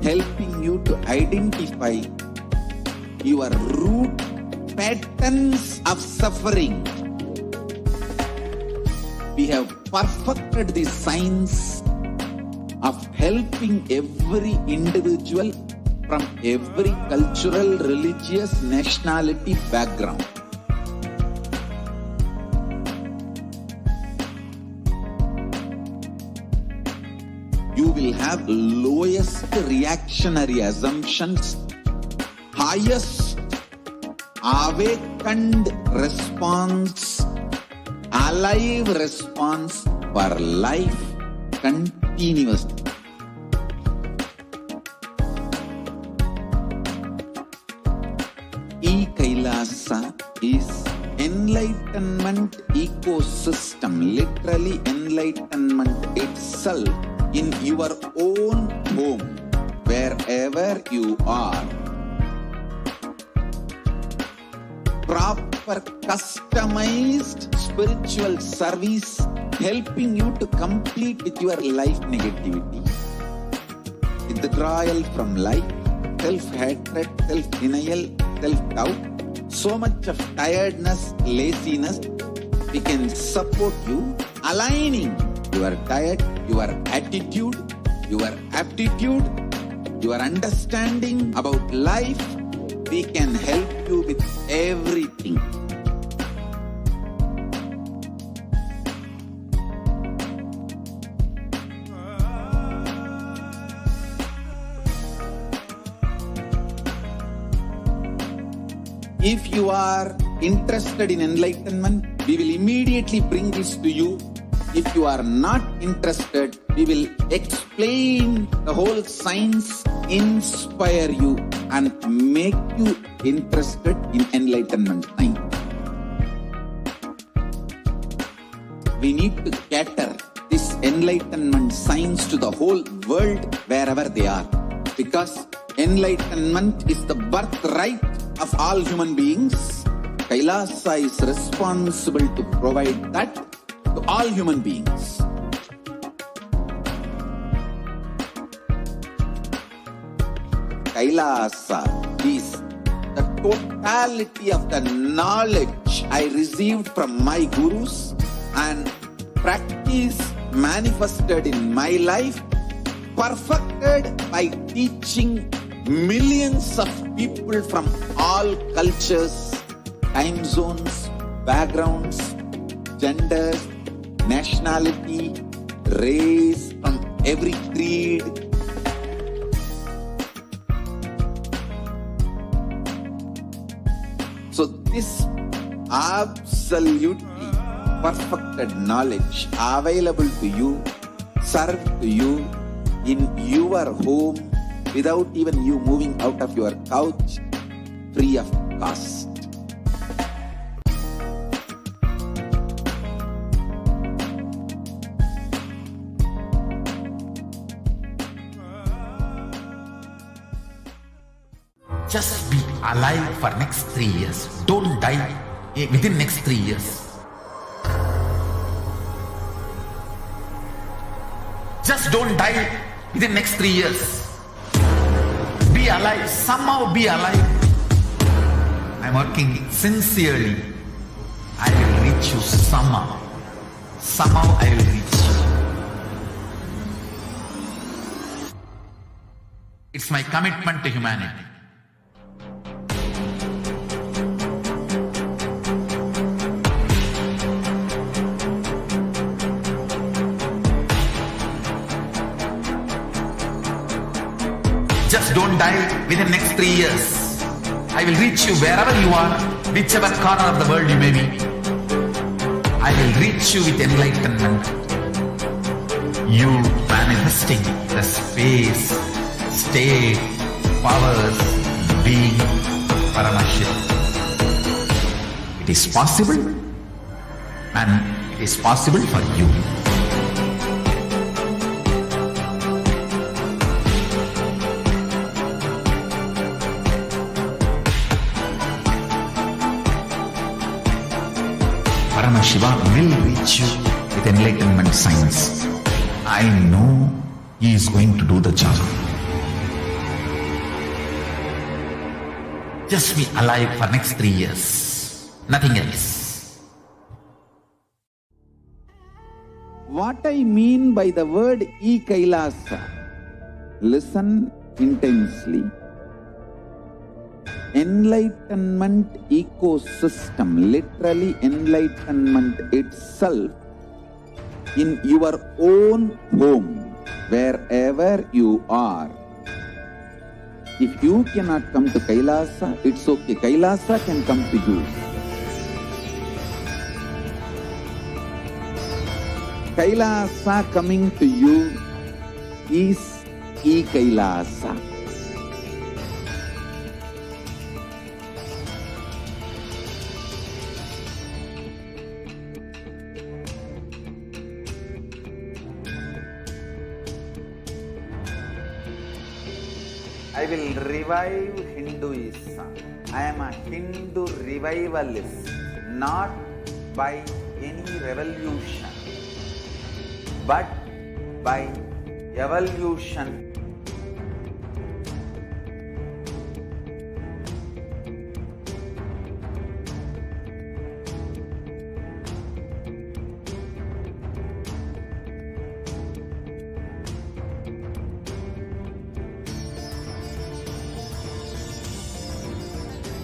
helping you to identify your root patterns of suffering. We have perfected the science of helping every individual from every cultural, religious, nationality background. You will have lowest reactionary assumptions, highest awakened response, alive response for life continuously. E-Kailasa is enlightenment ecosystem, literally enlightenment itself in your own home, wherever you are. Proper customized spiritual service helping you to complete with your life negativity, withdrawal from life, self-hatred, self-denial, self-doubt, so much of tiredness, laziness. We can support you aligning your diet, your attitude, your aptitude, your understanding about life. We can help you with everything. If you are interested in enlightenment, we will immediately bring this to you. If you are not interested, we will explain the whole science, inspire you and make you interested in enlightenment science. We need to cater this enlightenment science to the whole world wherever they are, because enlightenment is the birthright of all human beings. Kailasa is responsible to provide that to all human beings. Kailasa is the totality of the knowledge I received from my gurus and practice manifested in my life, perfected by teaching millions of people from all cultures, time zones, backgrounds, genders, nationality, race, from every creed. So this absolutely perfected knowledge available to you, served to you in your home without even you moving out of your couch, free of cost. Just be alive for next 3 years. Don't die within next 3 years. Just don't die within next 3 years. Be alive. Somehow be alive. I'm working sincerely. I will reach you somehow. Somehow I will reach you. It's my commitment to humanity. Just don't die within next 3 years. I will reach you wherever you are, whichever corner of the world you may be. I will reach you with enlightenment. You manifesting the space, state, powers, being Paramashivoham. It is possible, and it is possible for you. Paramashivoham will reach you with enlightenment science. I know he is going to do the job. Just be alive for next 3 years. Nothing else. What I mean by the word E-Kailasa, listen intensely. enlightenment ecosystem, literally enlightenment itself, in your own home, wherever you are. If you cannot come to Kailasa, it's okay. Kailasa can come to you. Kailasa coming to you is E-Kailasa. I will revive Hinduism. I am a Hindu revivalist, not by any revolution, but by evolution.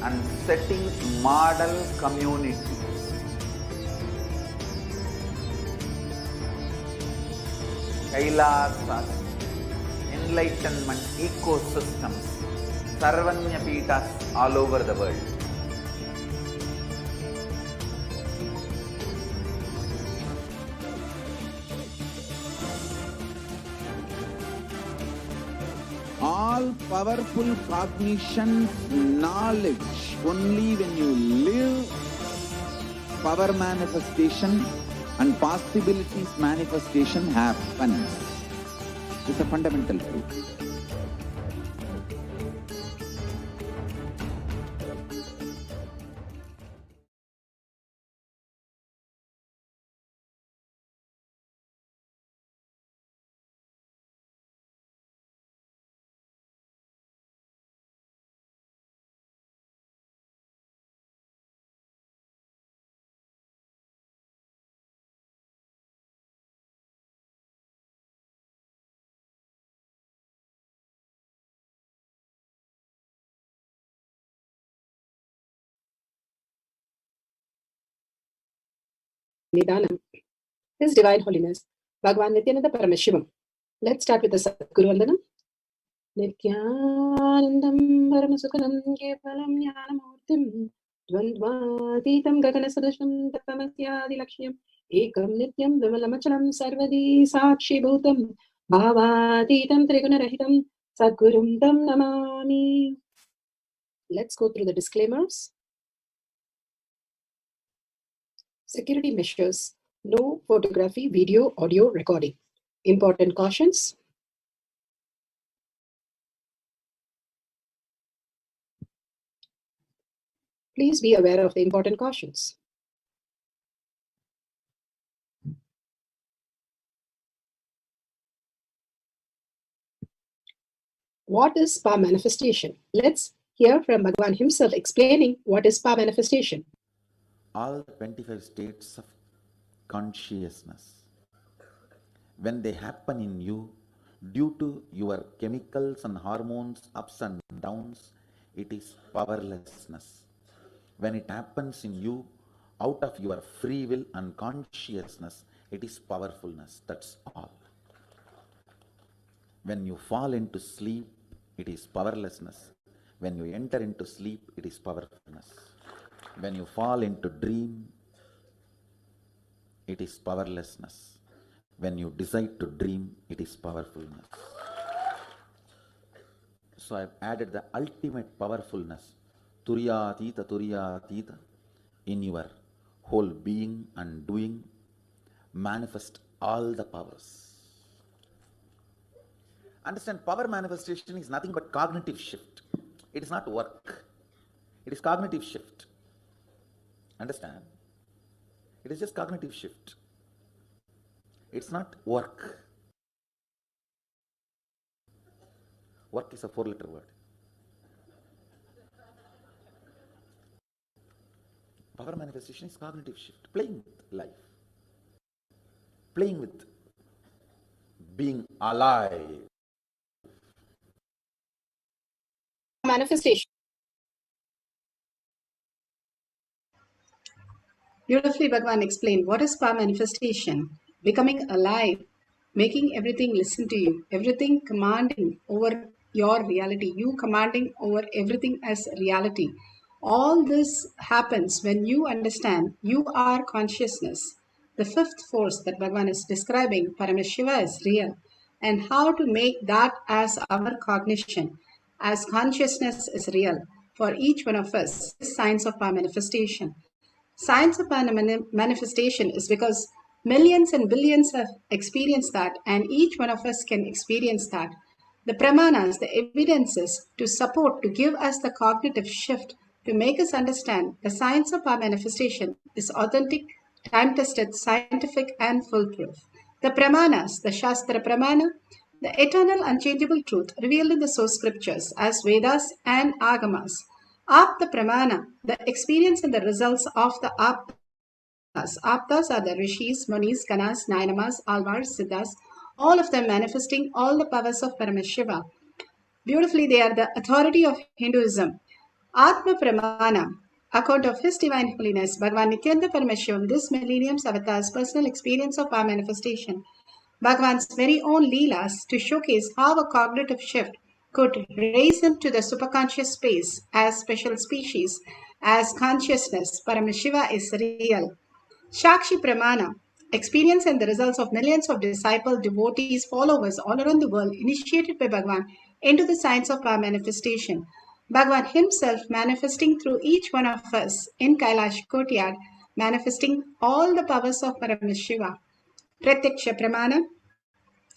And setting model community. Kailasas, enlightenment ecosystems, Sarvanya Peethas all over the world. All powerful cognition, knowledge, only when you live, power manifestation and possibilities manifestation happens. It's a fundamental truth. Nidanam, His Divine Holiness, Bhagavan Nithyananda Paramashivam. Let's start with the Sadguru Vandanam. Nithyanandam Paramasukhanam Kevalam Jnanamurtim Dvandvatitam Gaganasadasham Tapamasyadi Lakshyam Ekam Nityam Vimalamachalam Sarvadi Sakshi Bhutam Bhavatitam Trigunarahitam Sadgurum Tam Namami. Let's go through the disclaimers. Security measures. No photography, video, audio recording. Important cautions. Please be aware of the important cautions. What is power manifestation? Let's hear from Bhagavan himself explaining what is power manifestation. All 25 states of consciousness, when they happen in you, due to your chemicals and hormones ups and downs, it is powerlessness. When it happens in you, out of your free will and consciousness, it is powerfulness. That's all. When you fall into sleep, it is powerlessness. When you enter into sleep, it is powerfulness. When you fall into dream, it is powerlessness. When you decide to dream, it is powerfulness. So I've added the ultimate powerfulness, Turiyatita, in your whole being and doing, manifest all the powers. Understand, power manifestation is nothing but cognitive shift. It is not work. It is cognitive shift. Understand? It is just cognitive shift. It's not work. Work is a 4-letter word. Power manifestation is cognitive shift, playing with life, playing with being alive. Manifestation. Beautifully, Bhagavan explained what is power manifestation. Becoming alive, making everything listen to you, everything commanding over your reality, you commanding over everything as reality. All this happens when you understand you are consciousness. The fifth force that Bhagavan is describing, Paramashiva, is real, and how to make that as our cognition, as consciousness is real for each one of us. Signs of power manifestation. Science of manifestation is because millions and billions have experienced that, and each one of us can experience that. The pramanas, the evidences to support, to give us the cognitive shift, to make us understand the science of our manifestation is authentic, time tested, scientific, and foolproof. The pramanas, the Shastra Pramana, the eternal unchangeable truth revealed in the source scriptures as Vedas and Agamas. Apta Pramana, the experience and the results of the Aptas. Aptas are the Rishis, Munis, Ganas, Nainamas, Alvars, Siddhas, all of them manifesting all the powers of Paramashiva. Beautifully, they are the authority of Hinduism. Atma Pramana, account of His Divine Holiness, Bhagavan Nithyananda Paramashivam, this millennium's avatar's personal experience of our manifestation. Bhagavan's very own Leelas to showcase how a cognitive shift could raise him to the superconscious space as special species, as consciousness. Paramashiva is real. Shakshi Pramana, experience and the results of millions of disciples, devotees, followers all around the world, initiated by Bhagavan into the science of power manifestation. Bhagavan himself manifesting through each one of us in Kailash Courtyard, manifesting all the powers of Paramashiva. Pratyaksha Pramana,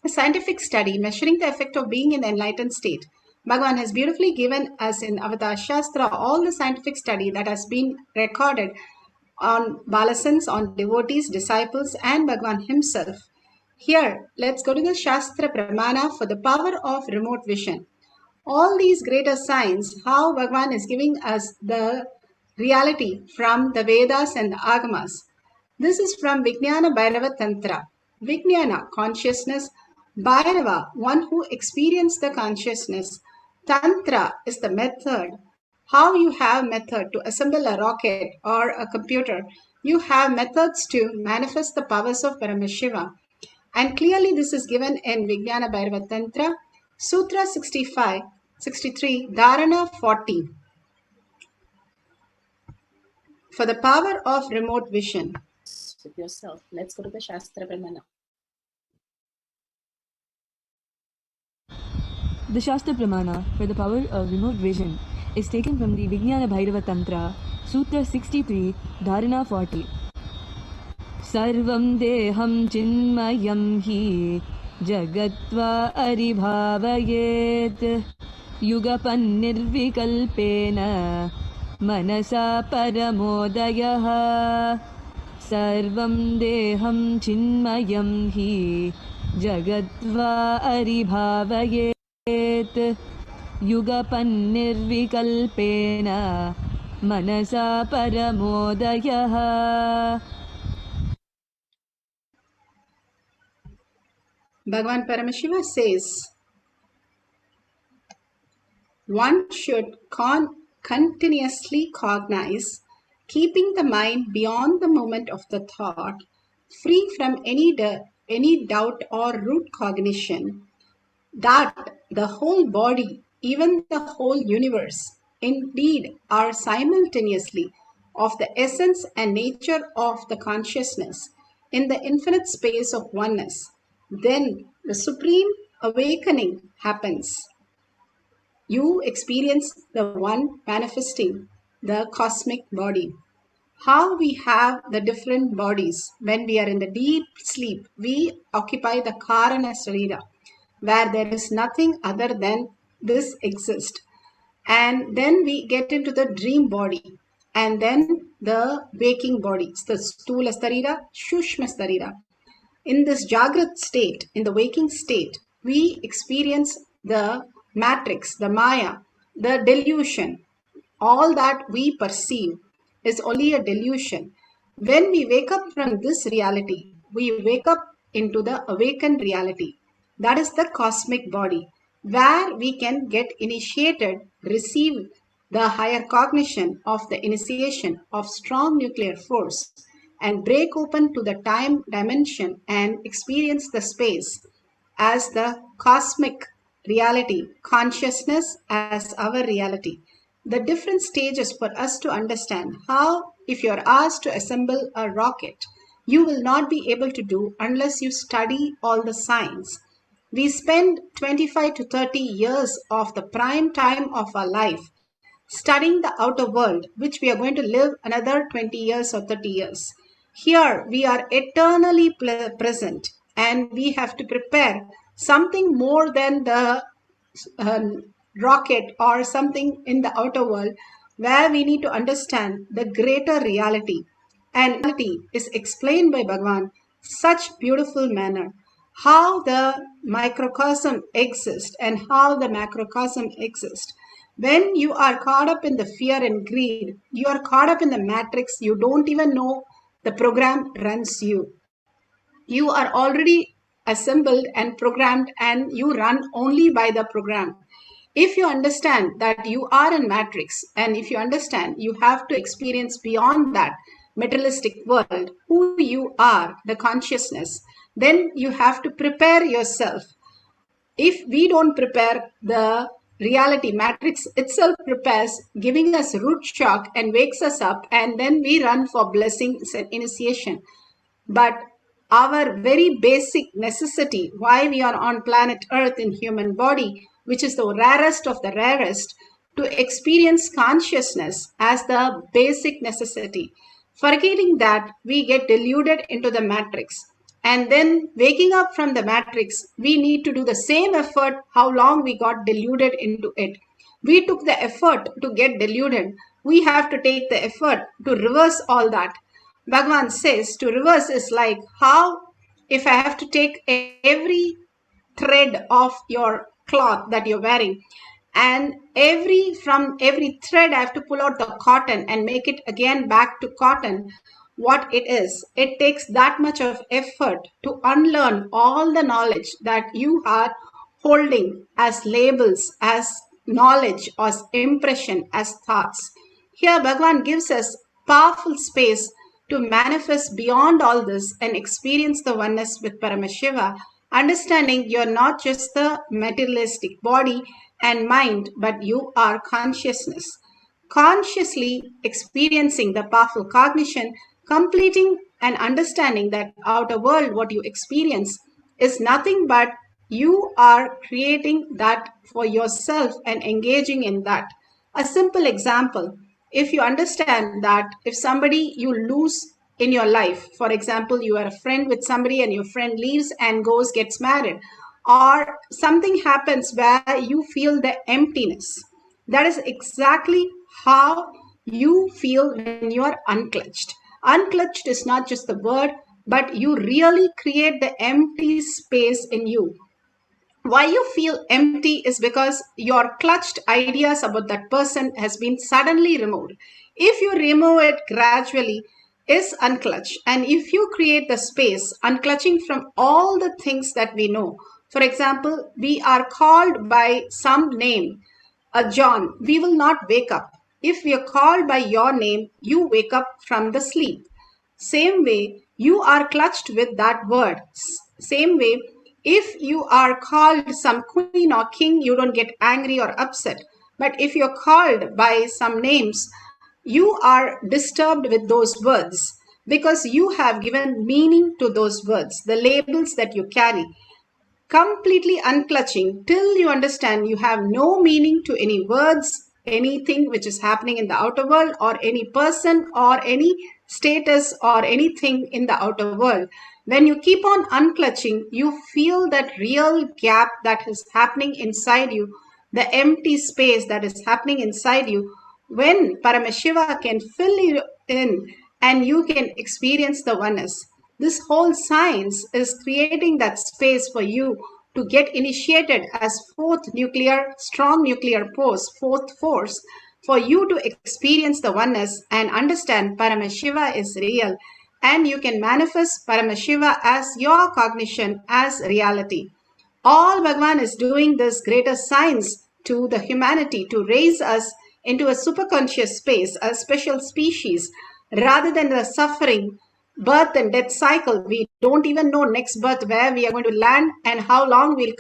a scientific study measuring the effect of being in the enlightened state. Bhagavan has beautifully given us in Avatar Shastra all the scientific study that has been recorded on Balasans, on devotees, disciples, and Bhagavan himself. Here, let's go to the Shastra Pramana for the power of remote vision. All these greater signs, how Bhagavan is giving us the reality from the Vedas and the Agamas. This is from Vijnana Bhairava Tantra. Vijnana, consciousness. Bhairava, one who experienced the consciousness. Tantra is the method. How you have method to assemble a rocket or a computer. You have methods to manifest the powers of Paramashiva. And clearly this is given in Vijnana Bhairava Tantra, Sutra 63, Dharana 40. For the power of remote vision. With yourself. Let's go to the Shastra Pramana. The Shastra Pramana for the power of remote vision is taken from the Vijnana Bhairava Tantra, Sutra 63, Dharana 40. Sarvam deham chinmayam hi jagatva aribhavayet yugapan nirvikalpena manasa paramodayaha. Sarvam deham chinmayam hi jagatva aribhavayet yugapan nirvikalpena manasa paramodayaha. Bhagavan Paramashiva says, one should continuously cognize, keeping the mind beyond the moment of the thought, free from any doubt or root cognition, that the whole body, even the whole universe, indeed are simultaneously of the essence and nature of the consciousness in the infinite space of oneness. Then the supreme awakening happens. You experience the one manifesting the cosmic body. How we have the different bodies. When we are in the deep sleep, we occupy the Karana Sarira, where there is nothing other than this exist. And then we get into the dream body, and then the waking body, the Stula Sarira, Shushma Sarira. In this Jagrat state, in the waking state, we experience the matrix, the Maya, the delusion. All that we perceive is only a delusion. When we wake up from this reality, we wake up into the awakened reality. That is the cosmic body, where we can get initiated, receive the higher cognition of the initiation of strong nuclear force. and break open to the time dimension and experience the space as the cosmic reality, consciousness as our reality. The different stages for us to understand how, if you're asked to assemble a rocket, you will not be able to do unless you study all the science. We spend 25 to 30 years of the prime time of our life studying the outer world, which we are going to live another 20 years or 30 years. Here we are eternally present, and we have to prepare something more than the rocket or something in the outer world, where we need to understand the greater reality. And reality is explained by Bhagavan such beautiful manner, how the microcosm exists and how the macrocosm exists. When you are caught up in the fear and greed, you are caught up in the matrix, you don't even know the program runs you. You are already assembled and programmed, and you run only by the program. If you understand that you are in matrix, and if you understand you have to experience beyond that materialistic world who you are, the consciousness, then you have to prepare yourself. If we don't prepare, the reality matrix itself prepares, giving us root shock and wakes us up, and then we run for blessings and initiation. But our very basic necessity, why we are on planet Earth in human body, which is the rarest of the rarest, to experience consciousness as the basic necessity. Forgetting that, we get deluded into the matrix. And then waking up from the matrix, we need to do the same effort how long we got deluded into it. We took the effort to get deluded. We have to take the effort to reverse all that. Bhagavan says to reverse is like how if I have to take every thread of your cloth that you're wearing, and from every thread I have to pull out the cotton and make it again back to cotton. What it is, it takes that much of effort to unlearn all the knowledge that you are holding as labels, as knowledge, as impression, as thoughts. Here Bhagavan gives us powerful space to manifest beyond all this and experience the oneness with Paramashiva, understanding you're not just the materialistic body and mind, but you are consciousness. Consciously experiencing the powerful cognition, completing and understanding that outer world, what you experience, is nothing but you are creating that for yourself and engaging in that. A simple example, if you understand that if somebody you lose in your life, for example, you are a friend with somebody and your friend leaves and gets married, or something happens where you feel the emptiness, that is exactly how you feel when you are unclutched. Unclutched is not just the word, but you really create the empty space in you. Why you feel empty is because your clutched ideas about that person has been suddenly removed. If you remove it gradually, is unclutch. And if you create the space, unclutching from all the things that we know. For example, we are called by some name, John, we will not wake up. If we are called by your name, you wake up from the sleep. Same way, you are clutched with that word. Same way, if you are called some queen or king, you don't get angry or upset. But if you're called by some names, you are disturbed with those words because you have given meaning to those words, the labels that you carry. Completely unclutching till you understand you have no meaning to any words, anything which is happening in the outer world, or any person or any status or anything in the outer world. When you keep on unclutching, you feel that real gap that is happening inside you, the empty space that is happening inside you. When Paramashiva can fill you in and you can experience the oneness. This whole science is creating that space for you to get initiated as strong nuclear fourth force, for you to experience the oneness and understand Paramashiva is real, and you can manifest Paramashiva as your cognition, as reality. All Bhagavan is doing this greater science to the humanity to raise us into a superconscious space, a special species, rather than the suffering birth and death cycle. We don't even know next birth where we are going to land and how long we'll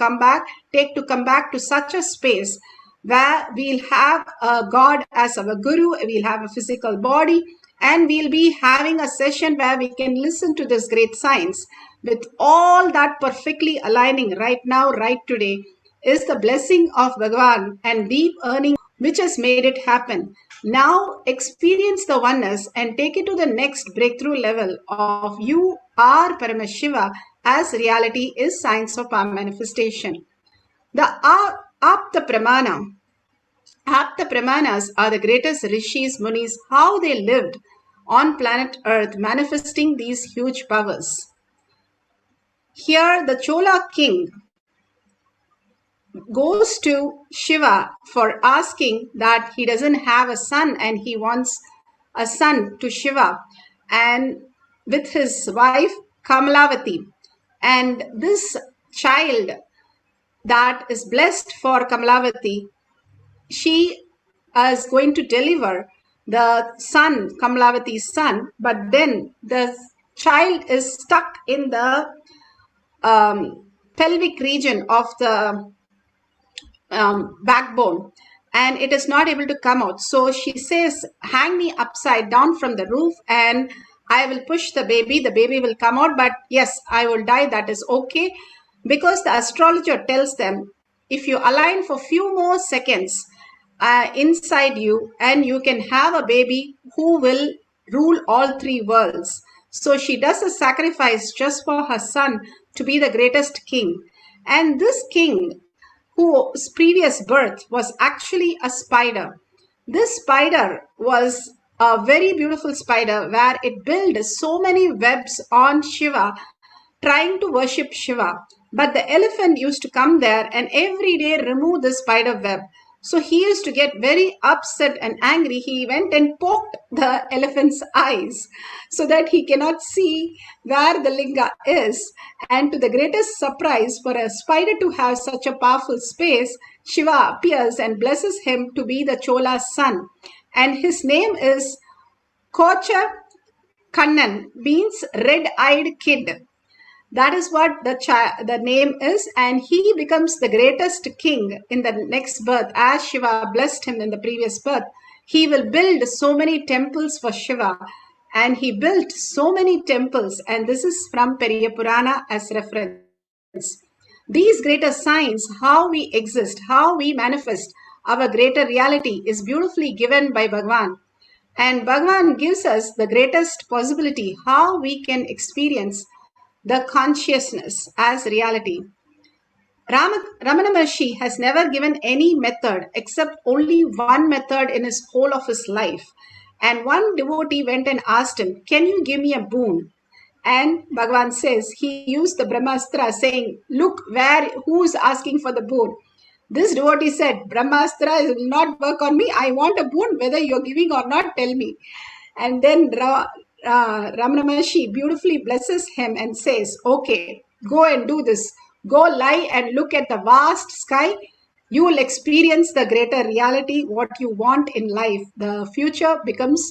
take to come back to such a space where we'll have a God as our guru, we'll have a physical body, and we'll be having a session where we can listen to this great science. With all that perfectly aligning right now, right today, is the blessing of Bhagavan and deep earning which has made it happen. Now experience the oneness and take it to the next breakthrough level of you are Paramashiva, as reality is science of our manifestation. The Apta Pramanas are the greatest rishis, munis, how they lived on planet Earth manifesting these huge powers. Here the Chola king goes to Shiva for asking that he doesn't have a son and he wants a son to Shiva, and with his wife Kamalavati. And this child that is blessed for Kamalavati, she is going to deliver the son, Kamalavati's son, but then the child is stuck in the pelvic region of the backbone, and it is not able to come out. So she says, hang me upside down from the roof and I will push the baby will come out, but yes, I will die, that is okay. Because the astrologer tells them, if you align for few more seconds inside you, and you can have a baby who will rule all three worlds. So she does a sacrifice just for her son to be the greatest king. And this king, whose previous birth was actually a spider. This spider was a very beautiful spider where it built so many webs on Shiva, trying to worship Shiva. But the elephant used to come there and every day remove the spider web. So he used to get very upset and angry. He went and poked the elephant's eyes so that he cannot see where the linga is. And to the greatest surprise, for a spider to have such a powerful space, Shiva appears and blesses him to be the Chola's son. And his name is Kocha Kannan, means red-eyed kid. That is what the name is, and he becomes the greatest king in the next birth. As Shiva blessed him in the previous birth, he will build so many temples for Shiva, and he built so many temples, and this is from Periya Purana as reference. These greater signs, how we exist, how we manifest our greater reality, is beautifully given by Bhagavan. And Bhagavan gives us the greatest possibility how we can experience the consciousness as reality. Ramana Maharshi has never given any method except only one method in his whole of his life. And one devotee went and asked him, can you give me a boon? And Bhagavan says he used the Brahmastra, saying, look who's asking for the boon. This devotee said, Brahmastra will not work on me. I want a boon, whether you're giving or not, tell me. And then Ramana Maharshi beautifully blesses him and says, okay, go and do this. Go lie and look at the vast sky. You will experience the greater reality, what you want in life. The future becomes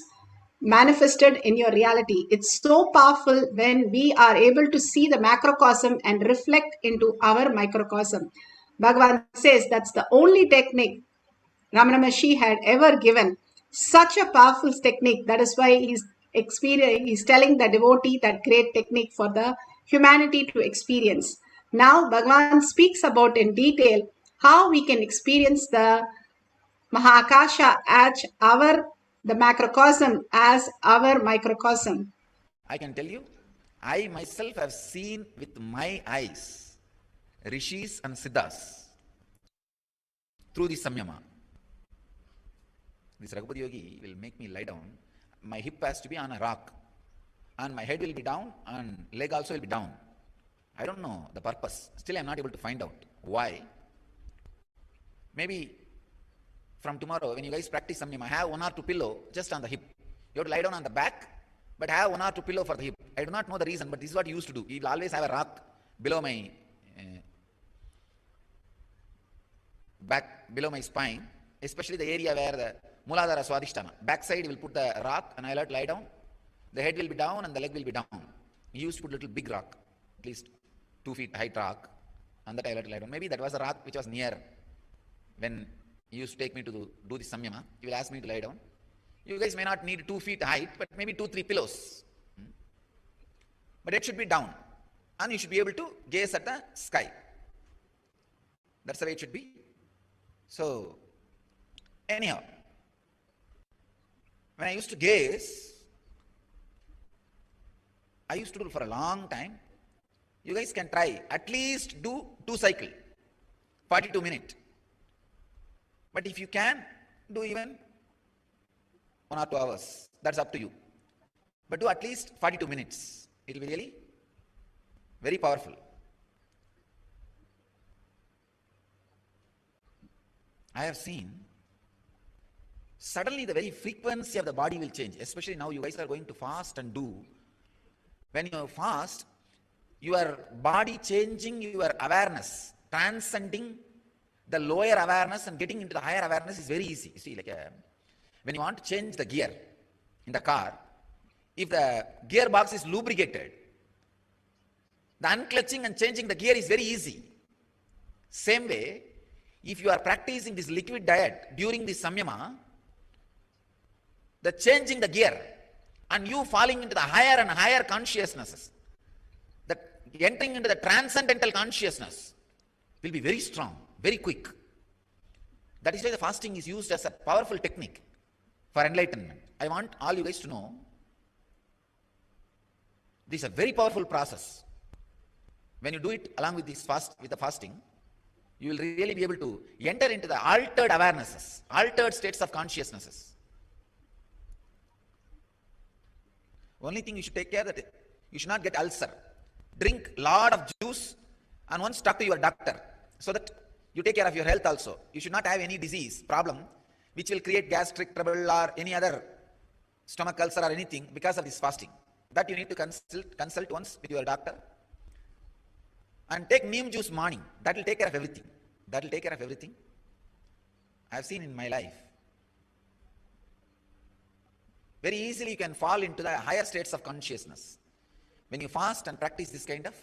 manifested in your reality. It's so powerful when we are able to see the macrocosm and reflect into our microcosm. Bhagavan says that's the only technique Ramana Maharshi had ever given. Such a powerful technique. That is why he's telling the devotee that great technique for the humanity to experience. Now Bhagavan speaks about in detail how we can experience the Mahakasha as the macrocosm as our microcosm. I can tell you, I myself have seen with my eyes rishis and siddhas through the samyama. This Raghupati Yogi will make me lie down. My hip has to be on a rock, and my head will be down, and leg also will be down. I don't know the purpose. Still, I am not able to find out why. Maybe from tomorrow, when you guys practice samyama, have one or two pillow just on the hip. You have to lie down on the back, but have one or two pillow for the hip. I do not know the reason, but this is what you used to do. You will always have a rock below my back, below my spine, especially the area where the Muladhara Swadhisthana. Back side, you will put the rock and I will have to lie down. the head will be down and the leg will be down. He used to put a little big rock, at least 2 feet height rock, and that I let lie down. Maybe that was a rock which was near when he used to take me to do the samyama. He will ask me to lie down. You guys may not need 2 feet height, but maybe 2-3 pillows. But it should be down, and you should be able to gaze at the sky. That's the way it should be. So, anyhow, when I used to gaze, I used to do it for a long time. You guys can try, at least do 2 cycles, 42 minutes. But if you can, do even 1 or 2 hours. That's up to you. But do at least 42 minutes. It will be really very powerful. I have seen suddenly the very frequency of the body will change, especially now you guys are going to fast and do. When you fast, your body changing your awareness, transcending the lower awareness and getting into the higher awareness is very easy. You see, when you want to change the gear in the car, if the gearbox is lubricated, the unclutching and changing the gear is very easy. Same way, if you are practicing this liquid diet during the samyama, the changing the gear and you falling into the higher and higher consciousnesses, the entering into the transcendental consciousness will be very strong, very quick. That is why the fasting is used as a powerful technique for enlightenment. I want all you guys to know this is a very powerful process. When you do it along with this with the fasting, you will really be able to enter into the altered awarenesses, altered states of consciousnesses. Only thing you should take care that you should not get ulcer. Drink lot of juice and once talk to your doctor so that you take care of your health also. You should not have any disease, problem, which will create gastric trouble or any other stomach ulcer or anything because of this fasting. That you need to consult once with your doctor. And take neem juice morning. That will take care of everything. That will take care of everything. I have seen in my life. Very easily you can fall into the higher states of consciousness when you fast and practice this kind of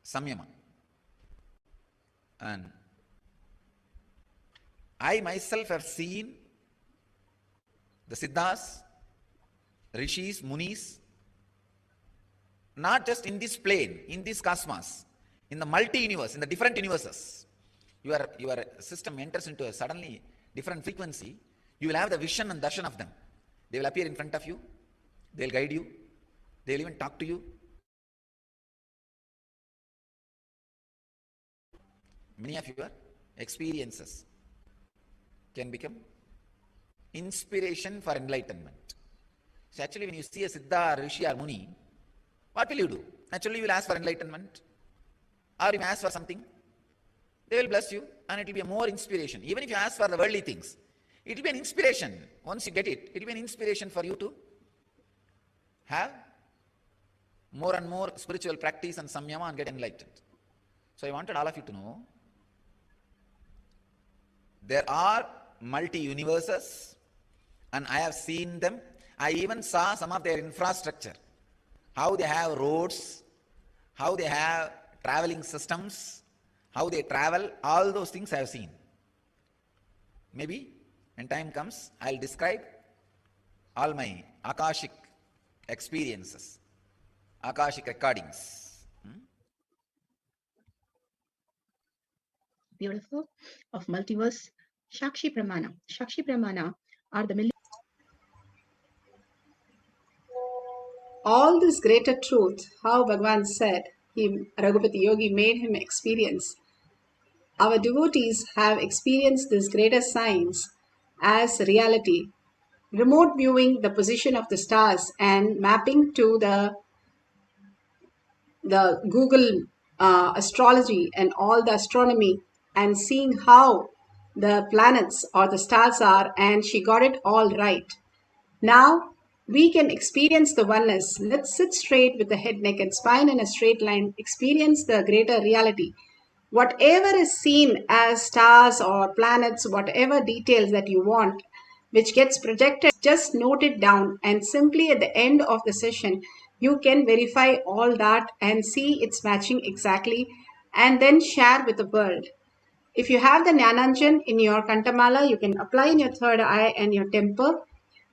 samyama. And I myself have seen the Siddhas, Rishis, Munis, not just in this plane, in this cosmos, in the multi-universe, in the different universes. Your system enters into a suddenly different frequency. You will have the vision and darshan of them. They will appear in front of you. They will guide you. They will even talk to you. Many of your experiences can become inspiration for enlightenment. So actually when you see a Siddha, Rishi or Muni, what will you do? Naturally you will ask for enlightenment or you may ask for something. They will bless you and it will be a more inspiration. Even if you ask for the worldly things, it will be an inspiration. Once you get it, it will be an inspiration for you to have more and more spiritual practice and samyama and get enlightened. So I wanted all of you to know there are multi-universes and I have seen them. I even saw some of their infrastructure, how they have roads, how they have traveling systems, how they travel, all those things I have seen. Maybe when time comes, I'll describe all my Akashic experiences, Akashic recordings. Beautiful. Of multiverse, Shakshi Pramana. Shakshi Pramana are the millions. All this greater truth, how Bhagavan said, Raghupati Yogi made him experience. Our devotees have experienced this greater science as reality. Remote viewing the position of the stars and mapping to the Google astrology and all the astronomy and seeing how the planets or the stars are, and she got it all right. Now we can experience the oneness. Let's sit straight with the head, neck and spine in a straight line. Experience the greater reality. Whatever is seen as stars or planets, whatever details that you want, which gets projected, just note it down, and simply at the end of the session, you can verify all that and see it's matching exactly, and then share with the world. If you have the Jnananjan in your Kantamala, you can apply in your third eye and your temple.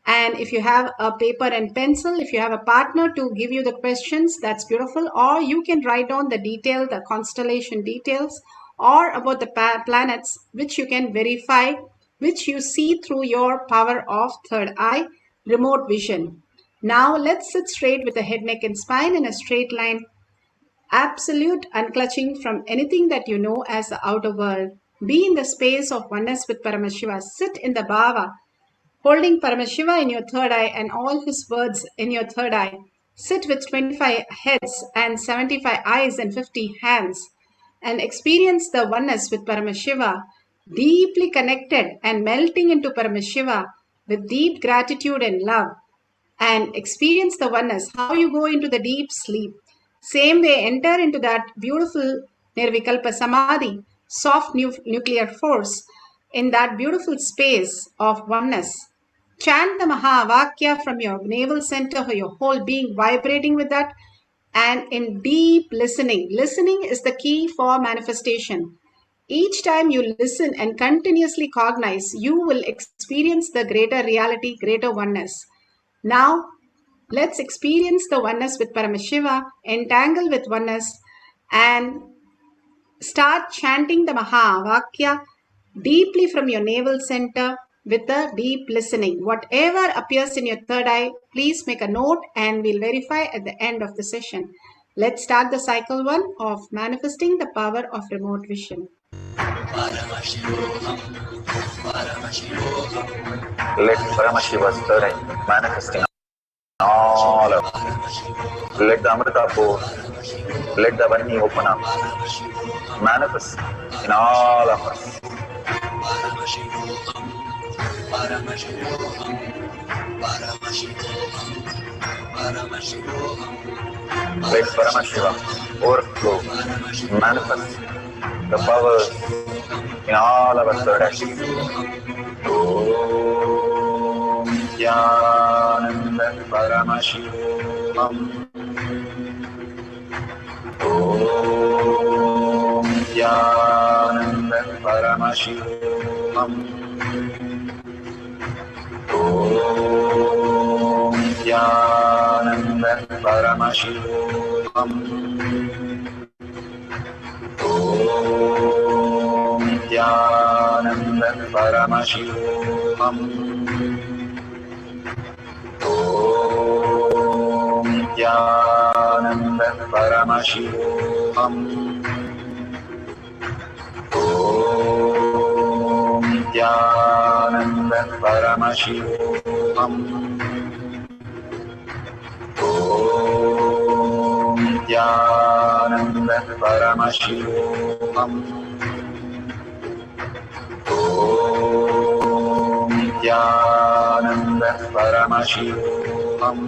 And if you have a paper and pencil, if you have a partner to give you the questions, that's beautiful. Or you can write down the detail, the constellation details, or about the planets, which you can verify, which you see through your power of third eye, remote vision. Now let's sit straight with the head, neck, and spine in a straight line. Absolute unclutching from anything that you know as the outer world. Be in the space of oneness with Paramashiva. Sit in the bhava, holding Paramashiva in your third eye and all his words in your third eye. Sit with 25 heads and 75 eyes and 50 hands and experience the oneness with Paramashiva, deeply connected and melting into Paramashiva with deep gratitude and love. And experience the oneness, how you go into the deep sleep. Same way, enter into that beautiful Nirvikalpa Samadhi, soft nuclear force, in that beautiful space of oneness. Chant the Mahavakya from your navel center, your whole being vibrating with that, and in deep listening. Listening is the key for manifestation. Each time you listen and continuously cognize, you will experience the greater reality, greater oneness. Now, let's experience the oneness with Paramashiva, entangle with oneness, and start chanting the Mahavakya deeply from your navel center with a deep listening. Whatever appears in your third eye, please make a note and we'll verify at the end of the session. Let's start the cycle 1 of manifesting the power of remote vision. Let Paramashiva's third eye manifest in all of us. Let the Amrita pour, let the Vani open up, manifest in all of us. Let Paramashiva overflow, manifest the powers in all of our third eye. Om Nithyananda Paramashivam. Om Nithyananda Paramashivam. Om Nithyananda Paramashivam. Om Nithyananda Paramashivoham. Om Nithyananda Paramashivoham. Om Nithyananda Paramashivoham. Om Nithyananda Paramashivoham. Om Nithyananda Paramashivoham.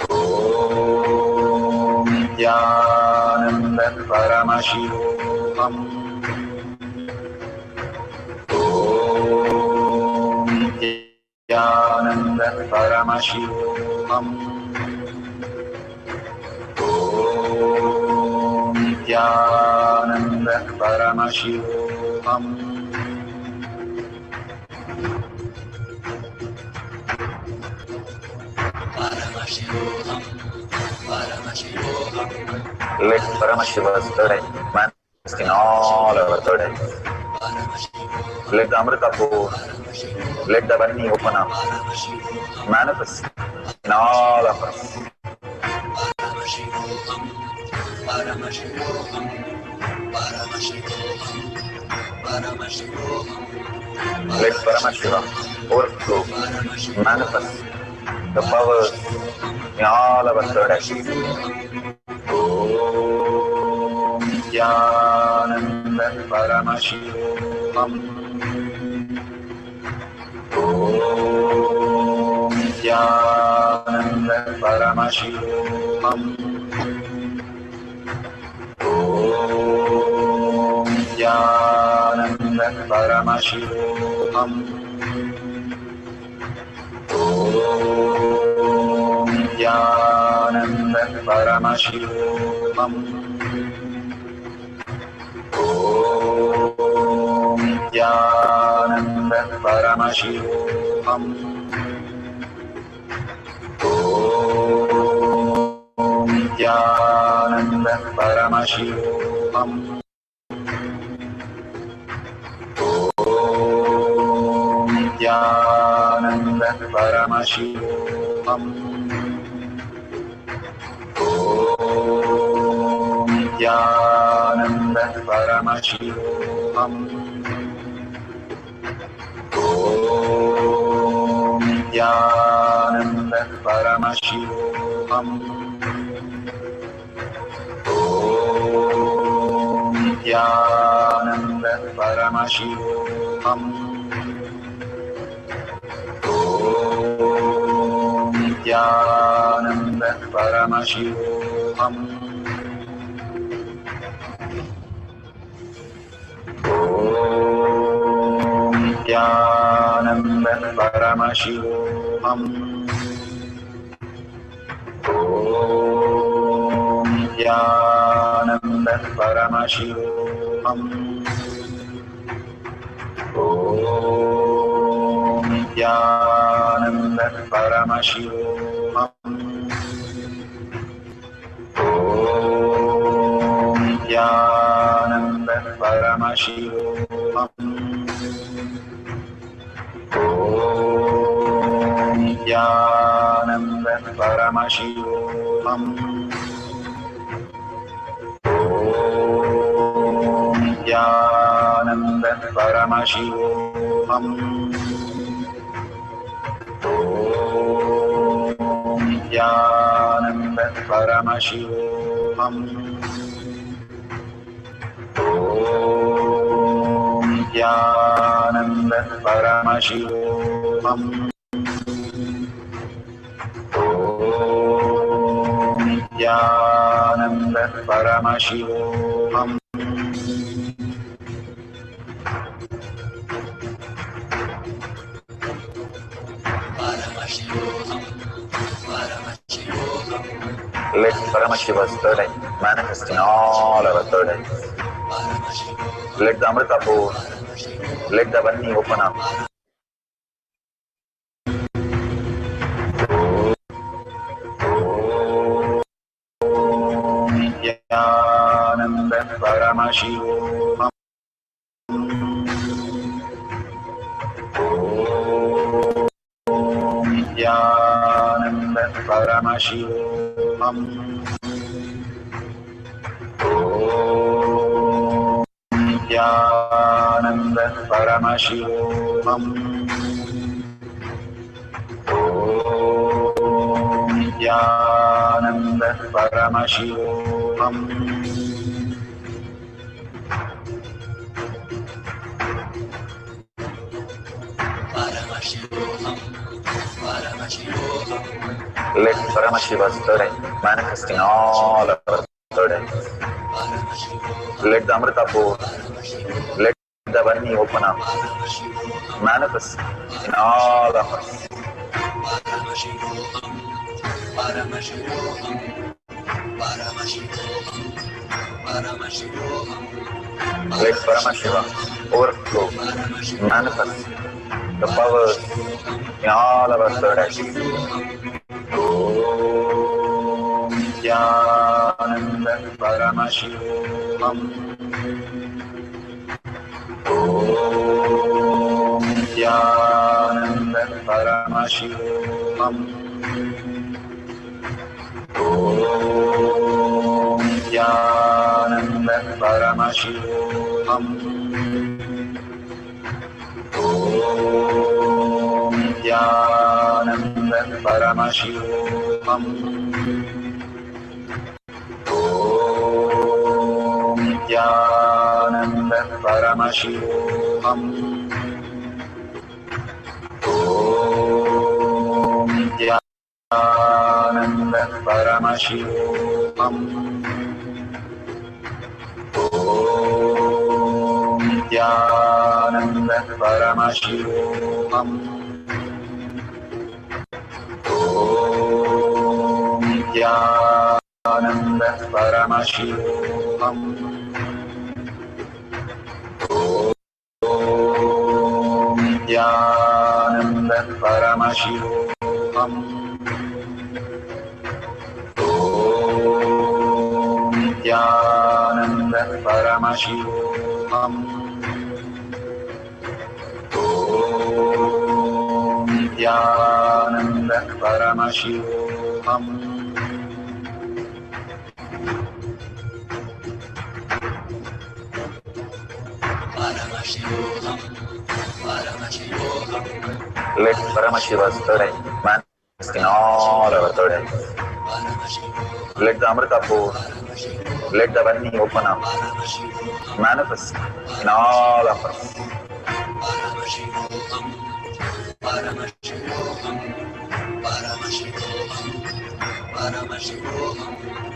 Om Nithyananda Paramashivoham. Om Nithyananda Paramashivoham. Om Nithyananda Paramashivoham. Let Paramashiva's third eye manifest in all our third eyes. Let the Amrita pour, let the Vani open up, manifest in all of us. Let Paramashiva overflow, manifest the powers in all our third eyes. Om Nithyananda Paramashivoham. Om Nithyananda Paramashivoham. Om Nithyananda Paramashivoham. Om Nithyananda Paramashivoham. Om Nithyananda Paramashivoham. Om Nithyananda Paramashivoham. Om Nithyananda Paramashivoham. Om Nithyananda Paramashivoham. Om Nithyananda Paramashivoham. Om Nithyananda Paramashivoham. Om Nithyananda Paramashivoham. Om Nithyananda Paramashivoham. Om Nithyananda Paramashivoham. Om Nithyananda Paramashivoham. Om Nithyananda Paramashivoham. Om Nithyananda Paramashivoham. Om Nithyananda Paramashivoham. Om Nithyananda Paramashivoham. Om Nithyananda Paramashivoham. Om Nithyananda Paramashivoham. Let Paramashiva's third eye manifest in all our third eyes. Let the Amrita pour. Let the Vanni open up. Om Nithyananda Paramashivoham. Om Nithyananda Paramashivoham. Om Nithyananda Paramashivoham. Om Nithyananda Paramashivoham. Let Paramashiva's third eye manifest in all our third eyes. Let the Amrita pour. Let the Vanni open up. Manifest in all of us. Let Paramashiva overflow, manifest the powers in all of our third eyes. Om Nithyananda Paramashivoham. Om Nithyananda Paramashivoham. Om Nithyananda Paramashivoham. Om Nithyananda Paramashivoham. Om Nithyananda Paramashivoham. Om Nithyananda Paramashivoham. Om Nithyananda Paramashivoham. Om Nithyananda Paramashivam. Om Nithyananda Paramashivam. Om Nithyananda Paramashivam. Om Nithyananda Paramashivoham. Paramashivoham, Paramashivoham. Let Paramashiva's third eye manifest in all our third eyes. Let the Amrita pour, let the Vani open up, manifest in all of us. Paramashivoham, Paramashivoham, Paramashivoham, Paramashivoham.